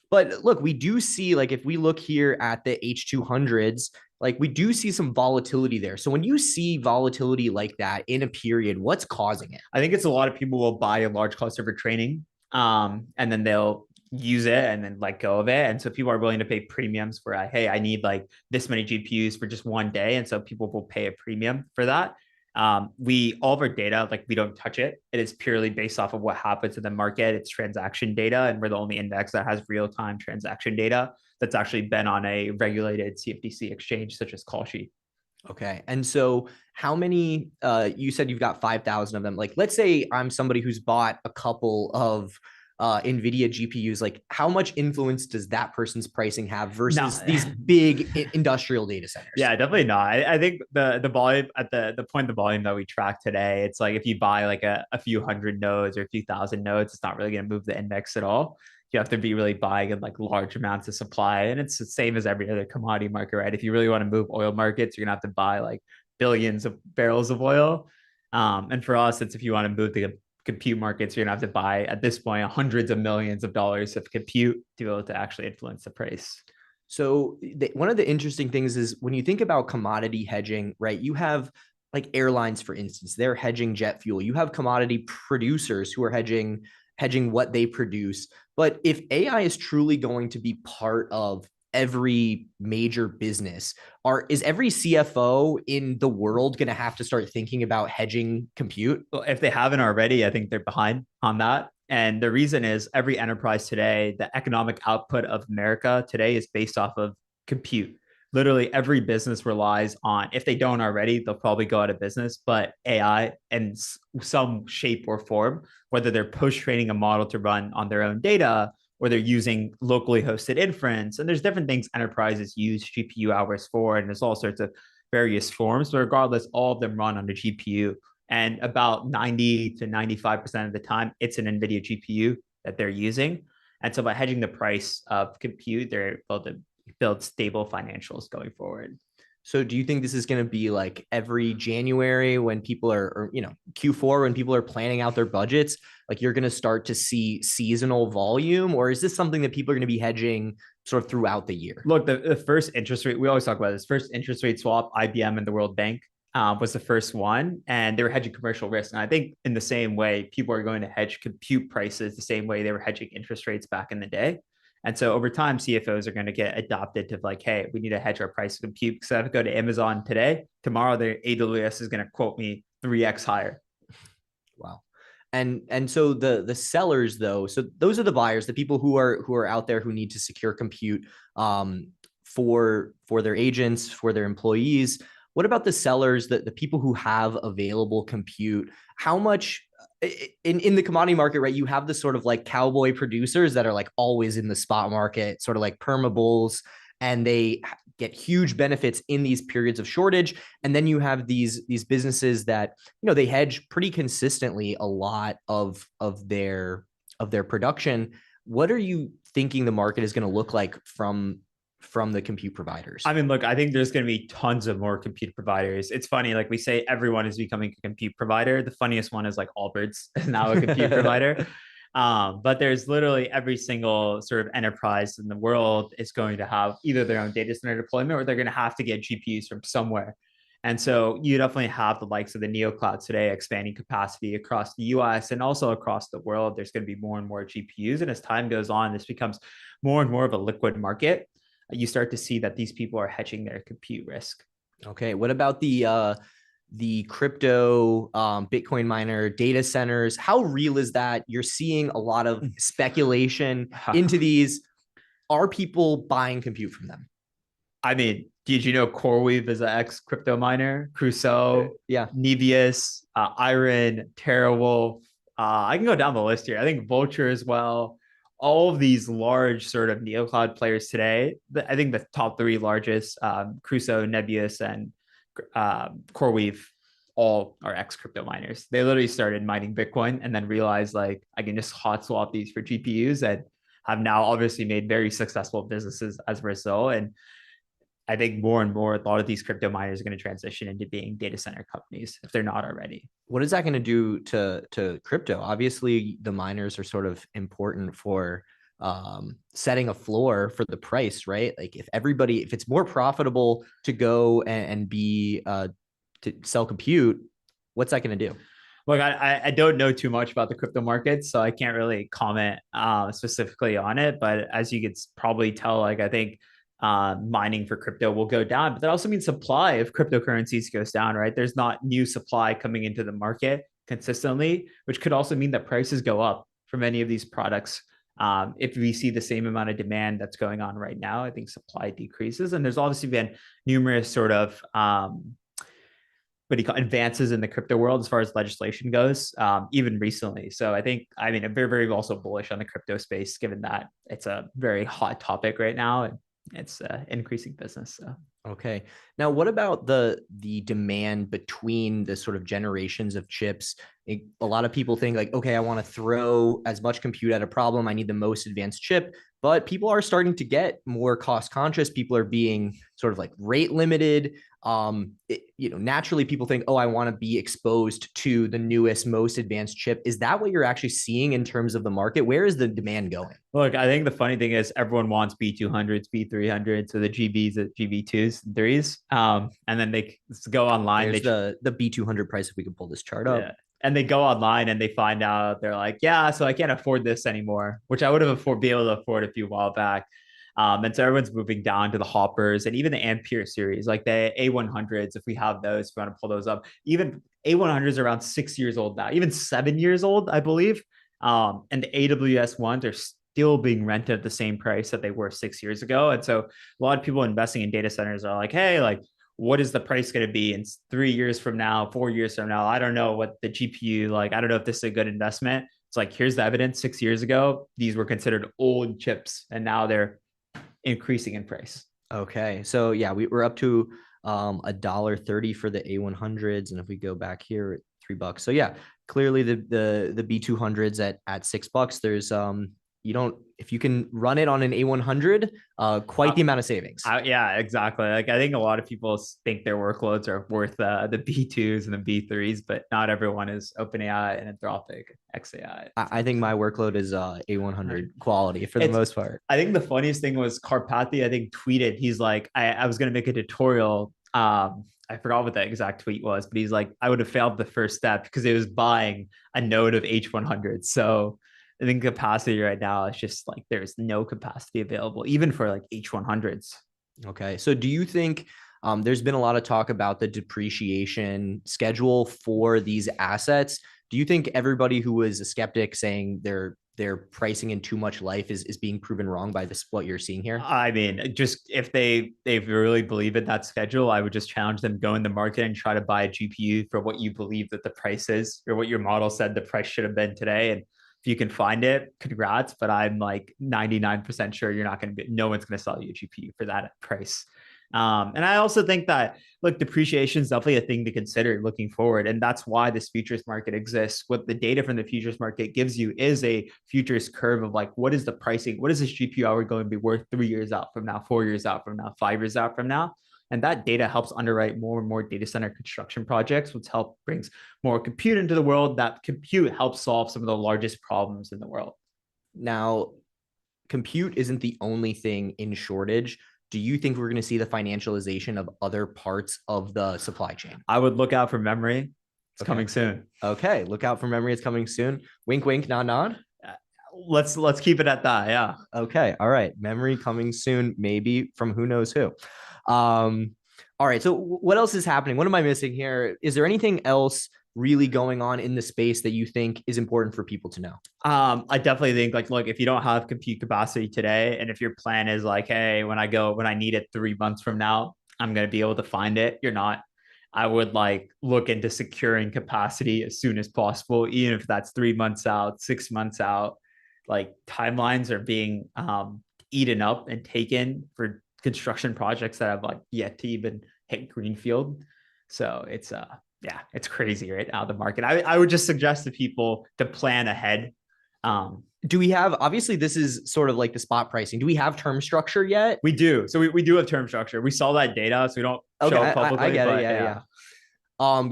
But look, we do see, like, if we look here at the H200s, like we do see some volatility there. So when you see volatility like that in a period, what's causing it? I think it's a lot of people will buy a large cluster for training, and then they'll use it and then let go of it. And so people are willing to pay premiums for, hey, I need like this many GPUs for just one day. And so people will pay a premium for that. All of our data, like we don't touch it. It is purely based off of what happens in the market. It's transaction data. And we're the only index that has real-time transaction data that's actually been on a regulated CFTC exchange, such as Kalshi. Okay. And so how many, you said you've got 5,000 of them. Like, let's say I'm somebody who's bought a couple of NVIDIA GPUs, like how much influence does that person's pricing have versus these big industrial data centers? Yeah, definitely not. I think the volume at the point of the volume that we track today, it's like if you buy like a few hundred nodes or a few thousand nodes, it's not really going to move the index at all. You have to be really buying in like large amounts of supply. And it's the same as every other commodity market, right? If you really want to move oil markets, you're going to have to buy like billions of barrels of oil. And for us, it's if you want to move the compute markets, you're gonna have to buy at this point hundreds of millions of dollars of compute to be able to actually influence the price. So one of the interesting things is when you think about commodity hedging, right? You have like airlines, for instance, they're hedging jet fuel. You have commodity producers who are hedging what they produce. But if AI is truly going to be part of every major business, is every CFO in the world going to have to start thinking about hedging compute? Well, if they haven't already, I think they're behind on that. And the reason is every enterprise today, the economic output of America today is based off of compute. Literally every business relies on, if they don't already, they'll probably go out of business, but AI in some shape or form, whether they're push training a model to run on their own data, or they're using locally hosted inference. And there's different things enterprises use GPU hours for, and there's all sorts of various forms. But regardless, all of them run on a GPU. And about 90 to 95% of the time, it's an NVIDIA GPU that they're using. And so by hedging the price of compute, they're able to build stable financials going forward. So do you think this is going to be like every January when people are, or, Q4 when people are planning out their budgets, like you're going to start to see seasonal volume, or is this something that people are going to be hedging sort of throughout the year? Look, the first interest rate, we always talk about this, first interest rate swap, IBM and the World Bank was the first one, and they were hedging commercial risk. And I think in the same way, people are going to hedge compute prices the same way they were hedging interest rates back in the day. And so over time, CFOs are going to get adopted to like, hey, we need to hedge our price of compute. Because if I go to Amazon today, tomorrow their AWS is going to quote me 3x higher. Wow. And so the sellers though, so those are the buyers, the people who are out there who need to secure compute for their agents, for their employees. What about the sellers, the people who have available compute? How much in the commodity market, right? You have this sort of like cowboy producers that are like always in the spot market, sort of like perma bulls, and they get huge benefits in these periods of shortage. And then you have these businesses that, they hedge pretty consistently a lot of their production. What are you thinking the market is going to look like from the compute providers? I mean, look, I think there's going to be tons of more compute providers. It's funny, like we say, everyone is becoming a compute provider. The funniest one is like Allbirds is now a compute provider. But there's literally every single sort of enterprise in the world is going to have either their own data center deployment, or they're going to have to get GPUs from somewhere. And so you definitely have the likes of the neoclouds today expanding capacity across the US and also across the world. There's going to be more and more GPUs. And as time goes on, this becomes more and more of a liquid market. You start to see that these people are hedging their compute risk. Okay. What about the crypto Bitcoin miner data centers? How real is that? You're seeing a lot of speculation into these. Are people buying compute from them? I mean, did you know CoreWeave is an ex crypto miner? Crusoe, Nebius, Iron, TerraWolf. I can go down the list here. I think Vulture as well. All of these large sort of neocloud players today. I think the top three largest, Crusoe, Nebius, and CoreWeave, all are ex crypto miners. They literally started mining Bitcoin and then realized like I can just hot swap these for GPUs and have now obviously made very successful businesses as a result. And I think more and more, a lot of these crypto miners are going to transition into being data center companies if they're not already. What is that going to do to crypto? Obviously, the miners are sort of important for setting a floor for the price, right? Like if it's more profitable to go and be to sell compute, what's that going to do? Look, I don't know too much about the crypto markets, so I can't really comment specifically on it. But as you could probably tell, like I think mining for crypto will go down, but that also means supply of cryptocurrencies goes down, right? There's not new supply coming into the market consistently, which could also mean that prices go up for many of these products. If we see the same amount of demand that's going on right now, I think supply decreases. And there's obviously been numerous sort of advances in the crypto world as far as legislation goes, even recently. So I'm very, very also bullish on the crypto space, given that it's a very hot topic right now. And it's increasing business. So. Okay. Now, what about the demand between the sort of generations of chips? A lot of people think like, okay, I want to throw as much compute at a problem. I need the most advanced chip, but people are starting to get more cost conscious. People are being sort of like rate limited. Naturally people think, oh, I want to be exposed to the newest, most advanced chip. Is that what you're actually seeing in terms of the market? Where is the demand going? Look, I think the funny thing is everyone wants B200s, B300s, so the GBs, the GB2s, 3s. And then they go online. There's the B200 price if we can pull this chart up. Yeah. And they go online and they find out they're like, yeah, so I can't afford this anymore, which I would have been able to afford a few while back. And so everyone's moving down to the Hoppers and even the Ampere series, like the A100s, if we have those, if we want to pull those up. Even A100s are around 6 years old now, even 7 years old, I believe. And the AWS ones are still being rented at the same price that they were 6 years ago. And so a lot of people investing in data centers are like, hey, like, what is the price going to be in 3 years from now, 4 years from now? I don't know what the GPU, like, I don't know if this is a good investment. It's like, here's the evidence. 6 years ago, these were considered old chips, and now they're increasing in price. Okay. So yeah, we're up to $1.30 for the A100s. And if we go back here, $3. So yeah, clearly the B200s at $6. There's if you can run it on an A100, quite the amount of savings. Yeah, exactly. Like I think a lot of people think their workloads are worth the B2s and the B3s, but not everyone is OpenAI and Anthropic, XAI. I think my workload is A100 quality for the most part. I think the funniest thing was Karpathy, I think, tweeted, he's like, I was going to make a tutorial. I forgot what the exact tweet was, but he's like, I would have failed the first step because it was buying a node of H100. So I think capacity right now is just like there's no capacity available, even for like H100s. Okay. So do you think there's been a lot of talk about the depreciation schedule for these assets? Do you think everybody who was a skeptic saying they're pricing in too much life is being proven wrong by this, what you're seeing here? I mean, just if they really believe in that schedule, I would just challenge them, go in the market and try to buy a GPU for what you believe that the price is or what your model said the price should have been today. And if you can find it, congrats. But I'm like 99% sure no one's going to sell you a GPU for that price. And I also think that, look, depreciation is definitely a thing to consider looking forward. And that's why this futures market exists. What the data from the futures market gives you is a futures curve of like, what is the pricing? What is this GPU hour going to be worth 3 years out from now, 4 years out from now, 5 years out from now? And that data helps underwrite more and more data center construction projects, which brings more compute into the world. That compute helps solve some of the largest problems in the world. Now, compute isn't the only thing in shortage. do you think we're going to see the financialization of other parts of the supply chain? I would look out for memory. It's coming soon. Okay, look out for memory. It's coming soon. Wink, wink, nod, nod. Let's keep it at that. Yeah. Okay. All right. Memory coming soon, maybe from who knows who. All right. So what else is happening? What am I missing here? Is there anything else really going on in the space that you think is important for people to know? I definitely think like, look, if you don't have compute capacity today, and if your plan is like, hey, when I need it 3 months from now, I'm going to be able to find it. You're not. I would like look into securing capacity as soon as possible, even if that's 3 months out, 6 months out. Like timelines are being eaten up and taken for construction projects that have like yet to even hit greenfield. So it's it's crazy right now, the market. I would just suggest to people to plan ahead. Do we have, obviously this is sort of like the spot pricing. Do we have term structure yet? We do. So we do have term structure. We saw that data, so we don't show it publicly. I get it. Yeah.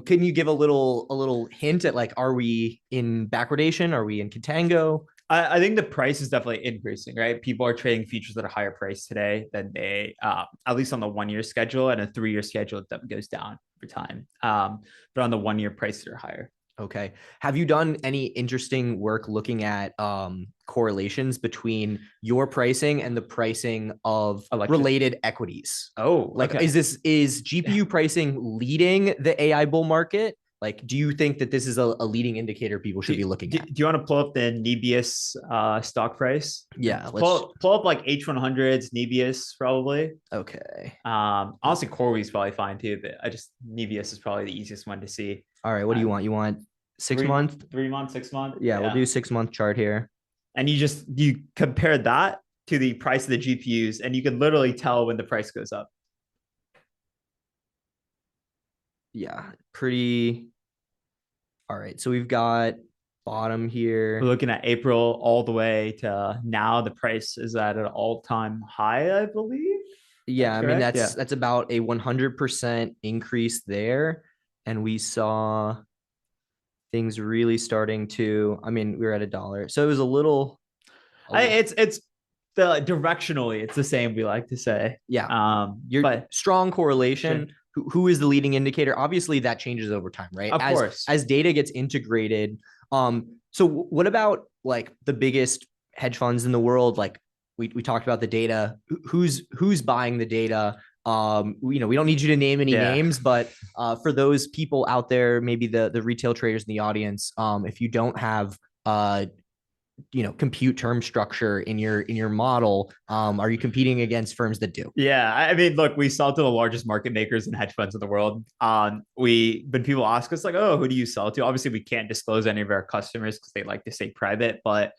Can you give a little hint at like, are we in backwardation? Are we in contango? I think the price is definitely increasing, right? People are trading futures that are higher priced today than they, at least on the 1 year schedule, and a 3 year schedule that goes down over time. But on the 1 year prices are higher. Okay. Have you done any interesting work looking at correlations between your pricing and the pricing of related equities? Oh, like okay. is GPU pricing leading the AI bull market? Like, do you think that this is a leading indicator people should be looking at? Do you want to pull up the Nebius stock price? Yeah. Pull up like H100s, Nebius probably. Okay. Honestly, CoreWeave is probably fine too, but Nebius is probably the easiest one to see. All right. What do you want? You want 6 months? 3 months, 6 months? Yeah, we'll do 6 month chart here. And you compare that to the price of the GPUs, and you can literally tell when the price goes up. Yeah, pretty. All right, so we've got bottom here. We're looking at April all the way to now. The price is at an all-time high, I believe. Yeah, I mean that's about a 100% increase there, and we saw things really starting to. I mean, we were at $1, so it was a little. It's directionally, it's the same. We like to say, But strong correlation. Sure. Who is the leading indicator? Obviously, that changes over time, right? Of course. As data gets integrated. So what about like the biggest hedge funds in the world? Like we talked about the data. Who's buying the data? We don't need you to name any names, but for those people out there, maybe the retail traders in the audience, if you don't have compute term structure in your model, are you competing against firms that do? Yeah, I mean, look, we sell to the largest market makers and hedge funds in the world. When people ask us like, oh, who do you sell to? Obviously, we can't disclose any of our customers because they like to stay private, but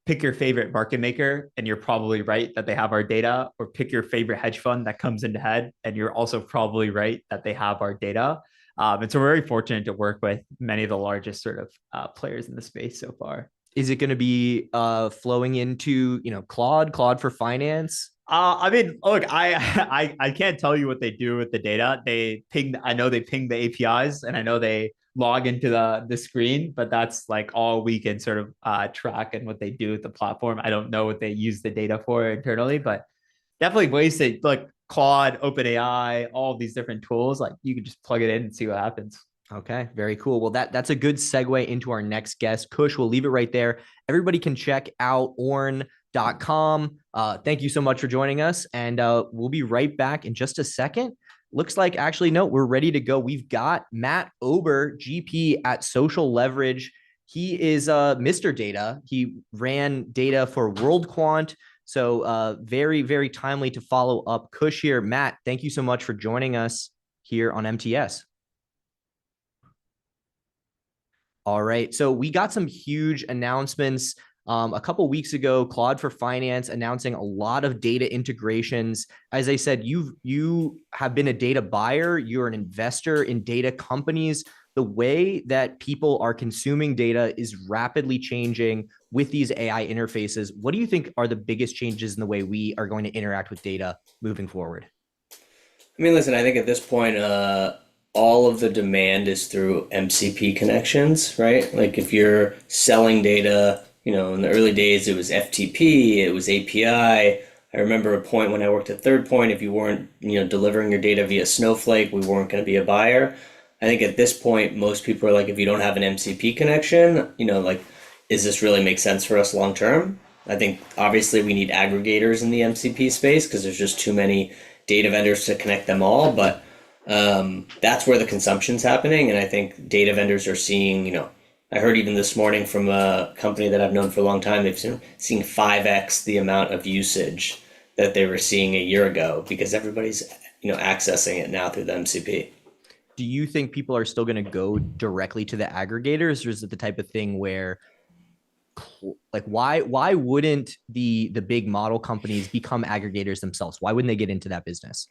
pick your favorite market maker and you're probably right that they have our data, or pick your favorite hedge fund that comes into head and you're also probably right that they have our data. And so we're very fortunate to work with many of the largest sort of players in the space so far. Is it going to be flowing into Claude for finance? I mean, look, I can't tell you what they do with the data. I know they ping the APIs, and I know they log into the screen, but that's like all we can sort of track and what they do with the platform. I don't know what they use the data for internally, but definitely ways to like Claude, OpenAI, all these different tools. Like you can just plug it in and see what happens. Okay, very cool. Well, that's a good segue into our next guest. Kush, we'll leave it right there. Everybody can check out orn.com. Thank you so much for joining us, and we'll be right back in just a second. Looks like we're ready to go. We've got Matt Ober, GP at Social Leverage. He is Mr. Data. He ran data for WorldQuant. So very, very timely to follow up. Kush here. Matt, thank you so much for joining us here on MTS. All right. So we got some huge announcements a couple weeks ago. Claude for Finance announcing a lot of data integrations. As I said, you have been a data buyer. You're an investor in data companies. The way that people are consuming data is rapidly changing with these AI interfaces. What do you think are the biggest changes in the way we are going to interact with data moving forward? I mean, listen, I think at this point, all of the demand is through MCP connections, right? Like if you're selling data, in the early days, it was FTP, it was API. I I remember a point when I worked at Third Point, if you weren't, delivering your data via Snowflake, we weren't going to be a buyer. I think at this point, most people are like, if you don't have an MCP connection, like, does this really make sense for us long term? I think obviously we need aggregators in the MCP space because there's just too many data vendors to connect them all. But that's where the consumption's happening. And I think data vendors are seeing, I heard even this morning from a company that I've known for a long time, they've seen 5x the amount of usage that they were seeing a year ago because everybody's, accessing it now through the MCP. Do you think people are still going to go directly to the aggregators, or is it the type of thing where, like, why wouldn't the big model companies become aggregators themselves? Why wouldn't they get into that business?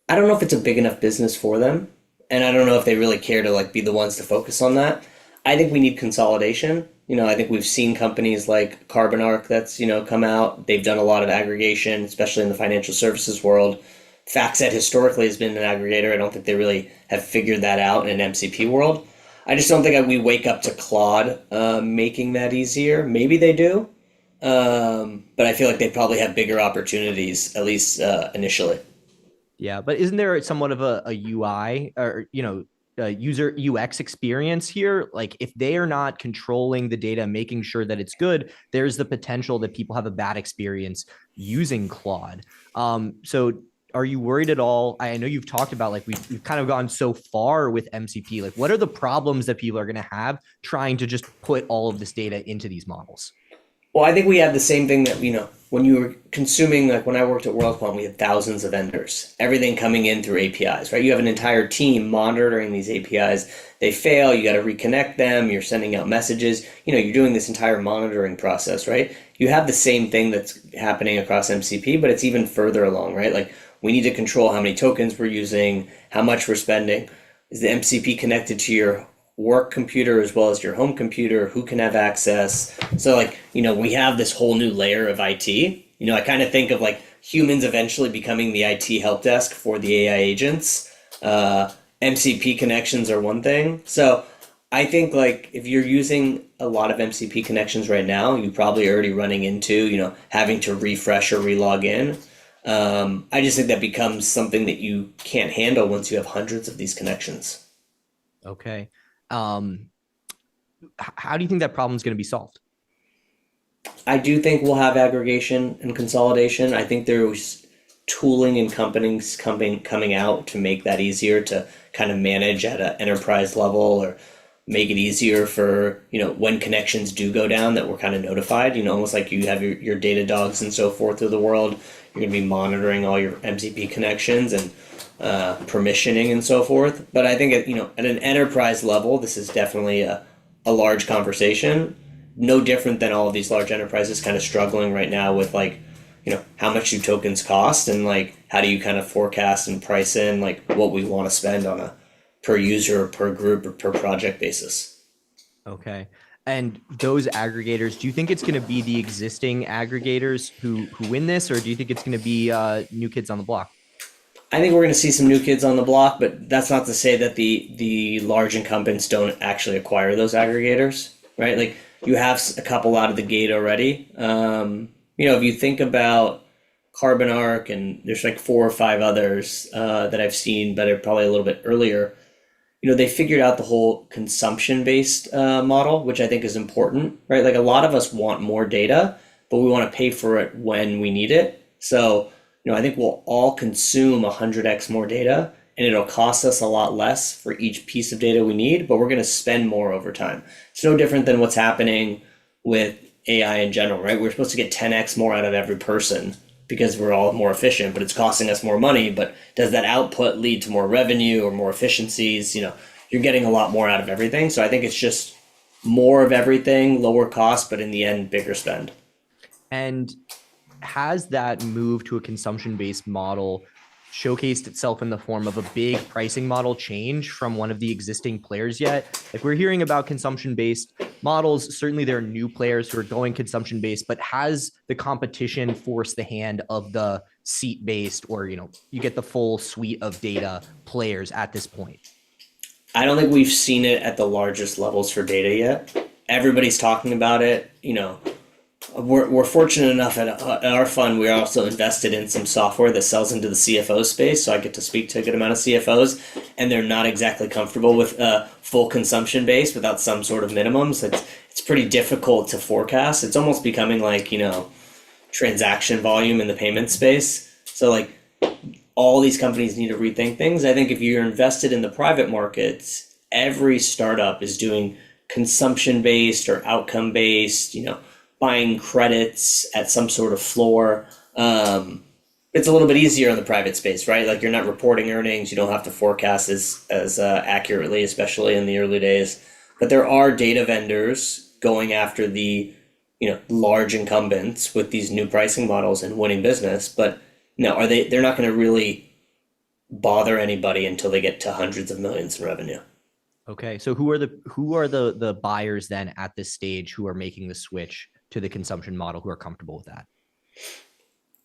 I don't know if it's a big enough business for them, and I don't know if they really care to like be the ones to focus on that. I think we need consolidation. I think we've seen companies like Carbon that's, come out. They've done a lot of aggregation, especially in the financial services world. FactSet historically has been an aggregator. I don't think they really have figured that out in an MCP world. I just don't think we wake up to Claude making that easier. Maybe they do, but I feel like they probably have bigger opportunities, at least initially. Yeah, but isn't there somewhat of a UI or, user UX experience here? Like, if they are not controlling the data, making sure that it's good, there's the potential that people have a bad experience using Claude. So are you worried at all? I know you've talked about, like, we've kind of gone so far with MCP. Like, what are the problems that people are going to have trying to just put all of this data into these models? Well, I think we have the same thing that, when you were consuming, like when I worked at WorldCom, we had thousands of vendors, everything coming in through APIs, right? You have an entire team monitoring these APIs. They fail, you got to reconnect them, you're sending out messages, you're doing this entire monitoring process, right? You have the same thing that's happening across MCP, but it's even further along, right? Like, we need to control how many tokens we're using, how much we're spending. Is the MCP connected to your work computer as well as your home computer? Who can have access? So, like, we have this whole new layer of IT. I kind of think of like humans eventually becoming the IT help desk for the AI agents. MCP connections are one thing. So I think, like, if you're using a lot of MCP connections right now, you're probably already running into, having to refresh or relog in. I just think that becomes something that you can't handle once you have hundreds of these connections. Okay. How do you think that problem is going to be solved? I do think we'll have aggregation and consolidation. I think there's tooling and companies coming out to make that easier to kind of manage at an enterprise level, or make it easier for, when connections do go down, that we're kind of notified, almost like you have your data dogs and so forth through the world. You're going to be monitoring all your MCP connections and permissioning and so forth. But I think at an enterprise level, this is definitely a large conversation. No different than all of these large enterprises kind of struggling right now with, like, how much do tokens cost, and like, how do you kind of forecast and price in like what we want to spend on a per user, or per group, or per project basis. Okay. And those aggregators, do you think it's going to be the existing aggregators who win this, or do you think it's going to be new kids on the block? I think we're going to see some new kids on the block, but that's not to say that the large incumbents don't actually acquire those aggregators, right? Like, you have a couple out of the gate already. If you think about Carbon, and there's like 4 or 5 others that I've seen, but are probably a little bit earlier. They figured out the whole consumption-based model, which I think is important, right? Like, a lot of us want more data, but we want to pay for it when we need it. So, I think we'll all consume 100x more data, and it'll cost us a lot less for each piece of data we need, but we're going to spend more over time. It's no different than what's happening with AI in general, right? We're supposed to get 10x more out of every person because we're all more efficient, but it's costing us more money. But does that output lead to more revenue or more efficiencies? You're getting a lot more out of everything. So I think it's just more of everything, lower cost, but in the end, bigger spend. And has that move to a consumption-based model showcased itself in the form of a big pricing model change from one of the existing players yet? Like, we're hearing about consumption-based models. Certainly there are new players who are going consumption-based, but has the competition forced the hand of the seat-based, or, you get the full suite of data players at this point? I don't think we've seen it at the largest levels for data yet. Everybody's talking about it, we're fortunate enough at our fund, we're also invested in some software that sells into the CFO space. So I get to speak to a good amount of CFOs, and they're not exactly comfortable with full consumption base without some sort of minimums. It's pretty difficult to forecast. It's almost becoming like, transaction volume in the payment space. So like all these companies need to rethink things. I think if you're invested in the private markets, every startup is doing consumption based or outcome based, buying credits at some sort of floor. It's a little bit easier in the private space, right? Like you're not reporting earnings. You don't have to forecast as accurately, especially in the early days. But there are data vendors going after the large incumbents with these new pricing models and winning business. But no, they're not going to really bother anybody until they get to hundreds of millions in revenue. Okay, so who are the buyers then at this stage who are making the switch to the consumption model, who are comfortable with that?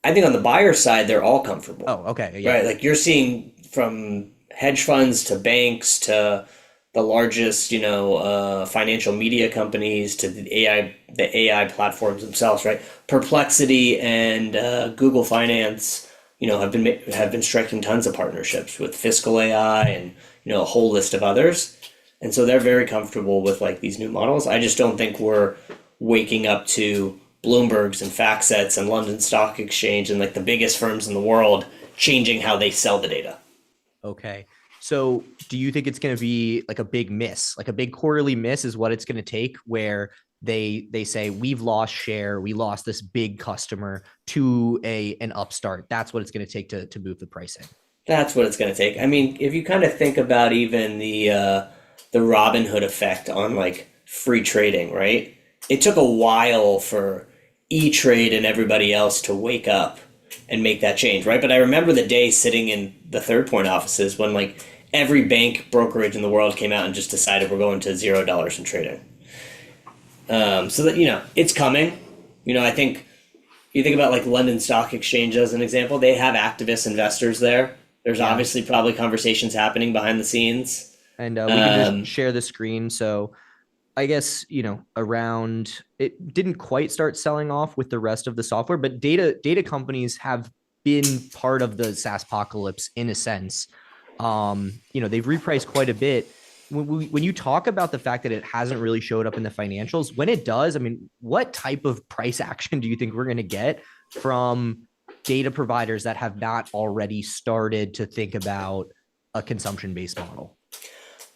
I think on the buyer side, they're all comfortable. Oh, okay, yeah. Right, like you're seeing from hedge funds to banks to the largest, financial media companies to the AI platforms themselves, right? Perplexity and Google Finance, have been striking tons of partnerships with Fiscal AI and a whole list of others, and so they're very comfortable with like these new models. I just don't think we're waking up to Bloomberg's and FactSet's and London Stock Exchange and like the biggest firms in the world changing how they sell the data. Okay. So do you think it's going to be like a big miss, like a big quarterly miss is what it's going to take, where they say we've lost share, we lost this big customer to an upstart? That's what it's going to take to move the pricing. That's what it's going to take. I mean, if you kind of think about even the Robin Hood effect on like free trading, right? It took a while for E-Trade and everybody else to wake up and make that change, right? But I remember the day sitting in the Third Point offices when like every bank brokerage in the world came out and just decided we're going to $0 in trading. So that, it's coming. I think you think about like London Stock Exchange as an example, they have activist investors there. There's obviously probably conversations happening behind the scenes. And we can just share the screen. So I guess, around, it didn't quite start selling off with the rest of the software, but data companies have been part of the SaaS apocalypse in a sense. They've repriced quite a bit. When you talk about the fact that it hasn't really showed up in the financials, when it does, I mean, what type of price action do you think we're going to get from data providers that have not already started to think about a consumption-based model?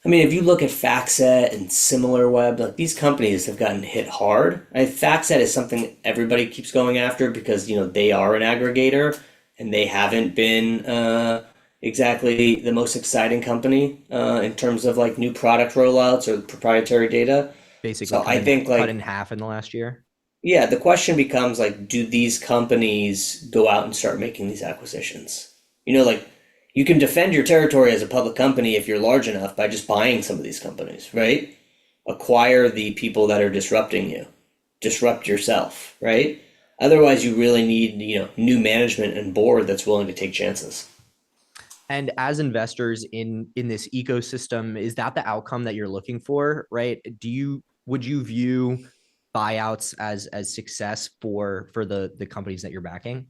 I mean, if you look at FactSet and SimilarWeb, like these companies have gotten hit hard. FactSet is something everybody keeps going after because, they are an aggregator and they haven't been exactly the most exciting company in terms of like new product rollouts or proprietary data. Basically, so I think like cut in half in the last year. Yeah, the question becomes like, do these companies go out and start making these acquisitions? Like you can defend your territory as a public company if you're large enough by just buying some of these companies, right? Acquire the people that are disrupting you. Disrupt yourself, right? Otherwise, you really need, new management and board that's willing to take chances. And as investors in this ecosystem, is that the outcome that you're looking for, right? Would you view buyouts as success for the companies that you're backing?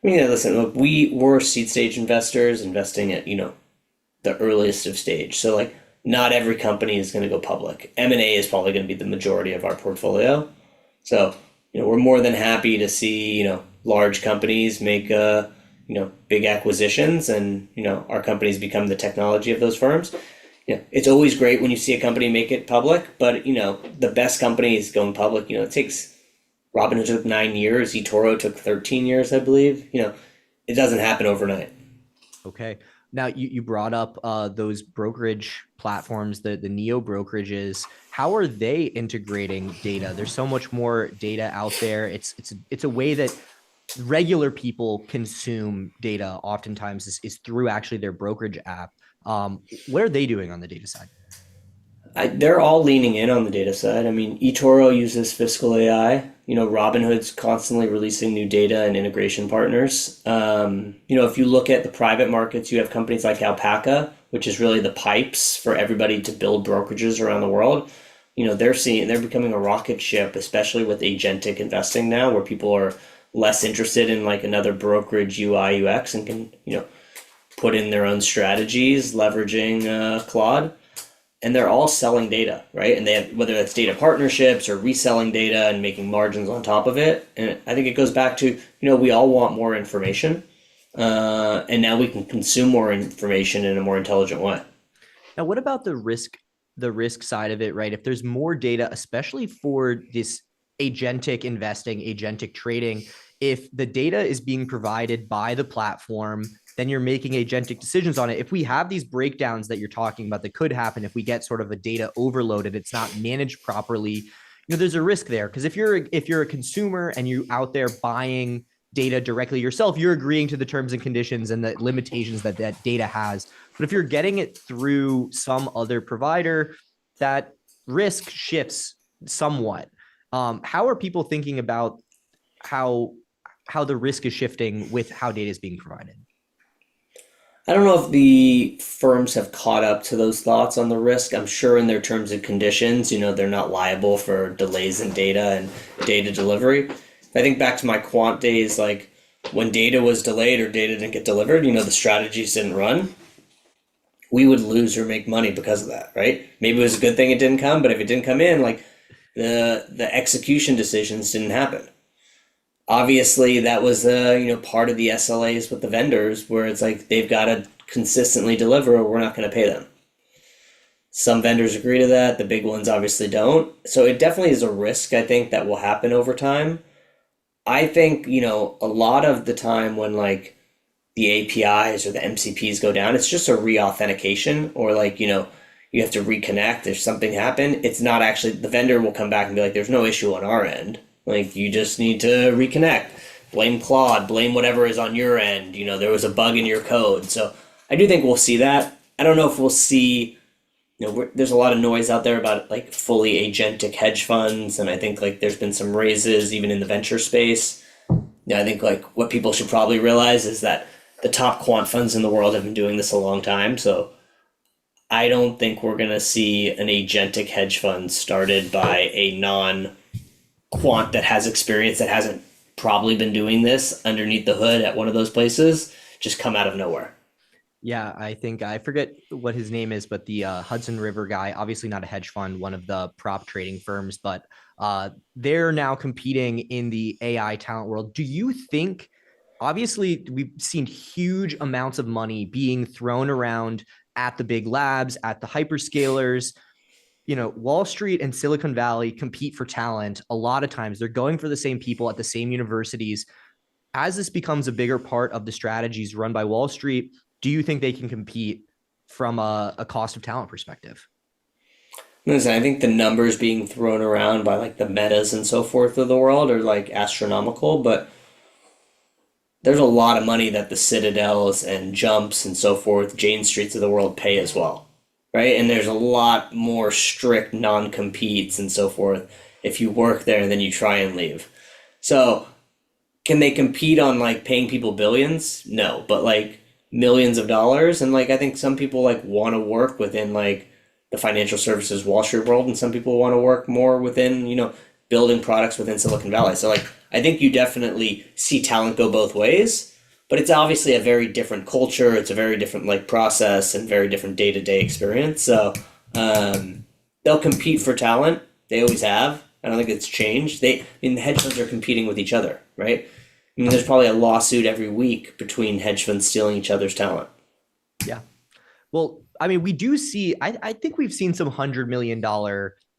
I mean, listen, look, we were seed stage investors investing at, the earliest of stage. So like not every company is going to go public. M&A is probably going to be the majority of our portfolio. So, we're more than happy to see, large companies make, big acquisitions and, our companies become the technology of those firms. It's always great when you see a company make it public, but, the best companies going public, it takes, Robinhood took 9 years, eToro took 13 years, I believe. It doesn't happen overnight. Okay. Now you brought up those brokerage platforms, the neo brokerages. How are they integrating data? There's so much more data out there. It's a way that regular people consume data oftentimes is through actually their brokerage app. What are they doing on the data side? They're all leaning in on the data side. I mean, eToro uses Fiscal AI. Robinhood's constantly releasing new data and integration partners. If you look at the private markets, you have companies like Alpaca, which is really the pipes for everybody to build brokerages around the world. they're becoming a rocket ship, especially with agentic investing now, where people are less interested in like another brokerage UI UX and can put in their own strategies leveraging Claude, and they're all selling data, right? And they have, whether that's data partnerships or reselling data and making margins on top of it. And I think it goes back to we all want more information, and now we can consume more information in a more intelligent way. Now, what about the risk side of it, right? If there's more data, especially for this agentic investing, agentic trading, if the data is being provided by the platform, then you're making agentic decisions on it. If we have these breakdowns that you're talking about that could happen, if we get sort of a data overloaded, it's not managed properly, there's a risk there. Because if you're a consumer and you're out there buying data directly yourself, you're agreeing to the terms and conditions and the limitations that data has. But if you're getting it through some other provider, that risk shifts somewhat. How are people thinking about how the risk is shifting with how data is being provided? I don't know if the firms have caught up to those thoughts on the risk. I'm sure in their terms and conditions, they're not liable for delays in data and data delivery. I think back to my quant days, like when data was delayed or data didn't get delivered, the strategies didn't run. We would lose or make money because of that, right? Maybe it was a good thing it didn't come, but if it didn't come in, like the execution decisions didn't happen. Obviously, that was part of the SLAs with the vendors, where it's like they've got to consistently deliver or we're not going to pay them. Some vendors agree to that. The big ones obviously don't. So it definitely is a risk, I think, that will happen over time. I think, a lot of the time when like the APIs or the MCPs go down, it's just a re-authentication, or like, you have to reconnect if something happened. It's not actually, the vendor will come back and be like, there's no issue on our end. Like, you just need to reconnect. Blame Claude, blame whatever is on your end. There was a bug in your code. So I do think we'll see that. I don't know if we'll see, there's a lot of noise out there about like fully agentic hedge funds. And I think like there's been some raises even in the venture space. I think like what people should probably realize is that the top quant funds in the world have been doing this a long time. So I don't think we're going to see an agentic hedge fund started by a non-quant that has experience, that hasn't probably been doing this underneath the hood at one of those places, just come out of nowhere. Yeah, I think I forget what his name is, but the Hudson River guy, obviously not a hedge fund, one of the prop trading firms, but they're now competing in the AI talent world. Do you think, obviously, we've seen huge amounts of money being thrown around at the big labs, at the hyperscalers. Wall Street and Silicon Valley compete for talent. A lot of times they're going for the same people at the same universities. As this becomes a bigger part of the strategies run by Wall Street, do you think they can compete from a cost of talent perspective? Listen, I think the numbers being thrown around by like the Metas and so forth of the world are like astronomical, but there's a lot of money that the Citadels and Jumps and so forth, Jane Streets of the world pay as well, right? And there's a lot more strict non-competes and so forth if you work there and then you try and leave. So can they compete on like paying people billions? No, but like millions of dollars. And like I think some people like want to work within like the financial services Wall Street world, and some people want to work more within, building products within Silicon Valley. So like I think you definitely see talent go both ways, but it's obviously a very different culture. It's a very different like process and very different day-to-day experience. So they'll compete for talent. They always have. I don't think it's changed. The hedge funds are competing with each other, right? There's probably a lawsuit every week between hedge funds stealing each other's talent. Yeah. Well, we do see, I think we've seen some $100 million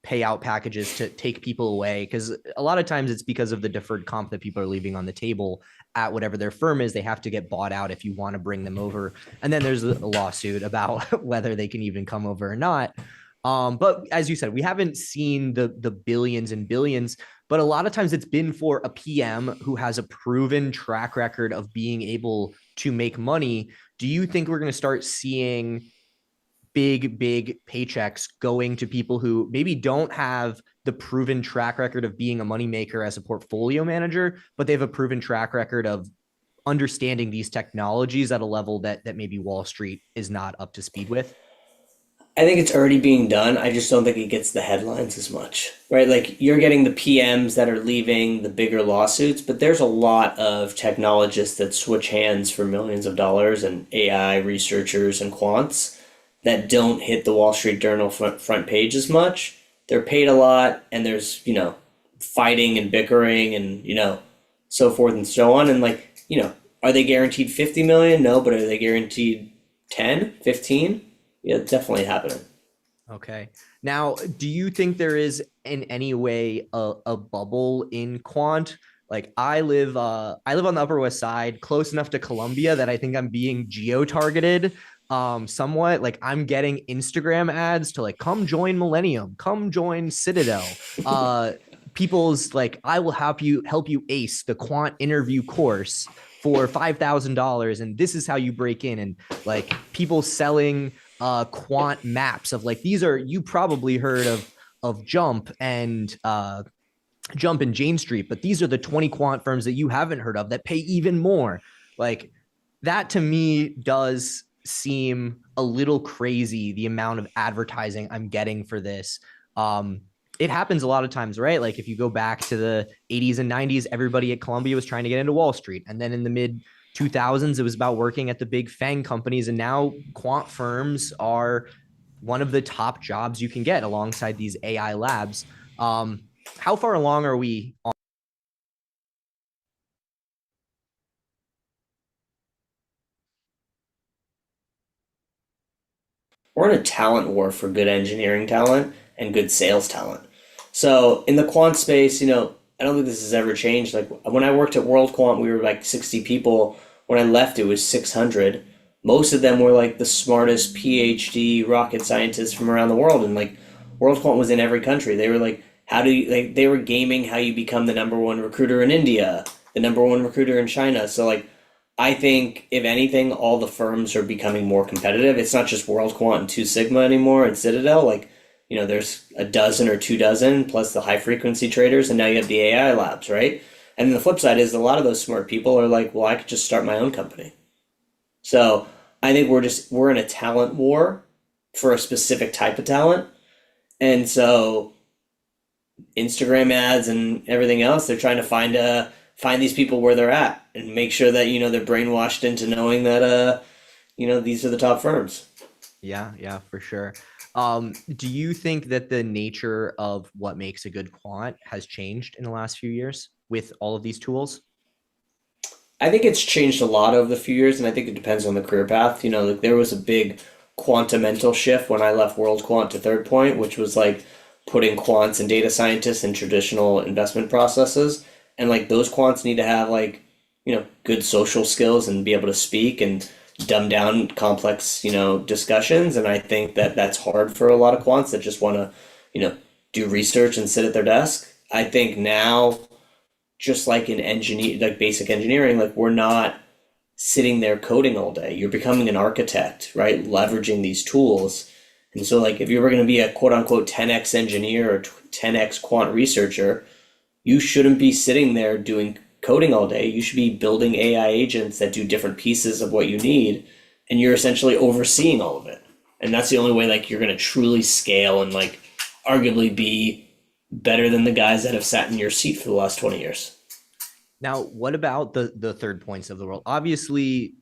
payout packages to take people away, because a lot of times it's because of the deferred comp that people are leaving on the table at whatever their firm is. They have to get bought out if you want to bring them over. And then there's a lawsuit about whether they can even come over or not. But as you said, we haven't seen the billions and billions, but a lot of times it's been for a PM who has a proven track record of being able to make money. Do you think we're going to start seeing big paychecks going to people who maybe don't have the proven track record of being a moneymaker as a portfolio manager, but they have a proven track record of understanding these technologies at a level that maybe Wall Street is not up to speed with? I think it's already being done. I just don't think it gets the headlines as much, right? Like you're getting the PMs that are leaving the bigger lawsuits, but there's a lot of technologists that switch hands for millions of dollars and AI researchers and quants that don't hit the Wall Street Journal front page as much. They're paid a lot and there's, fighting and bickering and, so forth and so on. And like, are they guaranteed 50 million? No, but are they guaranteed 10, 15? Yeah, it's definitely happening. Okay. Now, do you think there is in any way a bubble in quant? Like I live on the Upper West Side, close enough to Columbia that I think I'm being geo-targeted somewhat. Like I'm getting Instagram ads to like come join Millennium, come join Citadel. People's like, I will help you ace the quant interview course for $5,000 and this is how you break in, and like people selling quant maps of like, these are, you probably heard of Jump and Jane Street, but these are the 20 quant firms that you haven't heard of that pay even more. Like that to me does seem a little crazy, the amount of advertising I'm getting for this. It happens a lot of times, right? Like if you go back to the 80s and 90s, everybody at Columbia was trying to get into Wall Street. And then in the mid 2000s, it was about working at the big FANG companies. And now quant firms are one of the top jobs you can get alongside these AI labs. How far along are we on? We're in a talent war for good engineering talent and good sales talent. So in the quant space, I don't think this has ever changed. Like when I worked at World Quant, we were like 60 people. When I left, it was 600. Most of them were like the smartest PhD rocket scientists from around the world. And like World Quant was in every country. They were like, they were gaming how you become the number one recruiter in India, the number one recruiter in China. So like, I think if anything, all the firms are becoming more competitive. It's not just World Quant and Two Sigma anymore and Citadel. Like, there's a dozen or 24 plus the high frequency traders, and now you have the AI labs, right? And then the flip side is a lot of those smart people are like, well, I could just start my own company. So I think we're in a talent war for a specific type of talent. And so Instagram ads and everything else, they're trying to find these people where they're at and make sure that, they're brainwashed into knowing that, these are the top firms. Yeah, for sure. Do you think that the nature of what makes a good quant has changed in the last few years with all of these tools? I think it's changed a lot over the few years, and I think it depends on the career path. Like there was a big quantamental shift when I left World Quant to Third Point, which was like putting quants and data scientists in traditional investment processes. And like those quants need to have like, good social skills and be able to speak and dumb down complex, discussions. And I think that that's hard for a lot of quants that just want to, do research and sit at their desk. I think now, just like in like basic engineering, like we're not sitting there coding all day. You're becoming an architect, right? Leveraging these tools. And so like if you were going to be a quote unquote 10x engineer or 10x quant researcher, you shouldn't be sitting there doing coding all day. You should be building AI agents that do different pieces of what you need, and you're essentially overseeing all of it. And that's the only way like you're going to truly scale and like arguably be better than the guys that have sat in your seat for the last 20 years. Now, what about the Third Points of the world? Obviously,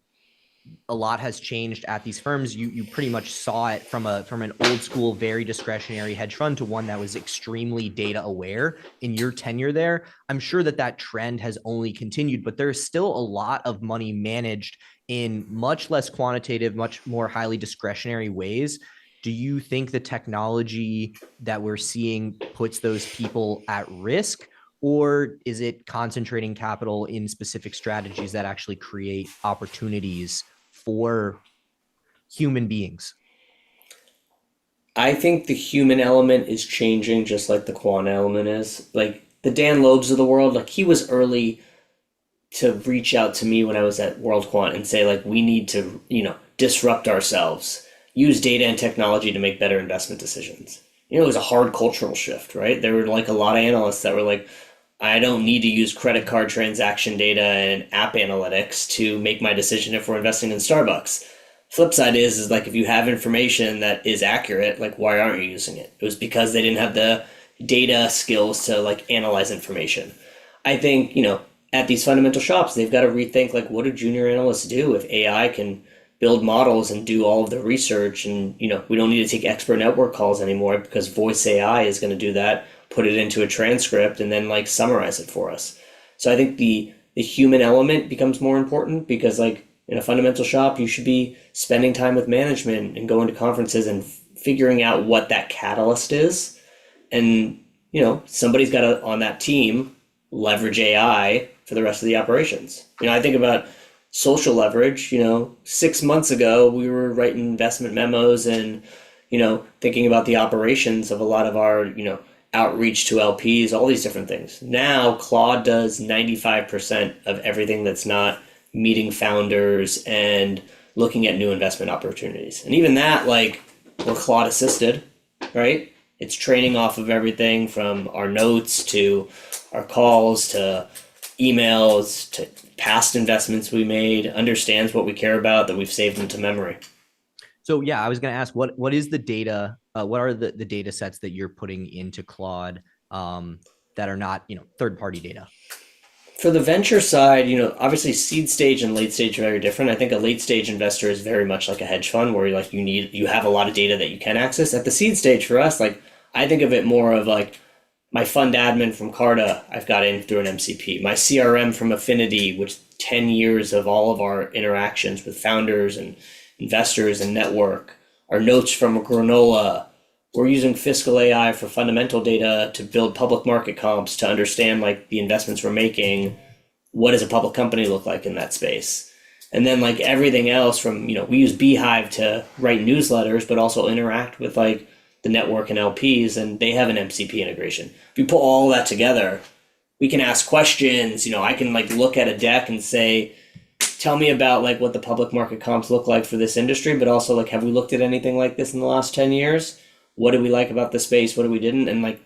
a lot has changed at these firms. You pretty much saw it from an old school, very discretionary hedge fund to one that was extremely data aware in your tenure there. I'm sure that trend has only continued, but there's still a lot of money managed in much less quantitative, much more highly discretionary ways. Do you think the technology that we're seeing puts those people at risk? Or is it concentrating capital in specific strategies that actually create opportunities for human beings? I think the human element is changing just like the quant element is. Like the Dan Loebs of the world, like he was early to reach out to me when I was at World Quant and say like, we need to, disrupt ourselves, use data and technology to make better investment decisions. It was a hard cultural shift, right? There were like a lot of analysts that were like, I don't need to use credit card transaction data and app analytics to make my decision if we're investing in Starbucks. Flip side is like, if you have information that is accurate, like, why aren't you using it? It was because they didn't have the data skills to like analyze information. I think, at these fundamental shops, they've got to rethink, like, what do junior analysts do if AI can build models and do all of the research? And, we don't need to take expert network calls anymore, because voice AI is going to do that, put it into a transcript, and then like summarize it for us. So I think the human element becomes more important, because like in a fundamental shop, you should be spending time with management and going to conferences and figuring out what that catalyst is. And, somebody's got to, on that team, leverage AI for the rest of the operations. I think about social leverage. 6 months ago, we were writing investment memos and, thinking about the operations of a lot of our, outreach to LPs, all these different things. Now, Claude does 95% of everything that's not meeting founders and looking at new investment opportunities. And even that, like, we're Claude assisted, right? It's training off of everything from our notes to our calls to emails to past investments we made, understands what we care about, that we've saved into memory. So yeah, I was going to ask, what is the data? What are the data sets that you're putting into Claude that are not, third-party data? For the venture side, obviously seed stage and late stage are very different. I think a late stage investor is very much like a hedge fund, where you have a lot of data that you can access. At the seed stage for us, like, I think of it more of like my fund admin from Carta, I've got in through an MCP. My CRM from Affinity, which 10 years of all of our interactions with founders and investors and network. Our notes from Granola. We're using Fiscal AI for fundamental data to build public market comps to understand like the investments we're making. What does a public company look like in that space? And then like everything else from, we use Beehive to write newsletters, but also interact with like the network and LPs, and they have an MCP integration. If you put all that together, we can ask questions. I can like look at a deck and say, tell me about like what the public market comps look like for this industry, but also like, have we looked at anything like this in the last 10 years? What did we like about the space? What did we didn't? And like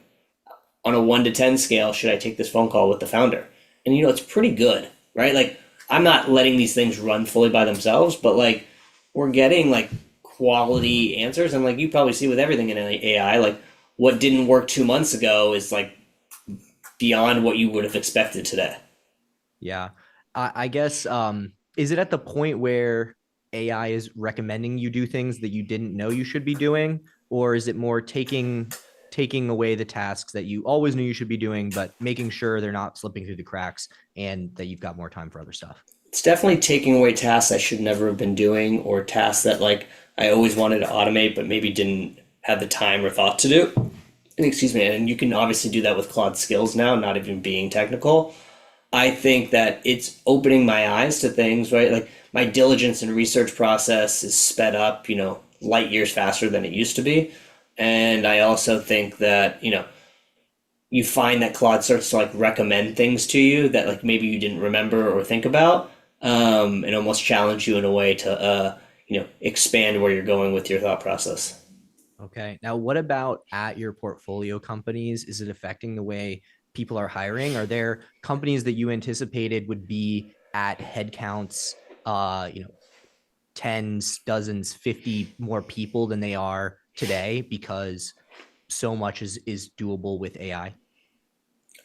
on a 1 to 10 scale, should I take this phone call with the founder? And it's pretty good, right? Like, I'm not letting these things run fully by themselves, but like we're getting like quality answers. And like you probably see with everything in AI, like what didn't work 2 months ago is like beyond what you would have expected today. Yeah. I guess, is it at the point where AI is recommending you do things that you didn't know you should be doing? Or is it more taking away the tasks that you always knew you should be doing, but making sure they're not slipping through the cracks and that you've got more time for other stuff? It's definitely taking away tasks I should never have been doing, or tasks that like I always wanted to automate, but maybe didn't have the time or thought to do. And excuse me, and you can obviously do that with Claude skills now, not even being technical. I think that it's opening my eyes to things, right? Like my diligence and research process is sped up, light years faster than it used to be. And I also think that, you find that Claude starts to like recommend things to you that like maybe you didn't remember or think about, and almost challenge you in a way to, expand where you're going with your thought process. Okay. Now, what about at your portfolio companies? Is it affecting the way people are hiring? Are there companies that you anticipated would be at headcounts, tens, dozens, 50 more people than they are today because so much is doable with AI?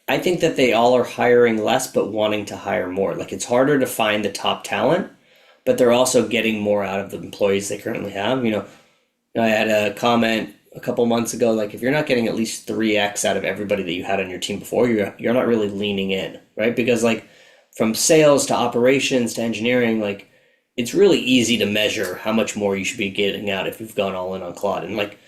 I think that they all are hiring less, but wanting to hire more. Like it's harder to find the top talent, but they're also getting more out of the employees they currently have. I had a comment a couple months ago, like if you're not getting at least 3x out of everybody that you had on your team before, you're not really leaning in, right? Because like from sales to operations to engineering, like it's really easy to measure how much more you should be getting out if you've gone all in on Claude. And like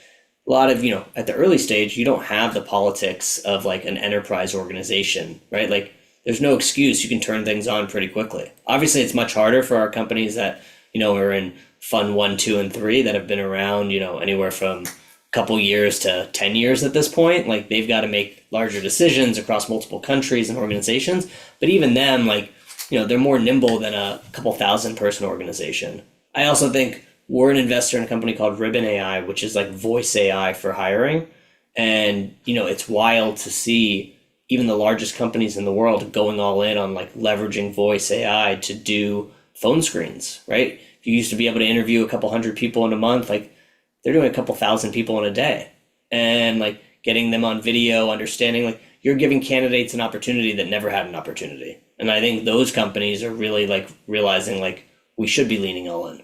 a lot of, at the early stage, you don't have the politics of like an enterprise organization, right? Like there's no excuse. You can turn things on pretty quickly. Obviously, it's much harder for our companies that, are in fund 1, 2, and 3 that have been around, anywhere from a couple years to 10 years at this point. Like they've got to make larger decisions across multiple countries and organizations. But even them, like, they're more nimble than a couple thousand person organization. I also think we're an investor in a company called Ribbon AI, which is like voice AI for hiring. And, it's wild to see even the largest companies in the world going all in on like leveraging voice AI to do phone screens, right? if you used to be able to interview a couple hundred people in a month, like they're doing a couple thousand people in a day, and like getting them on video, understanding, like you're giving candidates an opportunity that never had an opportunity. And I think those companies are really like realizing like we should be leaning all in.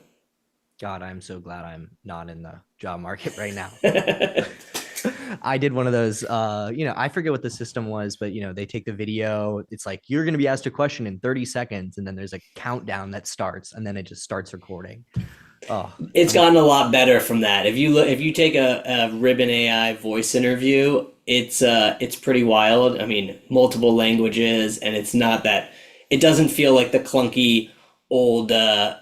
God, I'm so glad I'm not in the job market right now. I did one of those, I forget what the system was, but they take the video. It's like, you're going to be asked a question in 30 seconds. And then there's a countdown that starts, and then it just starts recording. Oh, it's gotten a lot better from that. If you take a Ribbon AI voice interview, it's pretty wild. I mean, multiple languages, and it's not that, it doesn't feel like the clunky old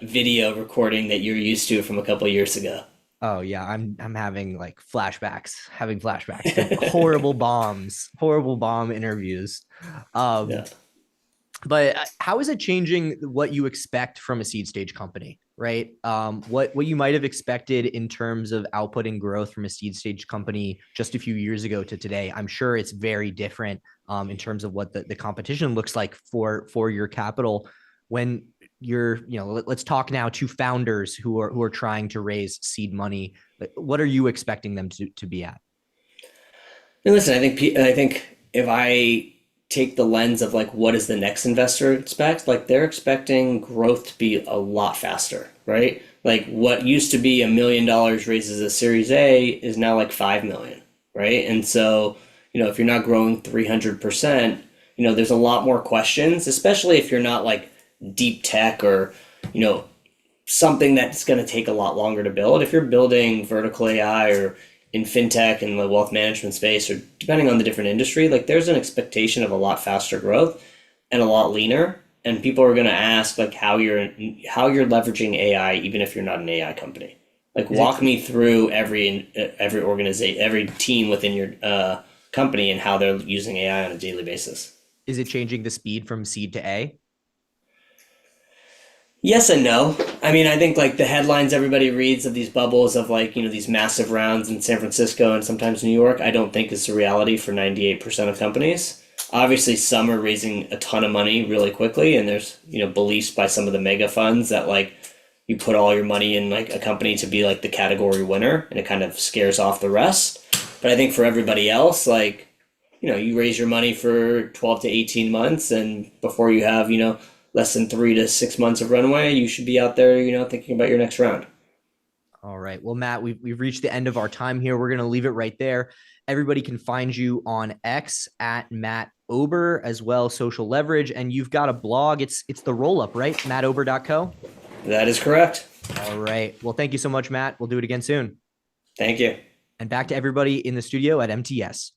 video recording that you're used to from a couple of years ago. Oh yeah, I'm having like flashbacks, to horrible bomb interviews. Yeah. But how is it changing what you expect from a seed stage company, right? What you might have expected in terms of output and growth from a seed stage company just a few years ago to today, I'm sure it's very different in terms of what the competition looks like for your capital. When you're, let's talk now to founders who are trying to raise seed money. What are you expecting them to be at? And listen, I think if I take the lens of like what does the next investor expect, like they're expecting growth to be a lot faster, right? Like what used to be $1 million raises a Series A is now like 5 million, right? And so, if you're not growing 300%, there's a lot more questions, especially if you're not like deep tech or, something that's going to take a lot longer to build. If you're building vertical AI or in fintech and the wealth management space, or depending on the different industry, like there's an expectation of a lot faster growth and a lot leaner. And people are going to ask like how you're leveraging AI, even if you're not an AI company. Like walk me through every organization, every team within your company and how they're using AI on a daily basis. Is it changing the speed from seed to A? Yes and no. I mean, I think like the headlines everybody reads of these bubbles of like, these massive rounds in San Francisco and sometimes New York, I don't think is the reality for 98% of companies. Obviously, some are raising a ton of money really quickly, and there's, beliefs by some of the mega funds that like you put all your money in like a company to be like the category winner, and it kind of scares off the rest. But I think for everybody else, like, you raise your money for 12 to 18 months, and before you have, less than 3 to 6 months of runway, you should be out there, thinking about your next round. All right. Well, Matt, we've reached the end of our time here. We're going to leave it right there. Everybody can find you on X at Matt Ober, as well, Social Leverage, and you've got a blog. It's the roll up, right? mattober.co. That is correct. All right. Well, thank you so much, Matt. We'll do it again soon. Thank you. And back to everybody in the studio at MTS.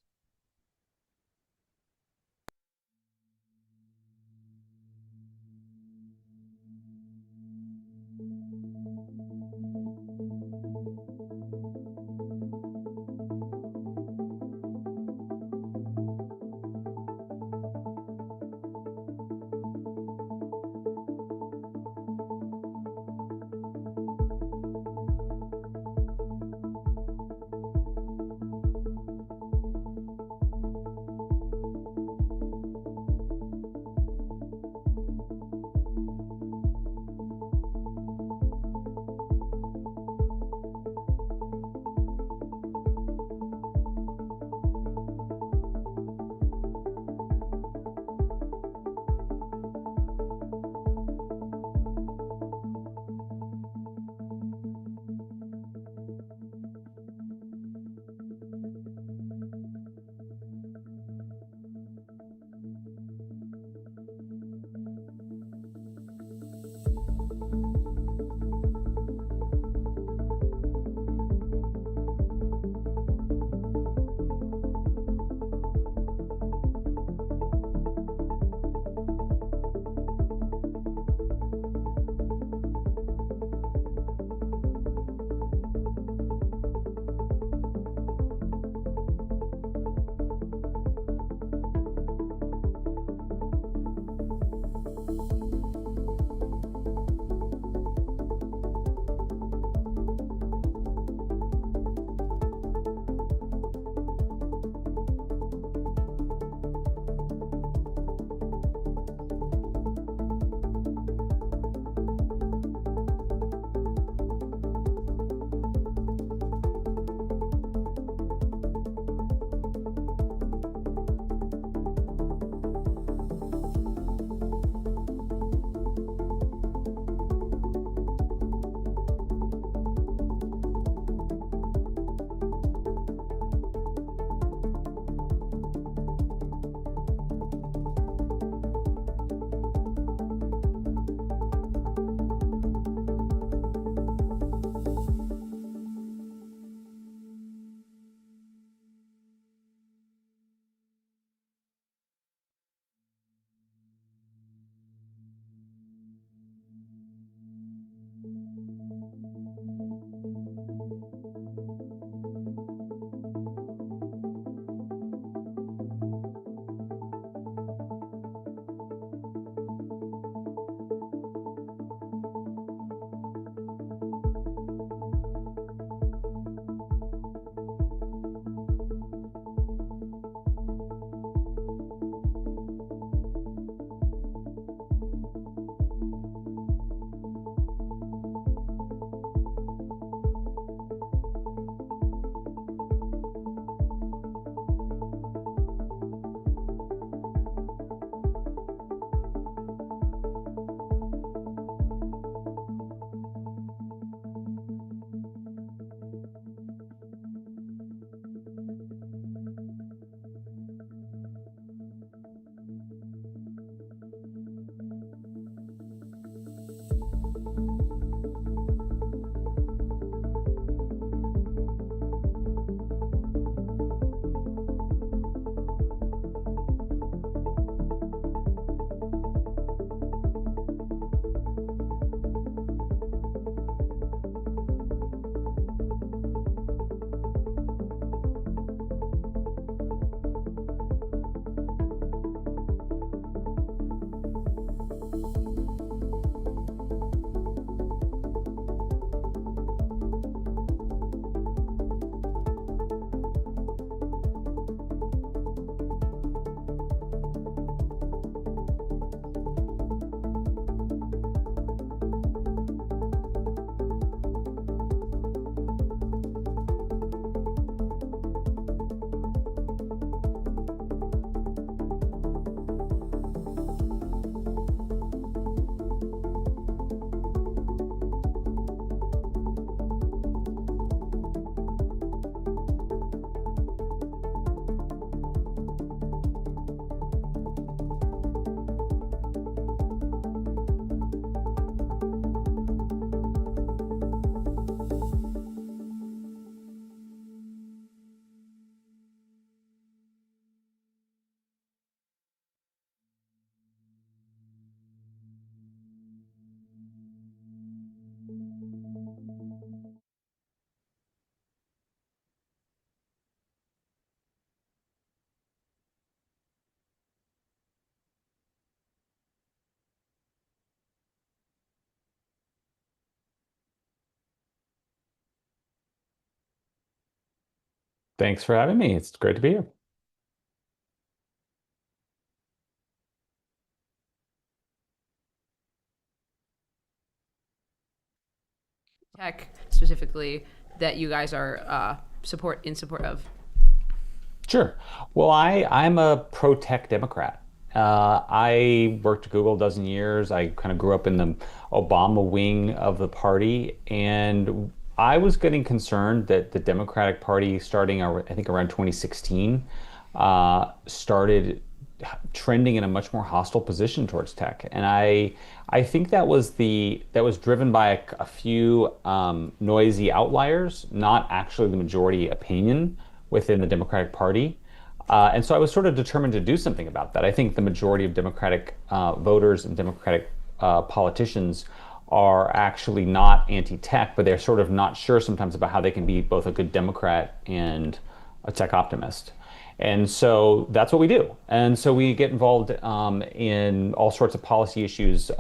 Thanks for having me. It's great to be here. Tech specifically that you guys are in support of? Sure. Well, I'm a pro-tech Democrat. I worked at Google a dozen years. I kind of grew up in the Obama wing of the party, and I was getting concerned that the Democratic Party, starting I think around 2016, started trending in a much more hostile position towards tech. And I think that was driven by a few noisy outliers, not actually the majority opinion within the Democratic Party. And so I was sort of determined to do something about that. I think the majority of Democratic voters and Democratic politicians are actually not anti-tech, but they're sort of not sure sometimes about how they can be both a good Democrat and a tech optimist. And so that's what we do. And so we get involved in all sorts of policy issues,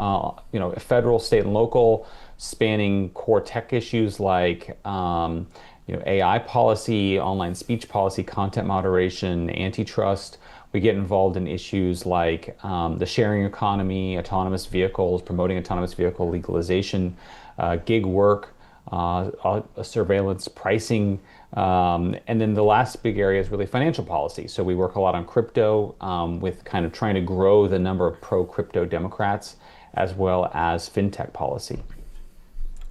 federal, state, and local, spanning core tech issues like AI policy, online speech policy, content moderation, antitrust. We get involved in issues like the sharing economy, autonomous vehicles, promoting autonomous vehicle legalization, gig work, surveillance, pricing, and then the last big area is really financial policy. So we work a lot on crypto, with kind of trying to grow the number of pro-crypto Democrats, as well as fintech policy.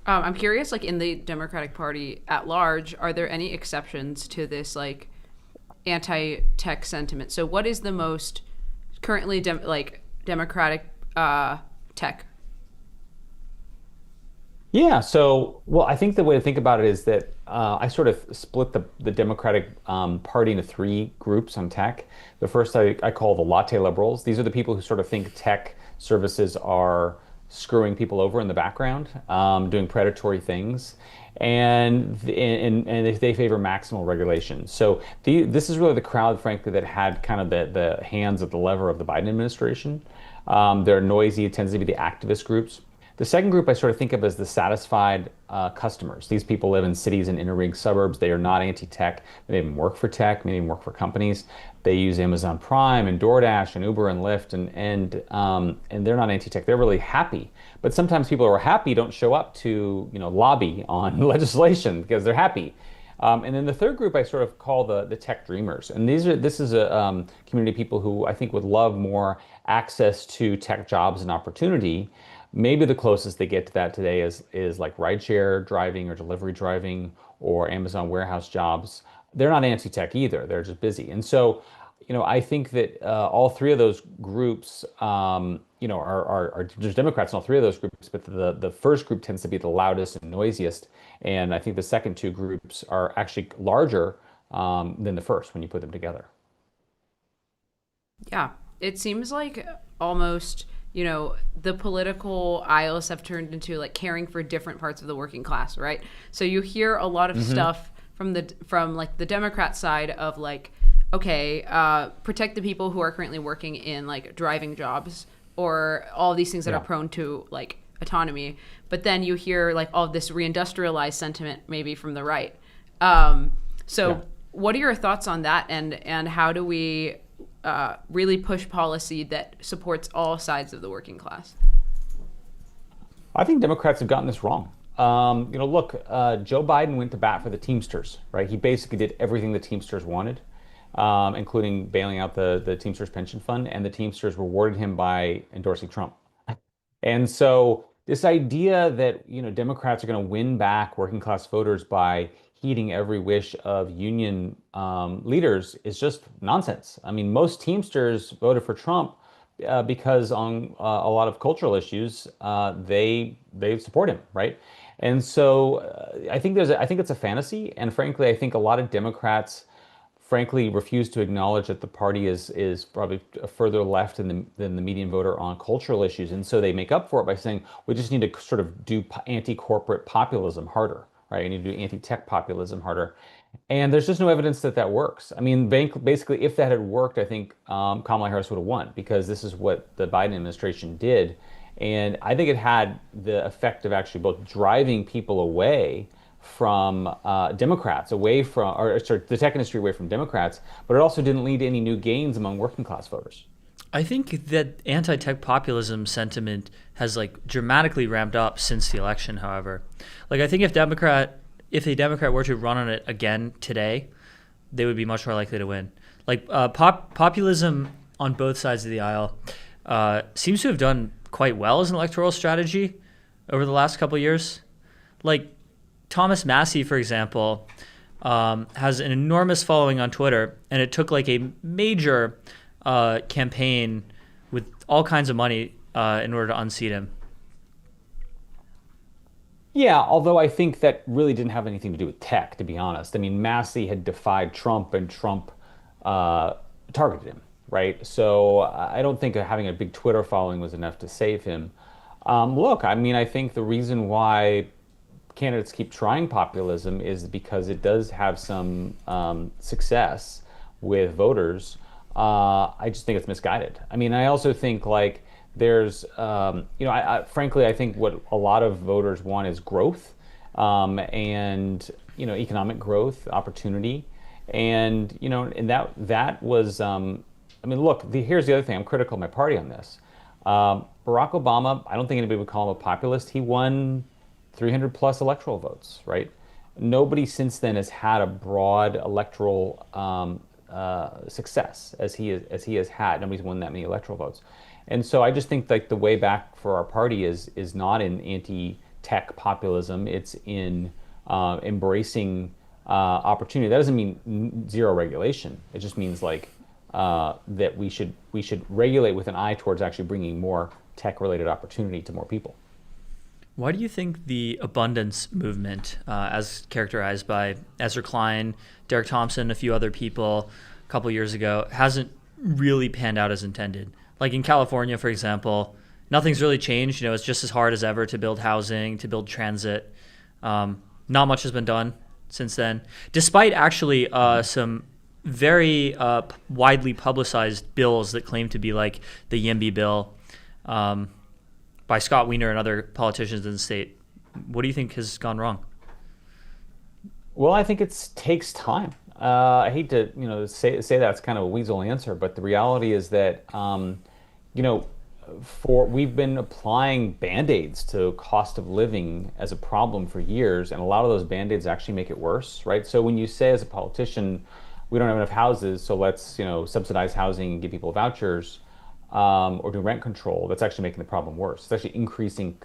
I'm curious, like in the Democratic Party at large, are there any exceptions to this like anti-tech sentiment? So what is the most currently Democratic tech? Yeah, so, well, I think the way to think about it is that I sort of split the Democratic Party into three groups on tech. The first I call the latte liberals. These are the people who sort of think tech services are screwing people over in the background, doing predatory things, and they favor maximal regulation. So this is really the crowd, frankly, that had kind of the hands at the lever of the Biden administration. They're noisy. It tends to be the activist groups. The second group I sort of think of as the satisfied customers. These people live in cities and inner ring suburbs. They are not anti-tech. They even work for tech. They even work for companies. They use Amazon Prime and DoorDash and Uber and Lyft, and they're not anti-tech. They're really happy. But sometimes people who are happy don't show up to lobby on legislation because they're happy. And then the third group I sort of call the tech dreamers. And this is a community of people who I think would love more access to tech jobs and opportunity. Maybe the closest they get to that today is like rideshare driving or delivery driving or Amazon warehouse jobs. They're not anti-tech either. They're just busy. And so, I think that all three of those groups, there's Democrats in all three of those groups, but the first group tends to be the loudest and noisiest. And I think the second two groups are actually larger than the first when you put them together. Yeah, it seems like almost the political aisles have turned into like caring for different parts of the working class, right? So you hear a lot of stuff from like the Democrat side of like, okay, protect the people who are currently working in like driving jobs or all these things that are prone to like autonomy. But then you hear like all this reindustrialized sentiment maybe from the right. What are your thoughts on that, and how do we really push policy that supports all sides of the working class? I think Democrats have gotten this wrong. Look, Joe Biden went to bat for the Teamsters, right? He basically did everything the Teamsters wanted, including bailing out the Teamsters pension fund, and the Teamsters rewarded him by endorsing Trump. And so this idea that Democrats are going to win back working class voters by heeding every wish of union leaders is just nonsense. I mean, most Teamsters voted for Trump because on a lot of cultural issues, they support him, right? And so I think it's a fantasy, and frankly, I think a lot of Democrats, frankly, refuse to acknowledge that the party is probably further left than the median voter on cultural issues, and so they make up for it by saying we just need to sort of do anti-corporate populism harder. Right, you need to do anti-tech populism harder, and there's just no evidence that works. I mean, basically, if that had worked, I think Kamala Harris would have won, because this is what the Biden administration did, and I think it had the effect of actually both driving people away from Democrats, away from, or sorry, the tech industry away from Democrats, but it also didn't lead to any new gains among working class voters. I think that anti-tech populism sentiment has like dramatically ramped up since the election. However, like I think if a Democrat were to run on it again today, they would be much more likely to win. Like populism on both sides of the aisle seems to have done quite well as an electoral strategy over the last couple of years. Like Thomas Massey, for example, has an enormous following on Twitter, and it took like a major campaign with all kinds of money in order to unseat him. Yeah, although I think that really didn't have anything to do with tech, to be honest. I mean, Massey had defied Trump, and Trump targeted him, right? So I don't think having a big Twitter following was enough to save him. Look, I mean, I think the reason why candidates keep trying populism is because it does have some success with voters. I just think it's misguided. I mean, I also think like there's, frankly, I think what a lot of voters want is growth, and economic growth, opportunity, and and that was. I mean, look, here's the other thing. I'm critical of my party on this. Barack Obama, I don't think anybody would call him a populist. He won 300 plus electoral votes, right? Nobody since then has had a broad electoral success as he has had. Nobody's won that many electoral votes. And so I just think like the way back for our party is not in anti-tech populism. It's in embracing opportunity. That doesn't mean zero regulation. It just means like that we should regulate with an eye towards actually bringing more tech-related opportunity to more people. Why do you think the abundance movement, as characterized by Ezra Klein, Derek Thompson, a few other people a couple years ago, hasn't really panned out as intended? Like in California, for example, nothing's really changed. It's just as hard as ever to build housing, to build transit. Not much has been done since then, despite actually some very widely publicized bills that claim to be like the YIMBY bill by Scott Wiener and other politicians in the state. What do you think has gone wrong? Well, I think it takes time. I hate to say that's kind of a weasel answer, but the reality is that we've been applying band-aids to cost of living as a problem for years, and a lot of those band-aids actually make it worse, right? So when you say as a politician, we don't have enough houses, so let's subsidize housing and give people vouchers, or do rent control, that's actually making the problem worse. It's actually increasing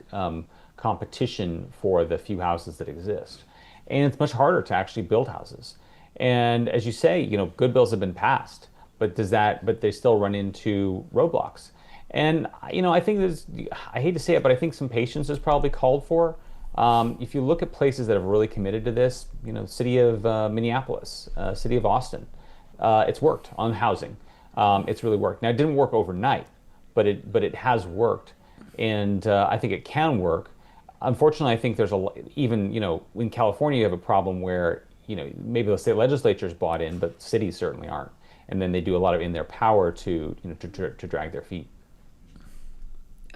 competition for the few houses that exist. And it's much harder to actually build houses. And as you say, good bills have been passed, but they still run into roadblocks. And I think I hate to say it, but I think some patience is probably called for. If you look at places that have really committed to this, city of Minneapolis, city of Austin, it's worked on housing. It's really worked. Now, it didn't work overnight, but it has worked, and I think it can work. Unfortunately, I think there's even in California you have a problem where maybe the state legislature's bought in, but cities certainly aren't, and then they do a lot of in their power to drag their feet.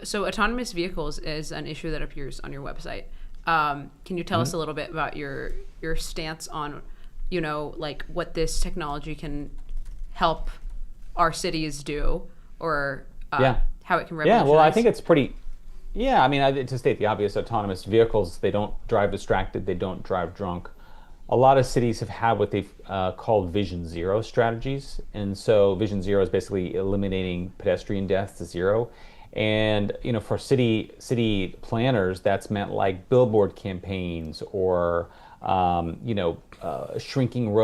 So autonomous vehicles is an issue that appears on your website. Can you tell us a little bit about your stance on like what this technology can help our cities do, or how it can revolutionize? Yeah, well, I think it's pretty. Yeah, I mean, to state the obvious, autonomous vehicles, they don't drive distracted, they don't drive drunk. A lot of cities have had what they've called Vision Zero strategies, and so Vision Zero is basically eliminating pedestrian deaths to zero. And for city planners, that's meant like billboard campaigns or shrinking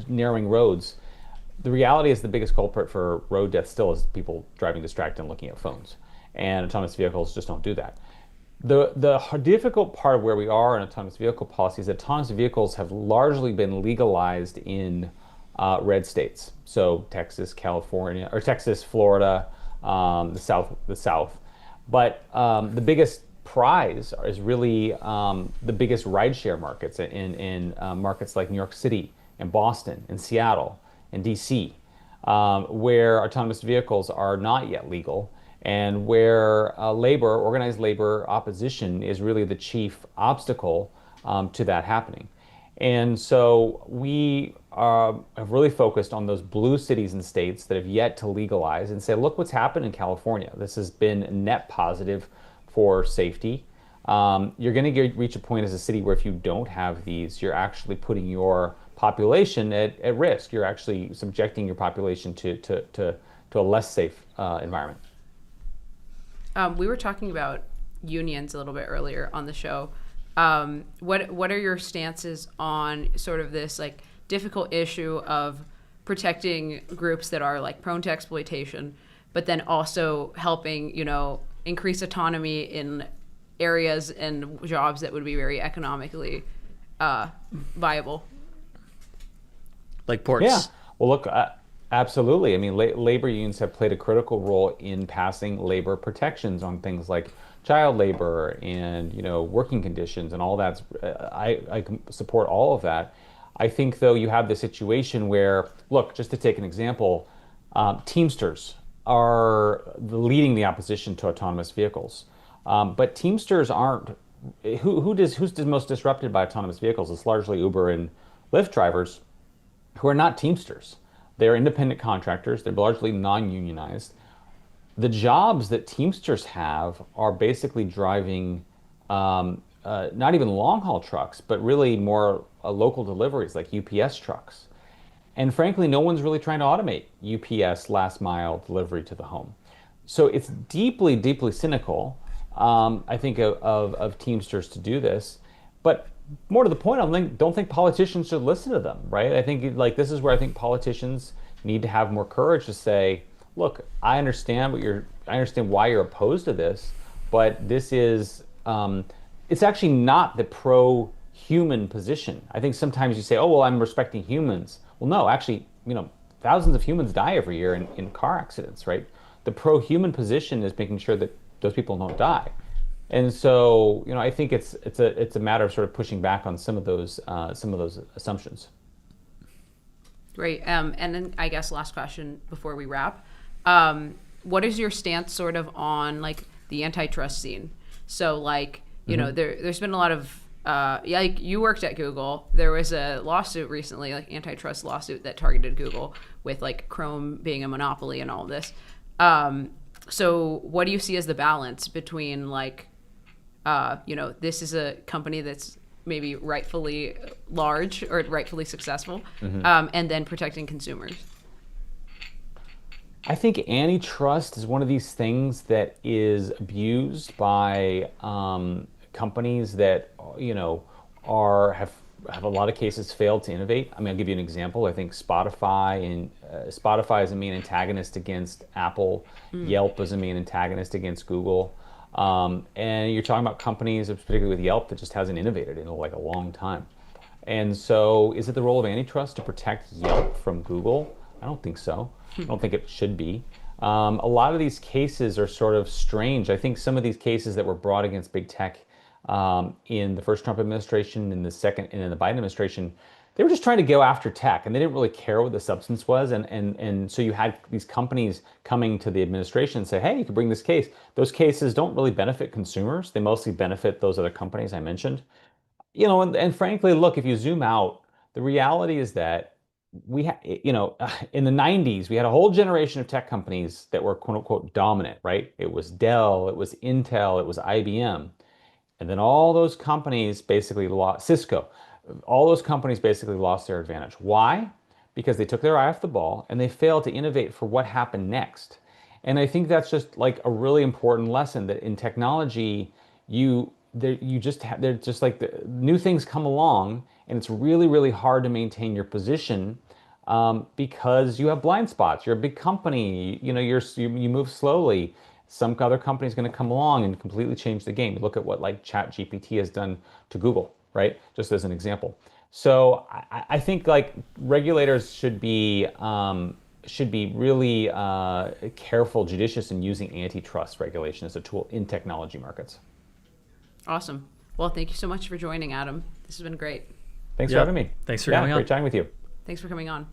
narrowing roads. The reality is the biggest culprit for road death still is people driving distracted and looking at phones. And autonomous vehicles just don't do that. The difficult part of where we are in autonomous vehicle policy is that autonomous vehicles have largely been legalized in red states. So Texas, California, or Texas, Florida, the South. But the biggest prize is really the biggest rideshare markets in markets like New York City and Boston and Seattle and DC, where autonomous vehicles are not yet legal, and where organized labor opposition is really the chief obstacle to that happening. And so we have really focused on those blue cities and states that have yet to legalize and say, look what's happened in California. This has been net positive for safety. You're going to reach a point as a city where if you don't have these, you're actually putting your population at risk. You're actually subjecting your population to a less safe environment. We were talking about unions a little bit earlier on the show. What are your stances on sort of this like difficult issue of protecting groups that are like prone to exploitation, but then also helping, you know, increase autonomy in areas and jobs that would be very economically viable? Like ports. Yeah. Well, look, absolutely. I mean, labor unions have played a critical role in passing labor protections on things like child labor and, you know, working conditions and all that. I can support all of that. I think, though, you have the situation where, look, just to take an example, Teamsters are leading the opposition to autonomous vehicles. But Teamsters aren't, who's most disrupted by autonomous vehicles? It's largely Uber and Lyft drivers who are not Teamsters. They're independent contractors. They're largely non-unionized. The jobs that Teamsters have are basically driving not even long-haul trucks, but really more local deliveries like UPS trucks. And frankly, no one's really trying to automate UPS last mile delivery to the home. So it's deeply, deeply cynical, I think, of Teamsters to do this. But more to the point, I don't think politicians should listen to them, right? I think like this is where I think politicians need to have more courage to say, look, I understand why you're opposed to this, but this is it's actually not the pro-human position. I think sometimes you say, oh, well, I'm respecting humans. Well, no, actually, you know, thousands of humans die every year in car accidents, right? The pro-human position is making sure that those people don't die. And so, you know, I think it's a matter of sort of pushing back on some of those assumptions. Great. And then I guess last question before we wrap. What is your stance sort of on like the antitrust scene? So like, you know, there's been a lot of, like you worked at Google. There was a lawsuit recently, like antitrust lawsuit that targeted Google with like Chrome being a monopoly and all of this. So what do you see as the balance between like, you know, this is a company that's maybe rightfully large or rightfully successful, and then protecting consumers? I think antitrust is one of these things that is abused by companies that, you know, have a lot of cases failed to innovate. I mean, I'll give you an example. I think Spotify is a main antagonist against Apple. Yelp is a main antagonist against Google. And you're talking about companies, particularly with Yelp, that just hasn't innovated in like a long time. And so is it the role of antitrust to protect Yelp from Google? I don't think so. I don't think it should be. A lot of these cases are sort of strange. I think some of these cases that were brought against big tech in the first Trump administration, in the second, and in the Biden administration, they were just trying to go after tech, and they didn't really care what the substance was. And so you had these companies coming to the administration and say, hey, you could bring this case. Those cases don't really benefit consumers. They mostly benefit those other companies I mentioned. You know, and frankly, look, if you zoom out, the reality is that you know, in the 90s, we had a whole generation of tech companies that were quote unquote dominant, right? It was Dell, it was Intel, it was IBM. And then all those companies basically lost, Cisco, all those companies basically lost their advantage. Why? Because they took their eye off the ball and they failed to innovate for what happened next. And I think that's just like a really important lesson that in technology, they're just like the new things come along, and it's really, really hard to maintain your position because you have blind spots. You're a big company, you know, you move slowly. Some other company is going to come along and completely change the game. Look at what like ChatGPT has done to Google, right? Just as an example. So I think like regulators should be really careful, judicious in using antitrust regulation as a tool in technology markets. Awesome. Well, thank you so much for joining, Adam. This has been great. Thanks for having me. Thanks for coming on. Great chatting with you. Thanks for coming on.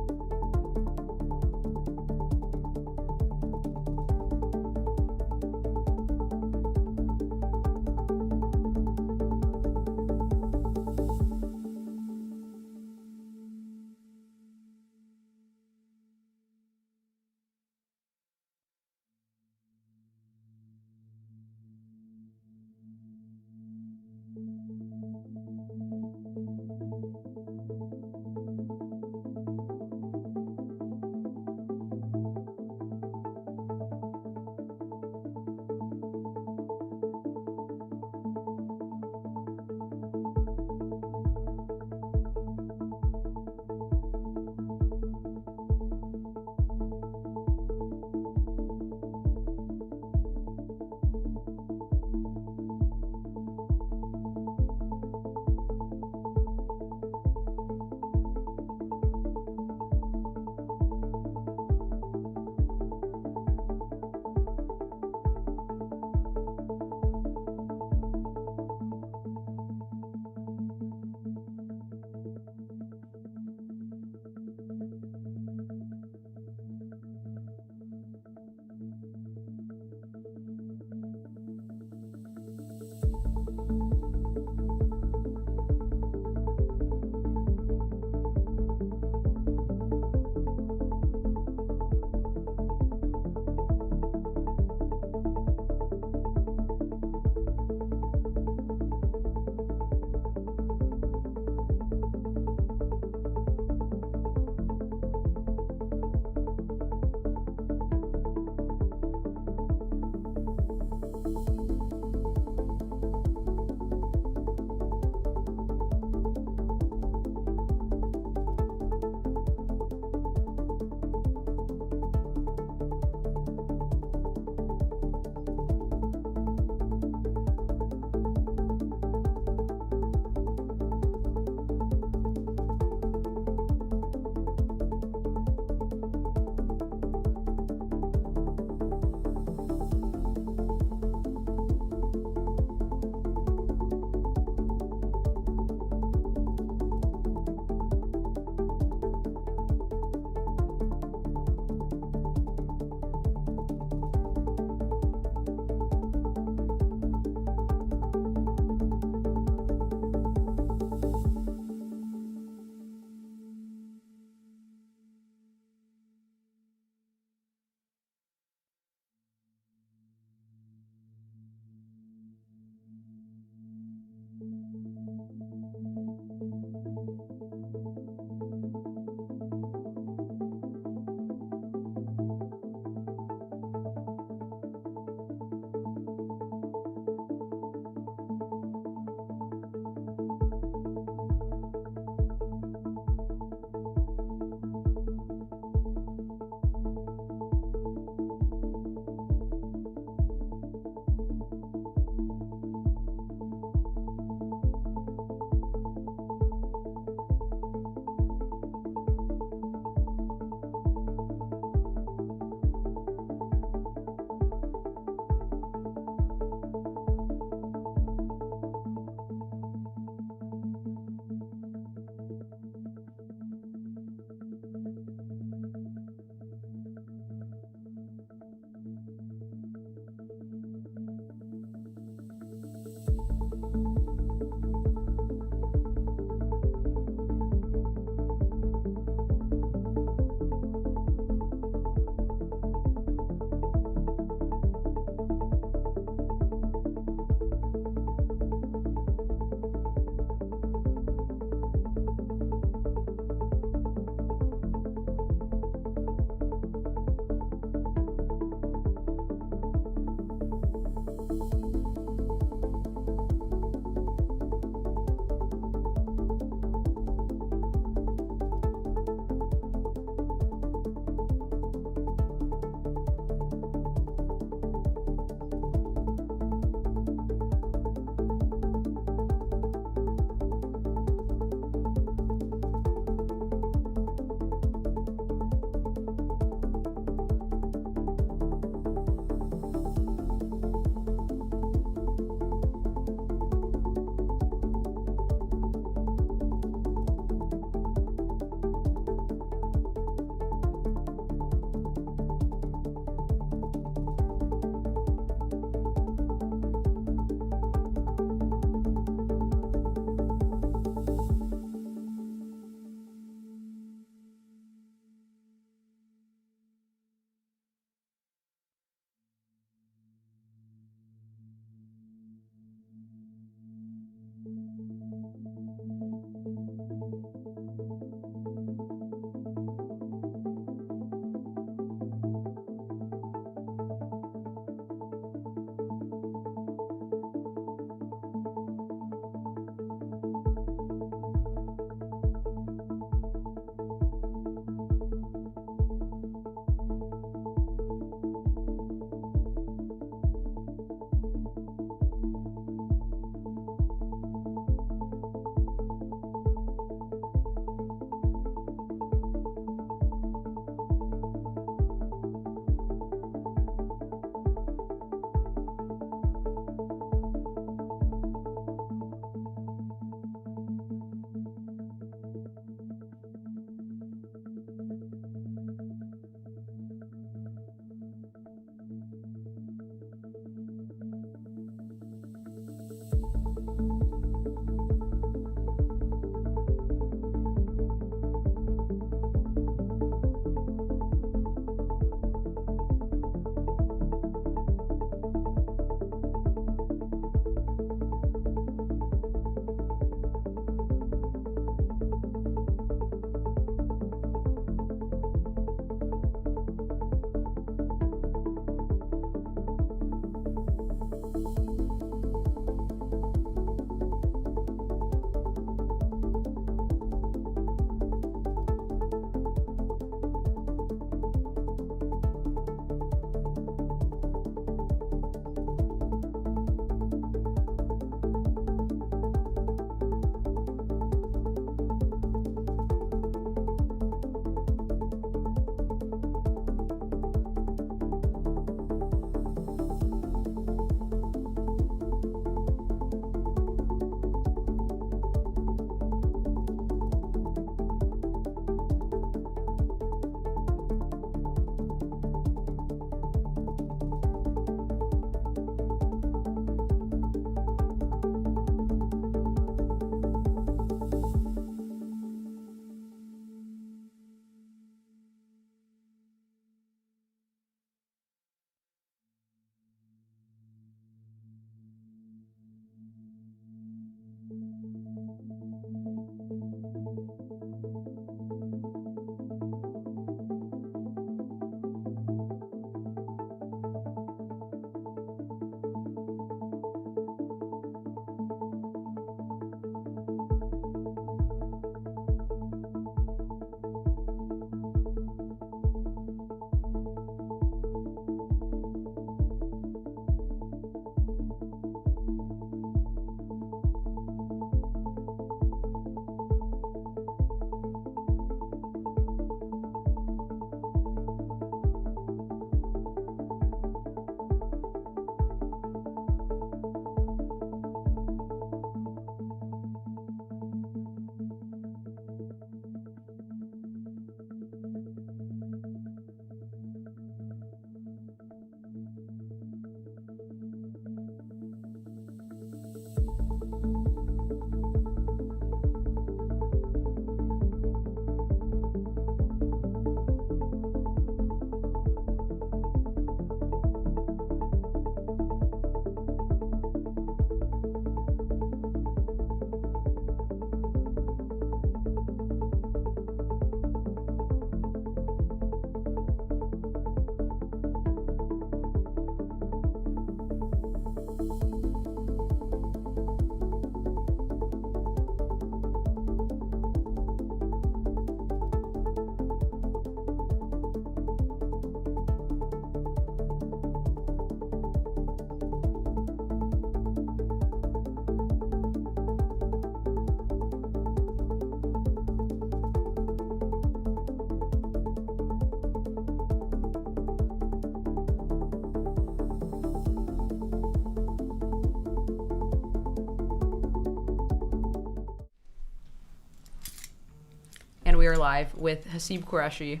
we are live with Hasib Qureshi,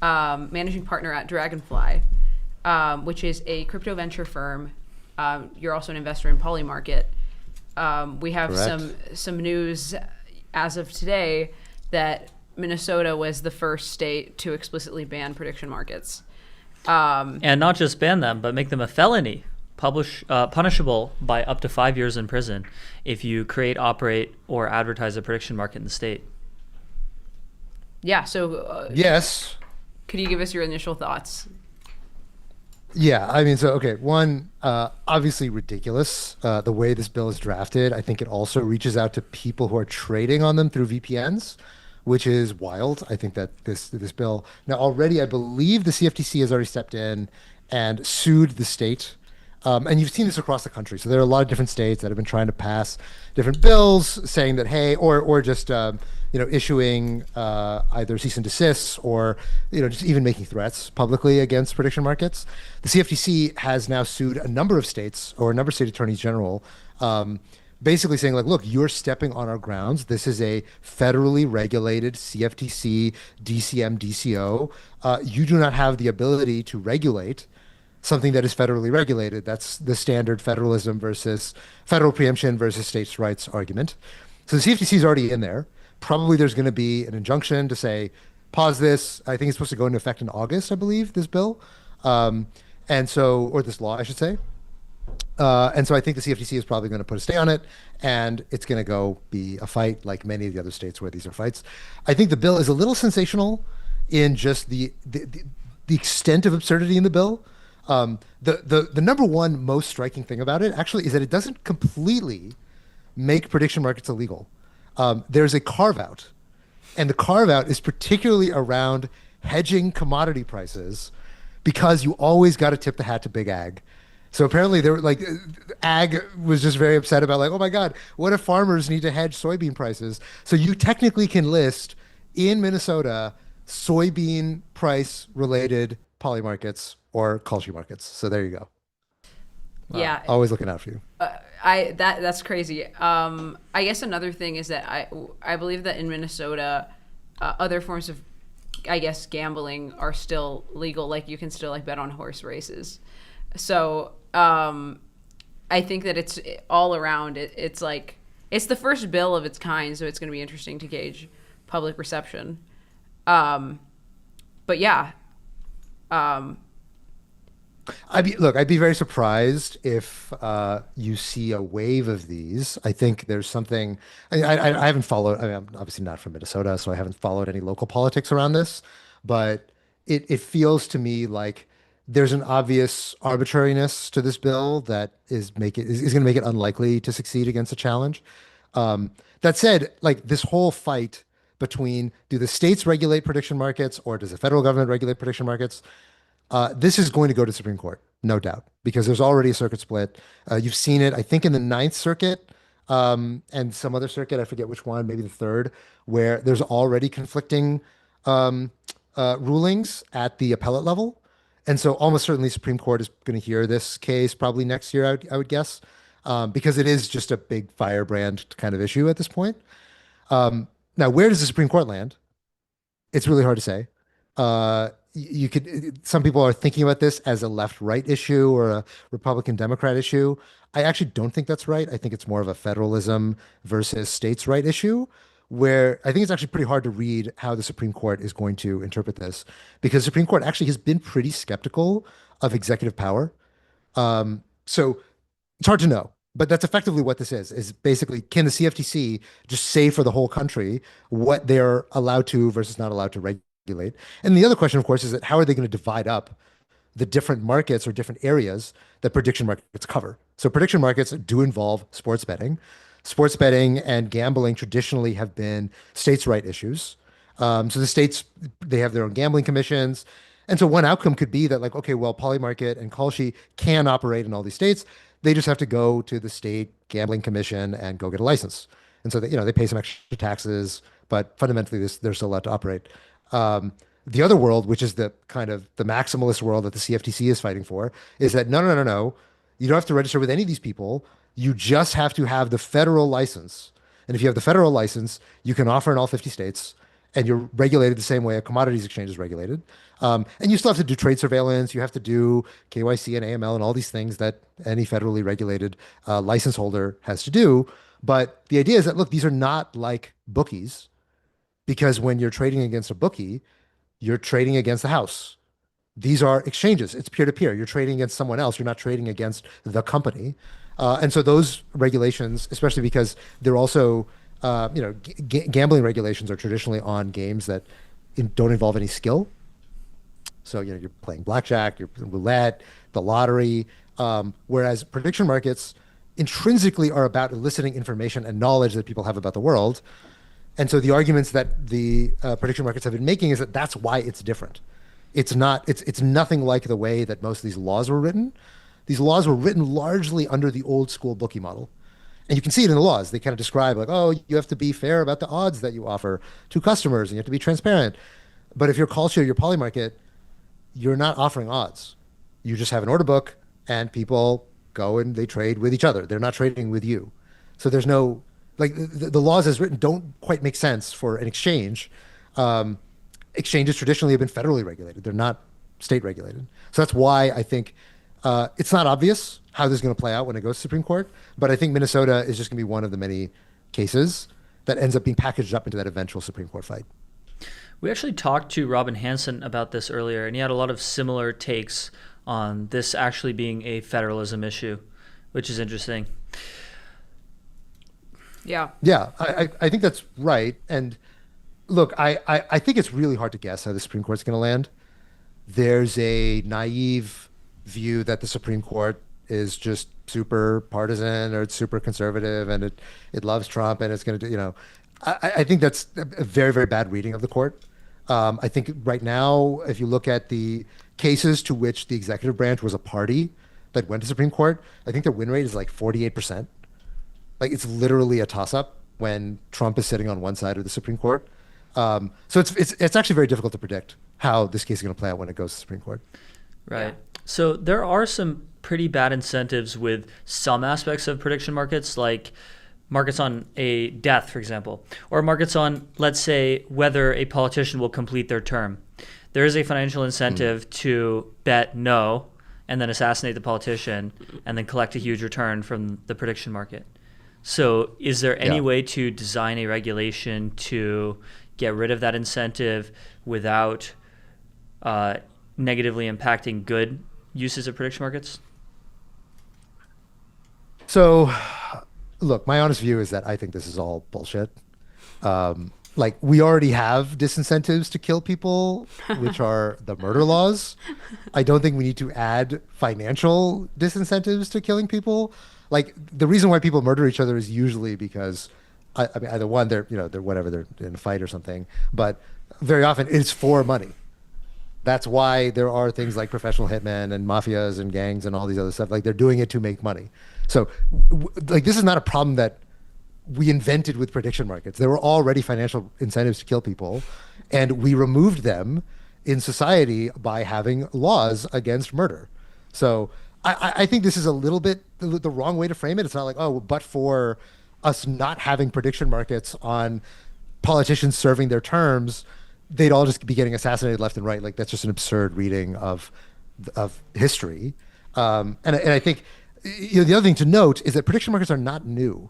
managing partner at Dragonfly, which is a crypto venture firm. You're also an investor in Polymarket. We have Correct. some news as of today that Minnesota was the first state to explicitly ban prediction markets. And not just ban them, but make them a felony, punishable by up to 5 years in prison if you create, operate, or advertise a prediction market in the state. Yeah. So yes. Could you give us your initial thoughts? Yeah, I mean, so okay, one, obviously ridiculous, the way this bill is drafted. I think it also reaches out to people who are trading on them through VPNs, which is wild. I think that this bill now already, I believe the CFTC has already stepped in and sued the state. And you've seen this across the country. So there are a lot of different states that have been trying to pass different bills saying that, hey, or just, issuing either cease and desists or, just even making threats publicly against prediction markets. The CFTC has now sued a number of states or a number of state attorneys general, basically saying, like, look, you're stepping on our grounds. This is a federally regulated CFTC, DCM, DCO. You do not have the ability to regulate something that is federally regulated. That's the standard federalism versus federal preemption versus states' rights argument. So the CFTC is already in there. Probably there's going to be an injunction to say, pause this. I think it's supposed to go into effect in August, I believe, this bill. Or this law, I should say. And so I think the CFTC is probably going to put a stay on it, and it's going to go be a fight like many of the other states where these are fights. I think the bill is a little sensational in just the extent of absurdity in the bill. The number one most striking thing about it actually is that it doesn't completely make prediction markets illegal. There's a carve out, and the carve out is particularly around hedging commodity prices because you always got to tip the hat to big ag. So apparently they were like, ag was just very upset about, like, oh my God, what if farmers need to hedge soybean prices? So you technically can list in Minnesota soybean price related poly markets or culture markets. So there you go. Yeah. Always looking out for you. That's crazy. I guess another thing is that I believe that in Minnesota, other forms of, I guess, gambling are still legal. Like you can still like bet on horse races. So I think that it's all around. It's like it's the first bill of its kind, so it's going to be interesting to gauge public reception. But yeah. I'd be very surprised if you see a wave of these. I think there's something. I haven't followed. I mean, I'm obviously not from Minnesota, so I haven't followed any local politics around this. But it feels to me like there's an obvious arbitrariness to this bill that is going to make it unlikely to succeed against a challenge. That said, like this whole fight between do the states regulate prediction markets or does the federal government regulate prediction markets? This is going to go to the Supreme Court, no doubt, because there's already a circuit split. You've seen it, I think, in the Ninth Circuit and some other circuit, I forget which one, maybe the third, where there's already conflicting rulings at the appellate level. And so almost certainly Supreme Court is going to hear this case probably next year, I would guess, because it is just a big firebrand kind of issue at this point. Now, where does the Supreme Court land? It's really hard to say. Some people are thinking about this as a left-right issue or a Republican-Democrat issue. I actually don't think that's right. I think it's more of a federalism versus states' right issue, where I think it's actually pretty hard to read how the Supreme Court is going to interpret this, because the Supreme Court actually has been pretty skeptical of executive power. So it's hard to know, but that's effectively what this is basically, can the CFTC just say for the whole country what they're allowed to versus not allowed to regulate? And the other question, of course, is that how are they going to divide up the different markets or different areas that prediction markets cover? So prediction markets do involve sports betting. Sports betting and gambling traditionally have been states' right issues. So the states, they have their own gambling commissions. And so one outcome could be that, like, okay, well, Polymarket and Kalshi can operate in all these states. They just have to go to the state gambling commission and go get a license. And so they pay some extra taxes, but fundamentally they're still allowed to operate. The other world, which is the kind of the maximalist world that the CFTC is fighting for, is that no. You don't have to register with any of these people. You just have to have the federal license. And if you have the federal license, you can offer in all 50 states. and you're regulated the same way a commodities exchange is regulated. And you still have to do trade surveillance. You have to do KYC and AML and all these things that any federally regulated license holder has to do. But the idea is that, look, these are not like bookies, because when you're trading against a bookie, you're trading against the house. These are exchanges. It's peer-to-peer. You're trading against someone else. You're not trading against the company. And so those regulations, especially because they're also, gambling regulations are traditionally on games that don't involve any skill. So, you're playing blackjack, you're playing roulette, the lottery, whereas prediction markets intrinsically are about eliciting information and knowledge that people have about the world. And so the arguments that the prediction markets have been making is that that's why it's different. It's nothing like the way that most of these laws were written. These laws were written largely under the old school bookie model. And you can see it in the laws. They kind of describe like, oh, you have to be fair about the odds that you offer to customers, and you have to be transparent. But if you're culture, you're Polymarket, you're not offering odds. You just have an order book, and people go and they trade with each other. They're not trading with you. So there's no, like, the laws as written don't quite make sense for an exchange. Exchanges traditionally have been federally regulated. They're not state regulated. So that's why I think it's not obvious how this is going to play out when it goes to Supreme Court. But I think Minnesota is just going to be one of the many cases that ends up being packaged up into that eventual Supreme Court fight. We actually talked to Robin Hanson about this earlier, and he had a lot of similar takes on this actually being a federalism issue, which is interesting. Yeah. Yeah, I think that's right. And look, I think it's really hard to guess how the Supreme Court's going to land. There's a naive view that the Supreme Court is just super partisan or it's super conservative and it loves Trump and it's going to do, I think that's a very, very bad reading of the court. I think right now, if you look at the cases to which the executive branch was a party that went to Supreme Court, I think their win rate is like 48%. Like, it's literally a toss-up when Trump is sitting on one side of the Supreme Court. So it's actually very difficult to predict how this case is going to play out when it goes to the Supreme Court. Right. Yeah. So there are some pretty bad incentives with some aspects of prediction markets, like markets on a death, for example, or markets on, let's say, whether a politician will complete their term. There is a financial incentive to bet no and then assassinate the politician and then collect a huge return from the prediction market. So is there any way to design a regulation to get rid of that incentive without negatively impacting good uses of prediction markets? So, look, my honest view is that I think this is all bullshit. Like, we already have disincentives to kill people, which are the murder laws. I don't think we need to add financial disincentives to killing people. Like, the reason why people murder each other is usually because, I mean, either one, they're whatever, they're in a fight or something, but very often it's for money. That's why there are things like professional hitmen and mafias and gangs and all these other stuff. Like, they're doing it to make money. So, like, this is not a problem that we invented with prediction markets. There were already financial incentives to kill people, and we removed them in society by having laws against murder. So I think this is a little bit the wrong way to frame it. It's not like, oh, but for us not having prediction markets on politicians serving their terms, they'd all just be getting assassinated left and right. Like, that's just an absurd reading of history. And I think the other thing to note is that prediction markets are not new.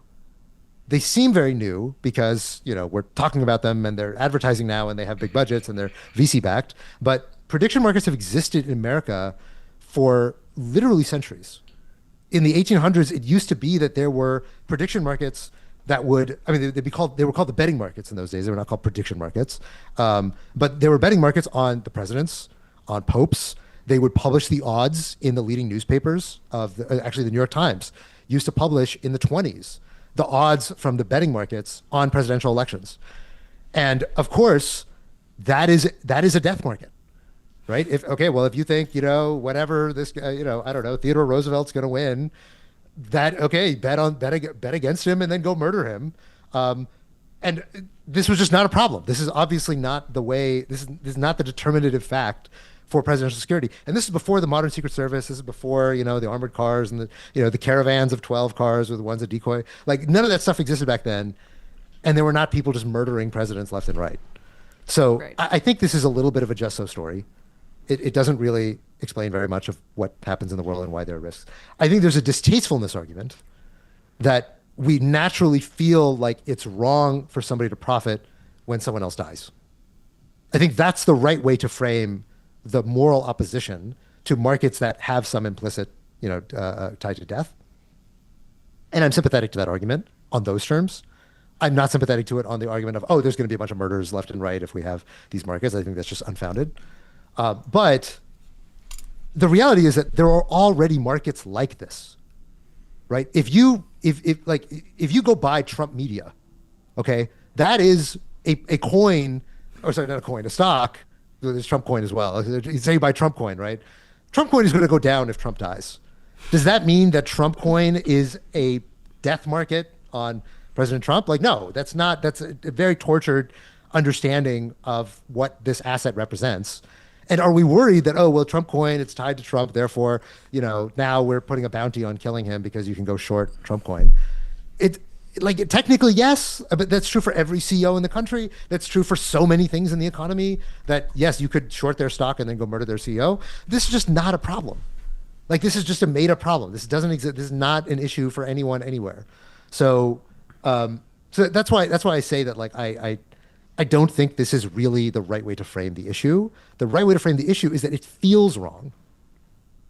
They seem very new because, we're talking about them and they're advertising now and they have big budgets and they're VC backed. But prediction markets have existed in America for literally centuries. In the 1800s, it used to be that there were prediction markets that would, they were called the betting markets in those days. They were not called prediction markets. But there were betting markets on the presidents, on popes. They would publish the odds in the leading newspapers actually the New York Times used to publish in the 20s the odds from the betting markets on presidential elections. And of course, that is a death market, right? If you think, whatever this guy, I don't know, Theodore Roosevelt's going to win, bet against him and then go murder him. And this was just not a problem. This is obviously not the way, this is not the determinative fact for presidential security. And this is before the modern Secret Service. This is before, the armored cars and the caravans of 12 cars with ones that decoy. Like, none of that stuff existed back then. And there were not people just murdering presidents left and right. So Right. I think this is a little bit of a just so story. It doesn't really explain very much of what happens in the world and why there are risks. I think there's a distastefulness argument that we naturally feel like it's wrong for somebody to profit when someone else dies. I think that's the right way to frame the moral opposition to markets that have some implicit, tie to death. And I'm sympathetic to that argument on those terms. I'm not sympathetic to it on the argument of, oh, there's going to be a bunch of murders left and right if we have these markets. I think that's just unfounded. But the reality is that there are already markets like this, right? If you go buy Trump Media, okay, that is a coin, or sorry, not a coin, a stock. There's Trump coin as well. You say you buy Trump coin, right? Trump coin is going to go down if Trump dies. Does that mean that Trump coin is a death market on President Trump? Like, no, that's not. That's a very tortured understanding of what this asset represents. And are we worried that, oh, well, Trump coin, it's tied to Trump, therefore, now we're putting a bounty on killing him because you can go short Trump coin? Technically, yes, but that's true for every CEO in the country. That's true for so many things in the economy that, yes, you could short their stock and then go murder their CEO. This is just not a problem. Like, this is just a made up problem. This doesn't exist. This is not an issue for anyone anywhere. So that's why I say that, like, I don't think this is really the right way to frame the issue. The right way to frame the issue is that it feels wrong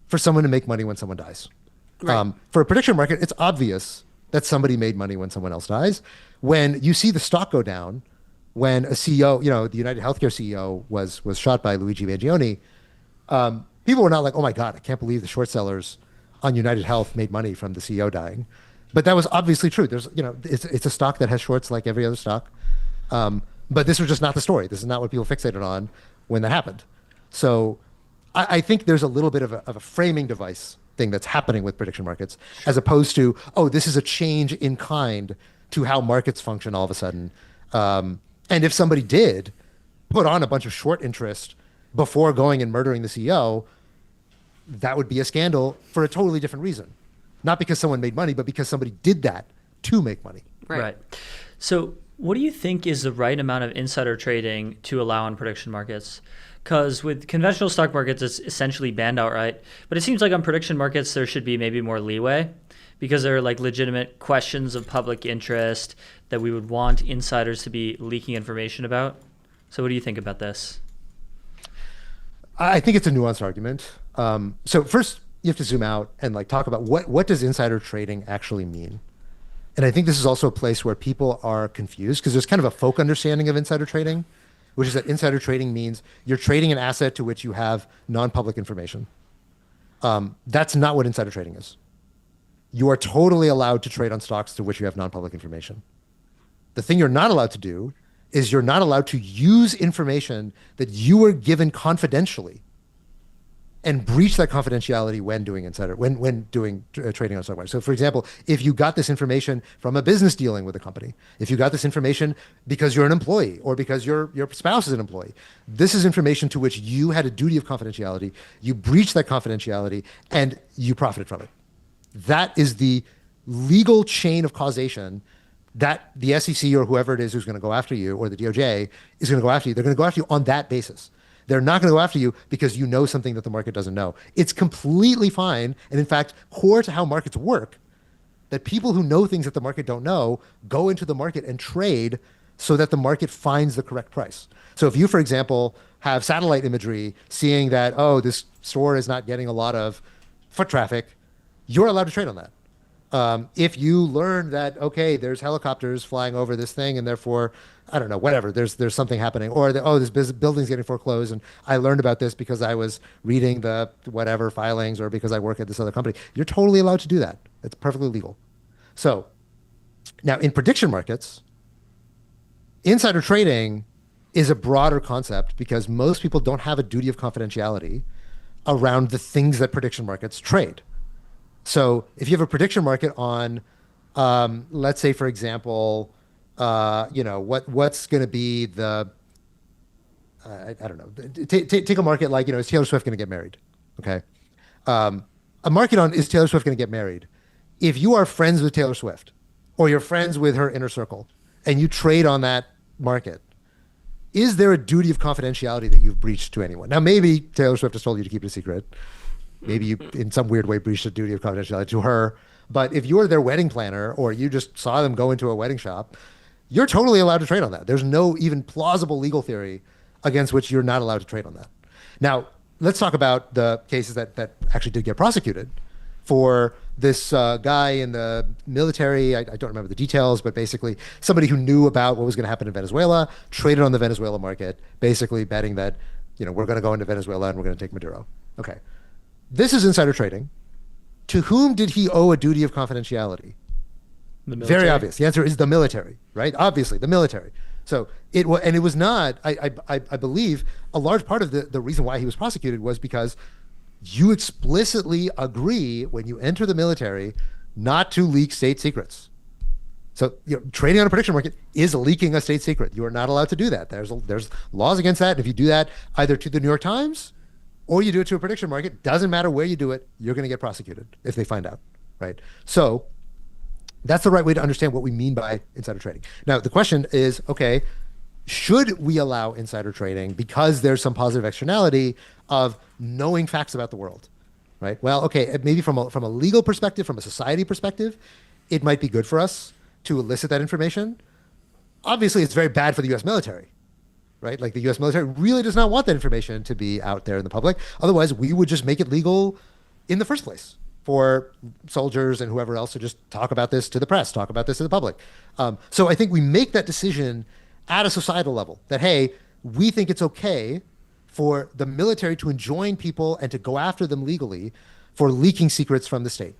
for someone to make money when someone dies. Right. For a prediction market, it's obvious that somebody made money when someone else dies. When you see the stock go down, when a CEO, the United Healthcare CEO was shot by Luigi Mangione, people were not like, oh my God, I can't believe the short sellers on United Health made money from the CEO dying. But that was obviously true. There's, it's a stock that has shorts like every other stock. But this was just not the story. This is not what people fixated on when that happened. So I think there's a little bit of a framing device thing that's happening with prediction markets, as opposed to, oh, this is a change in kind to how markets function all of a sudden. And if somebody did put on a bunch of short interest before going and murdering the CEO, that would be a scandal for a totally different reason. Not because someone made money, but because somebody did that to make money. Right. So what do you think is the right amount of insider trading to allow on prediction markets? Because with conventional stock markets, it's essentially banned outright. But it seems like on prediction markets, there should be maybe more leeway because there are like legitimate questions of public interest that we would want insiders to be leaking information about. So what do you think about this? I think it's a nuanced argument. So first, you have to zoom out and like talk about what does insider trading actually mean? And I think this is also a place where people are confused because there's kind of a folk understanding of insider trading, which is that insider trading means you're trading an asset to which you have non-public information. That's not what insider trading is. You are totally allowed to trade on stocks to which you have non-public information. The thing you're not allowed to do is you're not allowed to use information that you were given confidentially and breach that confidentiality when doing trading on stock market. So for example, if you got this information from a business dealing with a company, if you got this information because you're an employee or because your spouse is an employee, this is information to which you had a duty of confidentiality, you breached that confidentiality, and you profited from it. That is the legal chain of causation that the SEC or whoever it is who's going to go after you, or the DOJ is going to go after you. They're going to go after you on that basis. They're not going to go after you because you know something that the market doesn't know. It's completely fine, and in fact, core to how markets work, that people who know things that the market don't know go into the market and trade so that the market finds the correct price. So if you, for example, have satellite imagery seeing that, oh, this store is not getting a lot of foot traffic, you're allowed to trade on that. If you learn that, okay, there's helicopters flying over this thing and therefore, I don't know, whatever, there's something happening, or this building's getting foreclosed and I learned about this because I was reading the whatever filings or because I work at this other company, you're totally allowed to do that. It's perfectly legal. So now in prediction markets, insider trading is a broader concept because most people don't have a duty of confidentiality around the things that prediction markets trade. So if you have a prediction market on, let's say, for example, what's going to be the, I don't know, take a market like, is Taylor Swift going to get married? Okay. A market on, is Taylor Swift going to get married? If you are friends with Taylor Swift or you're friends with her inner circle and you trade on that market, is there a duty of confidentiality that you've breached to anyone? Now, maybe Taylor Swift has told you to keep it a secret. Maybe you, in some weird way, breached a duty of confidentiality to her. But if you're their wedding planner or you just saw them go into a wedding shop, you're totally allowed to trade on that. There's no even plausible legal theory against which you're not allowed to trade on that. Now, let's talk about the cases that actually did get prosecuted for this guy in the military. I don't remember the details, but basically somebody who knew about what was going to happen in Venezuela, traded on the Venezuela market, basically betting that, we're going to go into Venezuela and we're going to take Maduro. Okay. This is insider trading. To whom did he owe a duty of confidentiality? The military. Very obvious. The answer is the military, right? Obviously, the military. So it was, and it was not, I believe a large part of the reason why he was prosecuted was because you explicitly agree when you enter the military not to leak state secrets. So trading on a prediction market is leaking a state secret. You are not allowed to do that. There's laws against that. And if you do that either to the New York Times or you do it to a prediction market, doesn't matter where you do it, you're going to get prosecuted if they find out, right? So that's the right way to understand what we mean by insider trading. Now, the question is, okay, should we allow insider trading because there's some positive externality of knowing facts about the world, right? Well, okay, maybe from a legal perspective, from a society perspective, it might be good for us to elicit that information. Obviously, it's very bad for the U.S. military, right? Like the U.S. military really does not want that information to be out there in the public. Otherwise, we would just make it legal in the first place for soldiers and whoever else to just talk about this to the press, talk about this to the public. So I think we make that decision at a societal level that, hey, we think it's okay for the military to enjoin people and to go after them legally for leaking secrets from the state.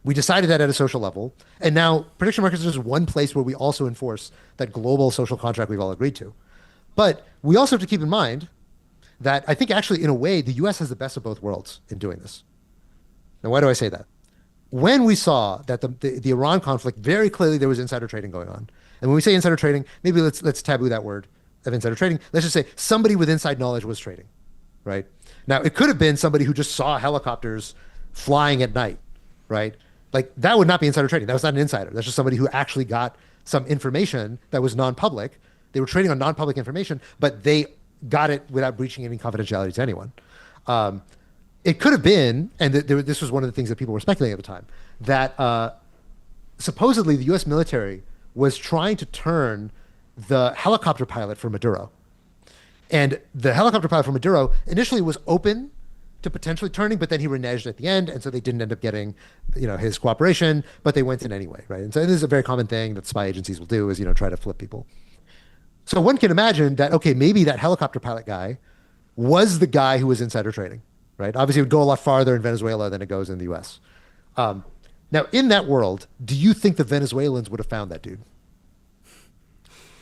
We decided that at a social level. And now prediction markets is just one place where we also enforce that global social contract we've all agreed to. But we also have to keep in mind that I think actually, in a way, the US has the best of both worlds in doing this. Now, why do I say that? When we saw that the Iran conflict, very clearly there was insider trading going on. And when we say insider trading, maybe let's taboo that word of insider trading. Let's just say somebody with inside knowledge was trading, right? Now, it could have been somebody who just saw helicopters flying at night, right? Like that would not be insider trading. That was not an insider. That's just somebody who actually got some information that was non-public. They were trading on non-public information, but they got it without breaching any confidentiality to anyone. It could have been, and this was one of the things that people were speculating at the time, that supposedly the U.S. military was trying to turn the helicopter pilot for Maduro. And the helicopter pilot for Maduro initially was open to potentially turning, but then he reneged at the end, and so they didn't end up getting, his cooperation, but they went in anyway, right? And so this is a very common thing that spy agencies will do is, try to flip people. So one can imagine that, okay, maybe that helicopter pilot guy was the guy who was insider trading, right? Obviously, it would go a lot farther in Venezuela than it goes in the U.S. Now, in that world, do you think the Venezuelans would have found that dude?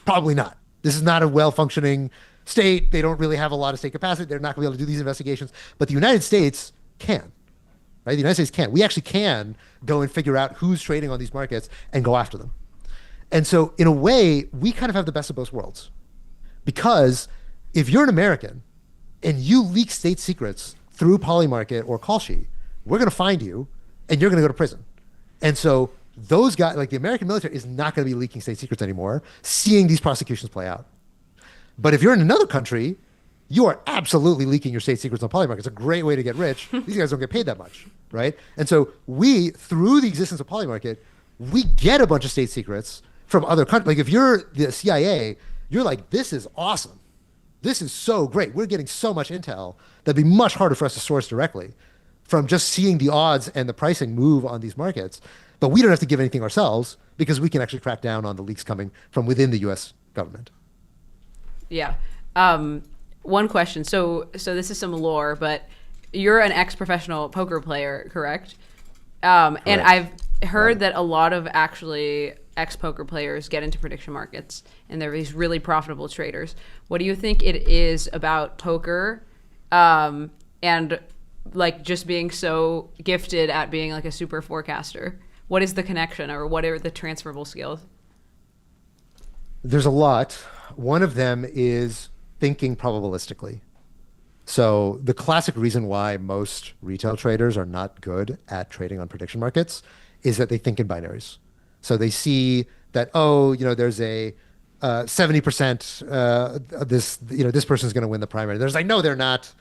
Probably not. This is not a well-functioning state. They don't really have a lot of state capacity. They're not going to be able to do these investigations. But the United States can, right? The United States can. We actually can go and figure out who's trading on these markets and go after them. And so, in a way, we kind of have the best of both worlds. Because if you're an American and you leak state secrets through Polymarket or Callsheet, we're going to find you and you're going to go to prison. And so those guys, like the American military is not going to be leaking state secrets anymore, seeing these prosecutions play out. But if you're in another country, you are absolutely leaking your state secrets on Polymarket. It's a great way to get rich. These guys don't get paid that much, right? And so we, through the existence of Polymarket, we get a bunch of state secrets from other countries. Like if you're the CIA, you're like, this is awesome. This is so great. We're getting so much intel that'd be much harder for us to source directly from just seeing the odds and the pricing move on these markets. But we don't have to give anything ourselves because we can actually crack down on the leaks coming from within the US government. Yeah. One question. So this is some lore, but you're an ex-professional poker player, correct? And I've heard that a lot of actually ex-poker players get into prediction markets, and they're these really profitable traders. What do you think it is about poker, and like just being so gifted at being like a super forecaster? What is the connection, or what are the transferable skills? There's a lot. One of them is thinking probabilistically. So the classic reason why most retail traders are not good at trading on prediction markets is that they think in binaries. So they see that, there's a 70% this, this person's going to win the primary. There's like, no, they're not.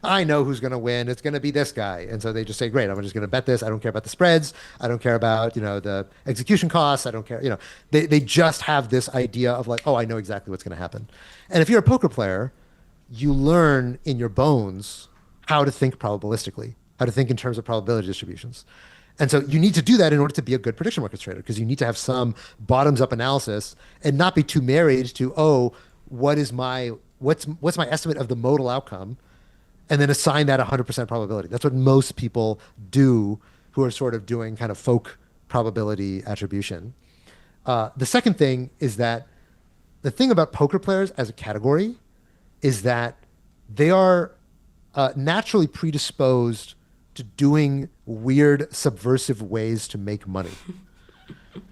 I know who's going to win. It's going to be this guy. And so they just say, great, I'm just going to bet this. I don't care about the spreads. I don't care about, the execution costs. I don't care. They just have this idea of like, oh, I know exactly what's going to happen. And if you're a poker player, you learn in your bones how to think probabilistically, how to think in terms of probability distributions. And so you need to do that in order to be a good prediction markets trader, because you need to have some bottoms up analysis and not be too married to, oh, what's my estimate of the modal outcome, and then assign that 100% probability. That's what most people do who are sort of doing kind of folk probability attribution. The second thing is that the thing about poker players as a category is that they are naturally predisposed to doing weird, subversive ways to make money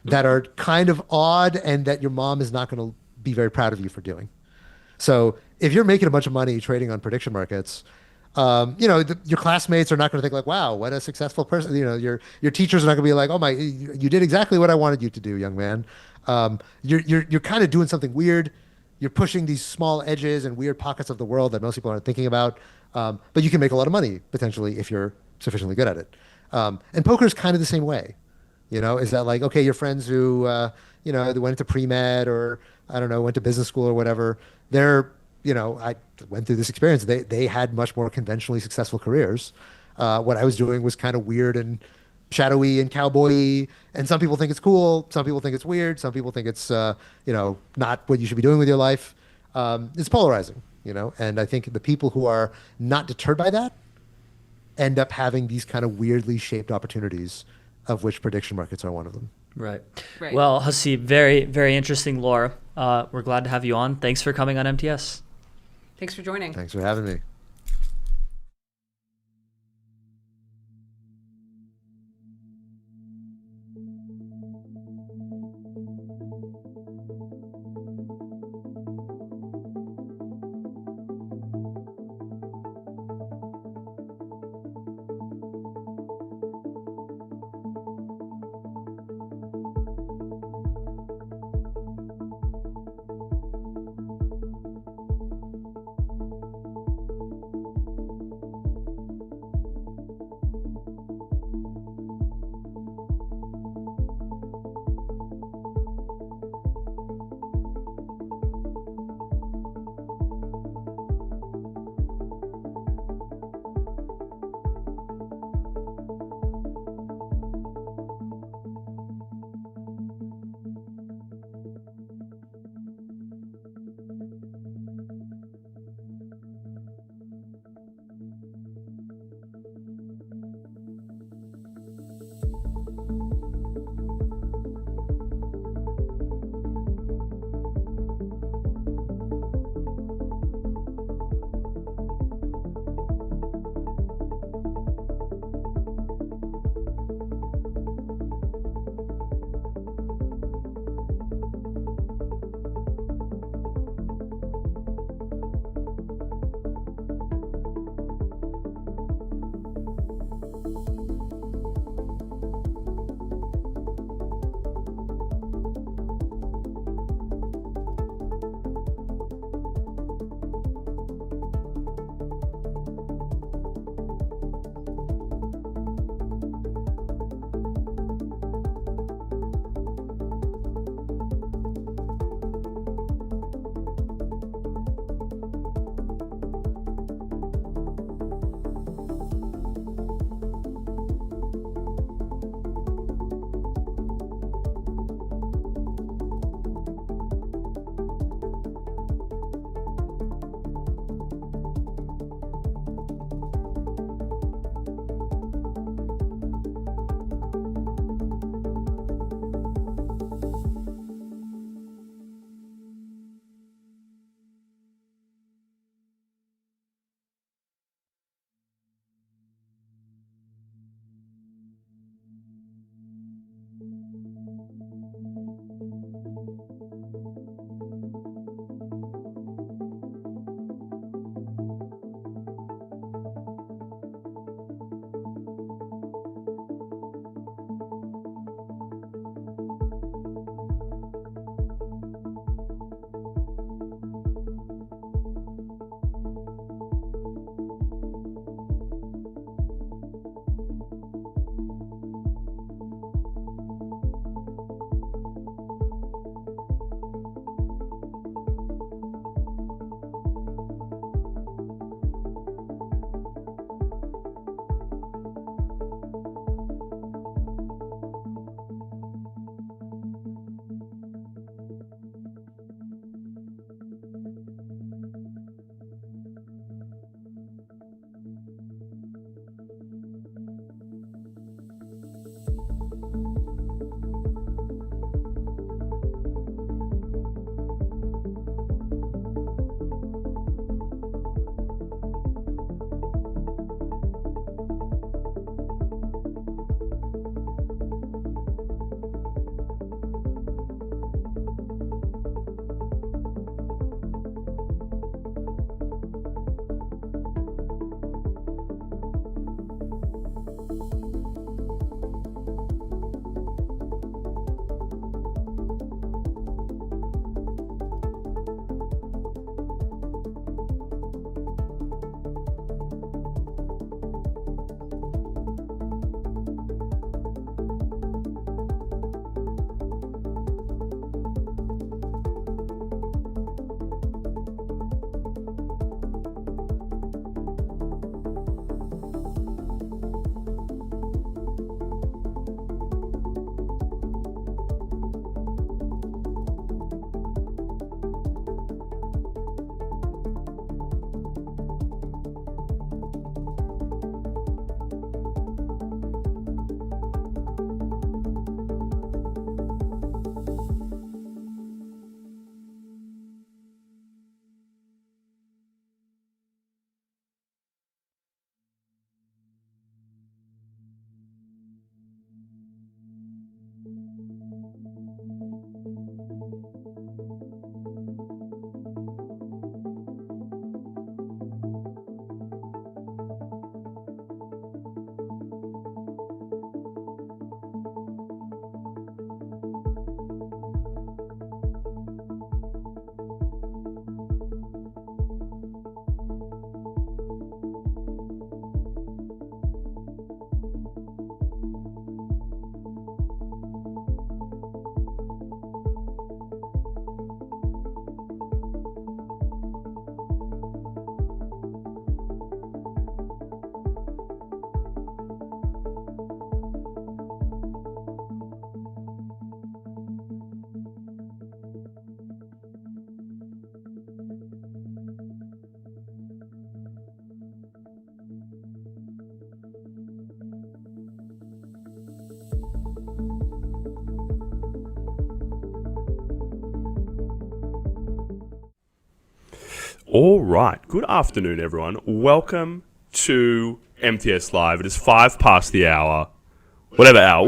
that are kind of odd and that your mom is not going to be very proud of you for doing. So if you're making a bunch of money trading on prediction markets, your classmates are not going to think like, wow, what a successful person. Your teachers are not going to be like, oh my, you did exactly what I wanted you to do, young man. You're kind of doing something weird. You're pushing these small edges and weird pockets of the world that most people aren't thinking about. But you can make a lot of money potentially if you're sufficiently good at it. And poker is kind of the same way. Is that like, okay, your friends who, they went into pre-med or I don't know, went to business school or whatever, I went through this experience. They had much more conventionally successful careers. What I was doing was kind of weird and shadowy and cowboy-y, and some people think it's cool. Some people think it's weird. Some people think it's, not what you should be doing with your life. It's polarizing, and I think the people who are not deterred by that end up having these kind of weirdly shaped opportunities, of which prediction markets are one of them. Right. Well, Hasib, very, very interesting, Laura. We're glad to have you on. Thanks for coming on MTS. Thanks for joining. Thanks for having me. All right. Good afternoon, everyone. Welcome to MTS Live. It is 5 past the hour. Whichever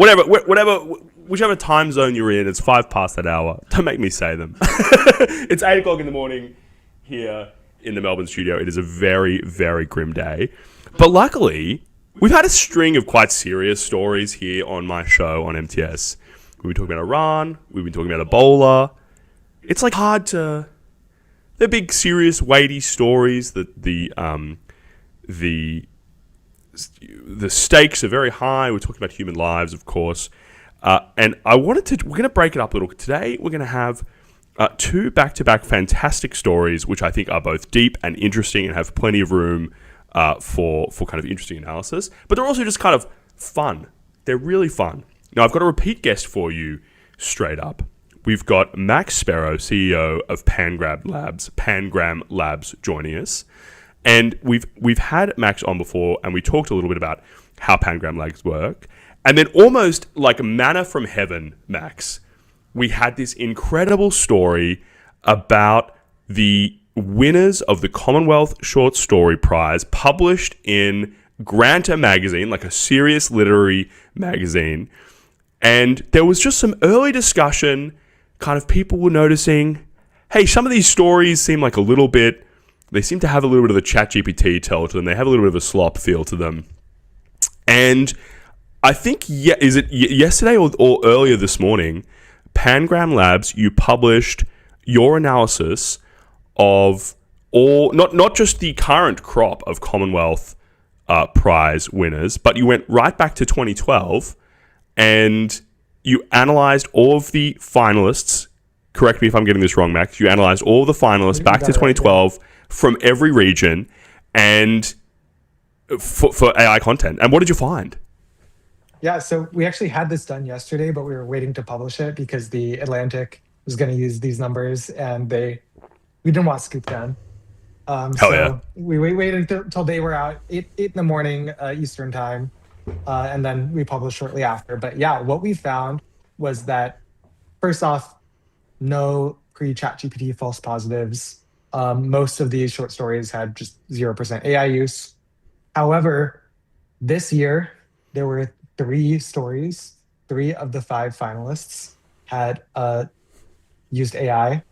time zone you're in, it's 5 past that hour. Don't make me say them. It's 8 o'clock in the morning here in the Melbourne studio. It is a very, very grim day. But luckily, we've had a string of quite serious stories here on my show on MTS. We've been talking about Iran. We've been talking about Ebola. It's like hard to... They're big, serious, weighty stories. The stakes are very high. We're talking about human lives, of course. And we're going to break it up a little. Today, we're going to have 2 back-to-back fantastic stories, which I think are both deep and interesting and have plenty of room for kind of interesting analysis. But they're also just kind of fun. They're really fun. Now, I've got a repeat guest for you straight up. We've got Max Sparrow, CEO of Pangram Labs, joining us. And we've had Max on before, and we talked a little bit about how Pangram Labs work. And then almost like manna from heaven, Max, we had this incredible story about the winners of the Commonwealth Short Story Prize, published in Granta magazine, like a serious literary magazine. And there was just some early discussion. Kind of people were noticing, hey, some of these stories seem like they seem to have a little bit of the ChatGPT tell to them. They have a little bit of a slop feel to them. And I think, is it yesterday or earlier this morning, Pangram Labs, you published your analysis of not just the current crop of Commonwealth Prize winners, but you went right back to 2012 and you analyzed all of the finalists. Correct me if I'm getting this wrong, Max. You analyzed all of the finalists back to 2012 from every region and for AI content. And what did you find? Yeah, so we actually had this done yesterday, but we were waiting to publish it because the Atlantic was going to use these numbers, and we didn't want to scoop down. We waited until they were out, 8 in the morning Eastern time. And then we published shortly after. But yeah, what we found was that, first off, no pre-ChatGPT false positives. Most of these short stories had just 0% AI use. However, this year, there were 3 stories. 3 of the 5 finalists had used AI.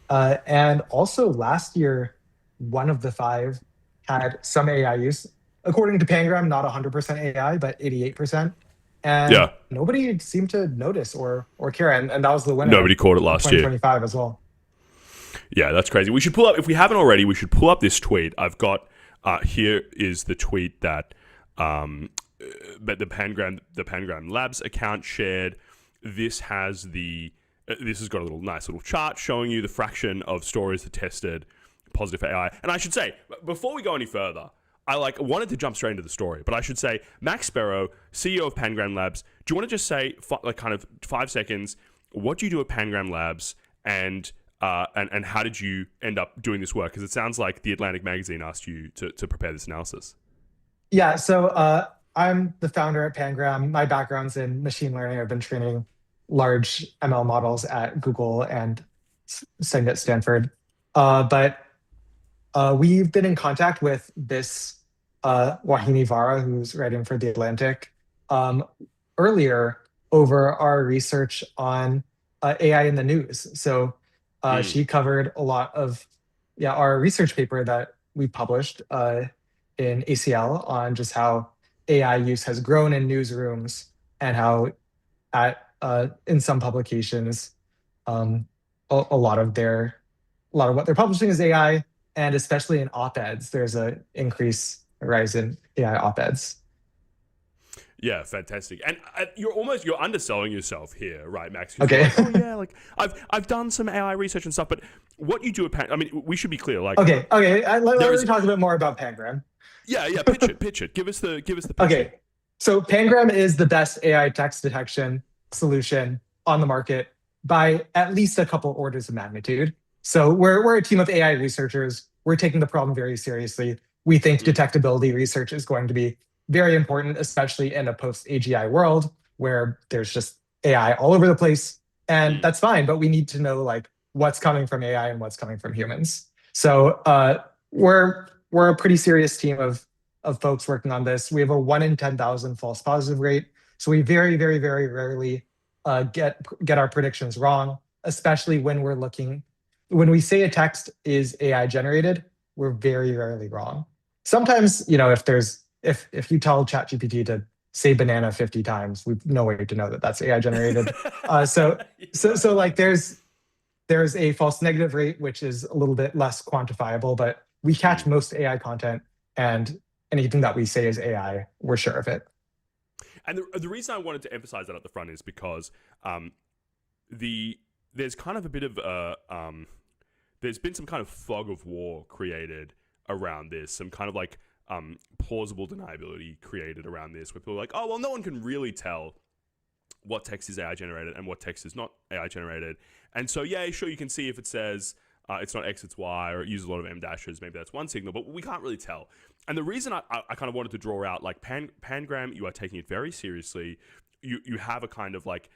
And also last year, 1 of the 5 had some AI use. According to Pangram, not 100% AI, but 88%. And nobody seemed to notice or care. And that was the winner. Nobody caught it last year. 2025 as well. Yeah, that's crazy. We should pull up, if we haven't already, we should pull up this tweet. I've got, here is the tweet that the Pangram Labs account shared. This has got a nice little chart showing you the fraction of stories that tested positive for AI. And I should say, before we go any further, I wanted to jump straight into the story, but I should say, Max Sparrow, CEO of Pangram Labs, do you want to just say, kind of 5 seconds, what do you do at Pangram Labs, and how did you end up doing this work? Because it sounds like the Atlantic magazine asked you to prepare this analysis. Yeah, so I'm the founder at Pangram. My background's in machine learning. I've been training large ML models at Google and studying at Stanford. But we've been in contact with this Wahini Vara, who's writing for The Atlantic, earlier over our research on AI in the news. So she covered a lot of our research paper that we published in ACL on just how AI use has grown in newsrooms and how in some publications, a lot of what they're publishing is AI, and especially in op-eds, there's a rise in AI op-eds. Yeah, fantastic. And you're underselling yourself here, right, Max? Okay. I've done some AI research and stuff, but what you do at we should be clear. Let me talk a bit more about Pangram. Yeah, pitch it. Give us the pitch. Okay, so Pangram is the best AI text detection solution on the market by at least a couple orders of magnitude. So we're a team of AI researchers. We're taking the problem very seriously. We think detectability research is going to be very important, especially in a post-AGI world where there's just AI all over the place. And that's fine, but we need to know what's coming from AI and what's coming from humans. So we're a pretty serious team of folks working on this. We have a 1 in 10,000 false positive rate. So we very, very, very rarely get our predictions wrong, especially when when we say a text is AI generated, we're very rarely wrong. Sometimes, if you tell ChatGPT to say banana 50 times, we've no way to know that that's AI generated. So like there's a false negative rate, which is a little bit less quantifiable, but we catch most AI content, and anything that we say is AI, we're sure of it. And the reason I wanted to emphasize that at the front is because there's kind of a bit of there's been some kind of fog of war created around this, some kind of like plausible deniability created around this, where people are like, oh, well, no one can really tell what text is AI generated and what text is not AI generated. And so, yeah, sure, you can see if it says it's not X, it's Y, or it uses a lot of M dashes, maybe that's one signal, but we can't really tell. And the reason I kind of wanted to draw out, like Pangram, you are taking it very seriously. You have a kind of like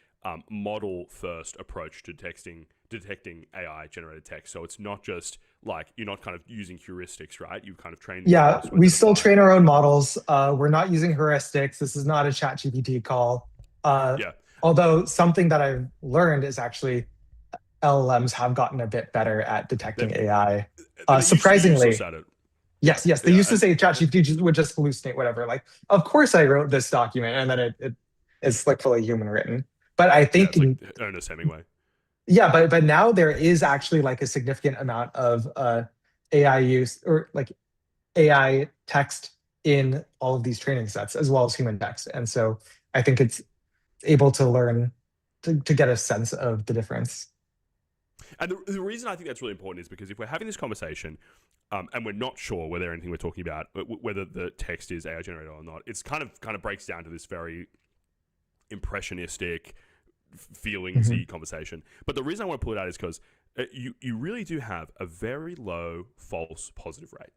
model first approach to detecting AI generated text. So it's not just like, you're not kind of using heuristics, right? You kind of train. Yeah, we still train our own models. We're not using heuristics. This is not a ChatGPT call. Although something that I've learned is actually LLMs have gotten a bit better at detecting AI. Surprisingly. Yes. They used to say ChatGPT would just hallucinate whatever. Like, of course I wrote this document, and then it is like fully human written. But I think Ernest Hemingway. Yeah, but now there is actually like a significant amount of AI use, or like AI text in all of these training sets, as well as human text. And so I think it's able to learn to get a sense of the difference. And the reason I think that's really important is because if we're having this conversation and we're not sure whether anything we're talking about, whether the text is AI generated or not, it's kind of breaks down to this very impressionistic, feelingsy conversation. But the reason I want to pull it out is because you really do have a very low false positive rate.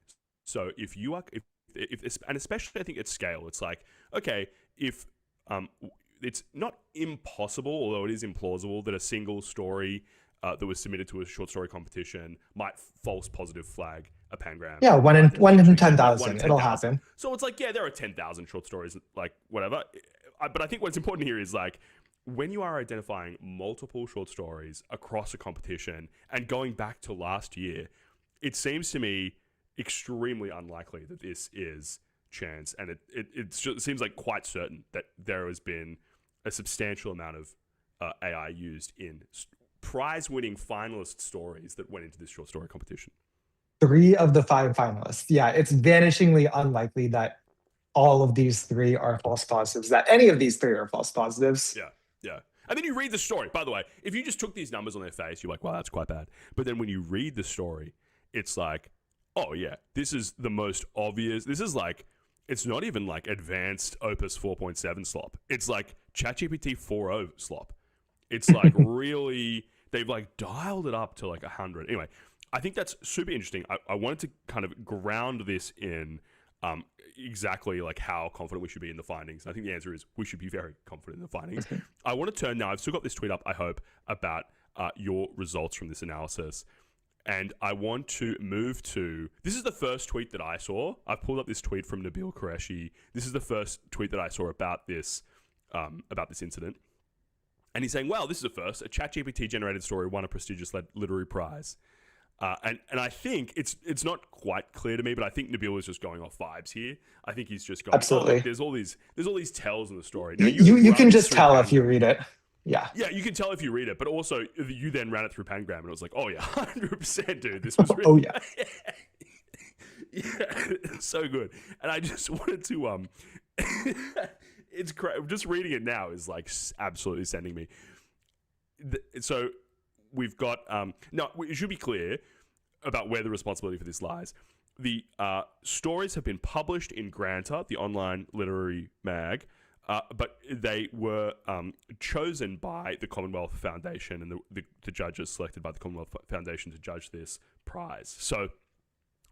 So if you are, if and especially I think at scale, it's like, okay, if it's not impossible, although it is implausible, that a single story that was submitted to a short story competition might false positive flag a Pangram. Yeah, 1 in 10,000. It'll happen. So it's like, yeah, there are 10,000 short stories, like whatever. But I think what's important here is like, when you are identifying multiple short stories across a competition and going back to last year, it seems to me extremely unlikely that this is chance. And it seems like quite certain that there has been a substantial amount of AI used in prize-winning finalist stories that went into this short story competition. 3 of the 5 finalists. Yeah, it's vanishingly unlikely that all of these 3 are false positives, that any of these 3 are false positives. Yeah. And then you read the story. By the way, if you just took these numbers on their face, you're like, wow, that's quite bad. But then when you read the story, it's like, oh yeah, this is the most obvious. This is like, it's not even like advanced Opus 4.7 slop. It's like ChatGPT 4.0 slop. It's like really, they've like dialed it up to like 100. Anyway, I think that's super interesting. I wanted to kind of ground this in exactly like how confident we should be in the findings. And I think the answer is we should be very confident in the findings. I want to turn now, I've still got this tweet up, I hope, about your results from this analysis. And I want to move to, this is the first tweet that I saw. I've pulled up this tweet from Nabil Qureshi. This is the first tweet that I saw about this incident. And he's saying, well, this is a first. A ChatGPT generated story won a prestigious literary prize. And I think it's not quite clear to me, but I think Nabil is just going off vibes here. I think he's just going, absolutely. Oh, look, there's all these tells in the story. Now, you can just tell if you read it. Yeah. Yeah, you can tell if you read it, but also you then ran it through Pangram and it was like, oh yeah, 100%, dude. This was really oh yeah. Yeah, so good. And I just wanted to it's just reading it now is like absolutely sending me. So we've got no, it should be clear about where the responsibility for this lies. The stories have been published in Granta, the online literary mag, but they were chosen by the Commonwealth Foundation, and the judges selected by the Commonwealth Foundation to judge this prize. So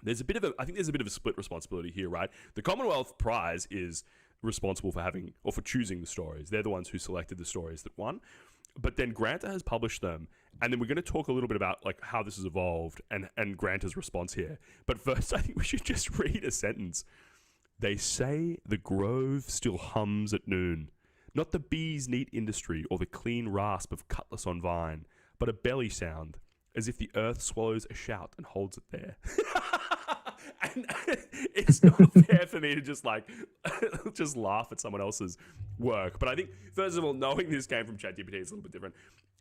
there's a bit of I think there's a bit of a split responsibility here, right? The Commonwealth Prize is responsible for having or for choosing the stories. They're the ones who selected the stories that won. But then Granta has published them, and then we're going to talk a little bit about like how this has evolved and Granta's response here. But first, I think we should just read a sentence. They say the grove still hums at noon, not the bee's neat industry or the clean rasp of cutlass on vine, but a belly sound, as if the earth swallows a shout and holds it there. And it's not fair for me to just like just laugh at someone else's work. But I think, first of all, knowing this came from ChatGPT is a little bit different.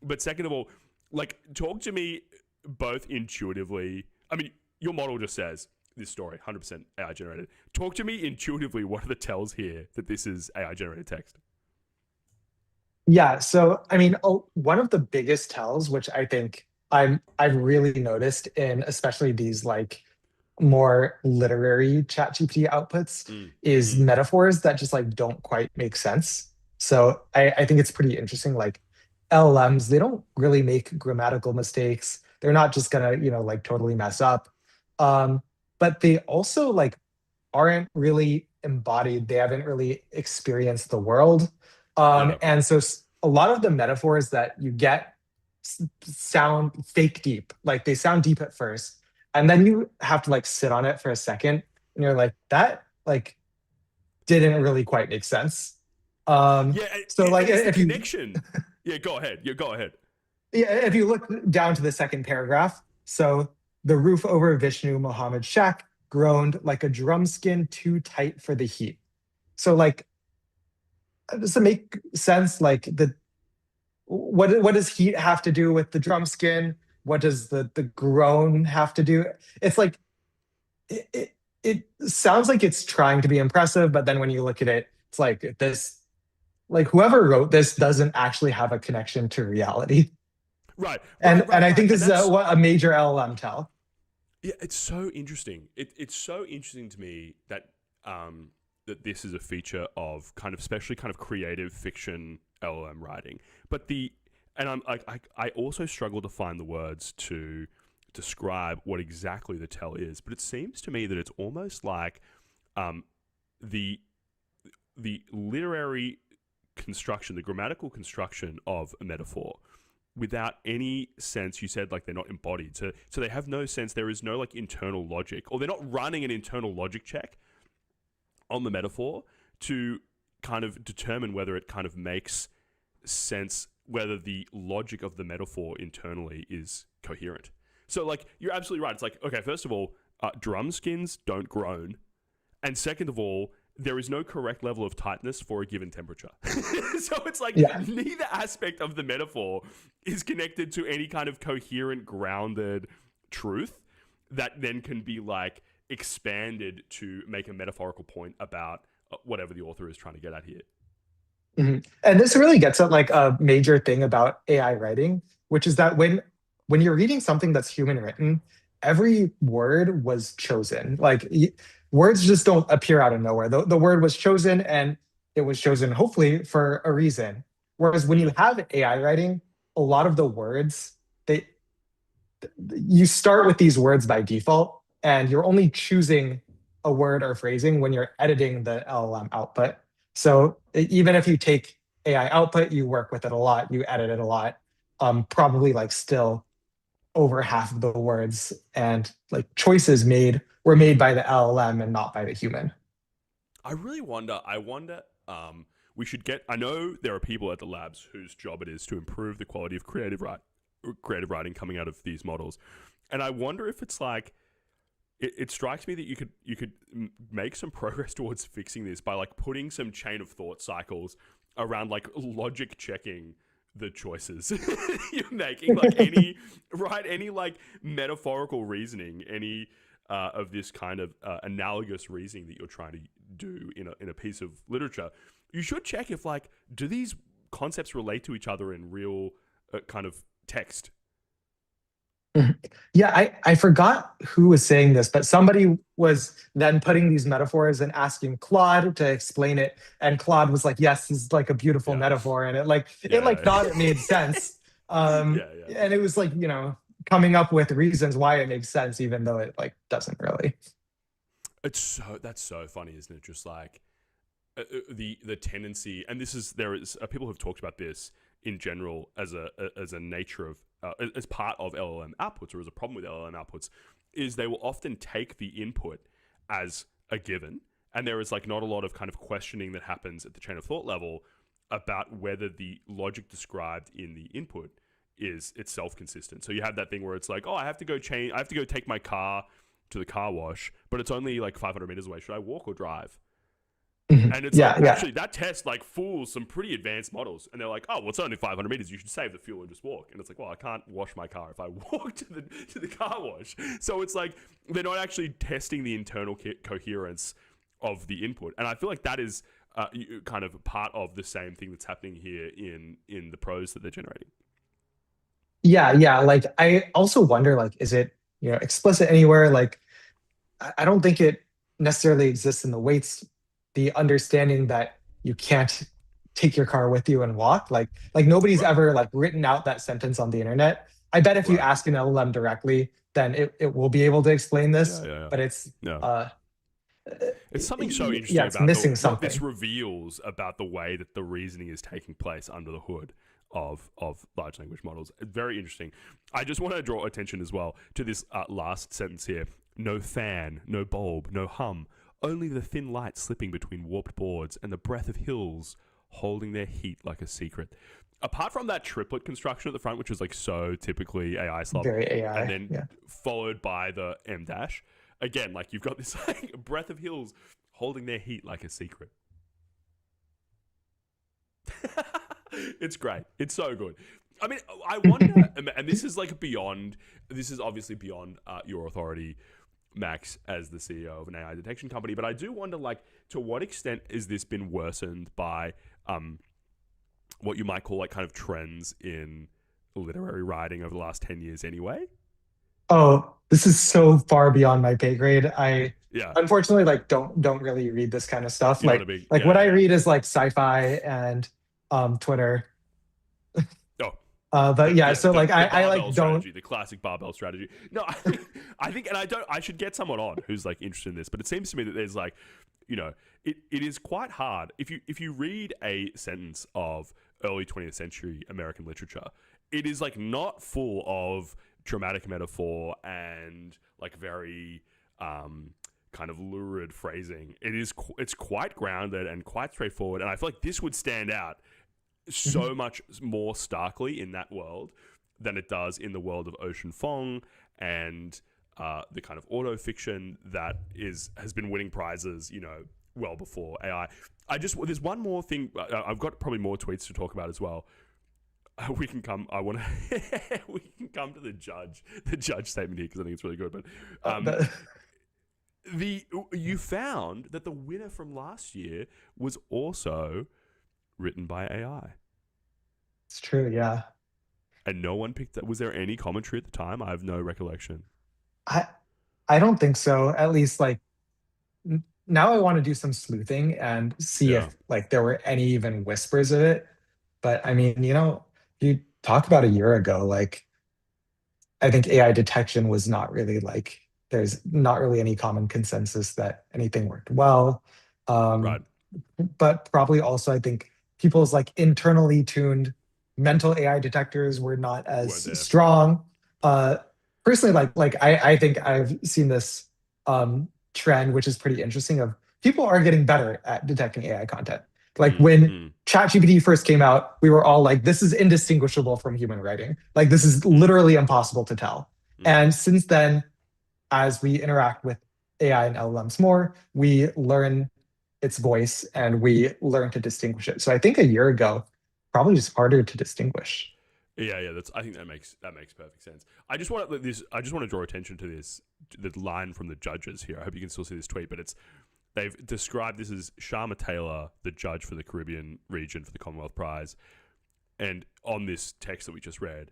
But second of all, like, talk to me both intuitively. I mean, your model just says this story, 100% AI generated. Talk to me intuitively. What are the tells here that this is AI generated text? Yeah, so I mean, one of the biggest tells, which I think I've really noticed in especially these like more literary ChatGPT outputs, is metaphors that just like don't quite make sense. So I think it's pretty interesting. Like LLMs, they don't really make grammatical mistakes. They're not just gonna, like totally mess up. But they also like aren't really embodied. They haven't really experienced the world. And so a lot of the metaphors that you get sound fake deep. Like they sound deep at first, and then you have to like sit on it for a second, and you're like, that like didn't really quite make sense. So like if you connection. Yeah, go ahead. Yeah, if you look down to the second paragraph, so the roof over Vishnu Muhammad's shack groaned like a drum skin too tight for the heat. So like, does it make sense? Like what does heat have to do with the drum skin? What does the groan have to do? It's like it sounds like it's trying to be impressive, but then when you look at it, it's like this, like whoever wrote this doesn't actually have a connection to reality. Right. And I think this is a major LLM tell. Yeah, it's so interesting. It's so interesting to me that that this is a feature of kind of, especially kind of creative fiction LLM writing. But I also struggle to find the words to describe what exactly the tell is. But it seems to me that it's almost like the literary construction, the grammatical construction of a metaphor, without any sense. You said like they're not embodied, so they have no sense. There is no like internal logic, or they're not running an internal logic check on the metaphor to kind of determine whether it kind of makes sense, whether the logic of the metaphor internally is coherent. So like, you're absolutely right. It's like, okay, first of all, drum skins don't groan, and second of all, there is no correct level of tightness for a given temperature. So it's like, neither aspect of the metaphor is connected to any kind of coherent, grounded truth that then can be like expanded to make a metaphorical point about whatever the author is trying to get at here. Mm-hmm. And this really gets at like a major thing about AI writing, which is that when you're reading something that's human written, every word was chosen. Like words just don't appear out of nowhere. The word was chosen, and it was chosen hopefully for a reason. Whereas when you have AI writing, a lot of the words, you start with these words by default, and you're only choosing a word or phrasing when you're editing the LLM output. So even if you take AI output, you work with it a lot, you edit it a lot, probably like still over half of the words and like choices were made by the LLM and not by the human. I wonder, we should get, I know there are people at the labs whose job it is to improve the quality of creative writing coming out of these models. And I wonder if it's like, it strikes me that you could make some progress towards fixing this by like putting some chain of thought cycles around like logic checking the choices you're making, like any like metaphorical reasoning, any of this kind of analogous reasoning that you're trying to do in a piece of literature. You should check if like, do these concepts relate to each other in real kind of text. Yeah, I forgot who was saying this, but somebody was then putting these metaphors and asking Claude to explain it, and Claude was like, "Yes, this is like a beautiful metaphor," and it thought it made sense. And it was like, coming up with reasons why it makes sense, even though it like doesn't really. That's so funny, isn't it? Just like the tendency, and there is people have talked about this in general as a nature of as part of LLM outputs, or as a problem with LLM outputs, is they will often take the input as a given, and there is like not a lot of kind of questioning that happens at the chain of thought level about whether the logic described in the input is itself consistent. So you have that thing where it's like, oh, I have to go take my car to the car wash, but it's only like 500 meters away. Should I walk or drive? And it's actually that test like fools some pretty advanced models, and they're like, oh, well, it's only 500 meters. You should save the fuel and just walk. And it's like, well, I can't wash my car if I walk to the car wash. So it's like they're not actually testing the internal coherence of the input, and I feel like that is kind of part of the same thing that's happening here in the prose that they're generating. Yeah. Like I also wonder, like, is it explicit anywhere? Like, I don't think it necessarily exists in the weights. The understanding that you can't take your car with you and walk, like nobody's ever like written out that sentence on the internet. I bet if you ask an LLM directly, then it will be able to explain this. But it's it's something so interesting it's about missing what something. this reveals about the way that the reasoning is taking place under the hood of large language models. Very interesting. I just want to draw attention as well to this last sentence here. No fan, no bulb, no hum. Only the thin light slipping between warped boards and the breath of hills holding their heat like a secret. Apart from that triplet construction at the front, which is like so typically AI slop, Very AI, and then followed by the M dash, again, like you've got this like breath of hills holding their heat like a secret. It's great. It's so good. I mean, I wonder, and this is like this is obviously beyond your authority, Max, as the CEO of an AI detection company, but I do wonder, like, to what extent has this been worsened by what you might call like kind of trends in literary writing over the last 10 years anyway? Oh, this is so far beyond my pay grade. I unfortunately like don't really read this kind of stuff. You're Like not a big- what I read is like sci-fi and Twitter. But so like I like don't strategy, the classic barbell strategy. No, I think, and I should get someone on who's like interested in this, but it seems to me that there's like, it is quite hard if you read a sentence of early 20th century American literature, it is like not full of dramatic metaphor and like very kind of lurid phrasing. It's quite grounded and quite straightforward, and I feel like this would stand out so much more starkly in that world than it does in the world of Ocean Fong and the kind of auto fiction that has been winning prizes, well before AI. There's one more thing. I've got probably more tweets to talk about as well. We can come to the judge statement here because I think it's really good. But you found that the winner from last year was also written by AI. It's true, yeah. And no one picked up. Was there any commentary at the time? I have no recollection. I don't think so. At least like now I want to do some sleuthing and see if like there were any even whispers of it. But I mean, you talk about a year ago, like I think AI detection was not really like there's not really any common consensus that anything worked well. Right. But probably also I think people's like internally tuned mental AI detectors were not as strong. Personally, I think I've seen this trend, which is pretty interesting, of people are getting better at detecting AI content. Like when ChatGPT first came out, we were all like, this is indistinguishable from human writing. Like this is literally impossible to tell. And since then, as we interact with AI and LLMs more, we learn its voice and we learn to distinguish it. So I think a year ago, probably just harder to distinguish. Yeah. I think that makes perfect sense. I just want to draw attention to the line from the judges here. I hope you can still see this tweet, but they've described this as Sharma Taylor, the judge for the Caribbean region for the Commonwealth Prize, and on this text that we just read,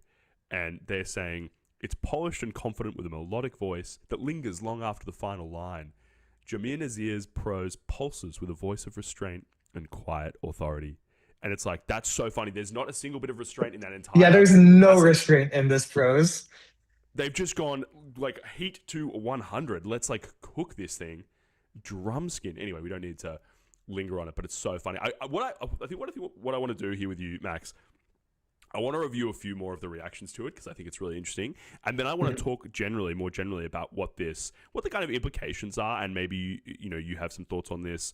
and they're saying it's polished and confident with a melodic voice that lingers long after the final line. Jamir Nazir's prose pulses with a voice of restraint and quiet authority. And it's like, that's so funny. There's not a single bit of restraint in that entire... Yeah, there's no restraint in this prose. They've just gone, like, heat to 100. Let's, like, cook this thing. Drum skin. Anyway, we don't need to linger on it, but it's so funny. What I want to do here with you, Max, I want to review a few more of the reactions to it because I think it's really interesting, and then I want to talk more generally about what the kind of implications are, and maybe you have some thoughts on this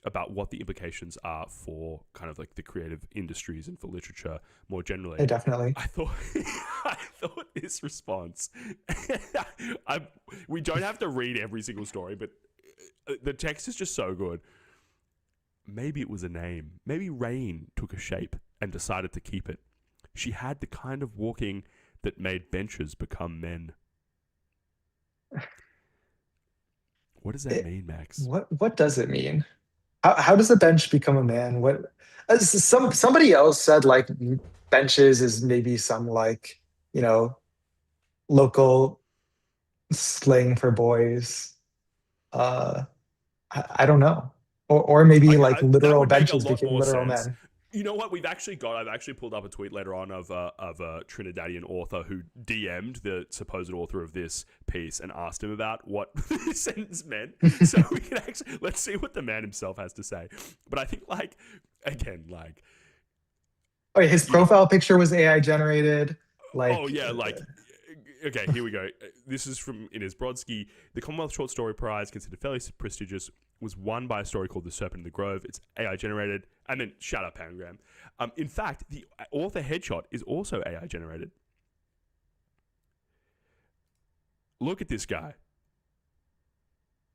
about what the implications are for kind of like the creative industries and for literature more generally. Yeah, definitely. I thought this response. We don't have to read every single story, but the text is just so good. Maybe it was a name. Maybe Rain took a shape and decided to keep it. She had the kind of walking that made benches become men. What does that mean, Max? What does it mean? How does a bench become a man? Somebody else said like benches is maybe some like local slang for boys. I don't know, or maybe like literal benches became literal men. You know what? I've actually pulled up a tweet later on of a Trinidadian author who DM'd the supposed author of this piece and asked him about what this sentence meant. So we can let's see what the man himself has to say. But I think oh, his profile picture was AI generated. Okay, here we go. This is from Inez Brodsky. The Commonwealth Short Story Prize, considered fairly prestigious, was won by a story called The Serpent in the Grove. It's AI generated. And then, shut up, Pangram. In fact, the author headshot is also AI generated. Look at this guy.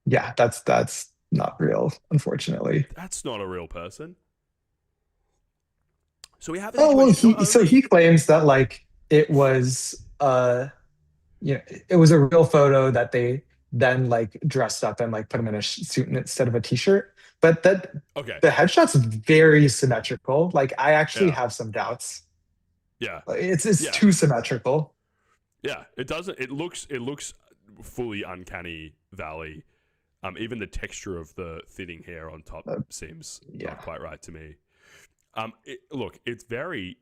Yeah, that's not real, unfortunately. That's not a real person. So we have. He claims that like it was it was a real photo that they then like dressed up and like put him in a suit instead of a t-shirt. But the headshot's very symmetrical. Like I actually have some doubts. Yeah, it's too symmetrical. Yeah, it doesn't. It looks fully uncanny valley. Even the texture of the thinning hair on top seems not quite right to me. It's very.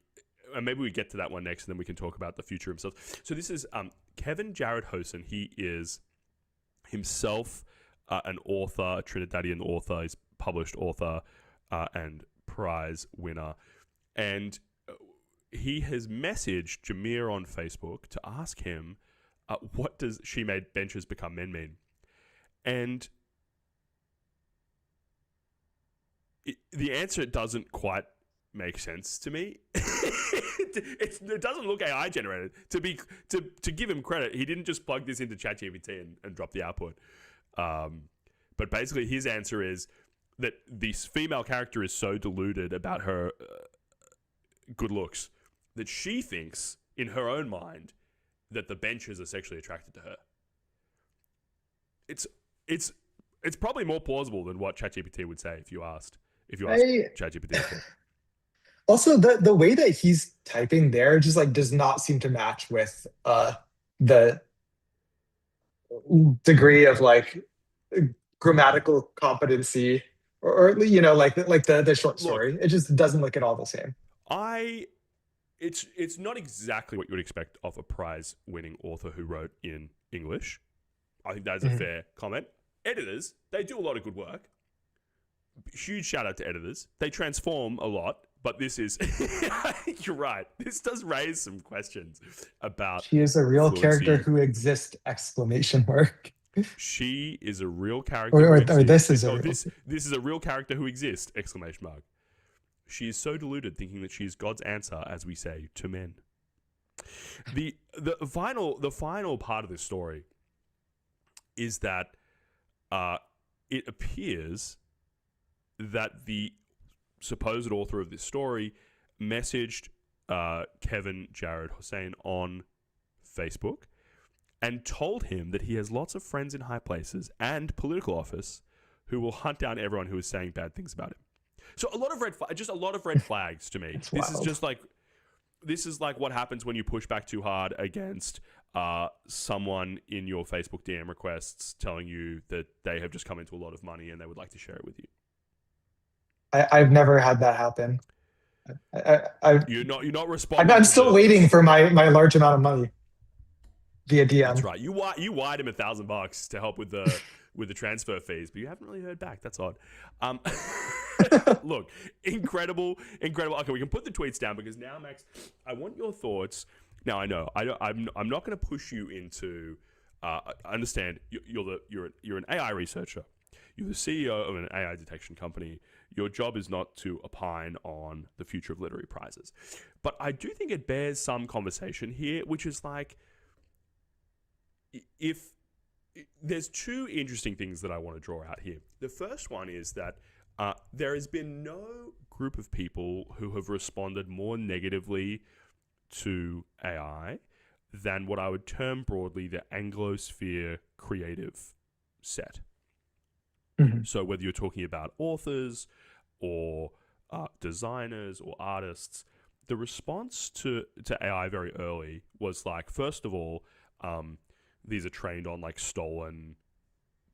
And maybe we get to that one next, and then we can talk about the future himself. So this is Kevin Jared Hosen. He is himself an author, a Trinidadian author. He's published author and prize winner. And he has messaged Jameer on Facebook to ask him, what does "she made benches become men" mean? And the answer doesn't quite make sense to me. It doesn't look AI generated. To give him credit, he didn't just plug this into ChatGPT and drop the output. But basically, his answer is that this female character is so deluded about her good looks that she thinks, in her own mind, that the benches are sexually attracted to her. It's probably more plausible than what ChatGPT would say if you asked ChatGPT. Also, the way that he's typing there just like does not seem to match with the degree of like grammatical competency or like the short story. It just doesn't look at all the same. It's not exactly what you would expect of a prize-winning author who wrote in English. I think that's a fair comment. Editors, they do a lot of good work. Huge shout out to editors. They transform a lot, but this is, you're right. This does raise some questions about. She is a real fluency. character who exists! Exclamation mark. She is a real character. This is a real character who exists! Exclamation mark. She is so deluded, thinking that she is God's answer, as we say, to men. The final part of this story is that it appears that the supposed author of this story messaged Kevin Jared Hossein on Facebook and told him that he has lots of friends in high places and political office who will hunt down everyone who is saying bad things about him. So a lot of red flags to me. This is like what happens when you push back too hard against someone in your Facebook DM requests telling you that they have just come into a lot of money and they would like to share it with you. I've never had that happen. You're not responding. I'm still waiting for my large amount of money via DM. That's right. You wired him $1,000 to help with the transfer fees, but you haven't really heard back. That's odd. Look, incredible. Okay, we can put the tweets down because now, Max, I want your thoughts. Now, I know I'm not going to push you into. I understand you're an AI researcher. You're the CEO of an AI detection company. Your job is not to opine on the future of literary prizes, but I do think it bears some conversation here, which is like, if there's two interesting things that I want to draw out here. The first one is that there has been no group of people who have responded more negatively to AI than what I would term broadly the Anglosphere creative set. Mm-hmm. So whether you're talking about authors or designers or artists, the response to AI very early was like, first of all, these are trained on like stolen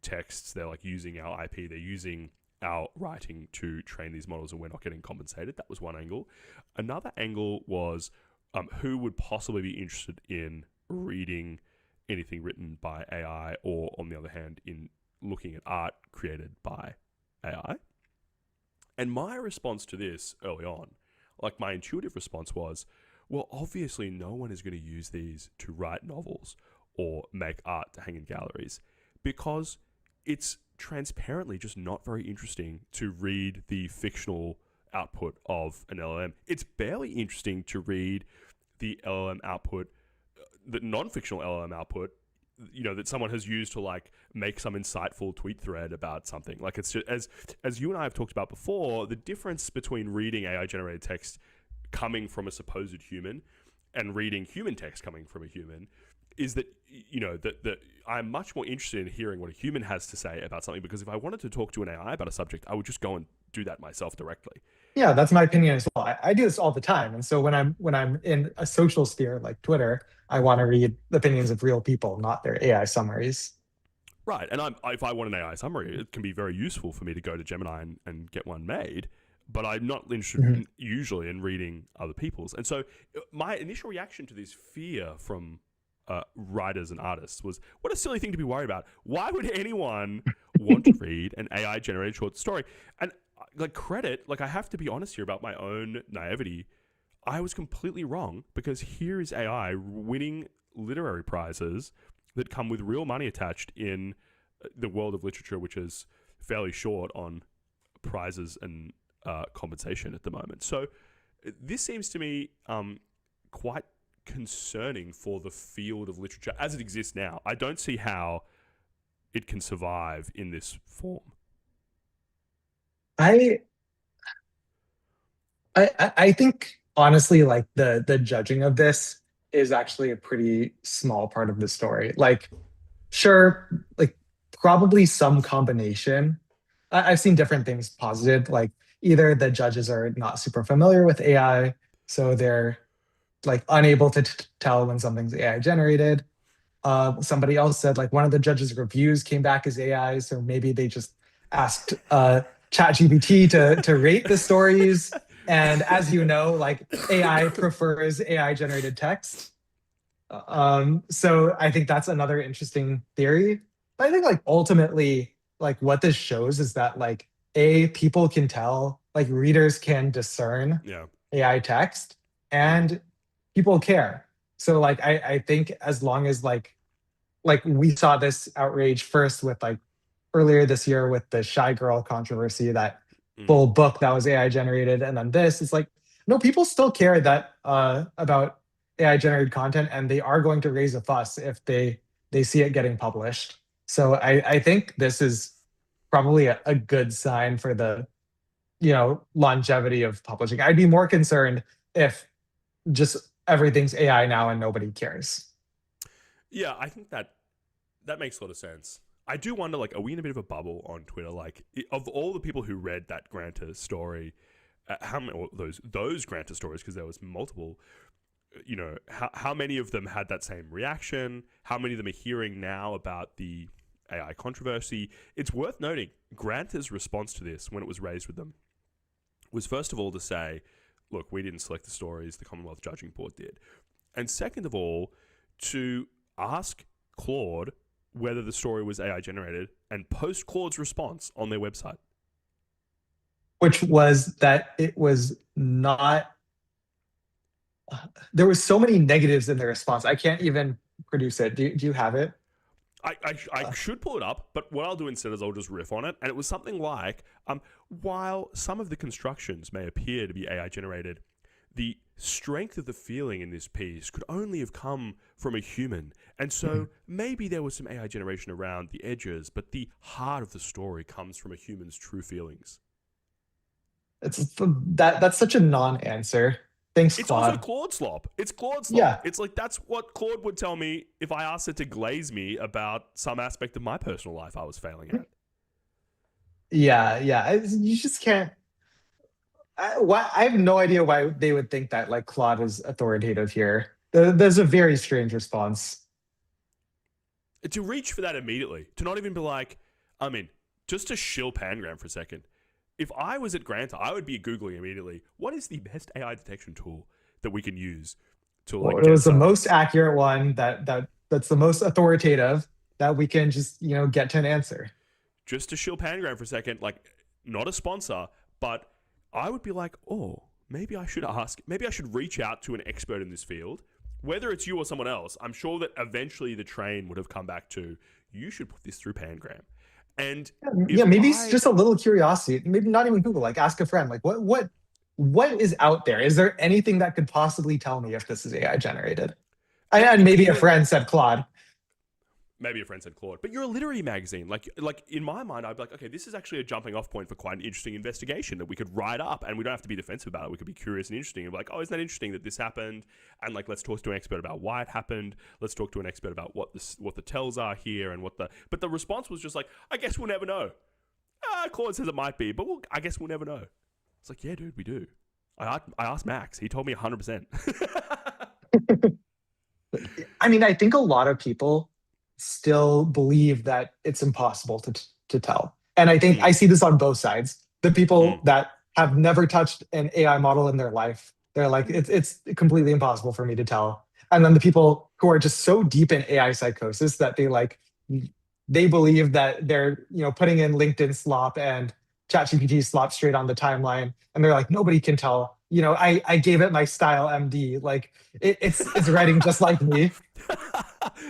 texts. They're like using our IP. They're using our writing to train these models, and we're not getting compensated. That was one angle. Another angle was who would possibly be interested in reading anything written by AI, or on the other hand, in looking at art created by AI. And my response to this early on, like my intuitive response was, well, obviously no one is going to use these to write novels or make art to hang in galleries, because it's transparently just not very interesting to read the fictional output of an LLM. It's barely interesting to read the LLM output, the non-fictional LLM output, you know, that someone has used to like make some insightful tweet thread about something. Like, it's just, as you and I have talked about before, the difference between reading AI generated text coming from a supposed human and reading human text coming from a human is that, you know, that I'm much more interested in hearing what a human has to say about something, because if I wanted to talk to an AI about a subject, I would just go and do that myself directly. Yeah, that's my opinion as well. I do this all the time, and so when I'm in a social sphere like Twitter, I want to read the opinions of real people, not their AI summaries. Right, and if I want an AI summary, it can be very useful for me to go to Gemini and get one made, but I'm not interested usually in reading other people's. And so my initial reaction to this fear from writers and artists was, what a silly thing to be worried about. Why would anyone want to read an AI-generated short story? And I have to be honest here about my own naivety. I was completely wrong, because here is AI winning literary prizes that come with real money attached in the world of literature, which is fairly short on prizes and compensation at the moment. So this seems to me quite concerning for the field of literature as it exists now. I don't see how it can survive in this form. I think honestly, like the judging of this is actually a pretty small part of the story. Like, sure, like probably some combination. I've seen different things posited. Like, either the judges are not super familiar with AI, so they're like unable to tell when something's AI generated. Somebody else said like one of the judges' reviews came back as AI, so maybe they just asked ChatGPT to rate the stories. And as you know, like AI prefers AI generated text. So I think that's another interesting theory. But I think like ultimately, like what this shows is that like people can tell, like readers can discern AI text, and people care. So like I think as long as like we saw this outrage first with like earlier this year with the Shy Girl controversy, that full book that was AI generated, and then this is like, no, people still care that about AI generated content, and they are going to raise a fuss if they see it getting published. So I think this is probably a good sign for the, you know, longevity of publishing. I'd be more concerned if just everything's AI now and nobody cares. Yeah, I think that makes a lot of sense. I do wonder, like, are we in a bit of a bubble on Twitter? Like, of all the people who read that Granta story, how many those Granta stories, because there was multiple, you know, how many of them had that same reaction? How many of them are hearing now about the AI controversy? It's worth noting, Granta's response to this, when it was raised with them, was first of all to say, look, we didn't select the stories, the Commonwealth Judging Board did. And second of all, to ask Claude whether the story was AI generated and post Claude's response on their website. which was that it was not. There was so many negatives in the response. I can't even produce it. Do you have it? I should pull it up, but what I'll do instead is I'll just riff on it. And it was something like, while some of the constructions may appear to be AI generated, the strength of the feeling in this piece could only have come from a human. And so maybe there was some AI generation around the edges, but the heart of the story comes from a human's true feelings. That's such a non-answer. Thanks, It's Claude. also Claude slop. It's Claude slop. Yeah. It's like that's what Claude would tell me if I asked it to glaze me about some aspect of my personal life I was failing at. Yeah. You just can't. I have no idea why they would think that like Claude is authoritative here. There's a very strange response. To reach for that immediately, to not even be like, just to shill Pangram for a second. If I was at Granta, I would be Googling immediately, what is the best AI detection tool that we can use to like It was the most accurate one that's the most authoritative that we can just, get to an answer. Just to shill Pangram for a second, like not a sponsor, but I would be like, maybe I should reach out to an expert in this field, whether it's you or someone else. I'm sure that eventually the train would have come back to, you should put this through Pangram. And maybe it's just a little curiosity. Maybe not even Google. Like, ask a friend. Like, what is out there? Is there anything that could possibly tell me if this is AI generated? And maybe a friend said Claude. Maybe a friend said Claude. But you're a literary magazine. Like in my mind, I'd be like, okay, this is actually a jumping off point for quite an interesting investigation that we could write up, and we don't have to be defensive about it. We could be curious and interesting and be like, isn't that interesting that this happened? And like, let's talk to an expert about why it happened. Let's talk to an expert about what the tells are here and But the response was just like, I guess we'll never know. Claude says it might be, but I guess we'll never know. It's like, yeah, dude, we do. I asked Max. He told me 100%. I think a lot of people still believe that it's impossible to tell. And I think I see this on both sides. The people that have never touched an AI model in their life, they're like, it's completely impossible for me to tell. And then the people who are just so deep in AI psychosis that they believe that they're putting in LinkedIn slop and ChatGPT slop straight on the timeline, and they're like, nobody can tell. I gave it my style MD. Like it's writing just like me.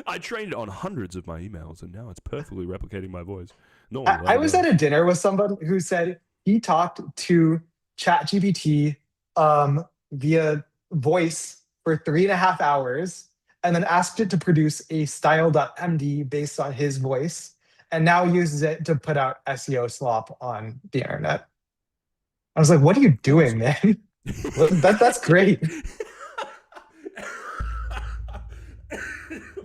I trained it on hundreds of my emails, and now it's perfectly replicating my voice. No, I was at a dinner with someone who said he talked to ChatGPT via voice for 3.5 hours, and then asked it to produce a style.md based on his voice, and now uses it to put out SEO slop on the internet. I was like, what are you doing, man? That's great.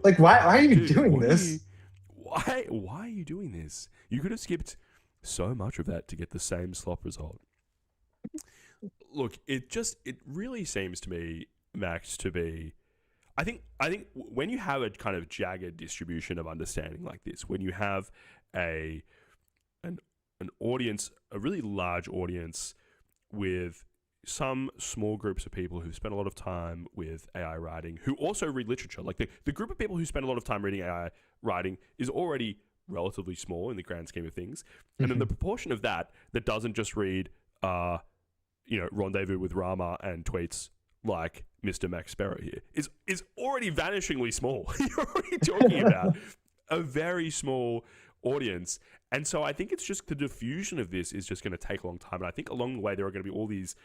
Like, why are you doing this? Why are you doing this? You could have skipped so much of that to get the same slop result. Look, it really seems to me, Max, to be... I think when you have a kind of jagged distribution of understanding like this, when you have an audience, a really large audience with some small groups of people who spend a lot of time with AI writing, who also read literature. Like the group of people who spend a lot of time reading AI writing is already relatively small in the grand scheme of things. And then the proportion of that doesn't just read, Rendezvous with Rama and tweets like Mr. Max Sparrow here is already vanishingly small. You're already talking about a very small audience. And so I think it's just the diffusion of this is just going to take a long time. And I think along the way, there are going to be all these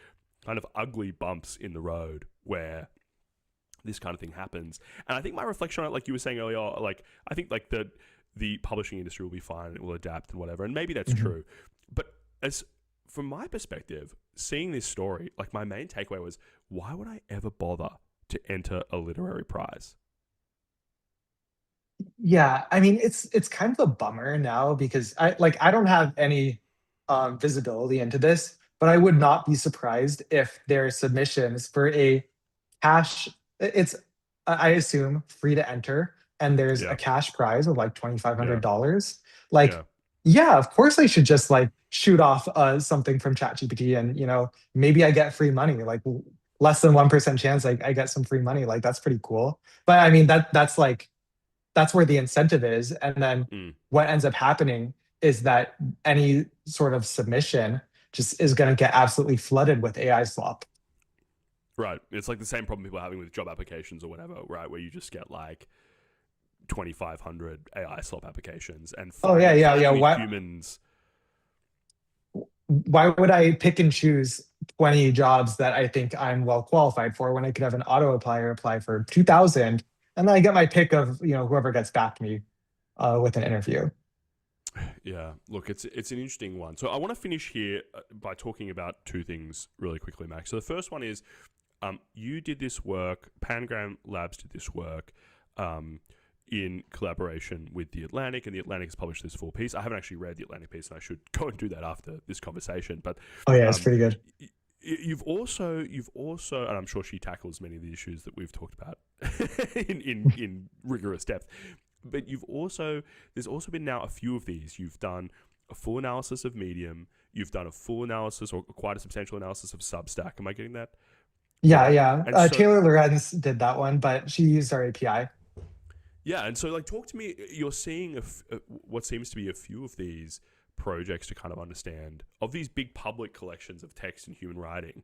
kind of ugly bumps in the road where this kind of thing happens. And I think my reflection on it, like you were saying earlier, like I think like the publishing industry will be fine, it will adapt and whatever. And maybe that's true. But from my perspective, seeing this story, like my main takeaway was, why would I ever bother to enter a literary prize? Yeah, it's kind of a bummer now because I don't have any visibility into this, but I would not be surprised if there are submissions for a cash. It's I assume free to enter, and there's a cash prize of like $2,500. Like, yeah, of course I should just like shoot off something from ChatGPT, and maybe I get free money. Like less than 1% chance I get some free money. Like that's pretty cool. But I mean that's where the incentive is. And then what ends up happening is that any sort of submission just is going to get absolutely flooded with AI slop. Right. It's like the same problem people are having with job applications or whatever, right? Where you just get like 2,500 AI slop applications and finally humans. Why would I pick and choose 20 jobs that I think I'm well qualified for when I could have an auto applier apply for 2,000 and then I get my pick of whoever gets back to me with an interview? Yeah, look, it's an interesting one. So I want to finish here by talking about two things really quickly, Max. So the first one is you did this work, Pangram Labs did this work in collaboration with The Atlantic, and The Atlantic has published this full piece. I haven't actually read The Atlantic piece, and I should go and do that after this conversation. But it's pretty good. You've also, and I'm sure she tackles many of the issues that we've talked about in rigorous depth. But there's also been now a few of these. You've done a full analysis of Medium. You've done a full analysis or quite a substantial analysis of Substack. Am I getting that? Yeah. Taylor Lorenz did that one, but she used our API. Yeah, and so talk to me. You're seeing what seems to be a few of these projects to kind of understand of these big public collections of text and human writing.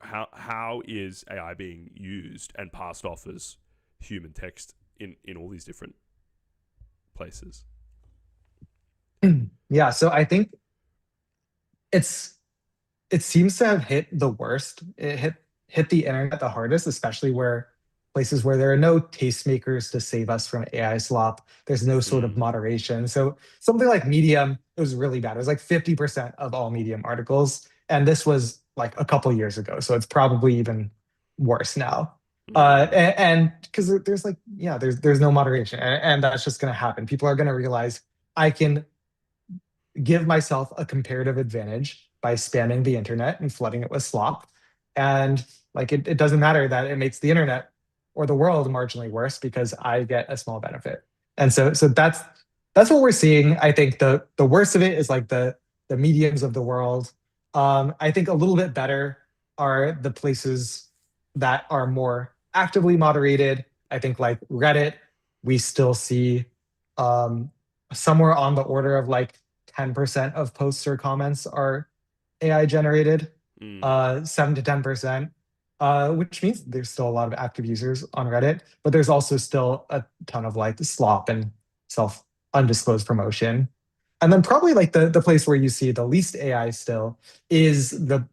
How is AI being used and passed off as human text in all these different places? Yeah, so I think it seems to have hit the worst. It hit the internet the hardest, especially places where there are no tastemakers to save us from AI slop. There's no sort of moderation. So something like Medium, it was really bad. It was like 50% of all Medium articles. And this was like a couple years ago. So it's probably even worse now. And because there's no moderation. And that's just going to happen. People are going to realize I can give myself a comparative advantage by spamming the internet and flooding it with slop. And it doesn't matter that it makes the internet or the world marginally worse because I get a small benefit. And so that's what we're seeing. I think the worst of it is like the Mediums of the world. I think a little bit better are the places that are more actively moderated. I think like Reddit, we still see somewhere on the order of like 10% of posts or comments are AI generated, 7 to 10%. Which means there's still a lot of active users on Reddit, but there's also still a ton of like slop and undisclosed promotion. And then probably like the place where you see the least AI still is the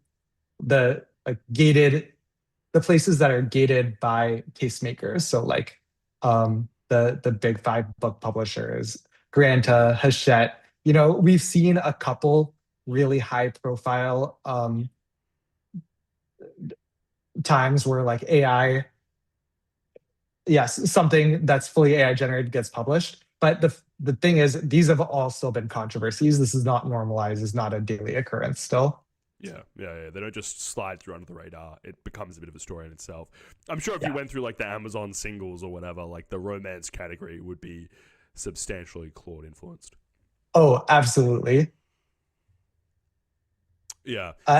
places that are gated by tastemakers. So like the big 5 book publishers, Granta, Hachette. We've seen a couple really high profile times where like AI, something that's fully AI generated gets published. But the thing is, these have all still been controversies. This is not normalized. It's not a daily occurrence still. Yeah. They don't just slide through under the radar. It becomes a bit of a story in itself. I'm sure if you went through like the Amazon singles or whatever, like the romance category would be substantially Claude influenced. Oh, absolutely. Yeah. I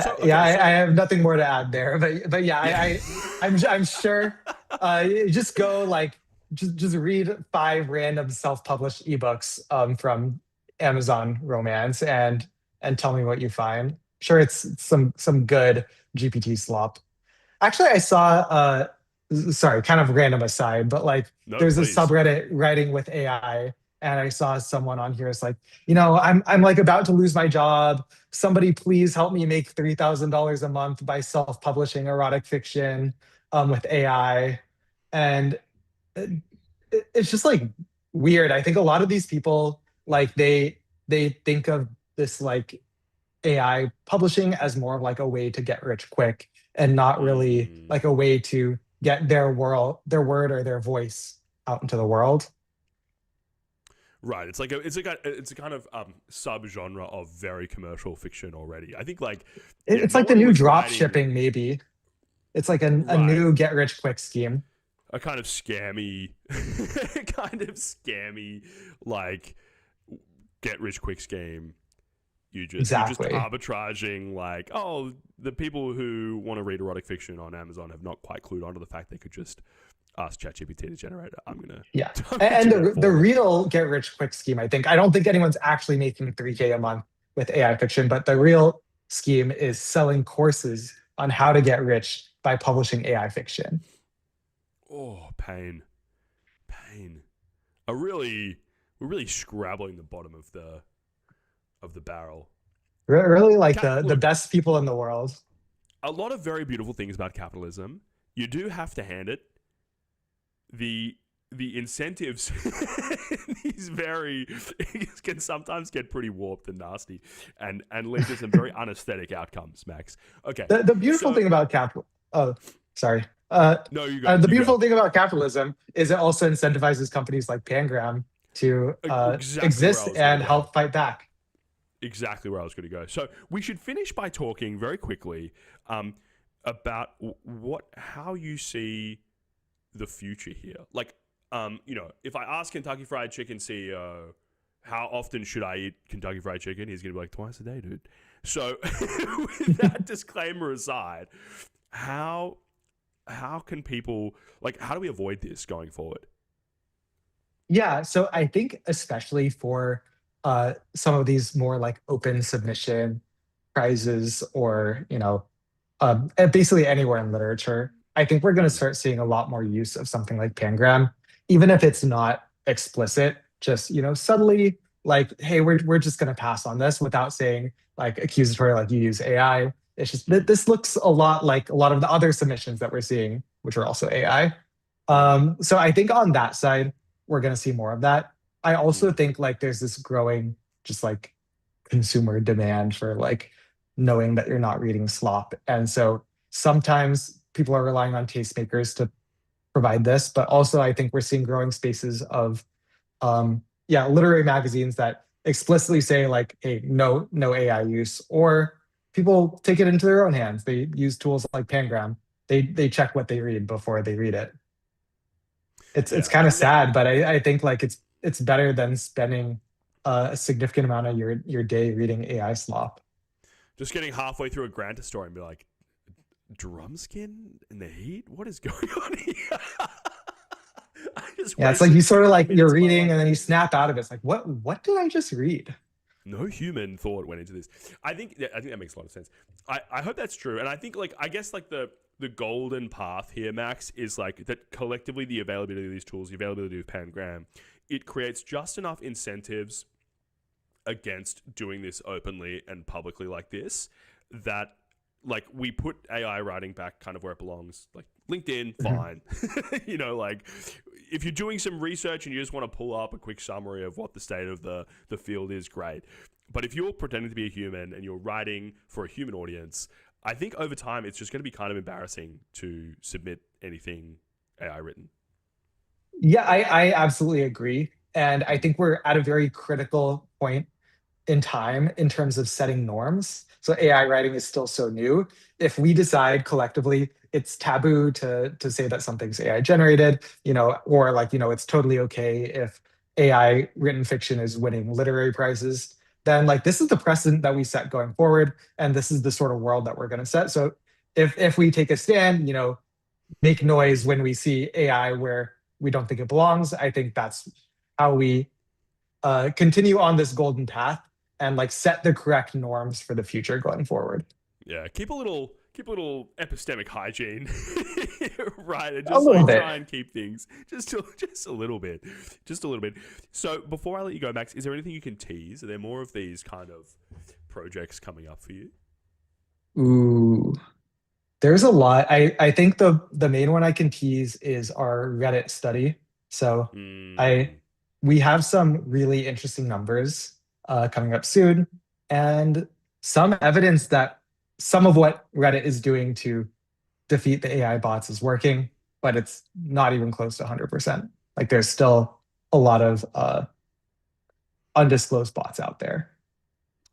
have nothing more to add there, but yeah, I'm sure. Just go just read 5 random self-published ebooks from Amazon Romance and tell me what you find. Sure, it's some good GPT slop. Actually, I saw sorry, kind of random aside, but there's a subreddit writing with AI. And I saw someone on here. It's like, I'm like about to lose my job. Somebody please help me make $3,000 a month by self-publishing erotic fiction with AI. And it's just like weird. I think a lot of these people they think of this like AI publishing as more of like a way to get rich quick and not really like a way to get their word or their voice out into the world. Right, it's a kind of subgenre of very commercial fiction already. I think it's like the new drop shipping, maybe. It's like a new get rich quick scheme. A kind of scammy, like get rich quick scheme. You're just arbitraging like, the people who want to read erotic fiction on Amazon have not quite clued onto the fact they could just ask ChatGPT to generate it. And the real get rich quick scheme, I don't think anyone's actually making $3K a month with AI fiction, but the real scheme is selling courses on how to get rich by publishing AI fiction. Oh, pain. We're really scrabbling the bottom of the barrel. Really, like the best people in the world. A lot of very beautiful things about capitalism. You do have to hand it. The incentives can sometimes get pretty warped and nasty and lead to some very unaesthetic outcomes, Max. Okay. The beautiful thing about no, you go. The beautiful thing about capitalism is it also incentivizes companies like Pangram to exist and help fight back. Exactly where I was going to go. So we should finish by talking very quickly about how you see the future here. Like, if I ask Kentucky Fried Chicken CEO, how often should I eat Kentucky Fried Chicken? He's going to be like, twice a day, dude. So with that disclaimer aside, how can people, how do we avoid this going forward? Yeah, so I think especially for some of these more like open submission prizes or, basically anywhere in literature, I think we're going to start seeing a lot more use of something like Pangram, even if it's not explicit, just, subtly like, hey, we're just going to pass on this without saying like accusatory, like you use AI. It's just this looks a lot like a lot of the other submissions that we're seeing, which are also AI. So I think on that side, we're going to see more of that. I also think like there's this growing just like consumer demand for like knowing that you're not reading slop. And so sometimes people are relying on tastemakers to provide this, but also I think we're seeing growing spaces of literary magazines that explicitly say like, hey, no AI use, or people take it into their own hands. They use tools like Pangram. They check what they read before they read it. It's kind of sad, but I think like it's better than spending a significant amount of your day reading AI slop. Just getting halfway through a Granta story and be like, drum skin in the heat? What is going on here? It's like you sort of like you're reading and then you snap out of it. It's like, what did I just read? No human thought went into this. I think that makes a lot of sense. I hope that's true. And I think I guess the golden path here, Max, is like that collectively the availability of these tools, the availability of Pangram, it creates just enough incentives against doing this openly and publicly like this that like we put AI writing back kind of where it belongs. Like LinkedIn, fine. If you're doing some research and you just want to pull up a quick summary of what the state of the field is, great. But if you're pretending to be a human and you're writing for a human audience, I think over time it's just going to be kind of embarrassing to submit anything AI written. Yeah, I absolutely agree. And I think we're at a very critical point in time in terms of setting norms. So AI writing is still so new. If we decide collectively it's taboo to say that something's AI generated, or like, it's totally okay if AI written fiction is winning literary prizes, then like this is the precedent that we set going forward. And this is the sort of world that we're going to set. So if we take a stand, make noise when we see AI where we don't think it belongs, I think that's how we continue on this golden path and like set the correct norms for the future going forward. Yeah, keep a little epistemic hygiene, right? And A little bit. Try and keep things just a little bit. So before I let you go, Max, is there anything you can tease? Are there more of these kind of projects coming up for you? Ooh, there's a lot. I think the main one I can tease is our Reddit study. So we have some really interesting numbers coming up soon, and some evidence that some of what Reddit is doing to defeat the AI bots is working, but it's not even close to 100%. Like there's still a lot of undisclosed bots out there.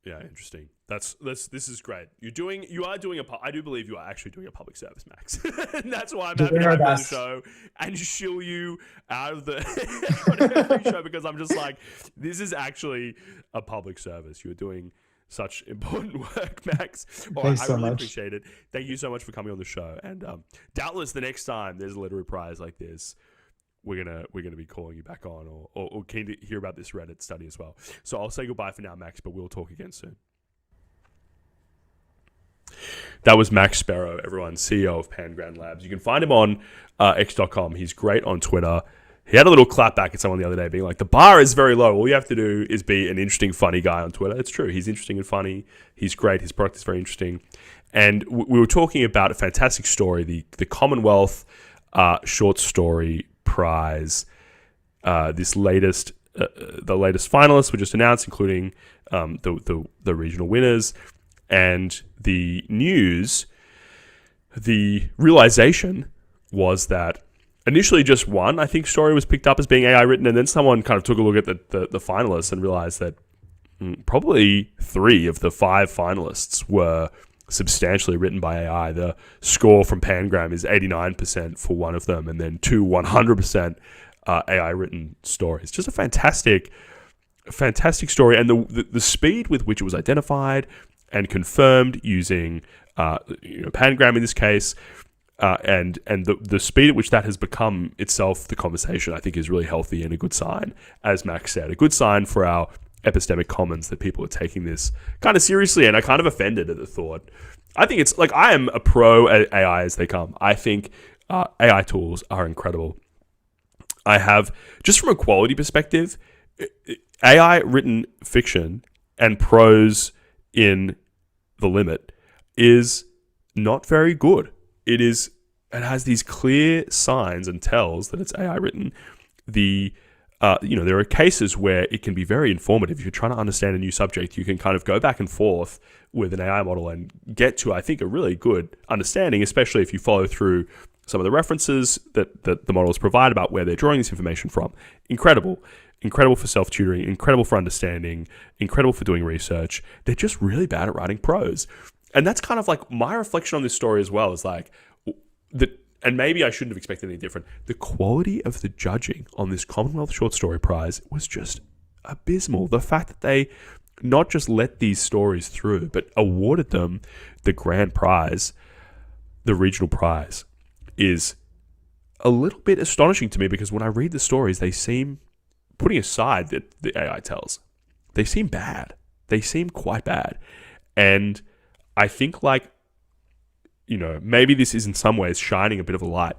Yeah, interesting. This is great. I do believe you are actually doing a public service, Max. And that's why I'm happy to have you on the show and shill you out of the show, because I'm just like, this is actually a public service. You're doing such important work, Max. Thanks so much. Appreciate it. Thank you so much for coming on the show. And doubtless the next time there's a literary prize like this, we're gonna be calling you back on or keen to hear about this Reddit study as well. So I'll say goodbye for now, Max, but we'll talk again soon. That was Max Sparrow, everyone, CEO of Pangram Labs. You can find him on x.com. He's great on Twitter. He had a little clap back at someone the other day being like, the bar is very low. All you have to do is be an interesting, funny guy on Twitter. It's true. He's interesting and funny. He's great. His product is very interesting. And we were talking about a fantastic story, the Commonwealth Short Story Prize. The latest finalists were just announced, including the regional winners. And the news, the realization was that initially just one, I think, story was picked up as being AI written, and then someone kind of took a look at the finalists and realized that probably 3 of the 5 finalists were substantially written by AI. The score from Pangram is 89% for one of them, and then 2 100% AI written stories. Just a fantastic story, and the speed with which it was identified and confirmed using Pangram in this case, and the speed at which that has become itself the conversation, I think, is really healthy and a good sign, as Max said, a good sign for our epistemic commons that people are taking this kind of seriously and are kind of offended at the thought. I think it's like, I am a pro AI as they come. I think AI tools are incredible. I have, just from a quality perspective, AI written fiction and prose in the limit is not very good. It has these clear signs and tells that it's AI written. There are cases where it can be very informative. If you're trying to understand a new subject, you can kind of go back and forth with an AI model and get to, I think, a really good understanding, especially if you follow through some of the references that the models provide about where they're drawing this information from. Incredible for self-tutoring, incredible for understanding, incredible for doing research. They're just really bad at writing prose. And that's kind of like my reflection on this story as well, is like, and maybe I shouldn't have expected anything different. The quality of the judging on this Commonwealth Short Story Prize was just abysmal. The fact that they not just let these stories through, but awarded them the grand prize, the regional prize, is a little bit astonishing to me, because when I read the stories, they seem, putting aside that the AI tells, they seem bad. They seem quite bad. And I think, like, maybe this is in some ways shining a bit of a light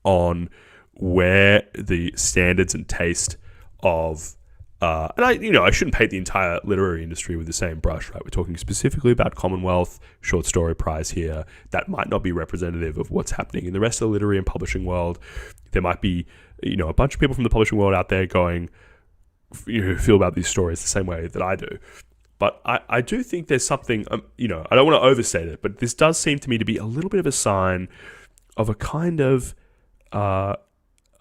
on where the standards and taste of, and I shouldn't paint the entire literary industry with the same brush, right? We're talking specifically about Commonwealth Short Story Prize here. That might not be representative of what's happening in the rest of the literary and publishing world. There might be, a bunch of people from the publishing world out there going, who feel about these stories the same way that I do. But I do think there's something, I don't want to overstate it, but this does seem to me to be a little bit of a sign of a kind of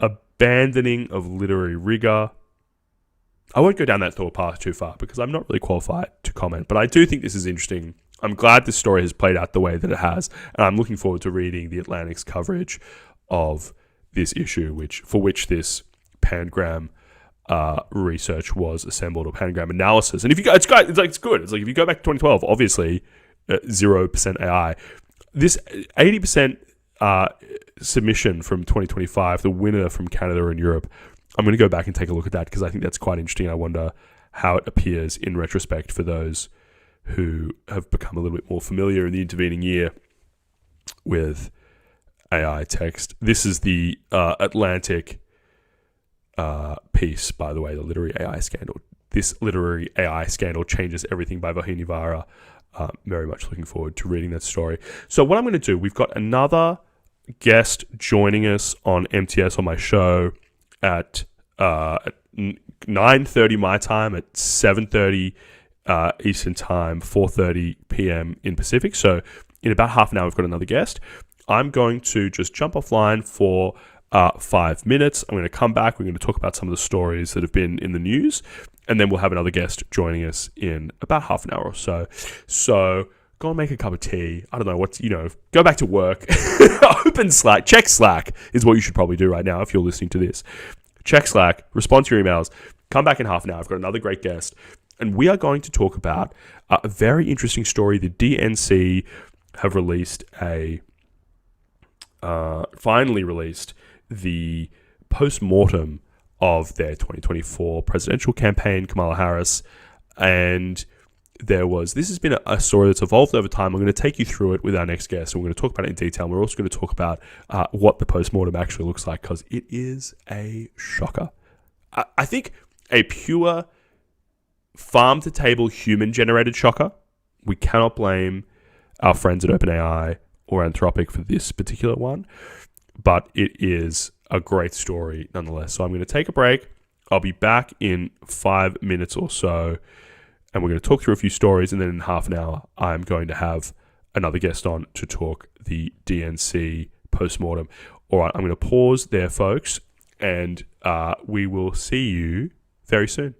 abandoning of literary rigor. I won't go down that thought path too far, because I'm not really qualified to comment, but I do think this is interesting. I'm glad this story has played out the way that it has, and I'm looking forward to reading The Atlantic's coverage of this issue, for which this Pangram research was assembled, or Pangram analysis. And if you go, it's good. It's like if you go back to 2012, obviously 0% AI. This 80% submission from 2025, the winner from Canada and Europe. I'm going to go back and take a look at that, because I think that's quite interesting. I wonder how it appears in retrospect for those who have become a little bit more familiar in the intervening year with AI text. This is the Atlantic piece, by the way, the literary AI scandal. This literary AI scandal changes everything by Vahini Vara. Very much looking forward to reading that story. So what I'm going to do, we've got another guest joining us on MTS on my show at 9:30 my time, at 7:30 Eastern time, 4:30 p.m. in Pacific. So in about half an hour, we've got another guest. I'm going to just jump offline for 5 minutes. I'm going to come back. We're going to talk about some of the stories that have been in the news, and then we'll have another guest joining us in about half an hour or so. So go and make a cup of tea. I don't know go back to work. Open Slack, check Slack is what you should probably do right now if you're listening to this. Check Slack, respond to your emails, come back in half an hour. I've got another great guest, and we are going to talk about a very interesting story. The DNC have released finally released the post-mortem of their 2024 presidential campaign, Kamala Harris, and this has been a story that's evolved over time. I'm going to take you through it with our next guest, and we're going to talk about it in detail. And we're also going to talk about what the postmortem actually looks like, because it is a shocker. I think a pure farm-to-table human-generated shocker. We cannot blame our friends at OpenAI or Anthropic for this particular one, but it is a great story nonetheless. So I'm going to take a break. I'll be back in 5 minutes or so, and we're going to talk through a few stories, and then in half an hour, I'm going to have another guest on to talk the DNC postmortem. All right, I'm going to pause there, folks, and we will see you very soon.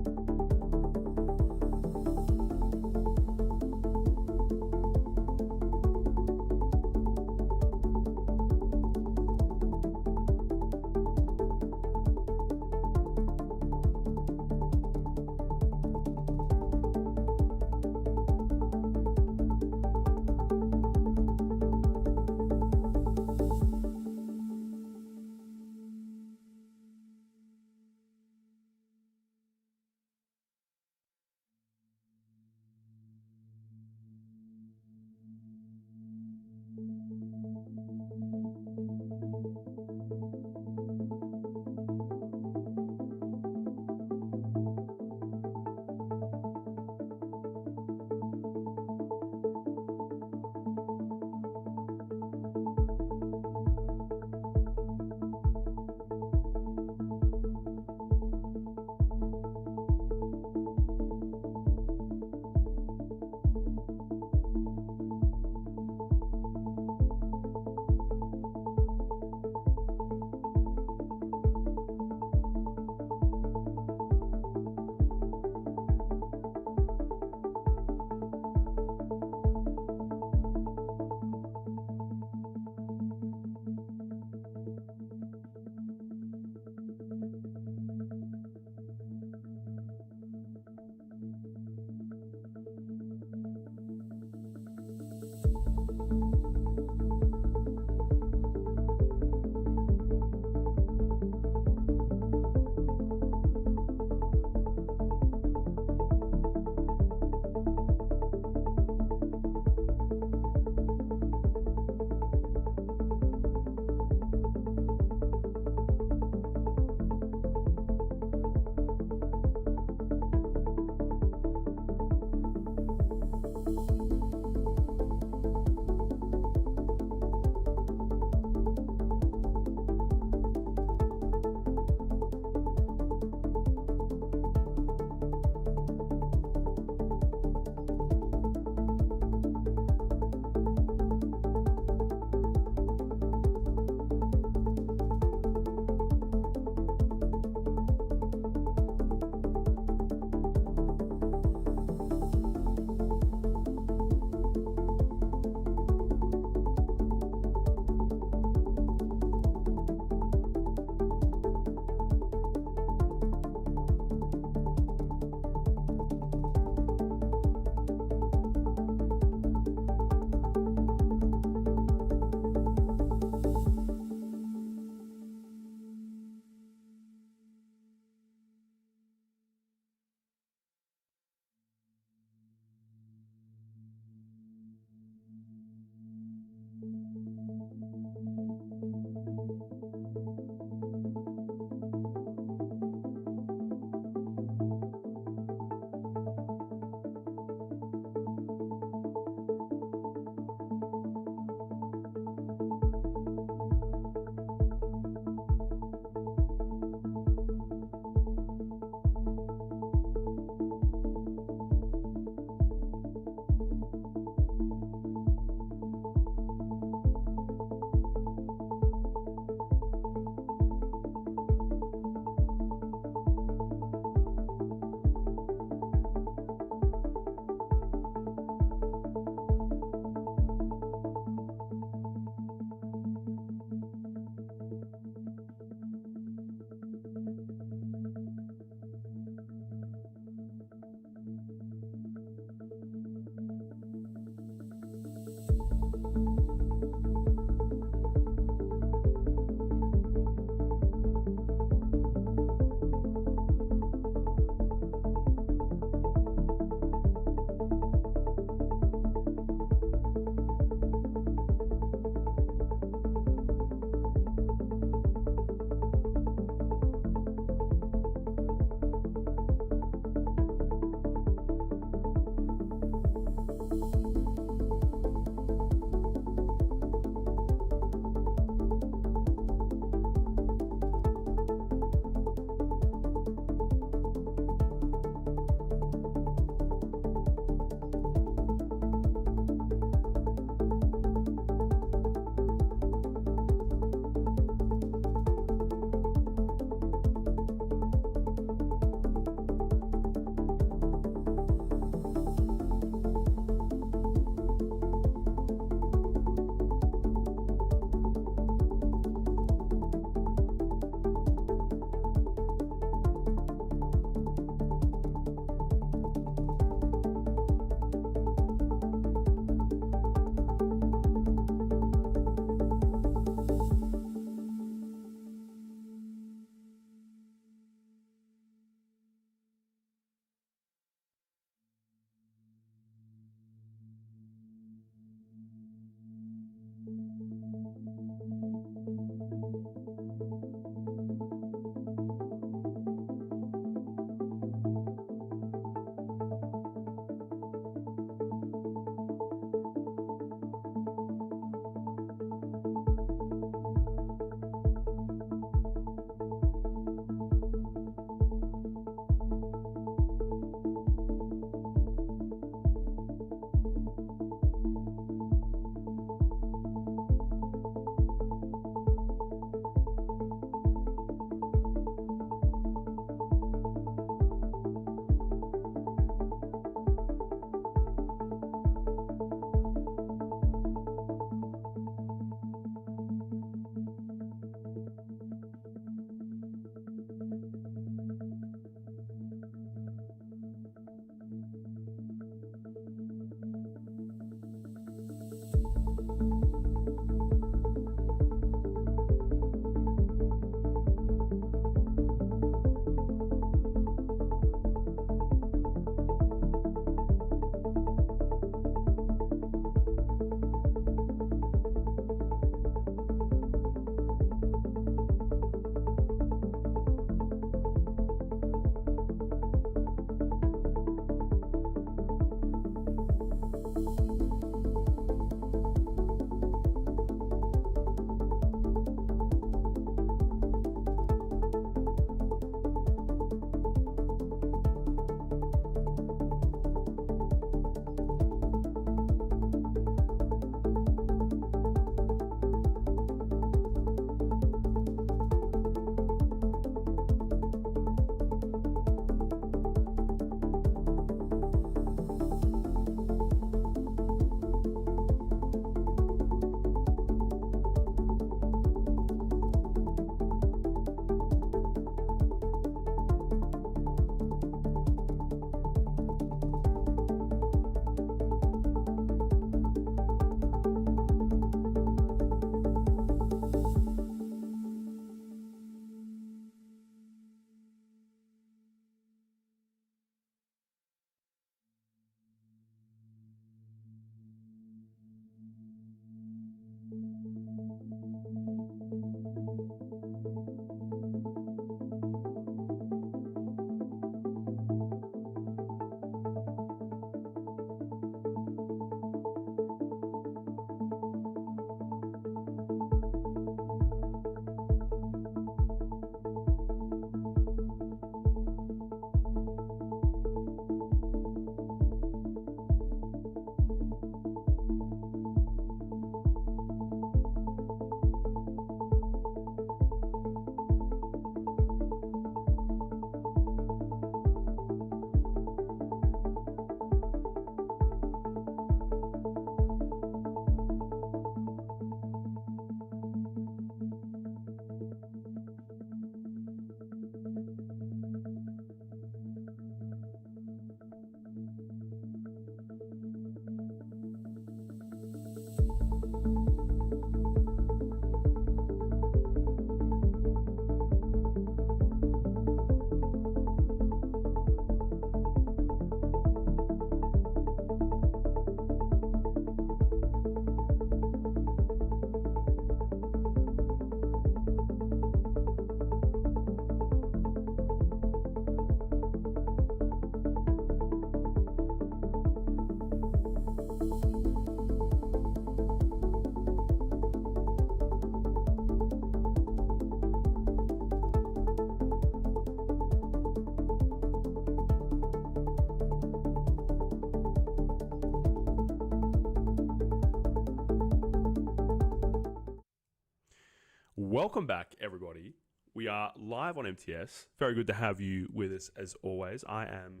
Welcome back, everybody. We are live on MTS. Very good to have you with us as always. I am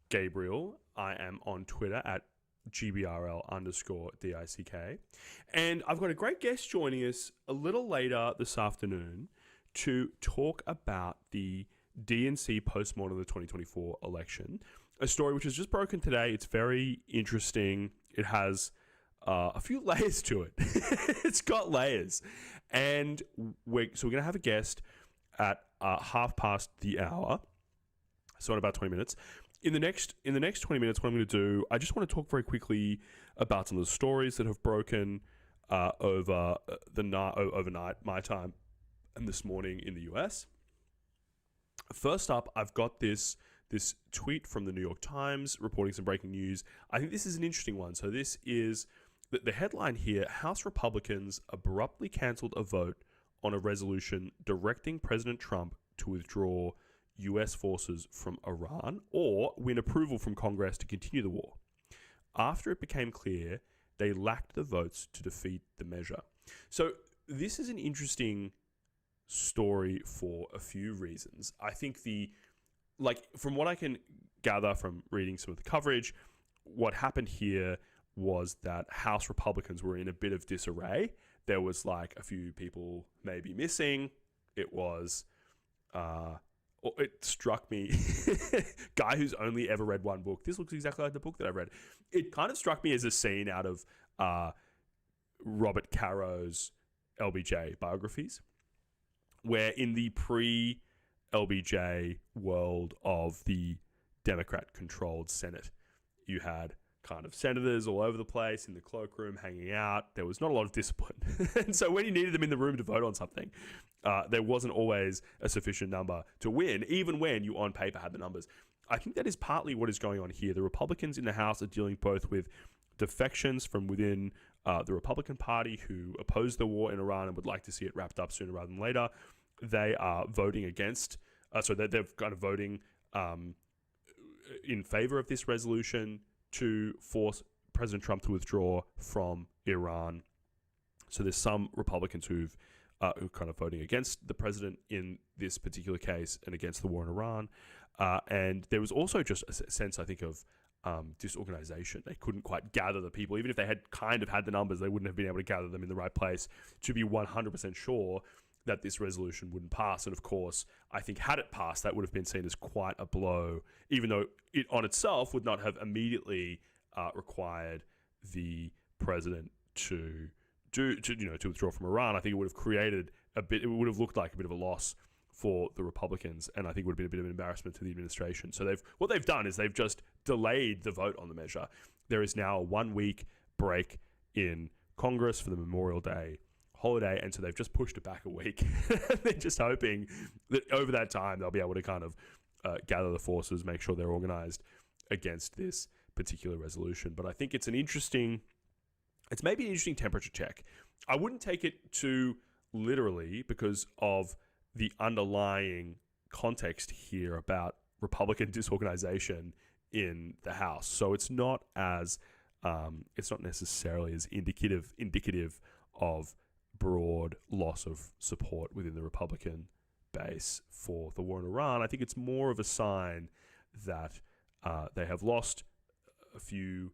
Gabriel. I am on Twitter at GBRL_DICK. And I've got a great guest joining us a little later this afternoon to talk about the DNC postmortem of the 2024 election. A story which has just broken today. It's very interesting. It has a few layers to it. It's got layers. And we're going to have a guest at 1:30. So in about 20 minutes. In the next 20 minutes, what I'm going to do, I just want to talk very quickly about some of the stories that have broken overnight, my time, and this morning in the US. First up, I've got this tweet from the New York Times reporting some breaking news. I think this is an interesting one. So this is the headline here: House Republicans abruptly cancelled a vote on a resolution directing President Trump to withdraw US forces from Iran or win approval from Congress to continue the war. After it became clear they lacked the votes to defeat the measure. So this is an interesting story for a few reasons. I think from what I can gather from reading some of the coverage, what happened here was that House Republicans were in a bit of disarray. There was like a few people maybe missing. It was, it struck me, guy who's only ever read one book. This looks exactly like the book that I read. It kind of struck me as a scene out of Robert Caro's LBJ biographies, where in the pre-LBJ world of the Democrat-controlled Senate, you had kind of senators all over the place in the cloakroom hanging out. There was not a lot of discipline. And so when you needed them in the room to vote on something, there wasn't always a sufficient number to win, even when you on paper had the numbers. I think that is partly what is going on here. The Republicans in the House are dealing both with defections from within the Republican Party who oppose the war in Iran and would like to see it wrapped up sooner rather than later. They are voting against, they're kind of voting in favor of this resolution to force President Trump to withdraw from Iran. So there's some Republicans who are kind of voting against the president in this particular case and against the war in Iran. And there was also just a sense, I think, of disorganization. They couldn't quite gather the people. Even if they had kind of had the numbers, they wouldn't have been able to gather them in the right place to be 100% sure that this resolution wouldn't pass. And of course, I think had it passed, that would have been seen as quite a blow, even though it on itself would not have immediately required the president to withdraw from Iran. I think it would have created it would have looked like a bit of a loss for the Republicans, and I think it would have been a bit of an embarrassment to the administration. So what they've done is they've just delayed the vote on the measure. There is now a 1-week break in Congress for the Memorial Day holiday, and so they've just pushed it back a week. They're just hoping that over that time they'll be able to kind of gather the forces, make sure they're organized against this particular resolution. But I think it's maybe an interesting temperature check. I wouldn't take it too literally because of the underlying context here about Republican disorganization in the House. So it's not necessarily as indicative of broad loss of support within the Republican base for the war in Iran. I think it's more of a sign that they have lost a few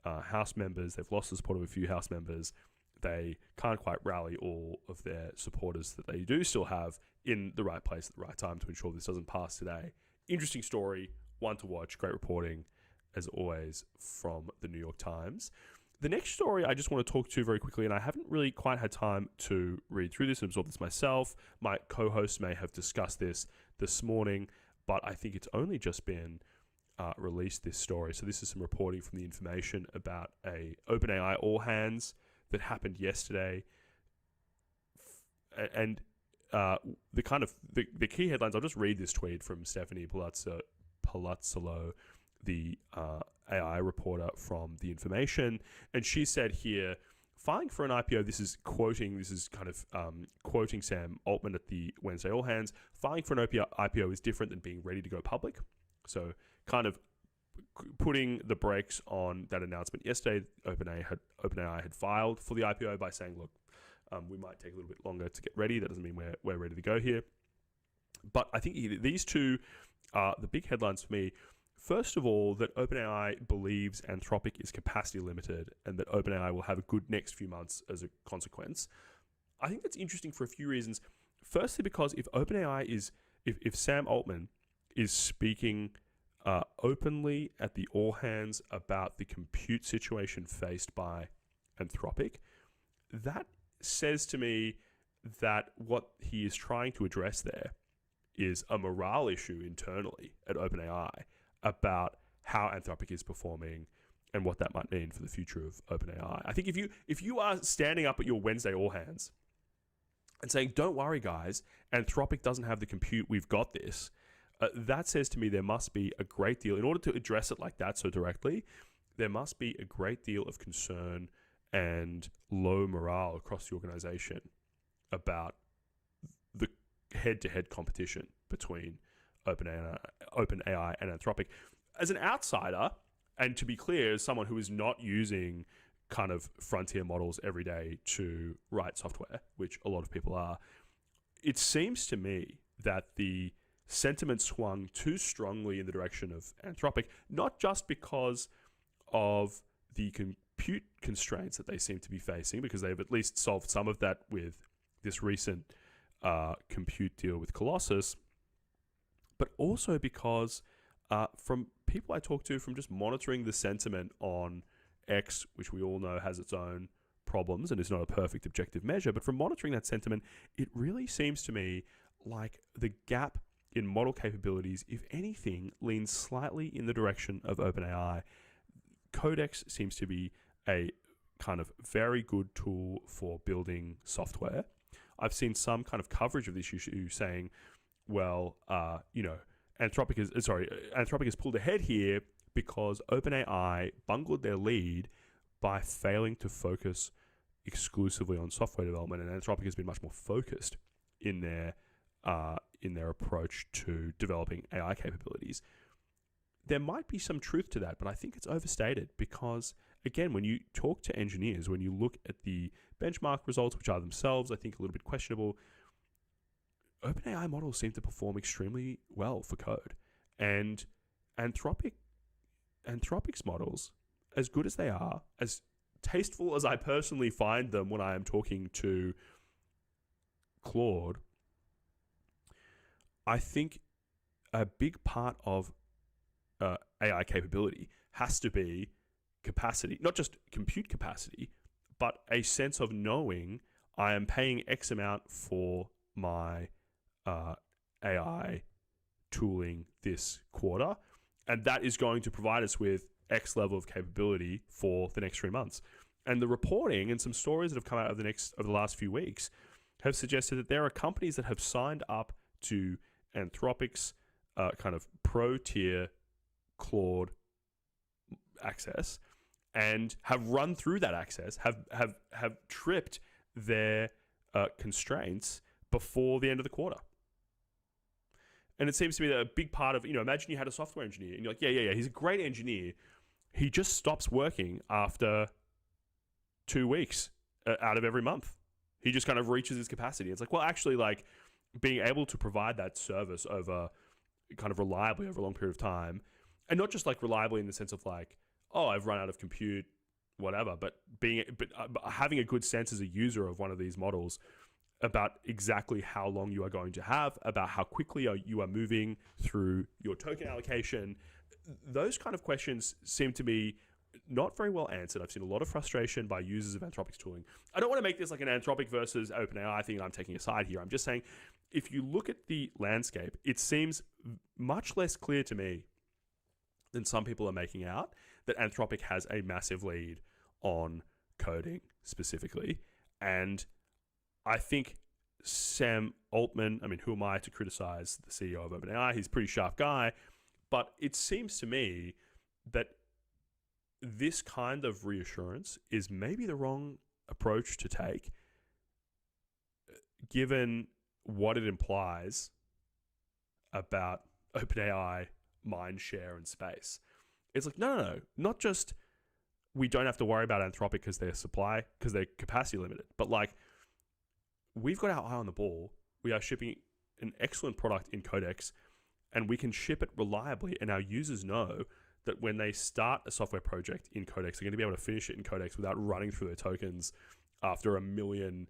House members. They've lost the support of a few House members. They can't quite rally all of their supporters that they do still have in the right place at the right time to ensure this doesn't pass today. Interesting story, one to watch, great reporting, as always, from the New York Times. The next story I just want to talk to very quickly, and I haven't really quite had time to read through this and absorb this myself. My co-hosts may have discussed this morning, but I think it's only just been released, this story. So this is some reporting from the Information about a OpenAI all hands that happened yesterday. And the key headlines, I'll just read this tweet from Stephanie Palazzolo, the AI reporter from The Information. And she said here, filing for an IPO, this is quoting Sam Altman at the Wednesday All Hands, filing for an IPO is different than being ready to go public. So kind of putting the brakes on that announcement yesterday. OpenAI had filed for the IPO by saying, look, We might take a little bit longer to get ready. That doesn't mean we're ready to go here. But I think these two are the big headlines for me. First of all, that OpenAI believes Anthropic is capacity limited and that OpenAI will have a good next few months as a consequence. I think that's interesting for a few reasons. Firstly, because if OpenAI is, if Sam Altman is speaking openly at the all hands about the compute situation faced by Anthropic, that says to me that what he is trying to address there is a morale issue internally at OpenAI about how Anthropic is performing and what that might mean for the future of OpenAI. I think if you are standing up at your Wednesday all hands and saying, don't worry guys, Anthropic doesn't have the compute, we've got this, that says to me there must be a great deal, in order to address it like that so directly, there must be a great deal of concern and low morale across the organization about the head-to-head competition between OpenAI and Anthropic. As an outsider, and to be clear, as someone who is not using kind of frontier models every day to write software, which a lot of people are, it seems to me that the sentiment swung too strongly in the direction of Anthropic, not just because of the compute constraints that they seem to be facing, because they've at least solved some of that with this recent compute deal with Colossus, but also because from people I talk to, from just monitoring the sentiment on X, which we all know has its own problems and is not a perfect objective measure, but from monitoring that sentiment, it really seems to me like the gap in model capabilities, if anything, leans slightly in the direction of OpenAI. Codex seems to be a kind of very good tool for building software. I've seen some kind of coverage of this issue saying, well, Anthropic has pulled ahead here because OpenAI bungled their lead by failing to focus exclusively on software development, and Anthropic has been much more focused in their approach to developing AI capabilities. There might be some truth to that, but I think it's overstated because, again, when you talk to engineers, when you look at the benchmark results, which are themselves, I think, a little bit questionable, OpenAI models seem to perform extremely well for code. And Anthropic's models, as good as they are, as tasteful as I personally find them when I am talking to Claude, I think a big part of AI capability has to be capacity, not just compute capacity, but a sense of knowing I am paying X amount for my AI tooling this quarter, and that is going to provide us with X level of capability for the next 3 months. And the reporting and some stories that have come out of the last few weeks have suggested that there are companies that have signed up to Anthropic's kind of pro tier Claude access and have run through that access, have tripped their constraints before the end of the quarter. And it seems to me that a big part of, imagine you had a software engineer and you're like, yeah, he's a great engineer. He just stops working after 2 weeks out of every month. He just kind of reaches his capacity. It's like, well, actually, like being able to provide that service over kind of reliably over a long period of time, and not just like reliably in the sense of like, oh, I've run out of compute, whatever, but having a good sense as a user of one of these models about exactly how long you are going to have, about how quickly you are moving through your token allocation. Those kind of questions seem to be not very well answered. I've seen a lot of frustration by users of Anthropic's tooling. I don't want to make this like an Anthropic versus OpenAI thing. I'm taking a side here. I'm just saying, if you look at the landscape, it seems much less clear to me than some people are making out that Anthropic has a massive lead on coding specifically. And I think Sam Altman, who am I to criticize the CEO of OpenAI? He's a pretty sharp guy. But it seems to me that this kind of reassurance is maybe the wrong approach to take, given what it implies about OpenAI mind share and space. It's like, no, not just we don't have to worry about Anthropic because they're capacity limited, but like we've got our eye on the ball. We are shipping an excellent product in Codex, and we can ship it reliably, and our users know that when they start a software project in Codex, they're going to be able to finish it in Codex without running through their tokens after a million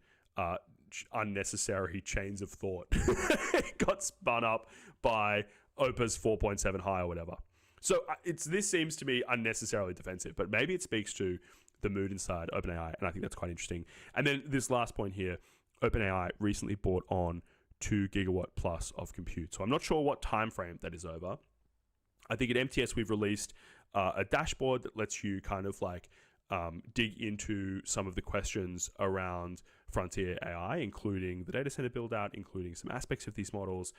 unnecessary chains of thought got spun up by Opus 4.7 high or whatever. So this seems to me unnecessarily defensive, but maybe it speaks to the mood inside OpenAI, and I think that's quite interesting. And then this last point here, OpenAI recently brought on 2 gigawatt plus of compute. So I'm not sure what time frame that is over. I think at MTS we've released a dashboard that lets you kind of like dig into some of the questions around frontier AI, including the data center build out, including some aspects of these models.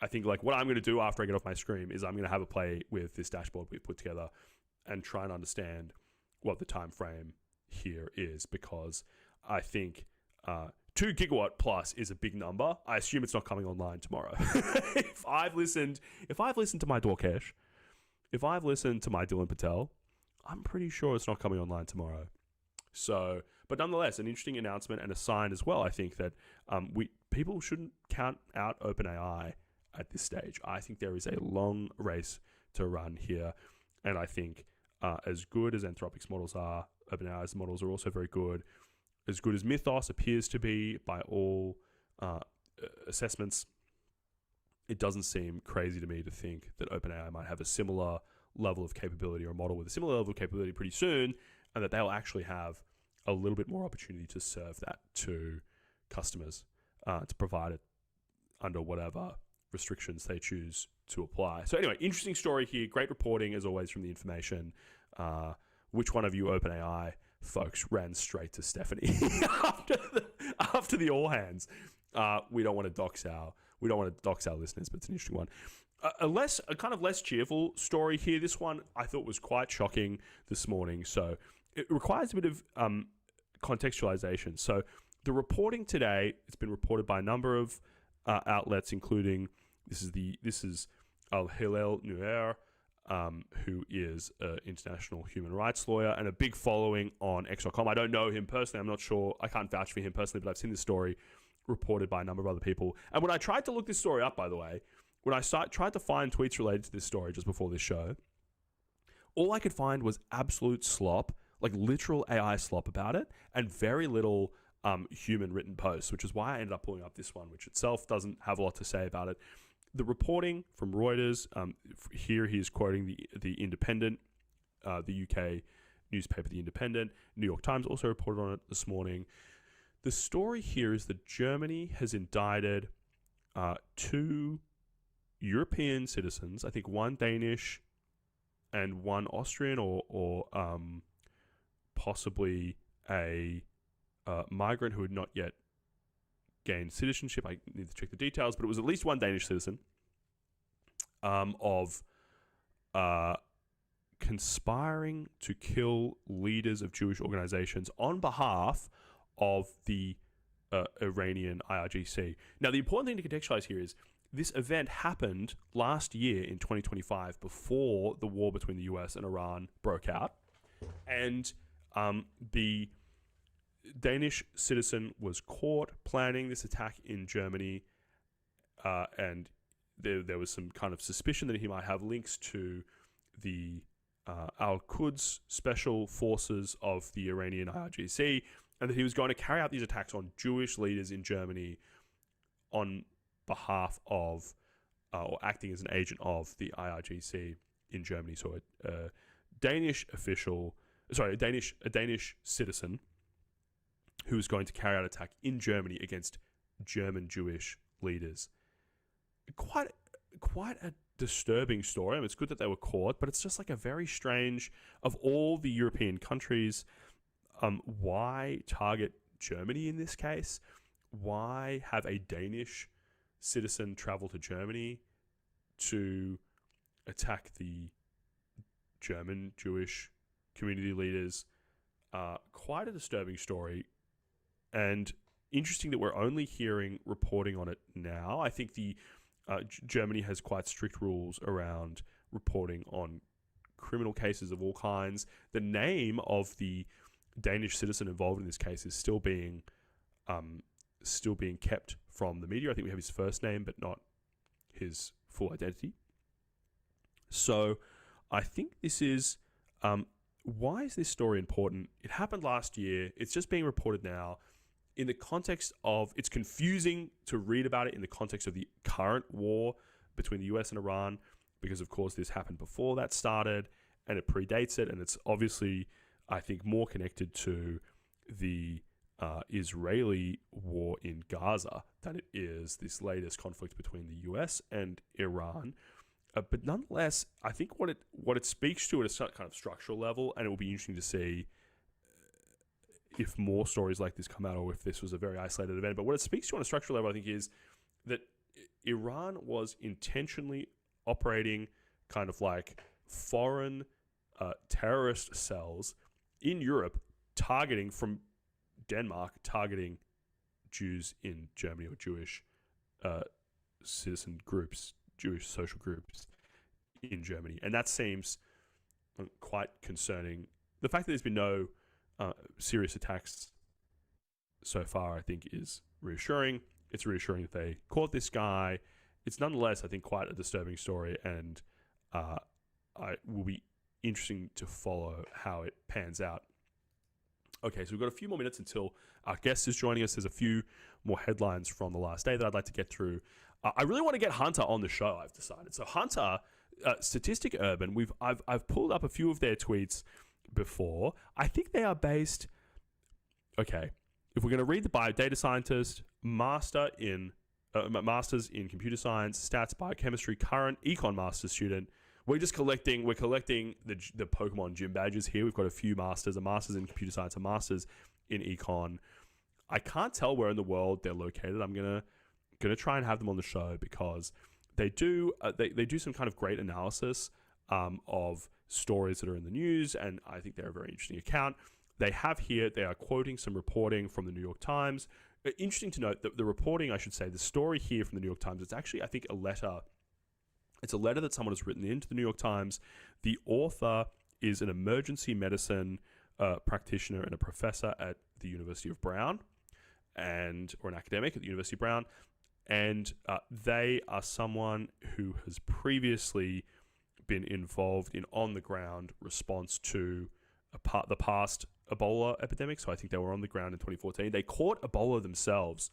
I think like what I'm going to do after I get off my screen is I'm going to have a play with this dashboard we've put together and try and understand what the time frame here is, because I think 2 gigawatt plus is a big number. I assume it's not coming online tomorrow. If I've listened to my Dorkesh, if I've listened to my Dylan Patel, I'm pretty sure it's not coming online tomorrow. So, but nonetheless, an interesting announcement and a sign as well. I think that people shouldn't count out OpenAI at this stage. I think there is a long race to run here, and I think as good as Anthropic's models are, OpenAI's models are also very good. As good as Mythos appears to be by all assessments, it doesn't seem crazy to me to think that OpenAI might have a similar level of capability or a model with a similar level of capability pretty soon, and that they'll actually have a little bit more opportunity to serve that to customers, to provide it under whatever restrictions they choose to apply. So anyway, interesting story here. Great reporting as always from the information. Which one of you OpenAI folks ran straight to Stephanie after the all hands? We don't want to dox our listeners, but it's an interesting one. A kind of less cheerful story here. This one I thought was quite shocking this morning, so it requires a bit of contextualization. So the reporting today, it's been reported by a number of outlets, including this is Al Hilal Nuer, who is an international human rights lawyer and a big following on X.com. I don't know him personally. I'm not sure. I can't vouch for him personally, but I've seen this story reported by a number of other people. And when I tried to look this story up, by the way, when I tried to find tweets related to this story just before this show, all I could find was absolute slop, like literal AI slop about it, and very little human written posts, which is why I ended up pulling up this one, which itself doesn't have a lot to say about it. The reporting from Reuters, here he is quoting the Independent, the UK newspaper, The Independent. New York Times also reported on it this morning. The story here is that Germany has indicted 2 European citizens, I think one Danish and one Austrian, or possibly a migrant who had not yet gained citizenship. I need to check the details, but it was at least one Danish citizen of conspiring to kill leaders of Jewish organizations on behalf of the Iranian IRGC. Now, the important thing to contextualize here is this event happened last year in 2025, before the war between the US and Iran broke out. And the Danish citizen was caught planning this attack in Germany, and there was some kind of suspicion that he might have links to the Al-Quds special forces of the Iranian IRGC, and that he was going to carry out these attacks on Jewish leaders in Germany on behalf of, or acting as an agent of, the IRGC in Germany. So a Danish citizen who was going to carry out an attack in Germany against German Jewish leaders. Quite a disturbing story. I mean, it's good that they were caught, but it's just like a very strange, of all the European countries, why target Germany in this case? Why have a Danish citizen travel to Germany to attack the German Jewish community leaders? Quite a disturbing story, and interesting that we're only hearing reporting on it now. I think the Germany has quite strict rules around reporting on criminal cases of all kinds. The name of the Danish citizen involved in this case is still being still being kept from the media. I think we have his first name, but not his full identity. So I think this is, why is this story important? It happened last year. It's just being reported now in the context of, it's confusing to read about it in the context of the current war between the US and Iran, because of course this happened before that started and it predates it. And it's obviously, I think, more connected to the Israeli war in Gaza than it is this latest conflict between the US and Iran. But nonetheless, I think what it speaks to at a kind of structural level, and it will be interesting to see if more stories like this come out or if this was a very isolated event. But what it speaks to on a structural level, I think, is that Iran was intentionally operating kind of like foreign terrorist cells in Europe, targeting from Denmark, targeting Jews in Germany or Jewish citizen groups, Jewish social groups in Germany. And that seems quite concerning. The fact that there's been no serious attacks so far, I think, is reassuring. It's reassuring that they caught this guy. It's nonetheless, I think, quite a disturbing story, and I will be interesting to follow how it pans out. Okay, so we've got a few more minutes until our guest is joining us. There's a few more headlines from the last day that I'd like to get through. I really want to get Hunter on the show, I've decided. So Hunter, Statistic Urban, I've pulled up a few of their tweets before. I think they are based... Okay, if we're going to read the bio, data scientist, masters in computer science, stats, biochemistry, current econ master's student. We're collecting the Pokemon gym badges here. We've got a few masters, a master's in computer science, a master's in econ. I can't tell where in the world they're located. I'm gonna try and have them on the show because they do some kind of great analysis of stories that are in the news, and I think they're a very interesting account. They are quoting some reporting from the New York Times. Interesting to note that the reporting, I should say, the story here from the New York Times, it's actually, I think, a letter. It's a letter that someone has written into the New York Times. The author is an emergency medicine practitioner and a professor at the University of Brown, or an academic at the University of Brown. And they are someone who has previously been involved in on-the-ground response to the past Ebola epidemic. So I think they were on the ground in 2014. They caught Ebola themselves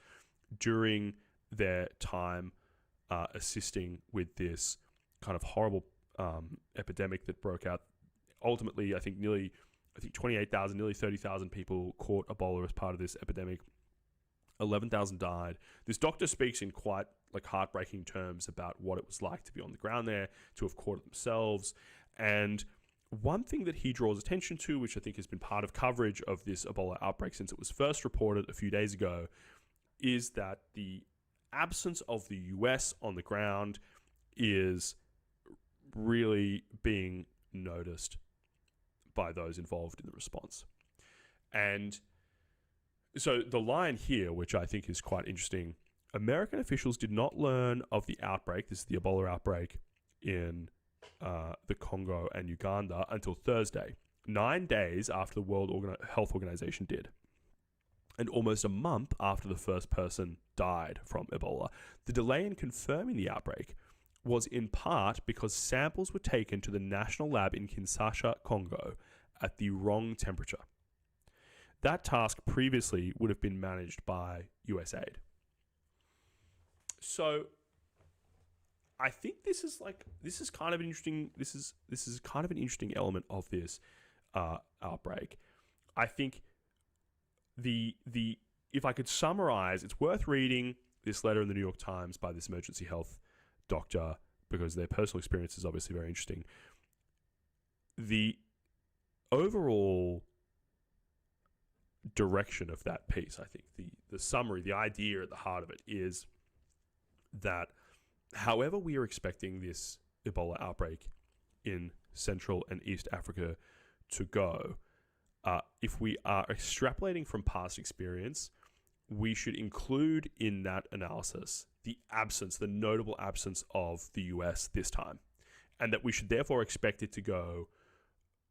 during their time assisting with this kind of horrible epidemic that broke out. Ultimately, I think 28,000, nearly 30,000 people caught Ebola as part of this epidemic. 11,000 died. This doctor speaks in quite heartbreaking terms about what it was like to be on the ground there, to have caught it themselves. And one thing that he draws attention to, which I think has been part of coverage of this Ebola outbreak since it was first reported a few days ago, is that the absence of the US on the ground is really being noticed by those involved in the response. And so the line here, which I think is quite interesting, American officials did not learn of the outbreak, this is the Ebola outbreak in the Congo and Uganda, until Thursday, 9 days after the World Health Organization did, and almost a month after the first person died from Ebola. The delay in confirming the outbreak was in part because samples were taken to the national lab in Kinshasa, Congo, at the wrong temperature. That task previously would have been managed by USAID. So I think this is kind of an interesting. This is kind of an interesting element of this outbreak. I think if I could summarize, it's worth reading this letter in the New York Times by this emergency health doctor because their personal experience is obviously very interesting. The overall direction of that piece, I think, the summary, the idea at the heart of it is that however we are expecting this Ebola outbreak in Central and East Africa to go, if we are extrapolating from past experience, we should include in that analysis the notable absence of the US this time, and that we should therefore expect it to go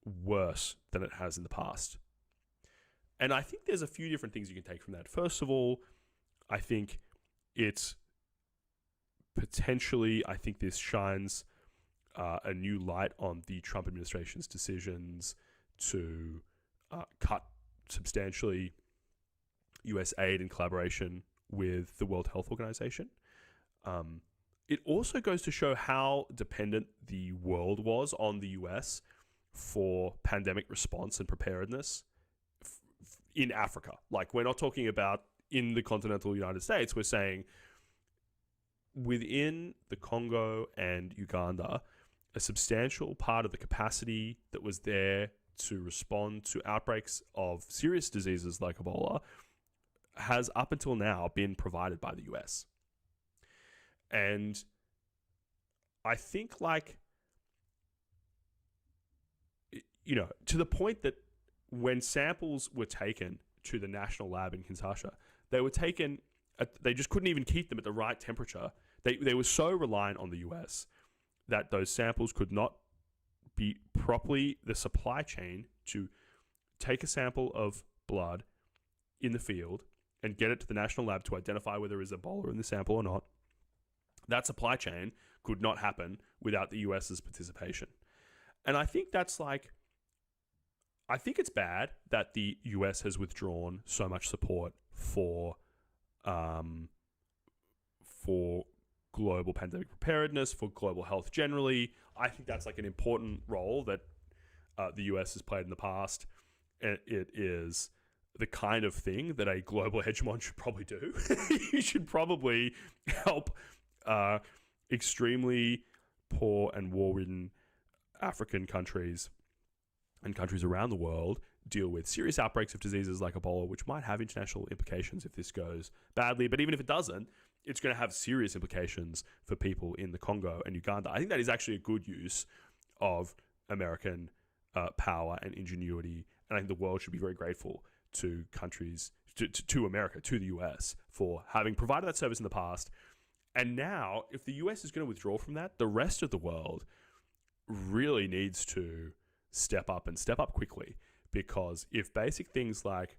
worse than it has in the past. And I think there's a few different things you can take from that. First of all, I think it's potentially, I think this shines a new light on the Trump administration's decisions to cut substantially US aid in collaboration with the World Health Organization. It also goes to show how dependent the world was on the US for pandemic response and preparedness in Africa. Like, we're not talking about in the continental United States. We're saying within the Congo and Uganda, a substantial part of the capacity that was there to respond to outbreaks of serious diseases like Ebola has up until now been provided by the US. And I think, like, you know, to the point that when samples were taken to the national lab in Kinshasa, they were taken, they just couldn't even keep them at the right temperature. They were so reliant on the US that those samples could not be properly, the supply chain to take a sample of blood in the field and get it to the national lab to identify whether there is Ebola in the sample or not. That supply chain could not happen without the US's participation. And I think that's like, I think it's bad that the US has withdrawn so much support for global pandemic preparedness, for global health generally. I think that's like an important role that the US has played in the past. It is the kind of thing that a global hegemon should probably do. You should probably help extremely poor and war-ridden African countries and countries around the world deal with serious outbreaks of diseases like Ebola, which might have international implications if this goes badly. But even if it doesn't, it's going to have serious implications for people in the Congo and Uganda. I think that is actually a good use of American power and ingenuity. And I think the world should be very grateful to countries, to America, to the US, for having provided that service in the past. And now, if the US is going to withdraw from that, the rest of the world really needs to step up and step up quickly. Because if basic things like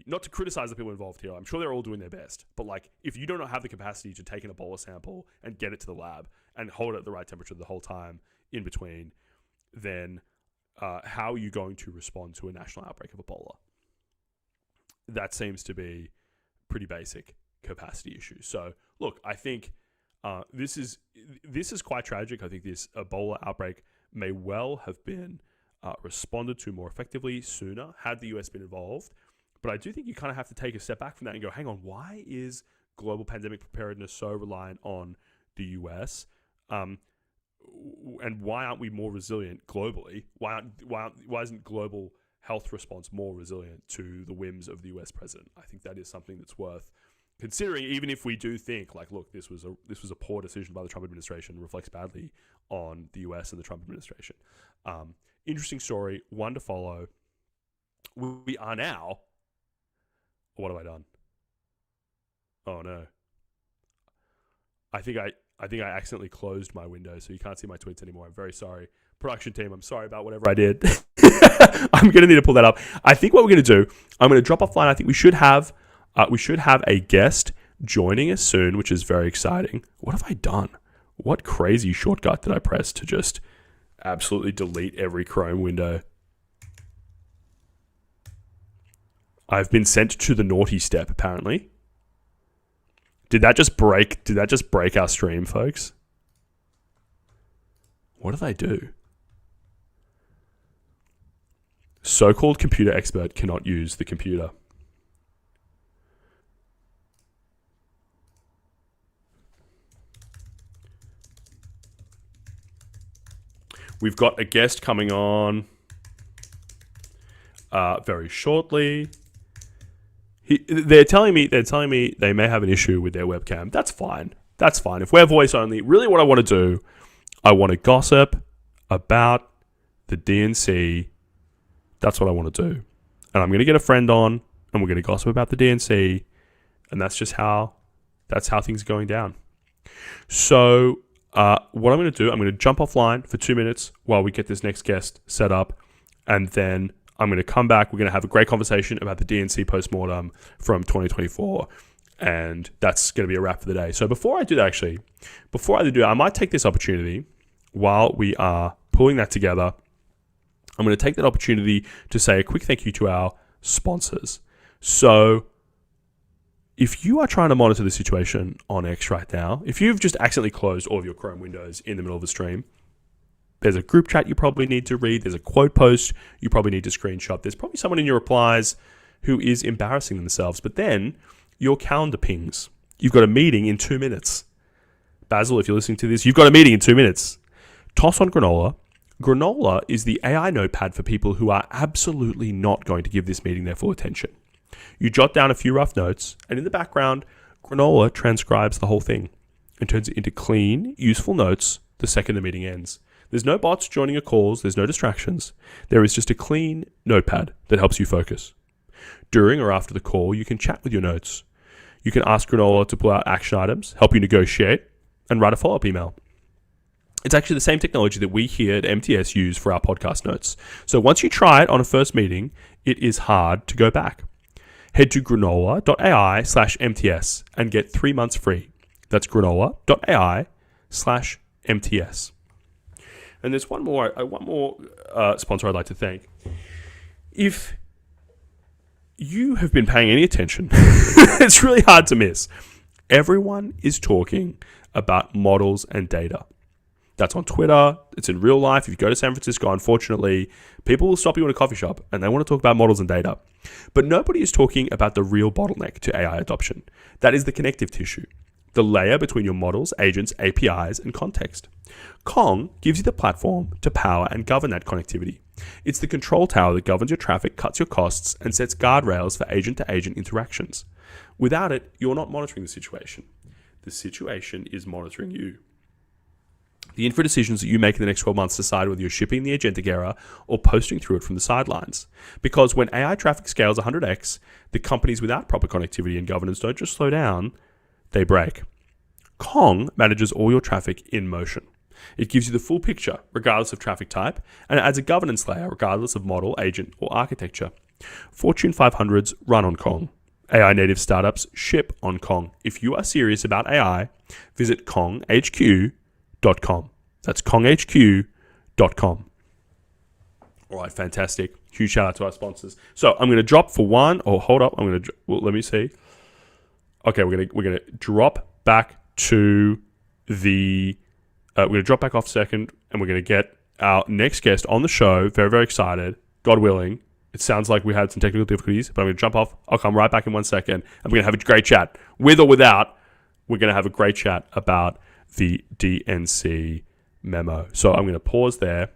not to criticize the people involved here, I'm sure they're all doing their best, but like, if you don't have the capacity to take an Ebola sample and get it to the lab and hold it at the right temperature the whole time in between, then how are you going to respond to a national outbreak of Ebola? That seems to be pretty basic capacity issue. So look, I think this is quite tragic. I think this Ebola outbreak may well have been responded to more effectively sooner had the US been involved. But I do think you kind of have to take a step back from that and go, hang on, why is global pandemic preparedness so reliant on the US? And why aren't we more resilient globally? Why isn't global health response more resilient to the whims of the US president? I think that is something that's worth considering, even if we do think like, look, this was a poor decision by the Trump administration, reflects badly on the US and the Trump administration. Interesting story, one to follow. We are now. What have I done? Oh no. I think I accidentally closed my window, so you can't see my tweets anymore. I'm very sorry. Production team, I'm sorry about whatever I did. I'm going to need to pull that up. I think what we're going to do, I'm going to drop offline. I think we should have a guest joining us soon, which is very exciting. What have I done? What crazy shortcut did I press to just absolutely delete every Chrome window? I've been sent to the naughty step, apparently. Did that just break our stream, folks? What did I do? So-called computer expert cannot use the computer. We've got a guest coming on very shortly. They're telling me they may have an issue with their webcam. That's fine. That's fine. If we're voice only, really what I want to do, I want to gossip about the DNC. That's what I want to do. And I'm going to get a friend on, and we're going to gossip about the DNC, and that's how things are going down. So what I'm going to do, I'm going to jump offline for 2 minutes while we get this next guest set up, and then I'm going to come back. We're going to have a great conversation about the DNC postmortem from 2024. And that's going to be a wrap for the day. So before I do that, I might take this opportunity while we are pulling that together. I'm going to take that opportunity to say a quick thank you to our sponsors. So if you are trying to monitor the situation on X right now, if you've just accidentally closed all of your Chrome windows in the middle of the stream, there's a group chat you probably need to read. There's a quote post you probably need to screenshot. There's probably someone in your replies who is embarrassing themselves. But then your calendar pings. You've got a meeting in 2 minutes. Basil, if you're listening to this, you've got a meeting in 2 minutes. Toss on Granola. Granola is the AI notepad for people who are absolutely not going to give this meeting their full attention. You jot down a few rough notes, and in the background, Granola transcribes the whole thing and turns it into clean, useful notes the second the meeting ends. There's no bots joining your calls, there's no distractions. There is just a clean notepad that helps you focus. During or after the call, you can chat with your notes. You can ask Granola to pull out action items, help you negotiate, and write a follow-up email. It's actually the same technology that we here at MTS use for our podcast notes. So once you try it on a first meeting, it is hard to go back. Head to granola.ai/MTS and get 3 months free. That's granola.ai/MTS. And there's one more sponsor I'd like to thank. If you have been paying any attention, it's really hard to miss. Everyone is talking about models and data. That's on Twitter. It's in real life. If you go to San Francisco, unfortunately, people will stop you in a coffee shop and they want to talk about models and data. But nobody is talking about the real bottleneck to AI adoption. That is the connective tissue, the layer between your models, agents, APIs, and context. Kong gives you the platform to power and govern that connectivity. It's the control tower that governs your traffic, cuts your costs, and sets guardrails for agent-to-agent interactions. Without it, you're not monitoring the situation. The situation is monitoring you. The info decisions that you make in the next 12 months decide whether you're shipping the agentic era or posting through it from the sidelines. Because when AI traffic scales 100x, the companies without proper connectivity and governance don't just slow down, they break. Kong manages all your traffic in motion. It gives you the full picture, regardless of traffic type, and it adds a governance layer, regardless of model, agent, or architecture. Fortune 500s run on Kong. AI native startups ship on Kong. If you are serious about AI, visit konghq.com. That's konghq.com. All right, fantastic. Huge shout out to our sponsors. So I'm going to drop for one. Oh, hold up. Let me see. Okay, we're gonna drop back to the. We're gonna drop back off a second, and we're gonna get our next guest on the show. Very, very excited. God willing. It sounds like we had some technical difficulties, but I'm gonna jump off. I'll come right back in 1 second, and we're gonna have a great chat, with or without. We're gonna have a great chat about the DNC memo. So I'm gonna pause there.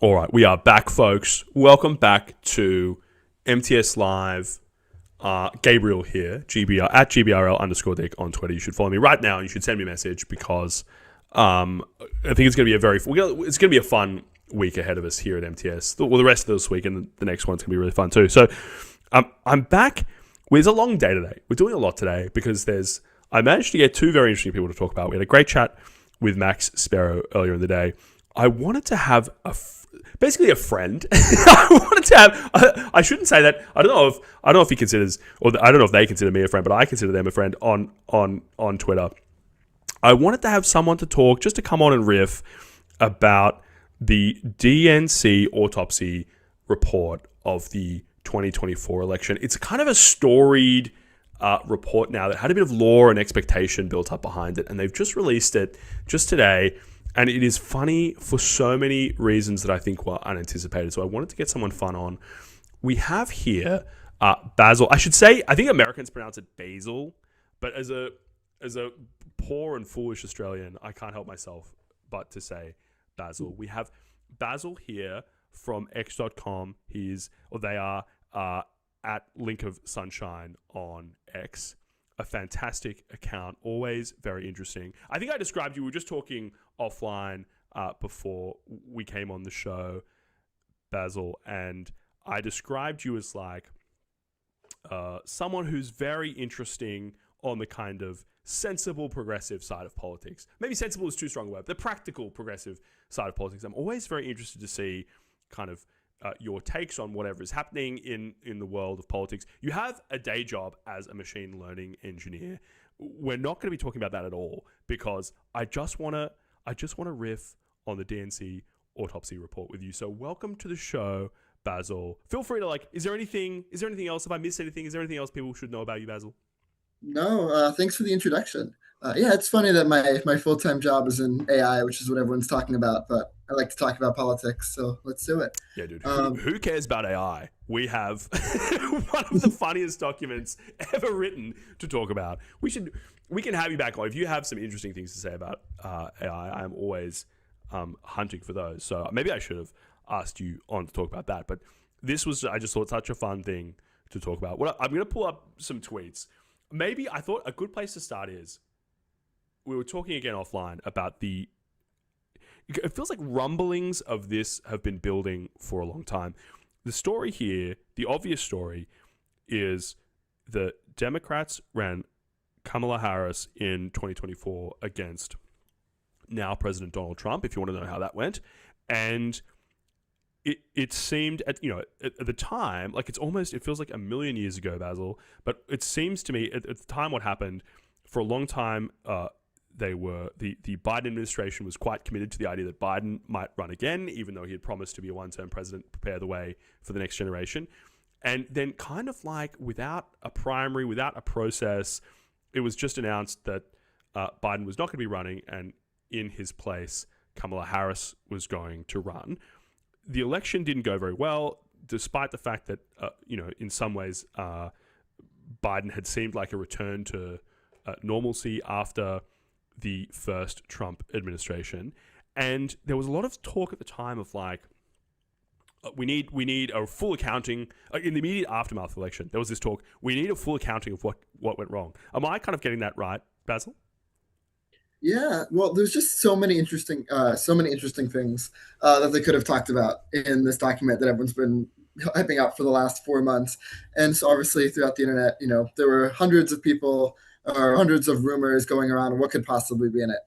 All right, we are back, folks. Welcome back to MTS Live. Gabriel here, at GBRL_Dick on Twitter. You should follow me right now. You should send me a message because I think it's going to be it's going to be a fun week ahead of us here at MTS. Well, the rest of this week and the next one's going to be really fun too. So I'm back. It's a long day today. We're doing a lot today because I managed to get two very interesting people to talk about. We had a great chat with Max Sparrow earlier in the day. I wanted to have basically a friend. I wanted to have. I shouldn't say that. I don't know if he considers, or I don't know if they consider me a friend, but I consider them a friend on Twitter. I wanted to have someone to talk, just to come on and riff about the DNC autopsy report of the 2024 election. It's kind of a storied report now that had a bit of lore and expectation built up behind it, and they've just released it just today. And it is funny for so many reasons that I think were unanticipated. So I wanted to get someone fun on. We have here Basil. I should say, I think Americans pronounce it Basil, but as a poor and foolish Australian, I can't help myself but to say Basil. We have Basil here from X.com. They are at Link of Sunshine on X. A fantastic account, always very interesting. I think I described you, we were just talking offline before we came on the show, Basil, and I described you as like someone who's very interesting on the kind of sensible progressive side of politics. Maybe sensible is too strong a word. The practical progressive side of politics. I'm always very interested to see kind of your takes on whatever is happening in the world of politics. You have a day job as a machine learning engineer. We're not going to be talking about that at all because I just want to riff on the DNC autopsy report with you. So welcome to the show, Basil. Feel free to is there anything else? If I missed anything, is there anything else people should know about you, Basil? No, thanks for the introduction. Yeah, it's funny that my full-time job is in AI, which is what everyone's talking about, but I like to talk about politics, so let's do it. Yeah, dude. Who cares about AI? We have one of the funniest documents ever written to talk about. We can have you back on. If you have some interesting things to say about AI, I am always hunting for those. So maybe I should have asked you on to talk about that. But this was, I just thought, such a fun thing to talk about. I'm going to pull up some tweets. Maybe I thought a good place to start is, we were talking again offline about it feels like rumblings of this have been building for a long time. The story here, the obvious story, is the Democrats ran Kamala Harris in 2024 against now President Donald Trump, if you want to know how that went. And it seemed at the time, like it feels like a million years ago, Basil, but it seems to me at the time what happened, for a long time, the Biden administration was quite committed to the idea that Biden might run again, even though he had promised to be a one-term president, prepare the way for the next generation. And then kind of like without a primary, without a process, it was just announced that Biden was not going to be running, and in his place, Kamala Harris was going to run. The election didn't go very well, despite the fact that, in some ways, Biden had seemed like a return to normalcy after the first Trump administration. And there was a lot of talk at the time of we need a full accounting in the immediate aftermath of the election. There was this talk, we need a full accounting of what went wrong. Am I kind of getting that right, Basil? Yeah, well, there's just so many interesting things that they could have talked about in this document that everyone's been hyping up for the last 4 months. And so obviously throughout the internet, there were hundreds of people or hundreds of rumors going around what could possibly be in it.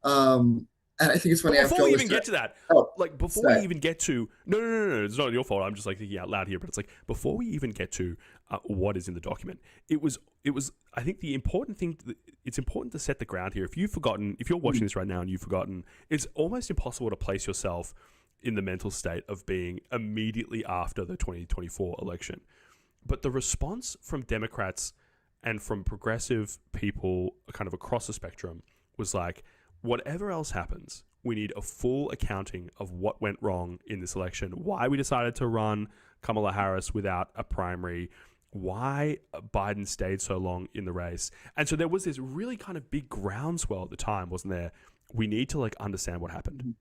And I think it's funny. Before we even get to that, before we even get to no, it's not your fault. I'm just thinking out loud here, but it's like before we even get to what is in the document, it was. I think the important thing. It's important to set the ground here. If you're watching this right now and you've forgotten, it's almost impossible to place yourself in the mental state of being immediately after the 2024 election. But the response from Democrats and from progressive people, kind of across the spectrum, was like, whatever else happens, we need a full accounting of what went wrong in this election, why we decided to run Kamala Harris without a primary, why Biden stayed so long in the race. And so there was this really kind of big groundswell at the time, wasn't there? We need to understand what happened.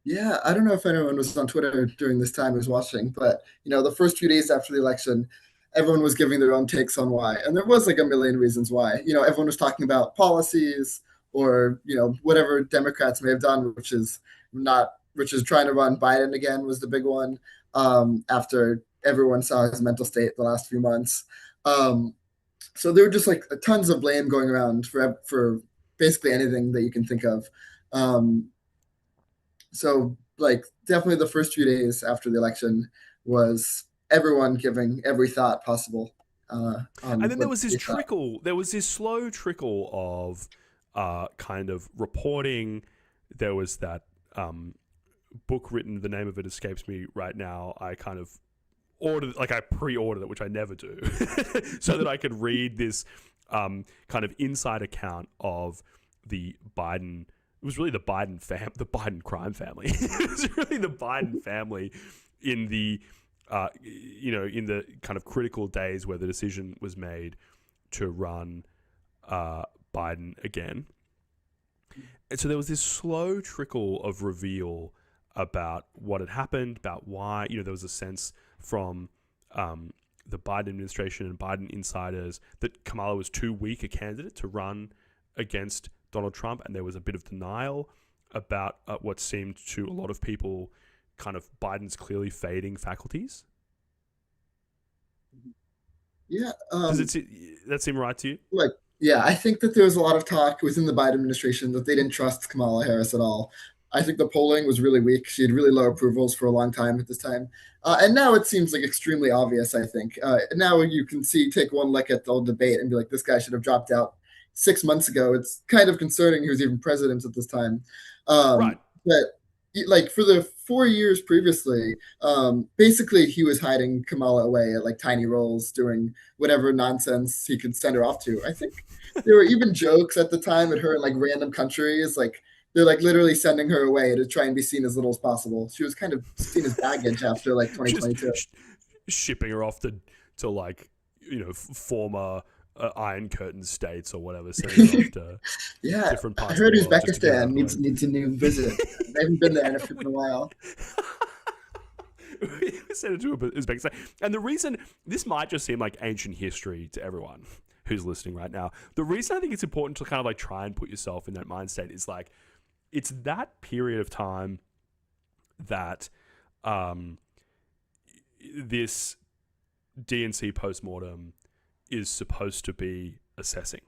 Yeah, I don't know if anyone was on Twitter during this time who's watching, but the first few days after the election, everyone was giving their own takes on why, and there was like a million reasons why. Everyone was talking about policies or whatever Democrats may have done, which is trying to run Biden again was the big one. After everyone saw his mental state the last few months, so there were just like tons of blame going around for basically anything that you can think of. Um, so like definitely the first few days after the election was everyone giving every thought possible And on then what they thought. there was this slow trickle of kind of reporting. There was that book written, the name of it escapes me right now. I kind of I pre-ordered it, which I never do, so that I could read this kind of inside account of the Biden. It was really the the Biden crime family. It was really the Biden family in the in the kind of critical days where the decision was made to run Biden again. And so there was this slow trickle of reveal about what had happened, about why. There was a sense from the Biden administration and Biden insiders that Kamala was too weak a candidate to run against Donald Trump, and there was a bit of denial about what seemed to a lot of people kind of Biden's clearly fading faculties. Yeah. That seem right to you? Like, yeah, I think that there was a lot of talk within the Biden administration that they didn't trust Kamala Harris at all. I think the polling was really weak. She had really low approvals for a long time at this time. And now it seems like extremely obvious, I think. Now you can take one look at the old debate and be like, this guy should have dropped out 6 months ago. It's kind of concerning he was even president at this time. Right. But like for the 4 years previously, basically he was hiding Kamala away at like tiny roles doing whatever nonsense he could send her off to. I think there were even jokes at the time at her in like random countries, like they're like literally sending her away to try and be seen as little as possible. She was kind of seen as baggage after like 2022. Shipping her off to like former Iron Curtain states or whatever, sending her off to Yeah, different parts I heard of the world just to get her out Uzbekistan of the way. needs a new visit. They haven't been there in a while. Send it to Uzbekistan. And the reason this might just seem like ancient history to everyone who's listening right now, the reason I think it's important to kind of like try and put yourself in that mind state is like it's that period of time that this DNC postmortem is supposed to be assessing.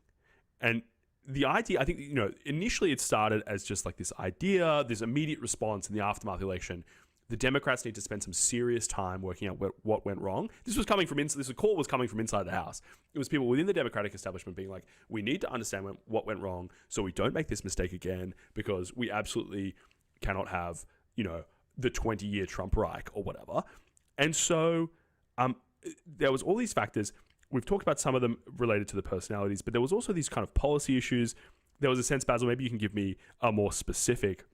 And the idea, I think, initially it started as just like this idea, this immediate response in the aftermath of the election. The Democrats need to spend some serious time working out what went wrong. This call was coming from inside the House. It was people within the Democratic establishment being like, we need to understand what went wrong so we don't make this mistake again, because we absolutely cannot have, the 20-year Trump Reich or whatever. And so there was all these factors. We've talked about some of them related to the personalities, but there was also these kind of policy issues. There was a sense, Basil, maybe you can give me a more specific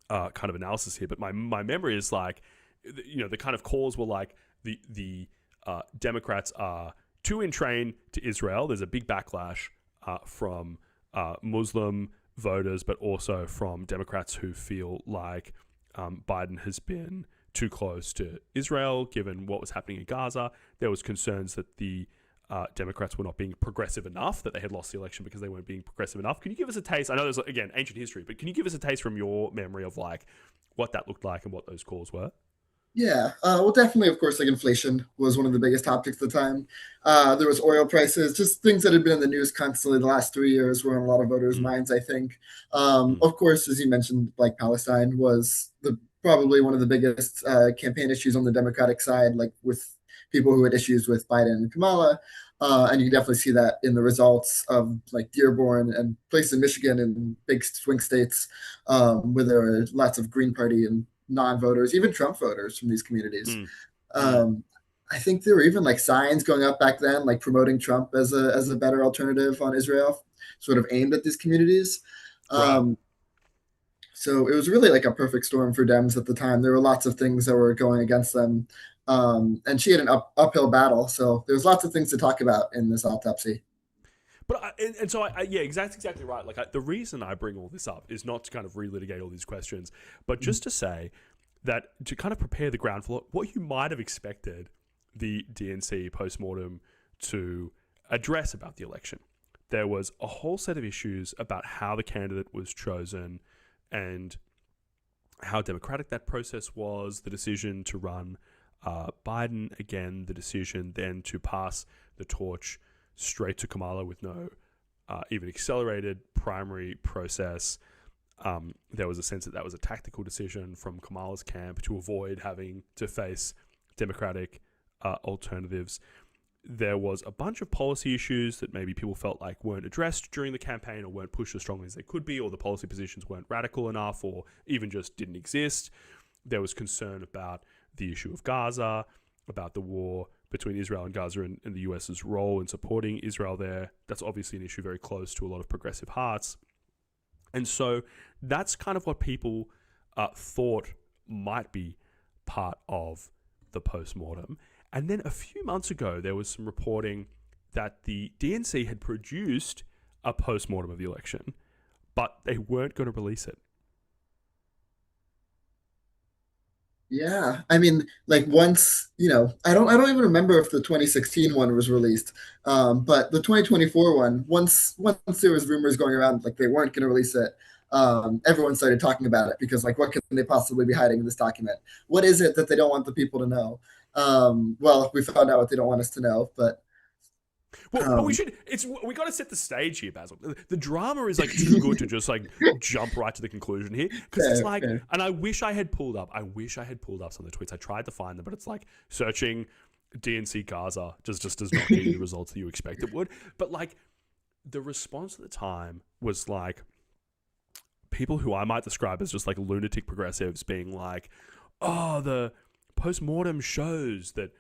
kind of analysis here, but my memory is like, the kind of calls were like the Democrats are too entrained to Israel. There's a big backlash from Muslim voters, but also from Democrats who feel like Biden has been too close to Israel, given what was happening in Gaza. There was concerns that the Democrats were not being progressive enough, that they had lost the election because they weren't being progressive enough. Can you give us a taste? I know there's, again, ancient history, but can you give us a taste from your memory of like what that looked like and what those calls were? Yeah, well, definitely, of course, like inflation was one of the biggest topics at the time. There was oil prices, just things that had been in the news constantly the last 3 years were on a lot of voters' minds, I think. Of course, as you mentioned, like Palestine was probably one of the biggest campaign issues on the Democratic side, like with people who had issues with Biden and Kamala. And you can definitely see that in the results of like Dearborn and places in Michigan and big swing states where there were lots of Green Party and non-voters, even Trump voters from these communities. I think there were even like signs going up back then, like promoting Trump as a better alternative on Israel, sort of aimed at these communities. So it was really like a perfect storm for Dems at the time. There were lots of things that were going against them. And she had an uphill battle. So there's lots of things to talk about in this autopsy. Yeah, exactly right. Like the reason I bring all this up is not to kind of relitigate all these questions, but just to say that to kind of prepare the ground for what you might have expected the DNC postmortem to address about the election. There was a whole set of issues about how the candidate was chosen and how democratic that process was, the decision to run Biden again, the decision then to pass the torch straight to Kamala with no even accelerated primary process. There was a sense that was a tactical decision from Kamala's camp to avoid having to face Democratic alternatives. There was a bunch of policy issues that maybe people felt like weren't addressed during the campaign or weren't pushed as strongly as they could be, or the policy positions weren't radical enough or even just didn't exist. There was concern about the issue of Gaza, about the war between Israel and Gaza and the US's role in supporting Israel there. That's obviously an issue very close to a lot of progressive hearts. And so that's kind of what people thought might be part of the postmortem. And then a few months ago, there was some reporting that the DNC had produced a postmortem of the election, but they weren't going to release it. Yeah, I mean, like once, I don't even remember if the 2016 one was released, but the 2024 one, once there was rumors going around like they weren't going to release it, everyone started talking about it because like, what can they possibly be hiding in this document? What is it that they don't want the people to know? Well, we found out what they don't want us to know, but. But we got to set the stage here, Basil. The drama is like too good to just like jump right to the conclusion here, because it's like, and I wish I had pulled up some of the tweets. I tried to find them, but it's like searching DNC Gaza just does not give you the results that you expect it would. But like the response at the time was like people who I might describe as just like lunatic progressives being like, oh, the postmortem shows that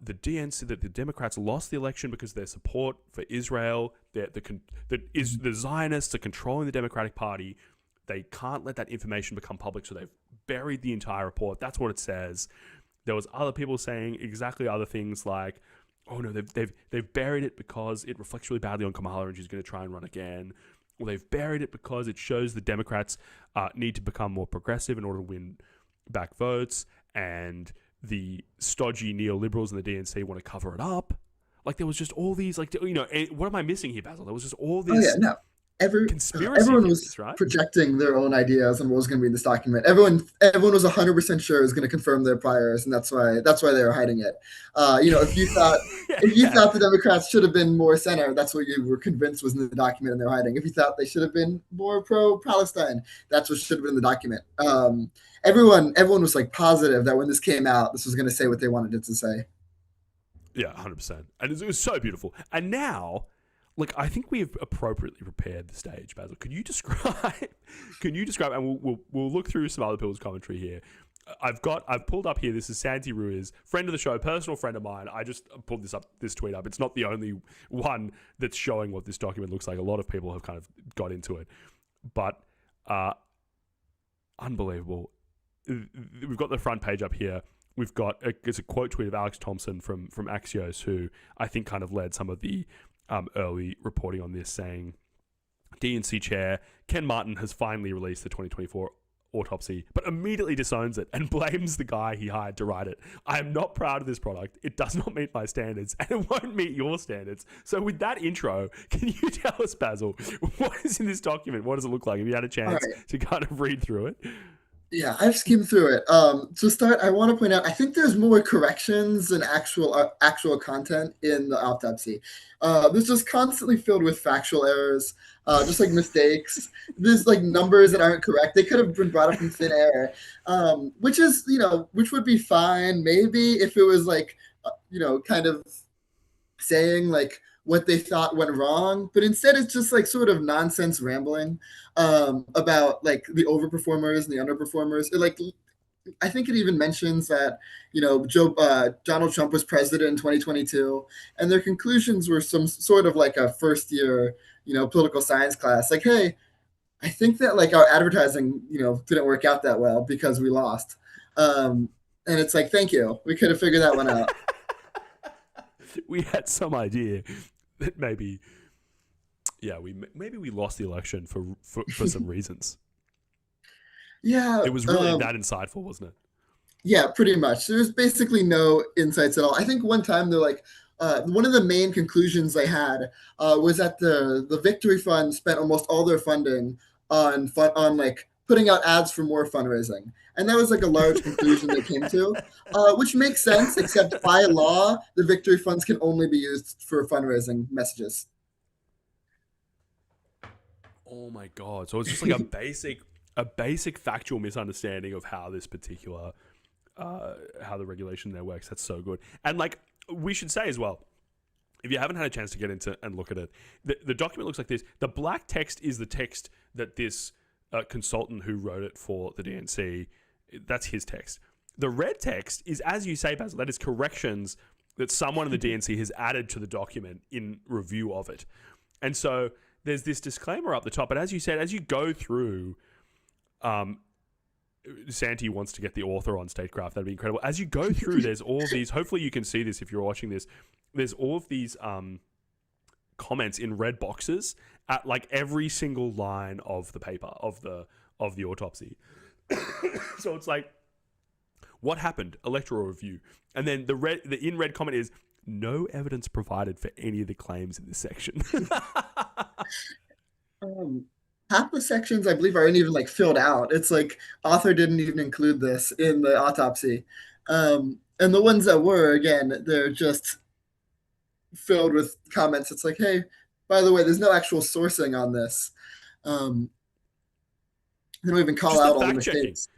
the DNC, that the Democrats lost the election because their support for Israel, the Zionists are controlling the Democratic Party. They can't let that information become public, so they've buried the entire report. That's what it says. There was other people saying exactly other things like, oh no, they've buried it because it reflects really badly on Kamala and she's going to try and run again. Or they've buried it because it shows the Democrats need to become more progressive in order to win back votes, and the stodgy neoliberals in the DNC want to cover it up. Like there was just all these, like, what am I missing here, Basil? There was just all this conspiracy Everyone theories, was right? projecting their own ideas on what was going to be in this document. Everyone was 100% sure it was going to confirm their priors, and that's why they were hiding it. If you thought thought the Democrats should have been more center, that's what you were convinced was in the document, and they're hiding. If you thought they should have been more pro-Palestine, that's what should have been in the document. Everyone was like positive that when this came out, this was going to say what they wanted it to say. Yeah, 100%. And it was so beautiful. And now, like, I think we have appropriately prepared the stage, Basil. Can you describe, and we'll look through some other people's commentary here. I've pulled up here, this is Santi Ruiz, friend of the show, personal friend of mine. I just pulled this tweet up. It's not the only one that's showing what this document looks like. A lot of people have kind of got into it. But unbelievable. We've got the front page up here. We've got it's a quote tweet of Alex Thompson from Axios, who I think kind of led some of the early reporting on this, saying DNC chair Ken Martin has finally released the 2024 autopsy, but immediately disowns it and blames the guy he hired to write it. I am not proud of this product. It does not meet my standards, and it won't meet your standards. So with that intro, can you tell us, Basil, what is in this document? What does it look like? Have you had a chance to kind of read through it? Yeah, I've skimmed through it. To start, I want to point out, I think there's more corrections than actual content in the autopsy. This is constantly filled with factual errors, just like mistakes. There's like numbers that aren't correct. They could have been brought up from thin air, which would be fine maybe if it was like, kind of saying like what they thought went wrong, but instead it's just like sort of nonsense rambling about like the overperformers and the underperformers. I think it even mentions that Donald Trump was president in 2022, and their conclusions were some sort of like a first year political science class. Like, hey, I think that like our advertising didn't work out that well because we lost, and it's like, thank you, we could have figured that one out. We had some idea that maybe yeah, maybe we lost the election for some reasons. Yeah, It was really that insightful, wasn't it? Yeah, pretty much. There's basically no insights at all. I think one time they're like, one of the main conclusions they had was that the Victory Fund spent almost all their funding on like putting out ads for more fundraising, and that was like a large conclusion they came to, which makes sense. Except by law, the Victory Funds can only be used for fundraising messages. Oh my god! So it's just like a basic factual misunderstanding of how this particular how the regulation there works. That's so good. And like we should say as well, if you haven't had a chance to get into and look at it, the document looks like this. The black text is the text that this consultant who wrote it for the DNC, that's his text. The red text is, as you say, Basil, that is corrections that someone in the DNC has added to the document in review of it. And so there's this disclaimer up the top. But as you said, as you go through, Santi wants to get the author on Statecraft. That'd be incredible. As you go through, there's all these, hopefully you can see this if you're watching this, there's all of these comments in red boxes at like every single line of the paper, of the autopsy. So it's like, what happened? Electoral review. And then the in red comment is, no evidence provided for any of the claims in this section. Half the sections, I believe, aren't even like filled out. It's like author didn't even include this in the autopsy. And the ones that were, again, they're just filled with comments. It's like, hey, by the way, there's no actual sourcing on this. They don't even call out all the mistakes.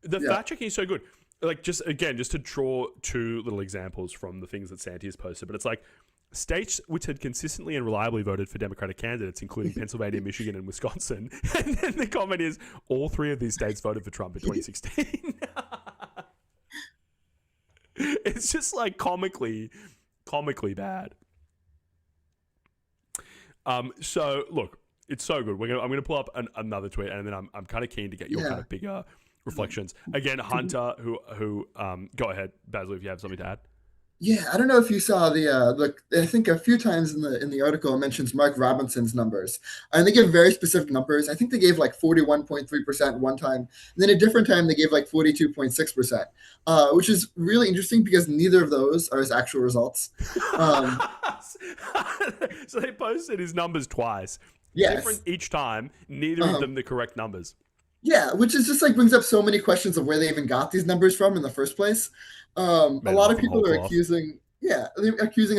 The fact checking is so good. Like, just to draw two little examples from the things that Santi has posted, but it's like, states which had consistently and reliably voted for Democratic candidates, including Pennsylvania, Michigan, and Wisconsin. And then the comment is, all three of these states voted for Trump in 2016. It's just like comically bad. So look, it's so good. I'm gonna pull up another tweet, and then I'm kind of keen to get your kind of bigger reflections. Again, Hunter, who go ahead, Basil, if you have something to add. Yeah, I don't know if you saw the I think a few times in the article it mentions Mark Robinson's numbers. And they give very specific numbers. I think they gave like 41.3% one time. And then a different time they gave like 42.6%, which is really interesting because neither of those are his actual results. So they posted his numbers twice. Yes. Different each time, neither of them the correct numbers. Yeah, which is just like brings up so many questions of where they even got these numbers from in the first place. A lot of people are accusing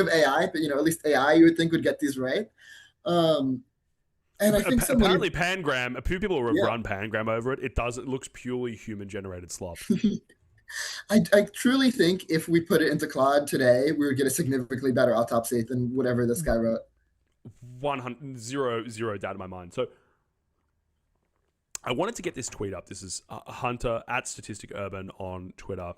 of AI, but at least AI you would think would get these right. And I think apparently Pangram, a few people have run Pangram over it. It looks purely human generated slop. I truly think if we put it into Claude today, we would get a significantly better autopsy than whatever this guy wrote. 0 doubt in my mind. So I wanted to get this tweet up. This is Hunter at Statistic Urban on Twitter,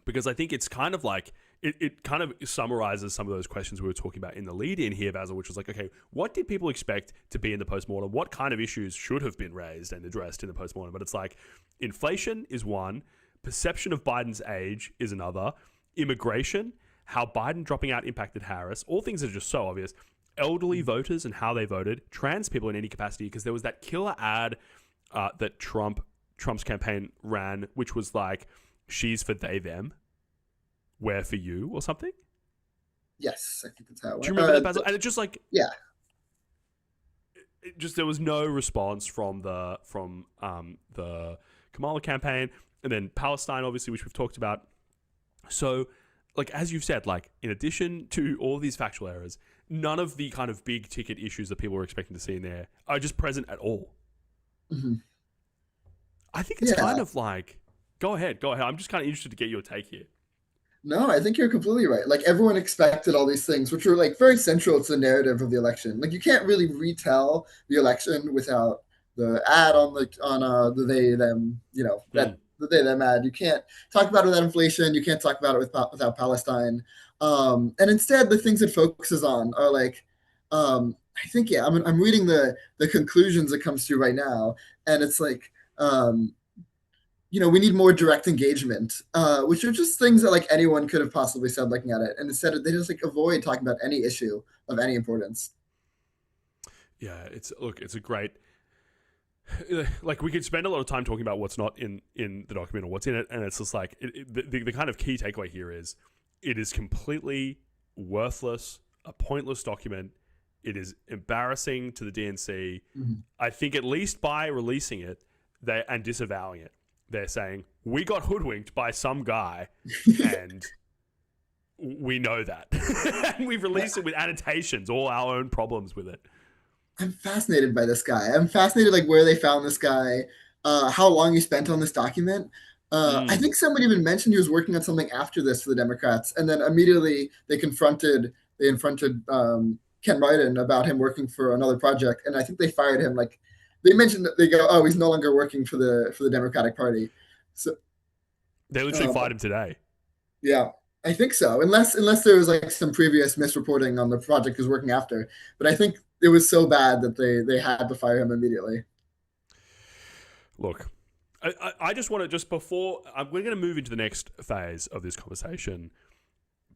because I think it's kind of like, it kind of summarizes some of those questions we were talking about in the lead in here, Basil, which was like, okay, what did people expect to be in the postmortem? What kind of issues should have been raised and addressed in the postmortem? But it's like, inflation is one, perception of Biden's age is another, immigration, how Biden dropping out impacted Harris, all things that are just so obvious, elderly voters and how they voted, trans people in any capacity, because there was that killer ad that Trump's campaign ran, which was like, she's for they, them, we're for you, or something. Yes, I think that's how it went. Do you remember that, Basil? And it just like, yeah, there was no response from the Kamala campaign, and then Palestine, obviously, which we've talked about. So, like, as you've said, like, in addition to all these factual errors, none of the kind of big ticket issues that people were expecting to see in there are just present at all. Mm-hmm. I think it's kind of like, go ahead. I'm just kind of interested to get your take here. No, I think you're completely right. Like, everyone expected all these things, which were like very central to the narrative of the election. Like, you can't really retell the election without the ad on the they them, the they them ad. You can't talk about it without inflation. You can't talk about it without Palestine. And instead, the things it focuses on are like, I think, I'm reading the conclusions it comes to right now, and it's like, we need more direct engagement, which are just things that like anyone could have possibly said looking at it, and instead they just like avoid talking about any issue of any importance. Yeah, it's a great. Like, we could spend a lot of time talking about what's not in the document or what's in it, and it's just like the kind of key takeaway here is it is completely worthless, a pointless document. It is embarrassing to the DNC. Mhm. I think at least by releasing it and disavowing it, they're saying we got hoodwinked by some guy, and we know that, and we've released it with annotations, all our own problems with it. I'm fascinated by this guy. I'm fascinated like where they found this guy, how long he spent on this document. I think somebody even mentioned he was working on something after this for the Democrats, and then immediately they confronted Ken Biden about him working for another project, and I think they fired him. Like they mentioned that they go, oh, he's no longer working for the Democratic Party. So They literally fired him today. yeah, I think so. Unless there was like some previous misreporting on the project he was working after, but I think it was so bad that they had to fire him immediately. Look, I just want to, just before we're going to move into the next phase of this conversation,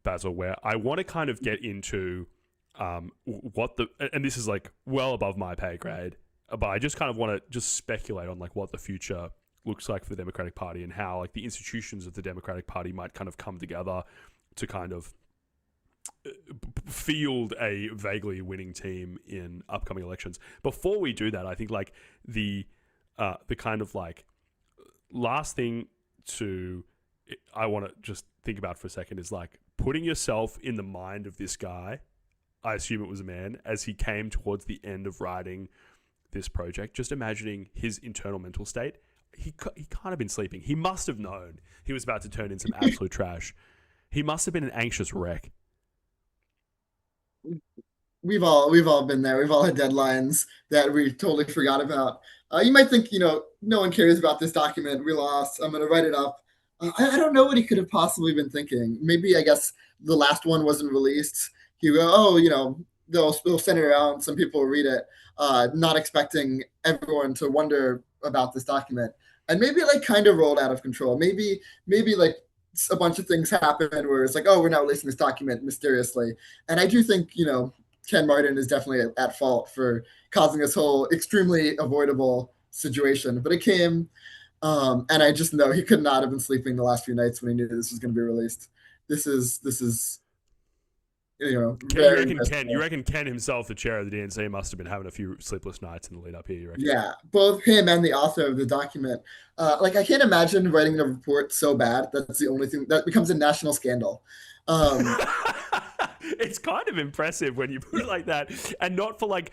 Basil, where I want to kind of get into what and this is like well above my pay grade, but I just kind of want to just speculate on like what the future looks like for the Democratic Party and how like the institutions of the Democratic Party might kind of come together to kind of field a vaguely winning team in upcoming elections. Before we do that, I think like the kind of like last thing I want to just think about for a second is like putting yourself in the mind of this guy. I assume it was a man, as he came towards the end of writing this project, just imagining his internal mental state. He can't have been sleeping. He must have known he was about to turn in some absolute trash. He must have been an anxious wreck. We've all been there. We've all had deadlines that we totally forgot about. You might think, no one cares about this document. We lost. I'm going to write it up. I don't know what he could have possibly been thinking. Maybe, I guess, the last one wasn't released. He go, oh, they'll send it around. Some people will read it, not expecting everyone to wonder about this document. And maybe it like kind of rolled out of control. Maybe like a bunch of things happened where it's like, oh, we're not releasing this document mysteriously. And I do think, Ken Martin is definitely at fault for causing this whole extremely avoidable situation. But it came, and I just know he could not have been sleeping the last few nights when he knew this was going to be released. This is You reckon Ken himself, the chair of the DNC, must have been having a few sleepless nights in the lead up here, you reckon? Yeah, both him and the author of the document. I can't imagine writing a report so bad that's the only thing that becomes a national scandal. It's kind of impressive when you put it like that, and not for like,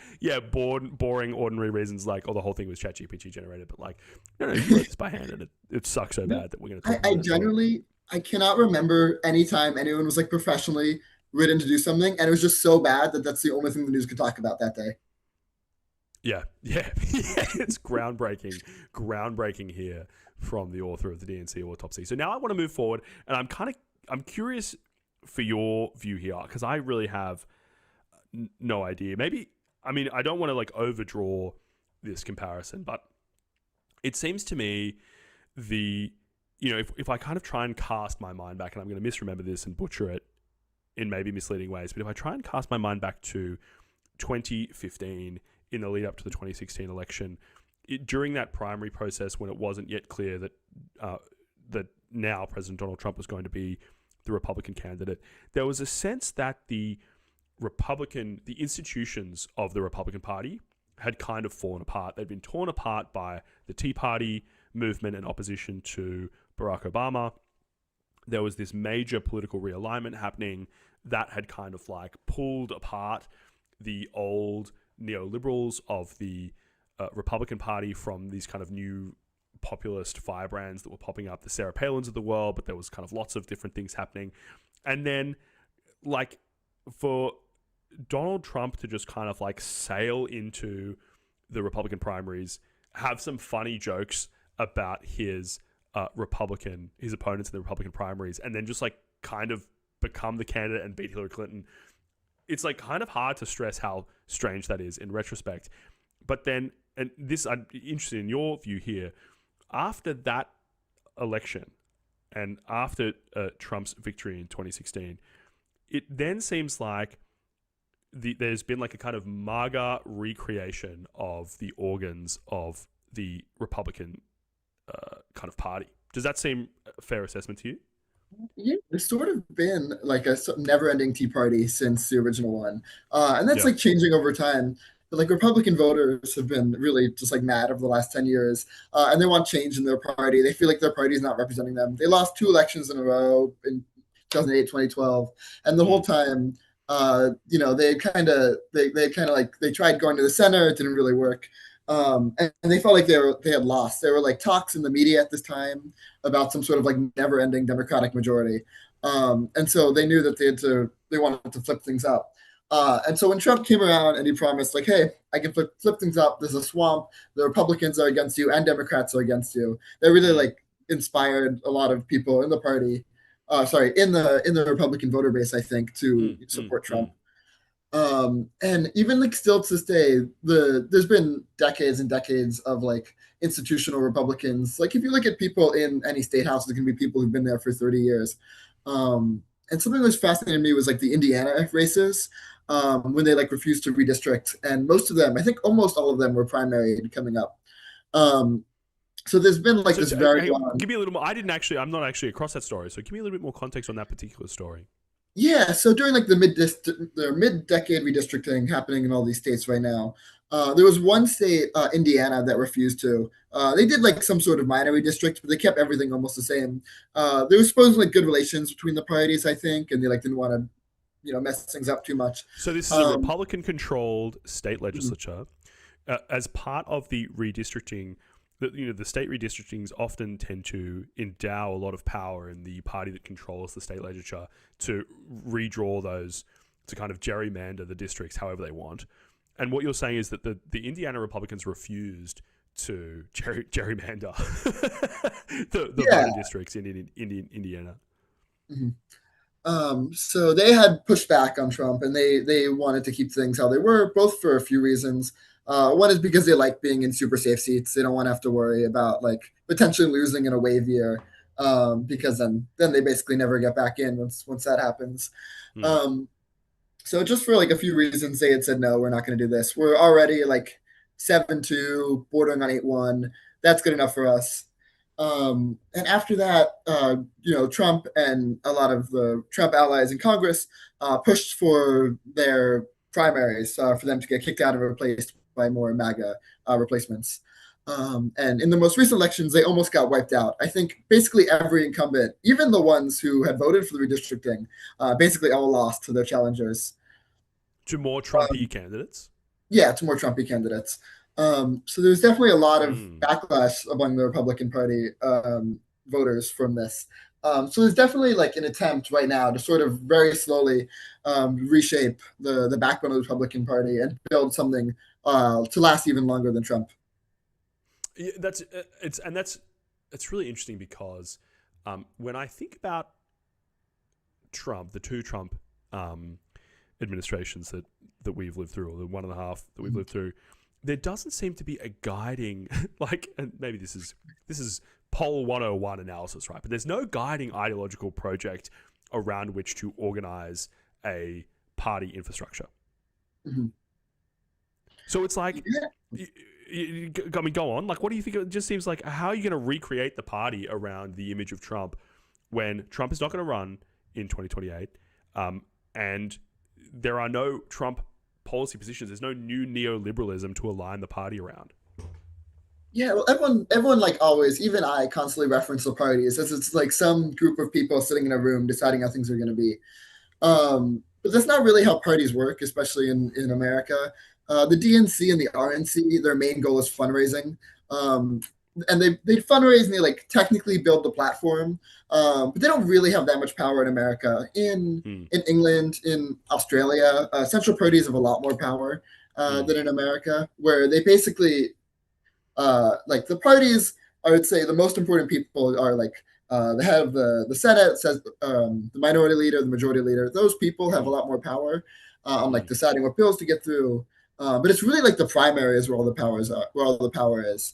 boring, ordinary reasons like, the whole thing was ChatGPT generated, but like, no, you wrote this by hand, and it sucks so bad that we're going to talk about it. I cannot remember any time anyone was like professionally written to do something, and it was just so bad that that's the only thing the news could talk about that day. Yeah, it's groundbreaking here from the author of the DNC Autopsy. So now I want to move forward, and I'm curious for your view here, because I really have no idea. Maybe, I don't want to like overdraw this comparison, but it seems to me if I kind of try and cast my mind back, and I'm going to misremember this and butcher it in maybe misleading ways, but if I try and cast my mind back to 2015 in the lead up to the 2016 election, during that primary process when it wasn't yet clear that now President Donald Trump was going to be the Republican candidate, there was a sense that the institutions of the Republican Party had kind of fallen apart. They'd been torn apart by the Tea Party movement and opposition to Barack Obama. There was this major political realignment happening that had kind of like pulled apart the old neoliberals of the Republican Party from these kind of new populist firebrands that were popping up, the Sarah Palins of the world, but there was kind of lots of different things happening. And then like for Donald Trump to just kind of like sail into the Republican primaries, have some funny jokes about his opponents in the Republican primaries, and then just like kind of become the candidate and beat Hillary Clinton. It's like kind of hard to stress how strange that is in retrospect. But then, and this, I'm interested in your view here, after that election and after Trump's victory in 2016, it then seems like there's been like a kind of MAGA recreation of the organs of the Republican kind of party. Does that seem a fair assessment to you? Yeah, there's sort of been like a never-ending Tea Party since the original one, and that's Yeah. like changing over time. But like Republican voters have been really just like mad over the last 10 years, and they want change in their party. They feel like their party is not representing them. They lost two elections in a row in 2008, 2012, and the whole time, they kind of like they tried going to the center. It didn't really work. And they felt like they had lost. There were like talks in the media at this time about some sort of like never-ending Democratic majority, and so they knew that they wanted to flip things up. And so when Trump came around and he promised like, "Hey, I can flip things up. There's a swamp. The Republicans are against you, and Democrats are against you." That really like inspired a lot of people in the party. In the Republican voter base, I think, to support Trump. And even like still to this day, there's been decades and decades of like institutional Republicans. Like if you look at people in any state house, there can be people who've been there for 30 years. And something that was fascinating to me was like the Indiana races, when they like refused to redistrict, and most of them, I think almost all of them, were primary coming up. So there's been like this very long. Give me a little more. I'm not actually across that story. So give me a little bit more context on that particular story. Yeah, so during like the mid-decade redistricting happening in all these states right now, there was one state, Indiana, that refused to. They did like some sort of minor redistrict, but they kept everything almost the same. There was supposedly like good relations between the parties, I think, and they like didn't want to, mess things up too much. So this is a Republican-controlled state legislature. As part of the redistricting, the state redistrictings often tend to endow a lot of power in the party that controls the state legislature to redraw those, to kind of gerrymander the districts however they want. And what you're saying is that the Indiana Republicans refused to gerrymander the voting districts in Indiana. Mm-hmm. So they had pushed back on Trump, and they wanted to keep things how they were, both for a few reasons. One is because they like being in super safe seats. They don't want to have to worry about like potentially losing in a wave year, because then they basically never get back in once that happens. So just for like a few reasons, they had said, no, we're not going to do this. We're already like 7-2, bordering on 8-1. That's good enough for us. And after that, Trump and a lot of the Trump allies in Congress pushed for their primaries, for them to get kicked out and replaced by more MAGA replacements. And in the most recent elections, they almost got wiped out. I think basically every incumbent, even the ones who had voted for the redistricting, basically all lost to their challengers. To more Trumpy candidates? Yeah, to more Trumpy candidates. So there's definitely a lot of backlash among the Republican Party voters from this. So there's definitely like an attempt right now to sort of very slowly reshape the backbone of the Republican Party and build something to last even longer than Trump. Yeah, it's really interesting because when I think about Trump, the two Trump administrations that we've lived through, or the 1.5 that we've lived through, there doesn't seem to be a guiding, like, and maybe this is Poll 101 analysis, right? But there's no guiding ideological project around which to organize a party infrastructure. Mm-hmm. So it's like, I mean, go on. Like, what do you think? It just seems like, how are you going to recreate the party around the image of Trump when Trump is not going to run in 2028, and there are no Trump policy positions? There's no new neoliberalism to align the party around. Yeah, well, everyone like always, even I constantly reference the parties as it's like some group of people sitting in a room deciding how things are going to be. But that's not really how parties work, especially in America. The DNC and the RNC, their main goal is fundraising. And they fundraise and they like technically build the platform, but they don't really have that much power in America. In England, in Australia, central parties have a lot more power than in America, where they basically like the parties. I would say the most important people are like the head of the Senate, says the minority leader, the majority leader. Those people have a lot more power on like deciding what bills to get through. But it's really like the primaries where all the powers are, where all the power is.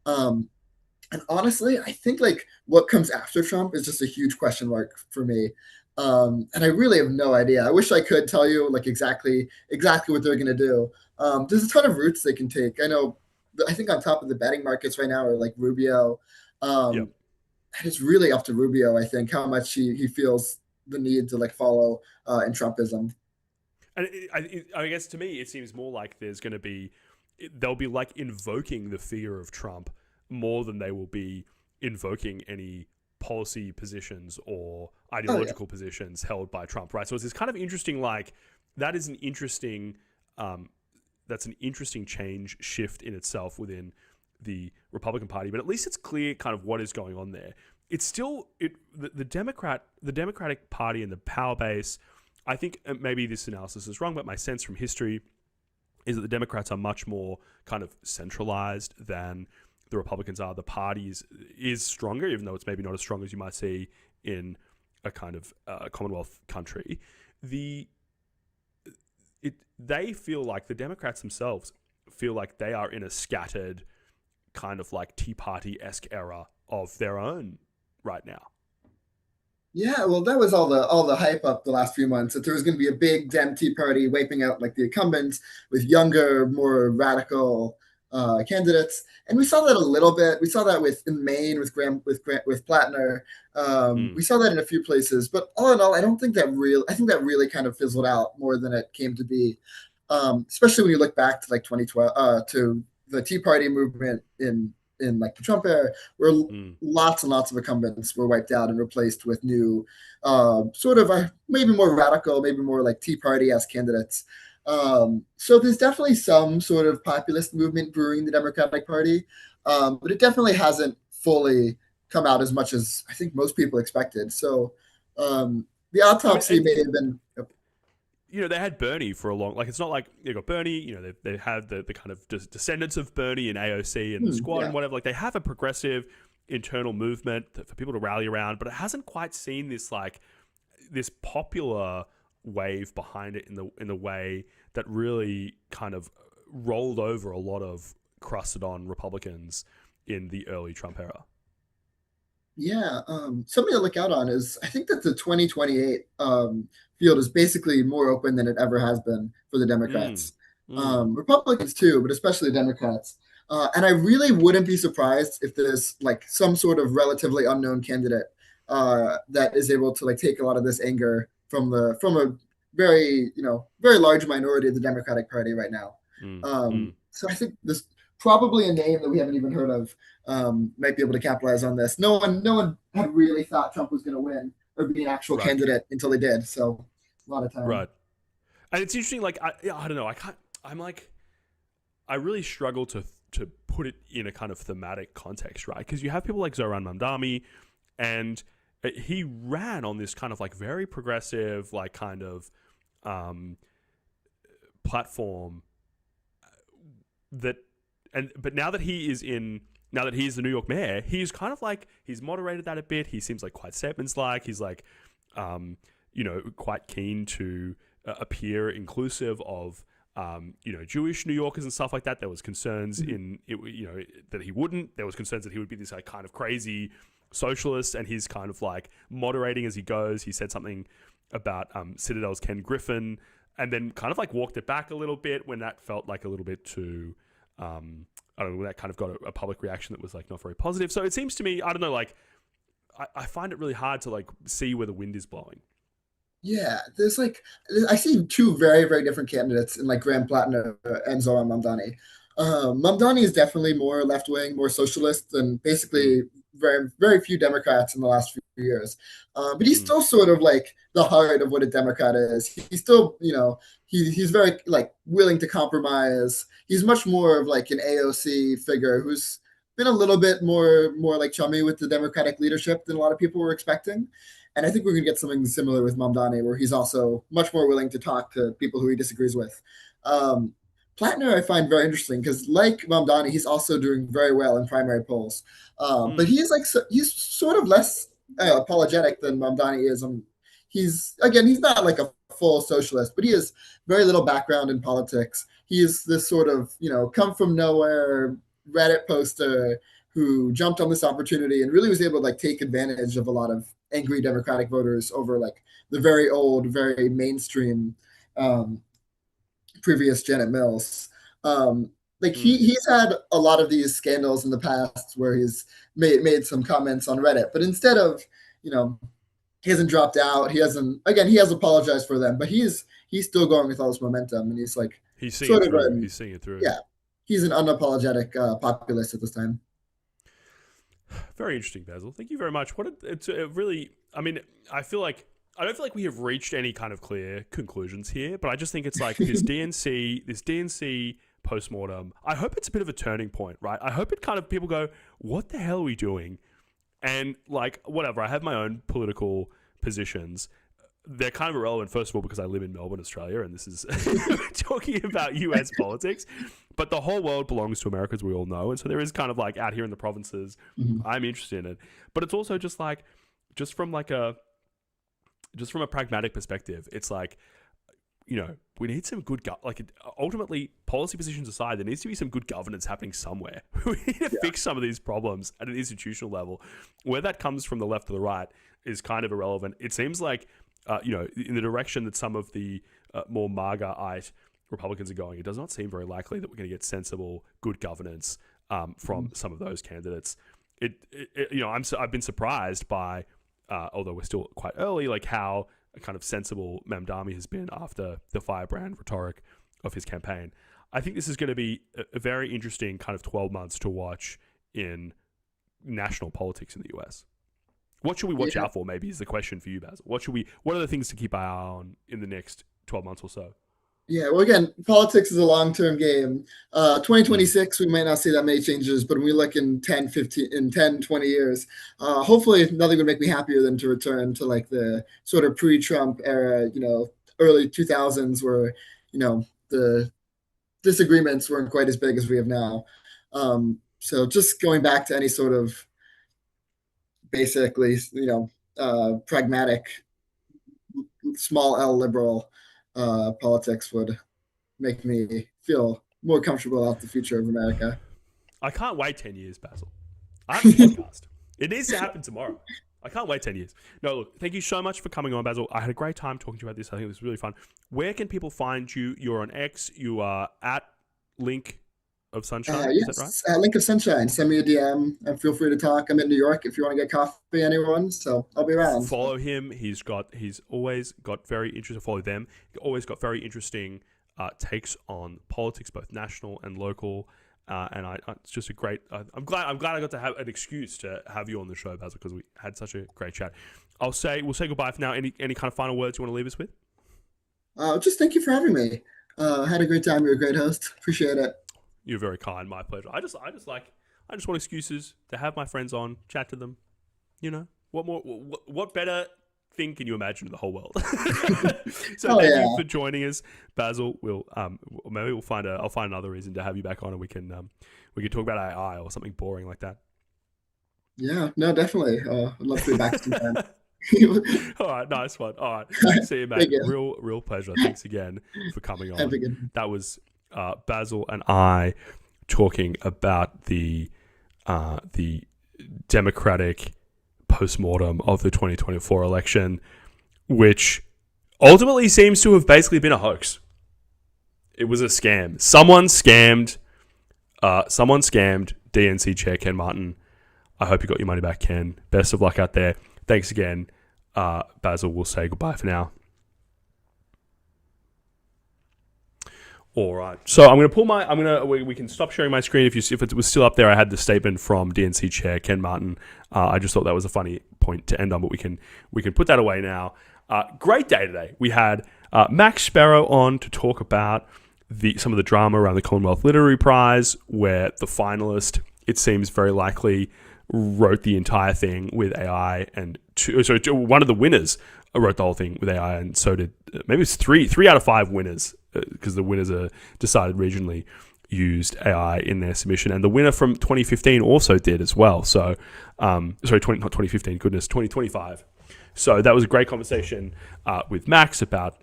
And honestly, I think like what comes after Trump is just a huge question mark for me. And I really have no idea. I wish I could tell you like exactly what they're going to do. There's a ton of routes they can take. I know. I think on top of the betting markets right now are like Rubio. Yep. And it's really up to Rubio, I think, how much he feels the need to like follow in Trumpism. And I guess to me, it seems more like they'll be like invoking the fear of Trump more than they will be invoking any policy positions or ideological positions held by Trump, right? So it's this kind of interesting, like, that is an interesting, that's an interesting change shift in itself within the Republican Party, but at least it's clear kind of what is going on there. It's still the Democratic Party and the power base. I think maybe this analysis is wrong, but my sense from history is that the Democrats are much more kind of centralized than the Republicans are. The party is stronger, even though it's maybe not as strong as you might see in a kind of Commonwealth country. They feel like the Democrats themselves feel like they are in a scattered kind of like Tea Party-esque era of their own right now. Yeah, well, that was all the hype up the last few months that there was going to be a big Dem Tea Party wiping out like the incumbents with younger, more radical candidates, and we saw that a little bit. We saw that in Maine with Plattner. We saw that in a few places, but all in all, I don't think I think that really kind of fizzled out more than it came to be. Especially when you look back to like 2012 to the Tea Party movement in like the Trump era, where lots and lots of incumbents were wiped out and replaced with new, sort of maybe more radical, maybe more like Tea Party-esque candidates. So there's definitely some sort of populist movement brewing the Democratic Party, but it definitely hasn't fully come out as much as I think most people expected. So the autopsy may have been. They had Bernie for a long, like, it's not like they got Bernie, they have the kind of descendants of Bernie and AOC and the squad and whatever. Like, they have a progressive internal movement for people to rally around, but it hasn't quite seen this, like, this popular wave behind it in the way that really kind of rolled over a lot of crusted on Republicans in the early Trump era. Yeah, something to look out on is I think that the 2028 field is basically more open than it ever has been for the Democrats. Republicans too, but especially Democrats. And I really wouldn't be surprised if there's like some sort of relatively unknown candidate that is able to like take a lot of this anger from a very large minority of the Democratic Party right now. So I think this probably a name that we haven't even heard of might be able to capitalize on this. No one had really thought Trump was going to win or be an actual candidate until they did. So a lot of time. Right. And it's interesting. Like, I don't know. I really struggle to put it in a kind of thematic context, right? Because you have people like Zoran Mamdani, and he ran on this kind of like very progressive, like kind of platform but now that he is the New York mayor, he's kind of like, he's moderated that a bit. He seems like quite Stedman's-like. He's like, quite keen to appear inclusive of, Jewish New Yorkers and stuff like that. There was concerns that he wouldn't. There was concerns that he would be this like kind of crazy socialist, and he's kind of like moderating as he goes. He said something about Citadel's Ken Griffin, and then kind of like walked it back a little bit when that felt like a little bit too, I don't know, that kind of got a public reaction that was like not very positive. So it seems to me, I don't know, like I find it really hard to like see where the wind is blowing. Yeah, I see two very, very different candidates in like Graham Plattner and Zoran Mamdani. Mamdani is definitely more left wing, more socialist than basically very, very few Democrats in the last few years. But he's still sort of like the heart of what a Democrat is. He's still, he's very like willing to compromise. He's much more of like an AOC figure who's been a little bit more like chummy with the Democratic leadership than a lot of people were expecting. And I think we're going to get something similar with Mamdani, where he's also much more willing to talk to people who he disagrees with. Plattner I find very interesting because, like Mamdani, he's also doing very well in primary polls. But he's sort of less apologetic than Mamdani is. He's not like a full socialist, but he has very little background in politics. He is this sort of come from nowhere Reddit poster who jumped on this opportunity and really was able to like take advantage of a lot of angry Democratic voters over like the very old, very mainstream previous Janet Mills. Like he's had a lot of these scandals in the past where he's made some comments on Reddit, but instead of, you know, he hasn't dropped out. He hasn't, again, he has apologized for them, but he's still going with all this momentum, and he's like he's seeing it through. He's seeing it through. Yeah, he's an unapologetic populist at this time. Very interesting, Basil. Thank you very much. It's really. I mean, I don't feel like we have reached any kind of clear conclusions here, but I just think it's like this DNC postmortem. I hope it's a bit of a turning point, right? I hope it kind of people go, what the hell are we doing? And like, whatever, I have my own political positions. They're kind of irrelevant, first of all, because I live in Melbourne, Australia, and this is talking about US politics. But the whole world belongs to America, as we all know. And so there is kind of like out here in the provinces, I'm interested in it. But it's also just like, just from a pragmatic perspective, it's like, you know, we need some good, ultimately, policy positions aside, there needs to be some good governance happening somewhere. We need to fix some of these problems at an institutional level. Where that comes from the left or the right is kind of irrelevant. It seems like, you know, in the direction that some of the more MAGA-ite Republicans are going, it does not seem very likely that we're going to get sensible, good governance from some of those candidates. You know, I've been surprised by, although we're still quite early, like how kind of sensible Mamdani has been after the firebrand rhetoric of his campaign. I think this is going to be a very interesting kind of 12 months to watch in national politics in the US. What should we watch out for, maybe, is the question for you, Basil. What are the things to keep an eye on in the next 12 months or so? Yeah, well, again, politics is a long-term game. 2026, we might not see that many changes, but when we look in 10, 20 years, hopefully nothing would make me happier than to return to like the sort of pre-Trump era, you know, early 2000s where, you know, the disagreements weren't quite as big as we have now. So just going back to any sort of basically, you know, pragmatic, small L liberal politics would make me feel more comfortable about the future of America. I can't wait 10 years, Basil. I have a podcast. It needs to happen tomorrow. I can't wait 10 years. No, look, thank you so much for coming on, Basil. I had a great time talking to you about this. I think it was really fun. Where can people find you? You're on X. You are at Link of Sunshine. Yes, is that right? Link of Sunshine. Send me a DM and feel free to talk. I'm in New York if you want to get coffee, anyone. So I'll be around. Follow him. He's always got very interesting. Follow them. He's always got very interesting takes on politics, both national and local. And it's just a great. I'm glad I got to have an excuse to have you on the show, Basil, because we had such a great chat. We'll say goodbye for now. Any kind of final words you want to leave us with? Just thank you for having me. Had a great time. You're a great host. Appreciate it. You're very kind. My pleasure. I just want excuses to have my friends on, chat to them. You know, what better thing can you imagine in the whole world? So thank you for joining us, Basil. I'll find another reason to have you back on, and we can talk about AI or something boring like that. Yeah, no, definitely. I'd love to be back sometime. All right, nice one. All right, see you, mate. Real pleasure. Thanks again for coming on. That was Basil and I talking about the Democratic postmortem of the 2024 election, which ultimately seems to have basically been a hoax. It was a scam. Someone scammed DNC chair Ken Martin. I hope you got your money back, Ken. Best of luck out there. Thanks again. Basil, we'll say goodbye for now. All right. So I'm going to we can stop sharing my screen. If it was still up there, I had the statement from DNC chair Ken Martin. I just thought that was a funny point to end on, but we can put that away now. Great day today. We had Max Sparrow on to talk about some of the drama around the Commonwealth Literary Prize, where the finalist, it seems very likely, wrote the entire thing with AI, and one of the winners wrote the whole thing with AI, and so did maybe it's three out of 5 winners, because the winners are decided regionally, used AI in their submission, and the winner from 2015 also did as well. So, not 2015, goodness, 2025. So that was a great conversation with Max about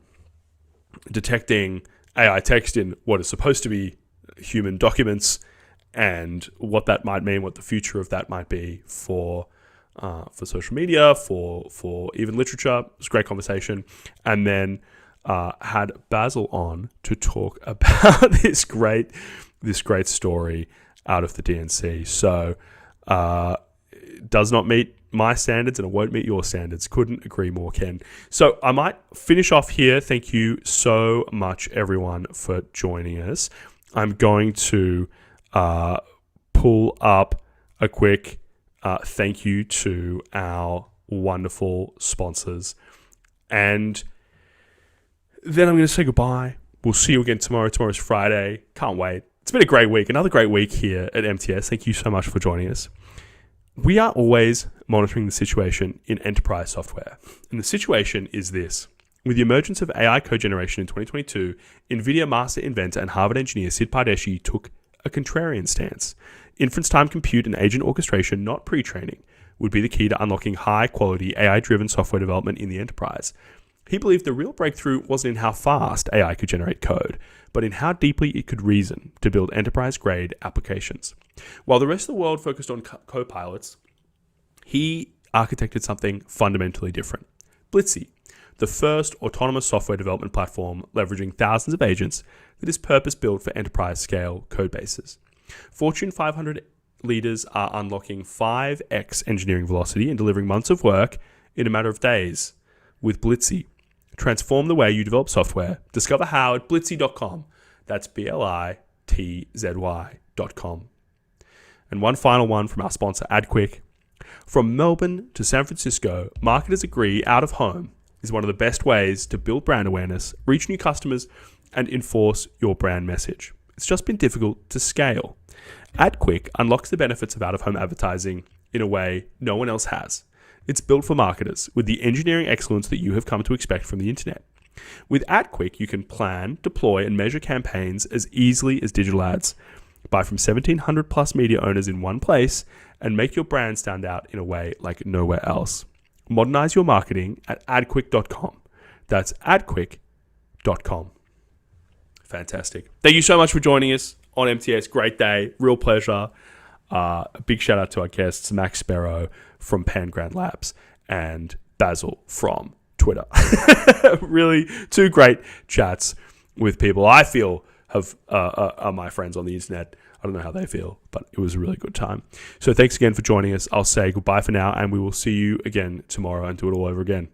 detecting AI text in what is supposed to be human documents, and what that might mean, what the future of that might be for for social media, for even literature. It was a great conversation. And then had Basil on to talk about this great story out of the DNC. So it does not meet my standards and it won't meet your standards. Couldn't agree more, Ken. So I might finish off here. Thank you so much, everyone, for joining us. I'm going to pull up a quick thank you to our wonderful sponsors. And then I'm going to say goodbye. We'll see you again tomorrow. Tomorrow's Friday. Can't wait. It's been a great week. Another great week here at MTS. Thank you so much for joining us. We are always monitoring the situation in enterprise software. And the situation is this. With the emergence of AI code generation in 2022, NVIDIA master inventor and Harvard engineer Sid Pardeshi took a contrarian stance. Inference time compute and agent orchestration, not pre-training, would be the key to unlocking high-quality AI-driven software development in the enterprise. He believed the real breakthrough wasn't in how fast AI could generate code, but in how deeply it could reason to build enterprise-grade applications. While the rest of the world focused on co-pilots, he architected something fundamentally different. Blitzy, the first autonomous software development platform leveraging thousands of agents that is purpose-built for enterprise-scale code bases. Fortune 500 leaders are unlocking 5x engineering velocity and delivering months of work in a matter of days with Blitzy. Transform the way you develop software. Discover how at blitzy.com. That's blitzy.com. And one final one from our sponsor, AdQuick. From Melbourne to San Francisco, marketers agree out of home is one of the best ways to build brand awareness, reach new customers, and enforce your brand message. It's just been difficult to scale. AdQuick unlocks the benefits of out-of-home advertising in a way no one else has. It's built for marketers with the engineering excellence that you have come to expect from the internet. With AdQuick, you can plan, deploy, and measure campaigns as easily as digital ads. Buy from 1,700 plus media owners in one place and make your brand stand out in a way like nowhere else. Modernize your marketing at adquick.com. That's adquick.com. Fantastic. Thank you so much for joining us on MTS. Great day. Real pleasure. A big shout out to our guests, Max Sparrow from Pangrand Labs and Basil from Twitter. Really, two great chats with people I feel are my friends on the internet. I don't know how they feel, but it was a really good time. So thanks again for joining us. I'll say goodbye for now, and we will see you again tomorrow and do it all over again.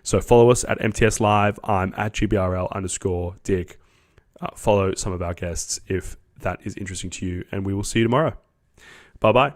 So follow us at MTS Live. I'm at GBRL_Dick. Follow some of our guests if that is interesting to you, and we will see you tomorrow. Bye-bye.